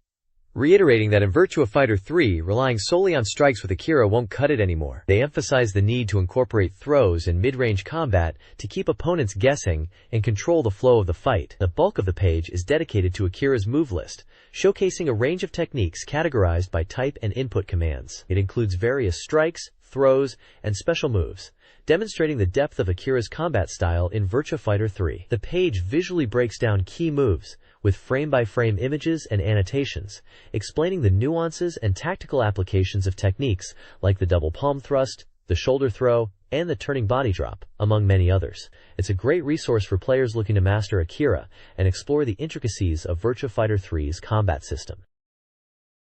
reiterating that in Virtua Fighter 3, relying solely on strikes with Akira won't cut it anymore. They emphasize the need to incorporate throws and mid-range combat to keep opponents guessing and control the flow of the fight. The bulk of the page is dedicated to Akira's move list, showcasing a range of techniques categorized by type and input commands. It includes various strikes, throws, and special moves, demonstrating the depth of Akira's combat style in Virtua Fighter 3. The page visually breaks down key moves, with frame-by-frame images and annotations, explaining the nuances and tactical applications of techniques like the double palm thrust, the shoulder throw, and the turning body drop, among many others. It's a great resource for players looking to master Akira and explore the intricacies of Virtua Fighter 3's combat system.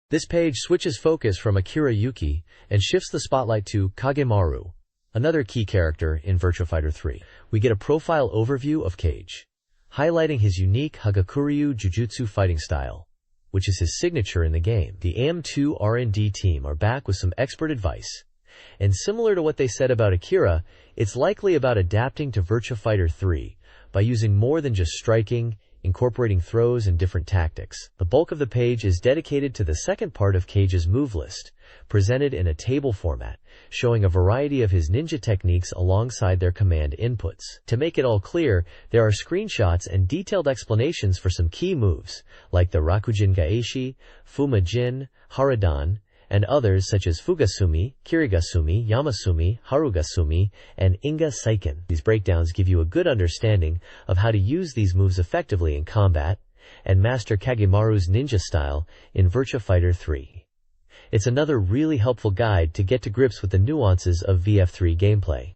This page switches focus from Akira Yuki and shifts the spotlight to Kagemaru, another key character in Virtua Fighter 3. We get a profile overview of Kage, highlighting his unique Hagakuryu Jujutsu fighting style, which is his signature in the game. The AM2 R&D team are back with some expert advice, and similar to what they said about Akira, it's likely about adapting to Virtua Fighter 3 by using more than just striking, incorporating throws and different tactics. The bulk of the page is dedicated to the second part of Kage's move list, presented in a table format, showing a variety of his ninja techniques alongside their command inputs. To make it all clear, there are screenshots and detailed explanations for some key moves, like the Rakujin Gaeshi, Fuma Jin, Haradan, and others such as Fugasumi, Kirigasumi, Yamasumi, Harugasumi, and Inga Seiken. These breakdowns give you a good understanding of how to use these moves effectively in combat and master Kagemaru's ninja style in Virtua Fighter 3. It's another really helpful guide to get to grips with the nuances of VF3 gameplay.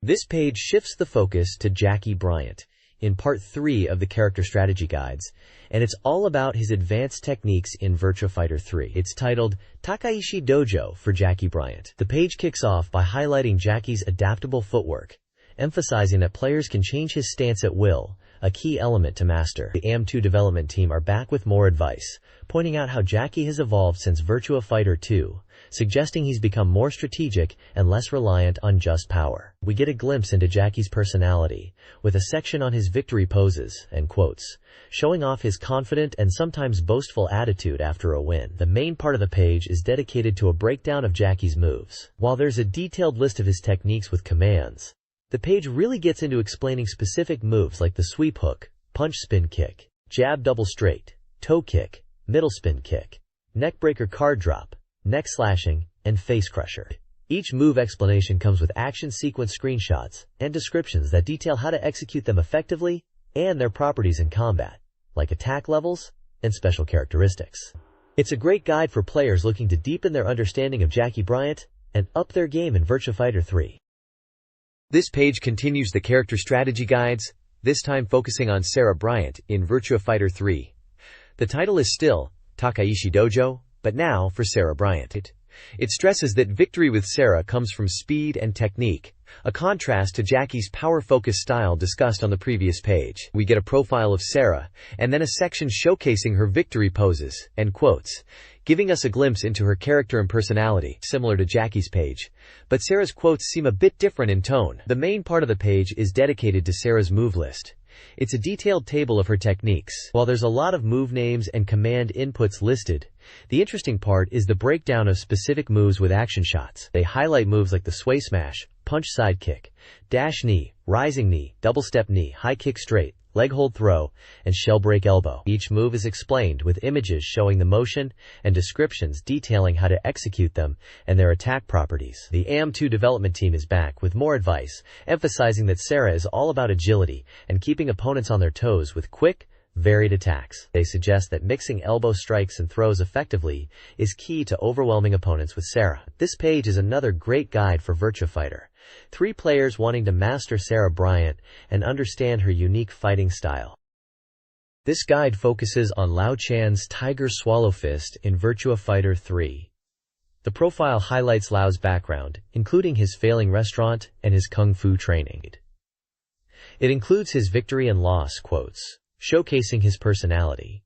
This page shifts the focus to Jackie Bryant in Part 3 of the Character Strategy Guides, and it's all about his advanced techniques in Virtua Fighter 3. It's titled Takaishi Dojo for Jackie Bryant. The page kicks off by highlighting Jackie's adaptable footwork, emphasizing that players can change his stance at will, a key element to master. The AM2 development team are back with more advice, pointing out how Jackie has evolved since Virtua Fighter 2, suggesting he's become more strategic and less reliant on just power. We get a glimpse into Jackie's personality, with a section on his victory poses and quotes, showing off his confident and sometimes boastful attitude after a win. The main part of the page is dedicated to a breakdown of Jackie's moves. While there's a detailed list of his techniques with commands, the page really gets into explaining specific moves like the sweep hook, punch spin kick, jab double straight, toe kick, middle spin kick, neck breaker card drop, neck slashing, and face crusher. Each move explanation comes with action sequence screenshots and descriptions that detail how to execute them effectively and their properties in combat, like attack levels and special characteristics. It's a great guide for players looking to deepen their understanding of Jackie Bryant and up their game in Virtua Fighter 3. This page continues the character strategy guides, this time focusing on Sarah Bryant in Virtua Fighter 3. The title is still Takaishi Dojo, but now for Sarah Bryant. It stresses that victory with Sarah comes from speed and technique, a contrast to Jackie's power-focused style discussed on the previous page. We get a profile of Sarah, and then a section showcasing her victory poses and quotes, giving us a glimpse into her character and personality, similar to Jackie's page. But Sarah's quotes seem a bit different in tone. The main part of the page is dedicated to Sarah's move list. It's a detailed table of her techniques. While there's a lot of move names and command inputs listed, the interesting part is the breakdown of specific moves with action shots. They highlight moves like the sway smash, punch side kick, dash knee, rising knee, double step knee, high kick straight, leg hold throw, and shell break elbow. Each move is explained with images showing the motion and descriptions detailing how to execute them and their attack properties. The AM2 development team is back with more advice, emphasizing that Sarah is all about agility and keeping opponents on their toes with quick, varied attacks. They suggest that mixing elbow strikes and throws effectively is key to overwhelming opponents with Sarah. This page is another great guide for Virtua Fighter 3 players wanting to master Sarah Bryant and understand her unique fighting style. This guide focuses on Lao Chan's Tiger Swallow Fist in Virtua Fighter 3. The profile highlights Lao's background, including his failing restaurant and his kung fu training. It includes his victory and loss quotes, showcasing his personality.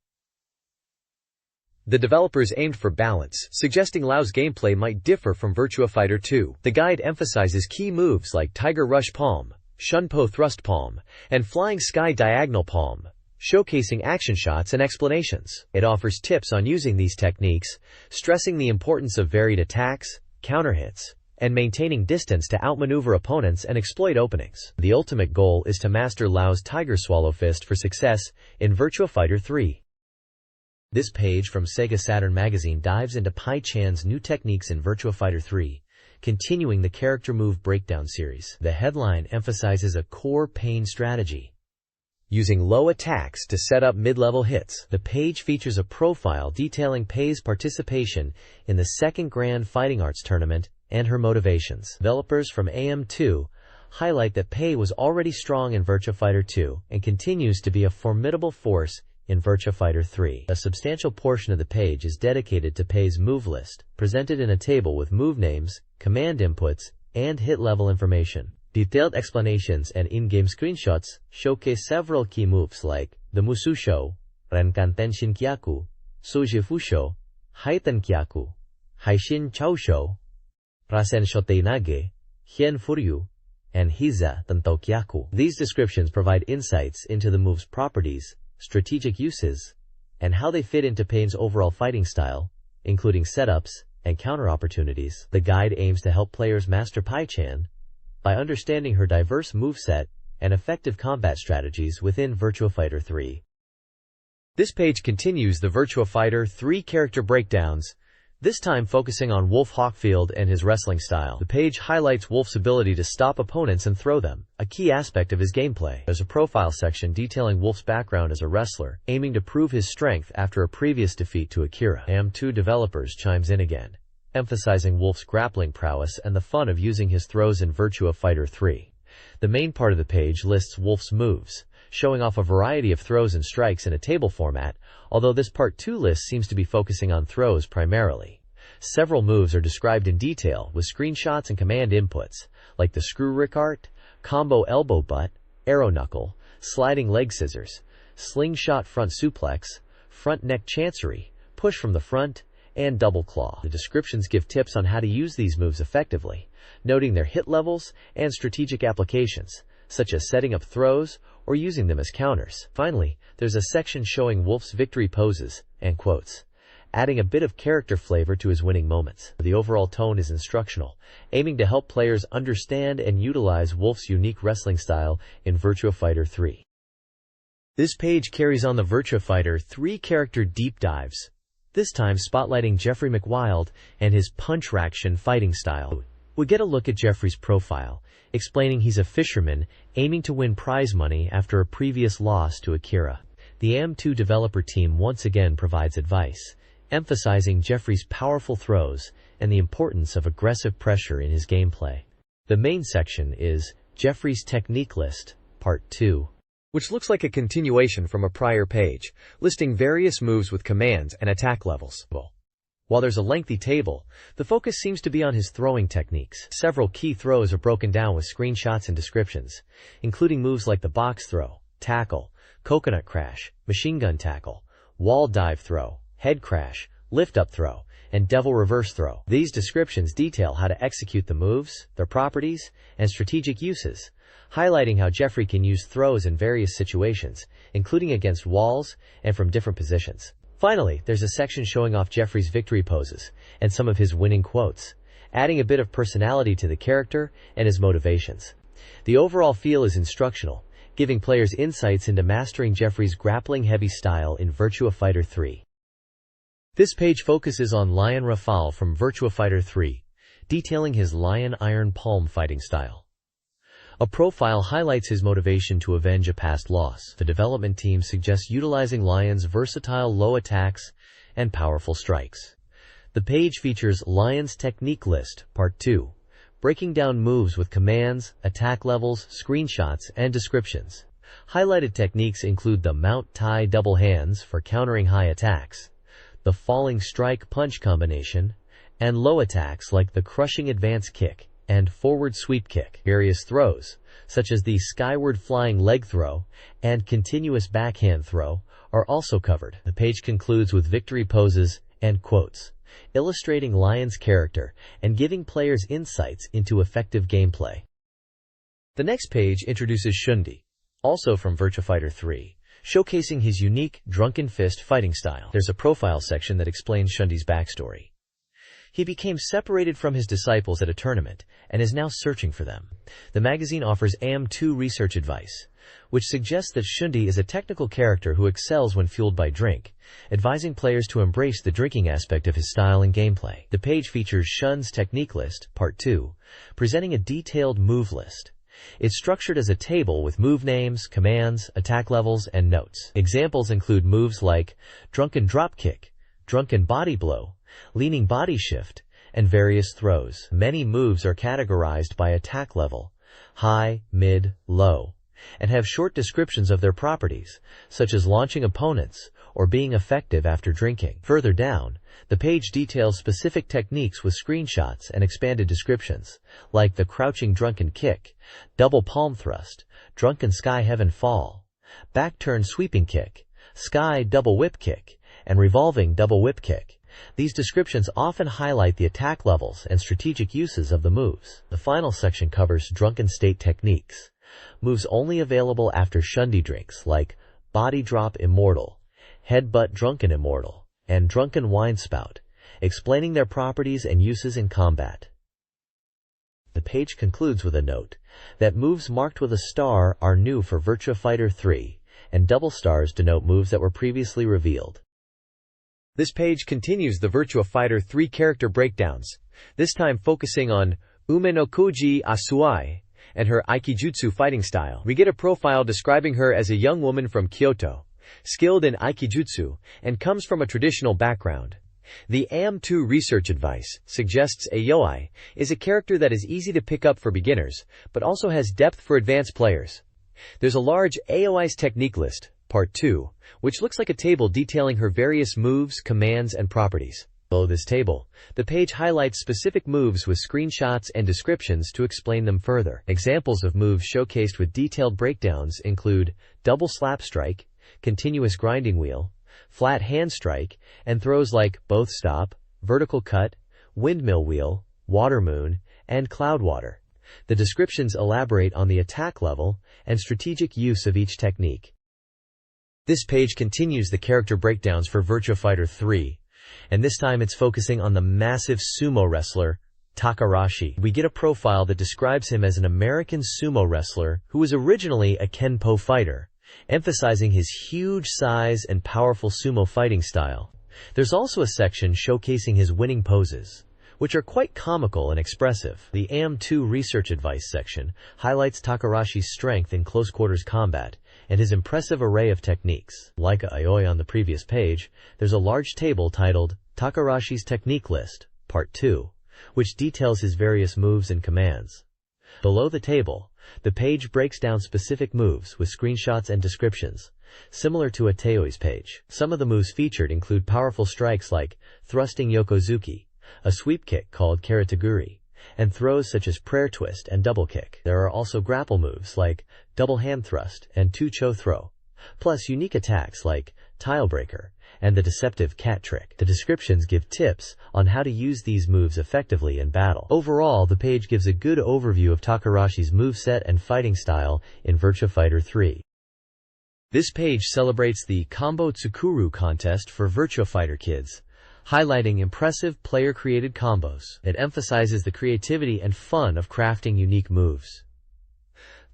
The developers aimed for balance, suggesting Lao's gameplay might differ from Virtua Fighter 2. The guide emphasizes key moves like Tiger Rush Palm, Shunpo Thrust Palm, and Flying Sky Diagonal Palm, showcasing action shots and explanations. It offers tips on using these techniques, stressing the importance of varied attacks, counterhits, and maintaining distance to outmaneuver opponents and exploit openings. The ultimate goal is to master Lao's Tiger Swallow Fist for success in Virtua Fighter 3. This page from SEGA Saturn magazine dives into Pai Chan's new techniques in Virtua Fighter 3, continuing the character move breakdown series. The headline emphasizes a core pain strategy, using low attacks to set up mid-level hits. The page features a profile detailing Pei's participation in the second Grand Fighting Arts tournament and her motivations. Developers from AM2 highlight that Pei was already strong in Virtua Fighter 2 and continues to be a formidable force in Virtua Fighter 3. A substantial portion of the page is dedicated to Pei's move list, presented in a table with move names, command inputs, and hit-level information. Detailed explanations and in-game screenshots showcase several key moves like the Mususho, Renkan Tenshin Kyaku, Soji Fusho, Haiten Kyaku, Haishin Chaosho, Rasen Shoteinage, Hien Furyu, and Hiza Tantau Kyaku. These descriptions provide insights into the move's properties, strategic uses, and how they fit into Pei's overall fighting style, including setups and counter opportunities. The guide aims to help players master Pai Chan by understanding her diverse moveset and effective combat strategies within Virtua Fighter 3. This page continues the Virtua Fighter 3 character breakdowns, this time focusing on Wolf Hawkfield and his wrestling style. The page highlights Wolf's ability to stop opponents and throw them, a key aspect of his gameplay. There's a profile section detailing Wolf's background as a wrestler, aiming to prove his strength after a previous defeat to Akira. AM2 developers chimes in again, emphasizing Wolf's grappling prowess and the fun of using his throws in Virtua Fighter 3. The main part of the page lists Wolf's moves, showing off a variety of throws and strikes in a table format, although this Part 2 list seems to be focusing on throws primarily. Several moves are described in detail with screenshots and command inputs, like the Screw Ricart, Combo Elbow Butt, Arrow Knuckle, Sliding Leg Scissors, Slingshot Front Suplex, Front Neck Chancery, Push from the Front, and Double Claw. The descriptions give tips on how to use these moves effectively, noting their hit levels and strategic applications, such as setting up throws or using them as counters. Finally, there's a section showing Wolf's victory poses and quotes, adding a bit of character flavor to his winning moments. The overall tone is instructional, aiming to help players understand and utilize Wolf's unique wrestling style in Virtua Fighter 3. This page carries on the Virtua Fighter 3 character deep dives, this time spotlighting Jeffrey McWild and his punch-raction fighting style. We get a look at Jeffrey's profile, explaining he's a fisherman aiming to win prize money after a previous loss to Akira. The AM2 developer team once again provides advice, emphasizing Jeffrey's powerful throws and the importance of aggressive pressure in his gameplay. The main section is Jeffrey's Technique List, Part 2, which looks like a continuation from a prior page, listing various moves with commands and attack levels. While there's a lengthy table, the focus seems to be on his throwing techniques. Several key throws are broken down with screenshots and descriptions, including moves like the box throw, tackle, coconut crash, machine gun tackle, wall dive throw, head crash, lift-up throw, and devil reverse throw. These descriptions detail how to execute the moves, their properties, and strategic uses, highlighting how Jeffrey can use throws in various situations, including against walls and from different positions. Finally, there's a section showing off Jeffrey's victory poses and some of his winning quotes, adding a bit of personality to the character and his motivations. The overall feel is instructional, giving players insights into mastering Jeffrey's grappling-heavy style in Virtua Fighter 3. This page focuses on Lion Rafal from Virtua Fighter 3, detailing his Lion Iron Palm fighting style. A profile highlights his motivation to avenge a past loss. The development team suggests utilizing Lion's versatile low attacks and powerful strikes. The page features Lion's Technique List, Part 2, breaking down moves with commands, attack levels, screenshots, and descriptions. Highlighted techniques include the Mount Tai double hands for countering high attacks, the falling strike punch combination, and low attacks like the crushing advance kick and forward sweep kick. Various throws, such as the skyward flying leg throw and continuous backhand throw, are also covered. The page concludes with victory poses and quotes, illustrating Lion's character and giving players insights into effective gameplay. The next page introduces Shundi, also from Virtua Fighter 3, showcasing his unique drunken fist fighting style. There's a profile section that explains Shundi's backstory. He became separated from his disciples at a tournament and is now searching for them. The magazine offers AM2 research advice, which suggests that Shundi is a technical character who excels when fueled by drink, advising players to embrace the drinking aspect of his style and gameplay. The page features Shun's technique list, Part 2, presenting a detailed move list. It's structured as a table with move names, commands, attack levels, and notes. Examples include moves like drunken dropkick, drunken body blow, leaning body shift, and various throws. Many moves are categorized by attack level, high, mid, low, and have short descriptions of their properties, such as launching opponents or being effective after drinking. Further down, the page details specific techniques with screenshots and expanded descriptions, like the crouching drunken kick, double palm thrust, drunken sky heaven fall, back turn sweeping kick, sky double whip kick, and revolving double whip kick. These descriptions often highlight the attack levels and strategic uses of the moves. The final section covers drunken state techniques, moves only available after Shundi drinks, like body drop immortal, headbutt drunken immortal, and drunken wine spout, explaining their properties and uses in combat. The page concludes with a note that moves marked with a star are new for Virtua Fighter 3, and double stars denote moves that were previously revealed. This page continues the Virtua Fighter 3 character breakdowns, this time focusing on Ume no Koji Asuai and her Aikijutsu fighting style. We get a profile describing her as a young woman from Kyoto, skilled in Aikijutsu, and comes from a traditional background. The AM2 research advice suggests Ayoi is a character that is easy to pick up for beginners, but also has depth for advanced players. There's a large Aoi's technique list, Part 2, which looks like a table detailing her various moves, commands, and properties. Below this table, the page highlights specific moves with screenshots and descriptions to explain them further. Examples of moves showcased with detailed breakdowns include double slap strike, continuous grinding wheel, flat hand strike, and throws like both stop, vertical cut, windmill wheel, water moon, and cloud water. The descriptions elaborate on the attack level and strategic use of each technique. This page continues the character breakdowns for Virtua Fighter 3, and this time it's focusing on the massive sumo wrestler, Takarashi. We get a profile that describes him as an American sumo wrestler who was originally a Kenpo fighter, emphasizing his huge size and powerful sumo fighting style. There's also a section showcasing his winning poses, which are quite comical and expressive. The AM2 research advice section highlights Takarashi's strength in close quarters combat and his impressive array of techniques. Like Ayoi on the previous page, there's a large table titled Takarashi's Technique List, Part 2, which details his various moves and commands. Below the table, the page breaks down specific moves with screenshots and descriptions, similar to Ateoi's page. Some of the moves featured include powerful strikes like thrusting yokozuki, a sweep kick called karataguri, and throws such as prayer twist and double kick. There are also grapple moves like double hand thrust and two-cho throw, plus unique attacks like tile breaker and the deceptive cat trick. The descriptions give tips on how to use these moves effectively in battle. Overall, the page gives a good overview of Takarashi's moveset and fighting style in Virtua Fighter 3. This page celebrates the Combo Tsukuru contest for Virtua Fighter Kids, highlighting impressive player-created combos. It emphasizes the creativity and fun of crafting unique moves.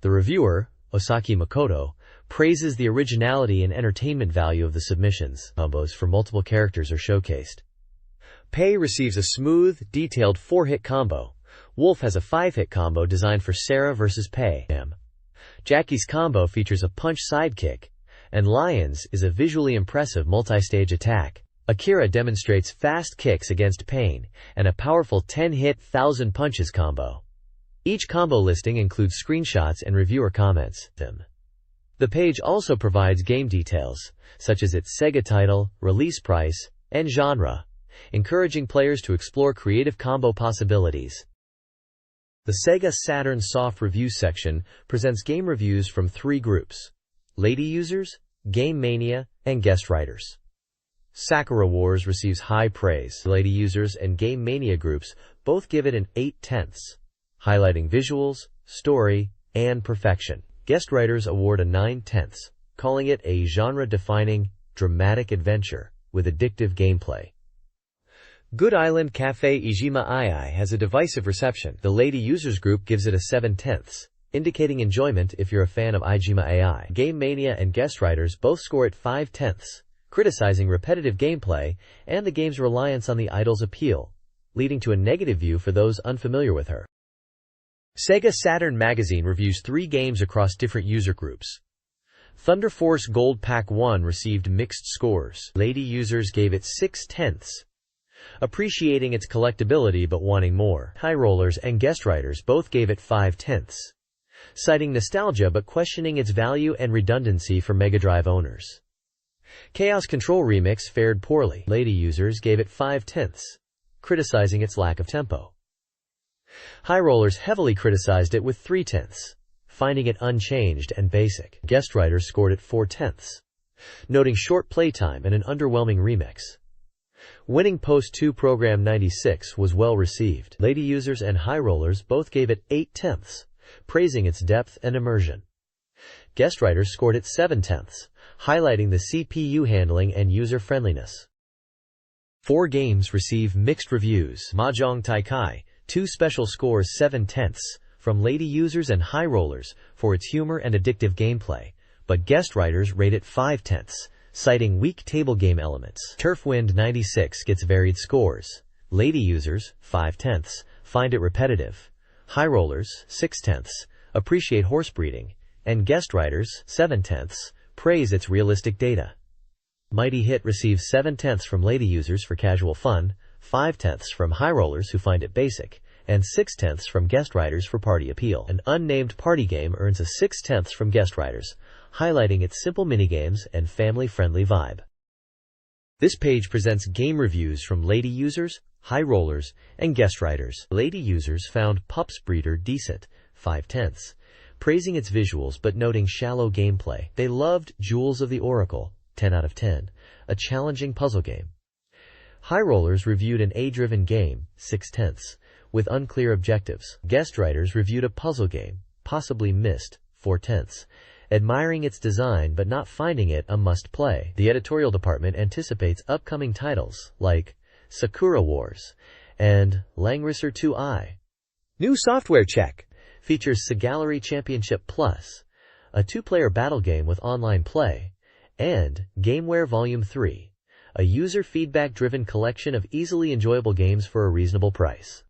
The reviewer, Osaki Makoto, praises the originality and entertainment value of the submissions. Combos for multiple characters are showcased. Pei receives a smooth, detailed 4-hit combo. Wolf has a 5-hit combo designed for Sarah vs. Pei. Jackie's combo features a punch sidekick, and Lions is a visually impressive multi-stage attack. Akira demonstrates fast kicks against pain and a powerful 10-hit 1000 punches combo. Each combo listing includes screenshots and reviewer comments. The page also provides game details, such as its Sega title, release price, and genre, encouraging players to explore creative combo possibilities. The SEGA Saturn soft review section presents game reviews from 3 groups: lady users, Game Mania, and guest writers. Sakura Wars receives high praise. Lady users and Game Mania groups both give it an 8/10, highlighting visuals, story, and perfection. Guest writers award a 9/10. calling it a genre-defining, dramatic adventure with addictive gameplay. Good Island Cafe Ijima II has a divisive reception. The Lady Users Group gives it a 7/10, indicating enjoyment if you're a fan of Ijima AI. Game Mania and guest writers both score it 5/10, criticizing repetitive gameplay and the game's reliance on the idol's appeal, leading to a negative view for those unfamiliar with her. SEGA Saturn Magazine reviews 3 games across different user groups. Thunder Force Gold Pack 1 received mixed scores. Lady users gave it 6/10, appreciating its collectability but wanting more. High Rollers and guest writers both gave it 5/10, citing nostalgia but questioning its value and redundancy for Mega Drive owners. Chaos Control Remix fared poorly. Lady users gave it 5/10, criticizing its lack of tempo. High Rollers heavily criticized it with 3/10, finding it unchanged and basic. Guest writers scored it 4/10, noting short playtime and an underwhelming remix. Winning Post 2 Program 96 was well received. Lady users and High Rollers both gave it 8/10, praising its depth and immersion. Guest writers scored it 7/10, highlighting the CPU handling and user-friendliness. 4 games receive mixed reviews. Mahjong Taikai, 2 special scores 7/10 from Lady users and High Rollers for its humor and addictive gameplay, but guest writers rate it 5/10, citing weak table game elements. Turfwind 96 gets varied scores. Lady users, 5/10, find it repetitive. High Rollers, 6/10, appreciate horse breeding, and guest writers, 7/10, praise its realistic data. Mighty Hit receives 7/10 from Lady users for casual fun, 5/10 from High Rollers who find it basic, and 6/10 from guest writers for party appeal. An unnamed party game earns a 6/10 from guest writers, highlighting its simple minigames and family-friendly vibe. This page presents game reviews from Lady users, High Rollers, and guest writers. Lady users found Pups Breeder decent, 5/10, praising its visuals but noting shallow gameplay. They loved Jewels of the Oracle, 10 out of 10, a challenging puzzle game. High Rollers reviewed an A-driven game, 6/10, with unclear objectives. Guest writers reviewed a puzzle game, possibly missed, 4/10, admiring its design but not finding it a must-play. The editorial department anticipates upcoming titles like Sakura Wars and Langrisser 2i. New software check Features SEGALlery Championship Plus, a 2-player battle game with online play, and Gameware Volume 3, a user feedback-driven collection of easily enjoyable games for a reasonable price.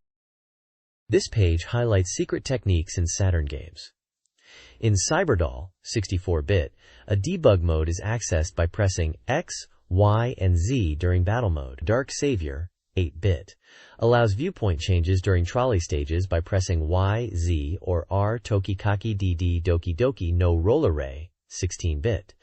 This page highlights secret techniques in Saturn games. In Cyberdoll, 64-bit, a debug mode is accessed by pressing X, Y, and Z during battle mode. Dark Savior, 8-bit, allows viewpoint changes during trolley stages by pressing Y, Z, or R. Tokikaki DD Doki Doki no Roller Ray, 16-bit,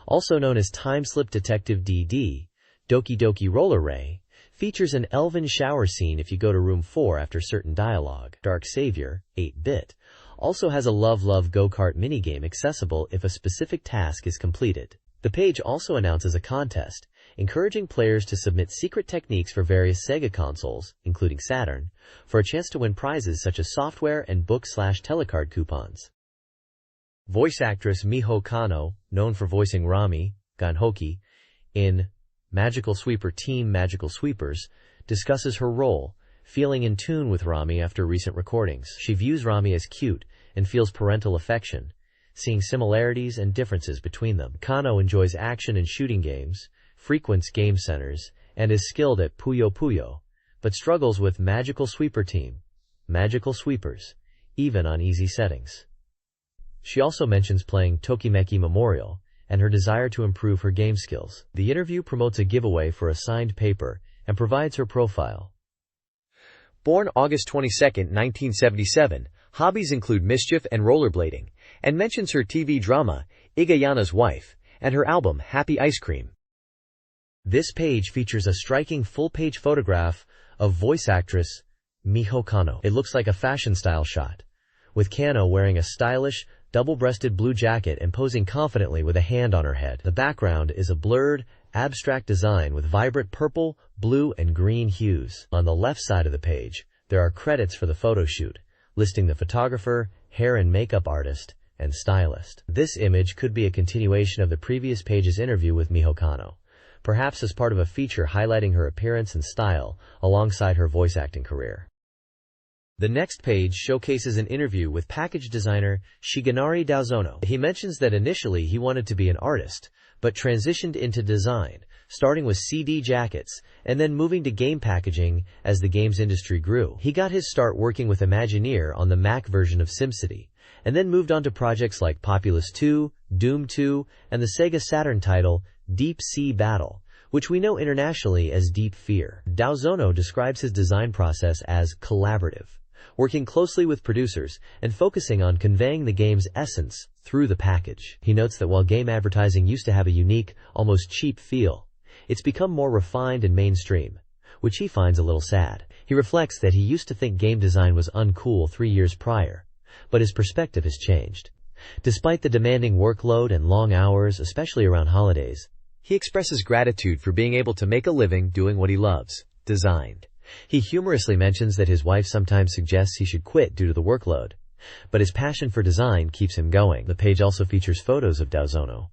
also known as Time Slip Detective DD, Doki Doki Roller Ray, features an elven shower scene if you go to room 4 after certain dialogue. Dark Savior, 8-bit, also has a Love Love Go-Kart minigame accessible if a specific task is completed. The page also announces a contest, encouraging players to submit secret techniques for various Sega consoles, including Saturn, for a chance to win prizes such as software and book/telecard coupons. Voice actress Miho Kano, known for voicing Rami, Ganhoki, in Magical Sweeper Team Magical Sweepers, discusses her role, feeling in tune with Rami after recent recordings. She views Rami as cute and feels parental affection, seeing similarities and differences between them. Kano enjoys action and shooting games, frequents game centers, and is skilled at Puyo Puyo, but struggles with Magical Sweeper Team, Magical Sweepers, even on easy settings. She also mentions playing Tokimeki Memorial and her desire to improve her game skills. The interview promotes a giveaway for a signed paper and provides her profile. Born August 22, 1977, hobbies include mischief and rollerblading, and mentions her TV drama, Igayana's Wife, and her album Happy Ice Cream. This page features a striking full-page photograph of voice actress Miho Kano. It looks like a fashion-style shot, with Kano wearing a stylish, double-breasted blue jacket and posing confidently with a hand on her head. The background is a blurred, abstract design with vibrant purple, blue, and green hues. On the left side of the page, there are credits for the photo shoot, listing the photographer, hair and makeup artist, and stylist. This image could be a continuation of the previous page's interview with Miho Kano, perhaps as part of a feature highlighting her appearance and style alongside her voice acting career. The next page showcases an interview with package designer Shigenari Daozono. He mentions that initially he wanted to be an artist, but transitioned into design, starting with CD jackets and then moving to game packaging as the games industry grew. He got his start working with Imagineer on the Mac version of SimCity, and then moved on to projects like Populous 2, Doom 2, and the Sega Saturn title Deep Sea Battle, which we know internationally as Deep Fear. Daozono describes his design process as collaborative, working closely with producers and focusing on conveying the game's essence through the package. He notes that while game advertising used to have a unique, almost cheap feel, it's become more refined and mainstream, which he finds a little sad. He reflects that he used to think game design was uncool 3 years prior, but his perspective has changed. Despite the demanding workload and long hours, especially around holidays, he expresses gratitude for being able to make a living doing what he loves, design. He humorously mentions that his wife sometimes suggests he should quit due to the workload, but his passion for design keeps him going. The page also features photos of Daozono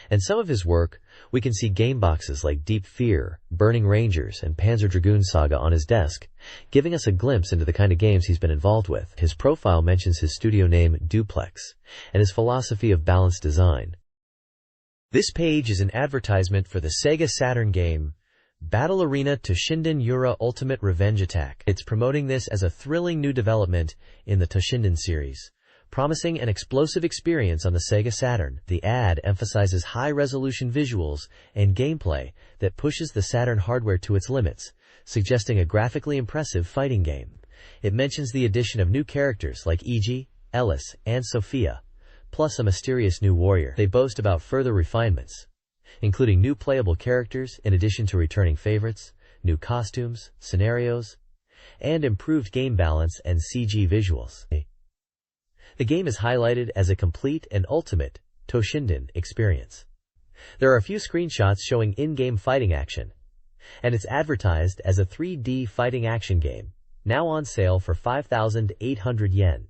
and some of his work. We can see game boxes like Deep Fear, Burning Rangers, and Panzer Dragoon Saga on his desk, giving us a glimpse into the kind of games he's been involved with. His profile mentions his studio name Duplex and his philosophy of balanced design. This page is an advertisement for the Sega Saturn game Battle Arena Toshinden Yura Ultimate Revenge Attack. It's promoting this as a thrilling new development in the Toshinden series, promising an explosive experience on the Sega Saturn. The ad emphasizes high-resolution visuals and gameplay that pushes the Saturn hardware to its limits, suggesting a graphically impressive fighting game. It mentions the addition of new characters like Iji, Ellis, and Sophia, plus a mysterious new warrior. They boast about further refinements, including new playable characters in addition to returning favorites, new costumes, scenarios, and improved game balance and CG visuals. The game is highlighted as a complete and ultimate Toshinden experience. There are a few screenshots showing in-game fighting action, and it's advertised as a 3D fighting action game, now on sale for 5,800 yen.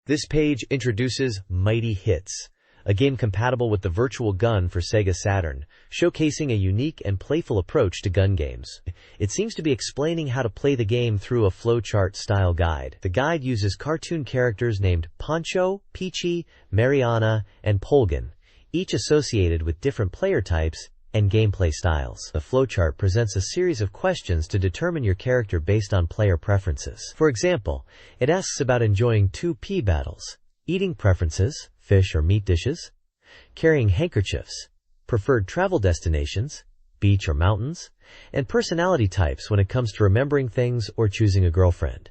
This page introduces Mighty Hits, a game compatible with the Virtual Gun for Sega Saturn, showcasing a unique and playful approach to gun games. It seems to be explaining how to play the game through a flowchart-style guide. The guide uses cartoon characters named Poncho, Peachy, Mariana, and Polgan, each associated with different player types and gameplay styles. The flowchart presents a series of questions to determine your character based on player preferences. For example, it asks about enjoying 2P battles, eating preferences, fish or meat dishes, carrying handkerchiefs, preferred travel destinations, beach or mountains, and personality types when it comes to remembering things or choosing a girlfriend.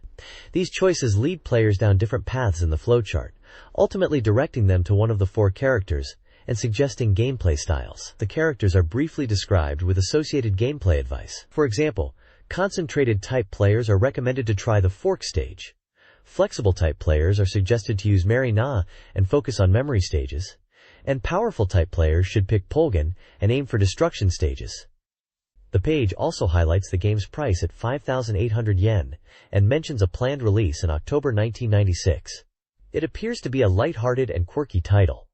These choices lead players down different paths in the flowchart, ultimately directing them to one of the 4 characters and suggesting gameplay styles. The characters are briefly described with associated gameplay advice. For example, concentrated type players are recommended to try the fork stage. Flexible type players are suggested to use Mary Na and focus on memory stages, and powerful type players should pick Polgan and aim for destruction stages. The page also highlights the game's price at 5,800 yen and mentions a planned release in October 1996. It appears to be a lighthearted and quirky title,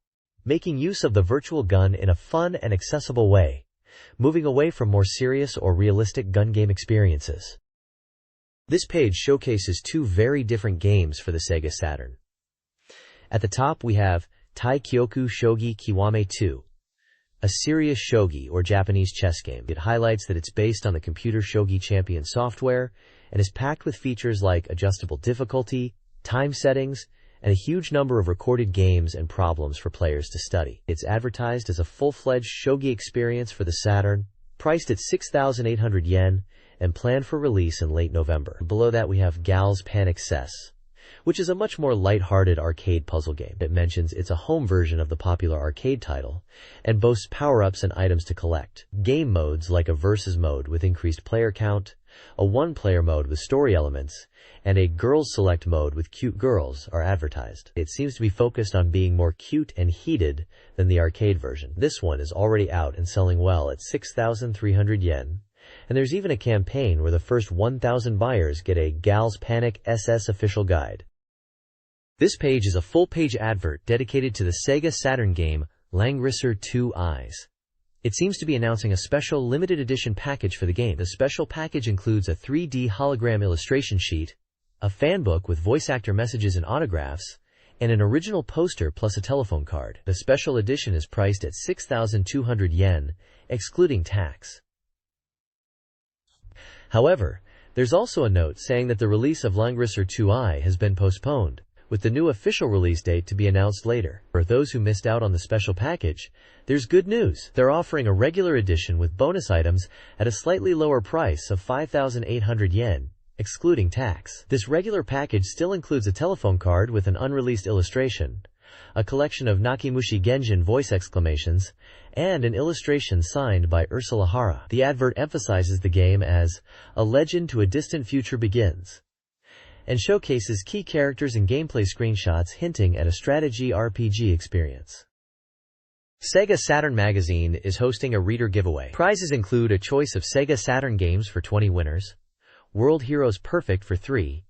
making use of the Virtual Gun in a fun and accessible way, moving away from more serious or realistic gun game experiences. This page showcases 2 very different games for the Sega Saturn. At the top we have Taikyoku Shogi Kiwame 2, a serious shogi or Japanese chess game. It highlights that it's based on the computer Shogi Champion software and is packed with features like adjustable difficulty, time settings, and a huge number of recorded games and problems for players to study. It's advertised as a full-fledged shogi experience for the Saturn, priced at 6,800 yen, and planned for release in late November. Below that we have Gal's Panic Cess, which is a much more light-hearted arcade puzzle game. It mentions it's a home version of the popular arcade title and boasts power-ups and items to collect. Game modes like a versus mode with increased player count, a one-player mode with story elements, and a girls select mode with cute girls are advertised. It seems to be focused on being more cute and heated than the arcade version. This one is already out and selling well at 6,300 yen. And there's even a campaign where the first 1,000 buyers get a Gal's Panic SS official guide. This page is a full-page advert dedicated to the SEGA Saturn game Langrisser 2 Eyes. It seems to be announcing a special limited edition package for the game. The special package includes a 3D hologram illustration sheet, a fan book with voice actor messages and autographs, and an original poster plus a telephone card. The special edition is priced at 6,200 yen, excluding tax. However, there's also a note saying that the release of Langrisser 2i has been postponed, with the new official release date to be announced later. For those who missed out on the special package, there's good news. They're offering a regular edition with bonus items at a slightly lower price of 5,800 yen, excluding tax. This regular package still includes a telephone card with an unreleased illustration, a collection of Nakimushi Genjin voice exclamations, and an illustration signed by Ursula Hara. The advert emphasizes the game as a legend to a distant future begins, and showcases key characters and gameplay screenshots hinting at a strategy RPG experience. SEGA Saturn Magazine is hosting a reader giveaway. Prizes include a choice of SEGA Saturn games for 20 winners, World Heroes Perfect for 3,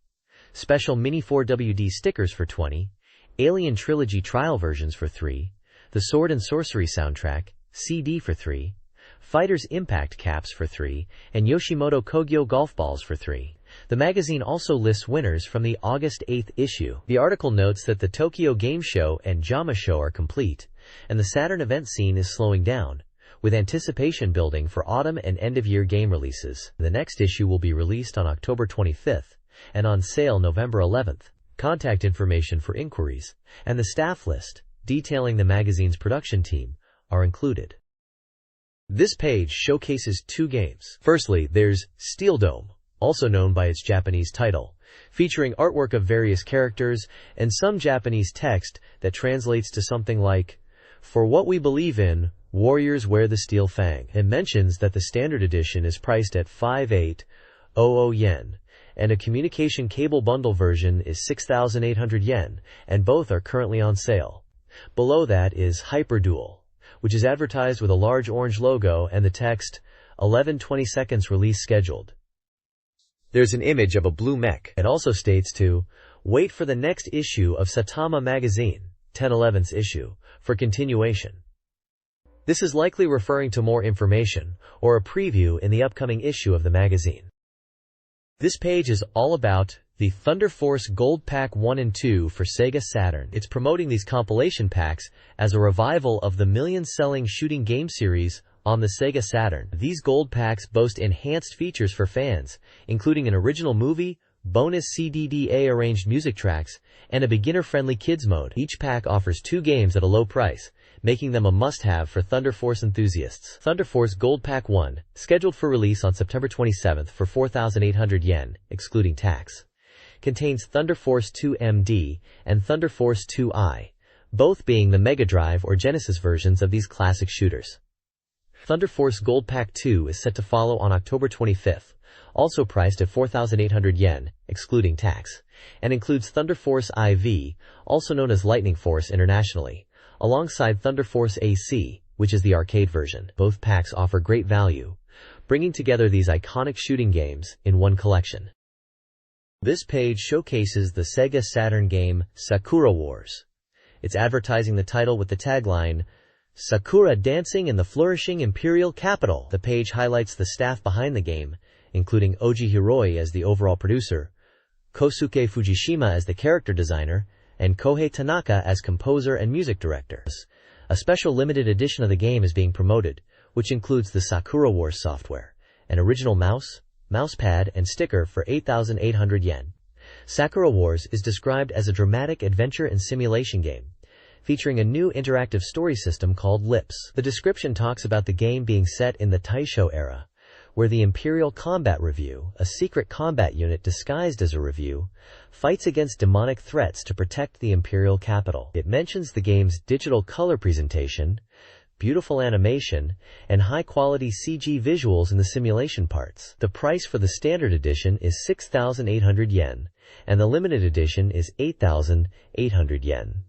special Mini 4WD stickers for 20, Alien Trilogy trial versions for 3, the Sword and Sorcery soundtrack, CD for 3, Fighters Impact caps for 3, and Yoshimoto Kogyo golf balls for 3. The magazine also lists winners from the August 8th issue. The article notes that the Tokyo Game Show and JAMA Show are complete, and the Saturn event scene is slowing down, with anticipation building for autumn and end-of-year game releases. The next issue will be released on October 25th, and on sale November 11th. Contact information for inquiries, and the staff list, detailing the magazine's production team, are included. This page showcases 2 games. Firstly, there's Steel Dome, also known by its Japanese title, featuring artwork of various characters and some Japanese text that translates to something like, "For what we believe in, warriors wear the steel fang." It mentions that the standard edition is priced at 5,800 yen, and a communication cable bundle version is 6,800 yen, and both are currently on sale. Below that is Hyperduel, which is advertised with a large orange logo and the text, 11:20 seconds release scheduled. There's an image of a blue mech. It also states to wait for the next issue of Saitama Magazine, 10/11th issue, for continuation. This is likely referring to more information, or a preview in the upcoming issue of the magazine. This page is all about the Thunder Force Gold Pack 1 and 2 for SEGA Saturn. It's promoting these compilation packs as a revival of the million-selling shooting game series on the SEGA Saturn. These gold packs boast enhanced features for fans, including an original movie, bonus CDDA arranged music tracks, and a beginner-friendly kids mode. Each pack offers 2 games at a low price, making them a must-have for Thunder Force enthusiasts. Thunder Force Gold Pack 1, scheduled for release on September 27th for 4,800 yen, excluding tax, contains Thunder Force 2 MD and Thunder Force 2i, both being the Mega Drive or Genesis versions of these classic shooters. Thunder Force Gold Pack 2 is set to follow on October 25th, also priced at 4,800 yen, excluding tax, and includes Thunder Force IV, also known as Lightning Force internationally, alongside Thunder Force AC, which is the arcade version. Both packs offer great value, bringing together these iconic shooting games in one collection. This page showcases the SEGA Saturn game Sakura Wars. It's advertising the title with the tagline, "Sakura dancing in the flourishing imperial capital." The page highlights the staff behind the game, including Oji Hiroi as the overall producer, Kosuke Fujishima as the character designer, and Kohei Tanaka as composer and music director. A special limited edition of the game is being promoted, which includes the Sakura Wars software, an original mouse, mousepad, and sticker for 8,800 yen. Sakura Wars is described as a dramatic adventure and simulation game, featuring a new interactive story system called Lips. The description talks about the game being set in the Taisho era, where the Imperial Combat Review, a secret combat unit disguised as a review, fights against demonic threats to protect the imperial capital. It mentions the game's digital color presentation, beautiful animation, and high-quality CG visuals in the simulation parts. The price for the standard edition is 6,800 yen, and the limited edition is 8,800 yen.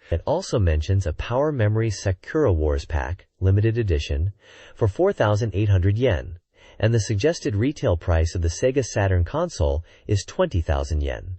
It also mentions a Power Memory Sakura Wars Pack, limited edition, for 4,800 yen, and the suggested retail price of the SEGA Saturn console is 20,000 yen.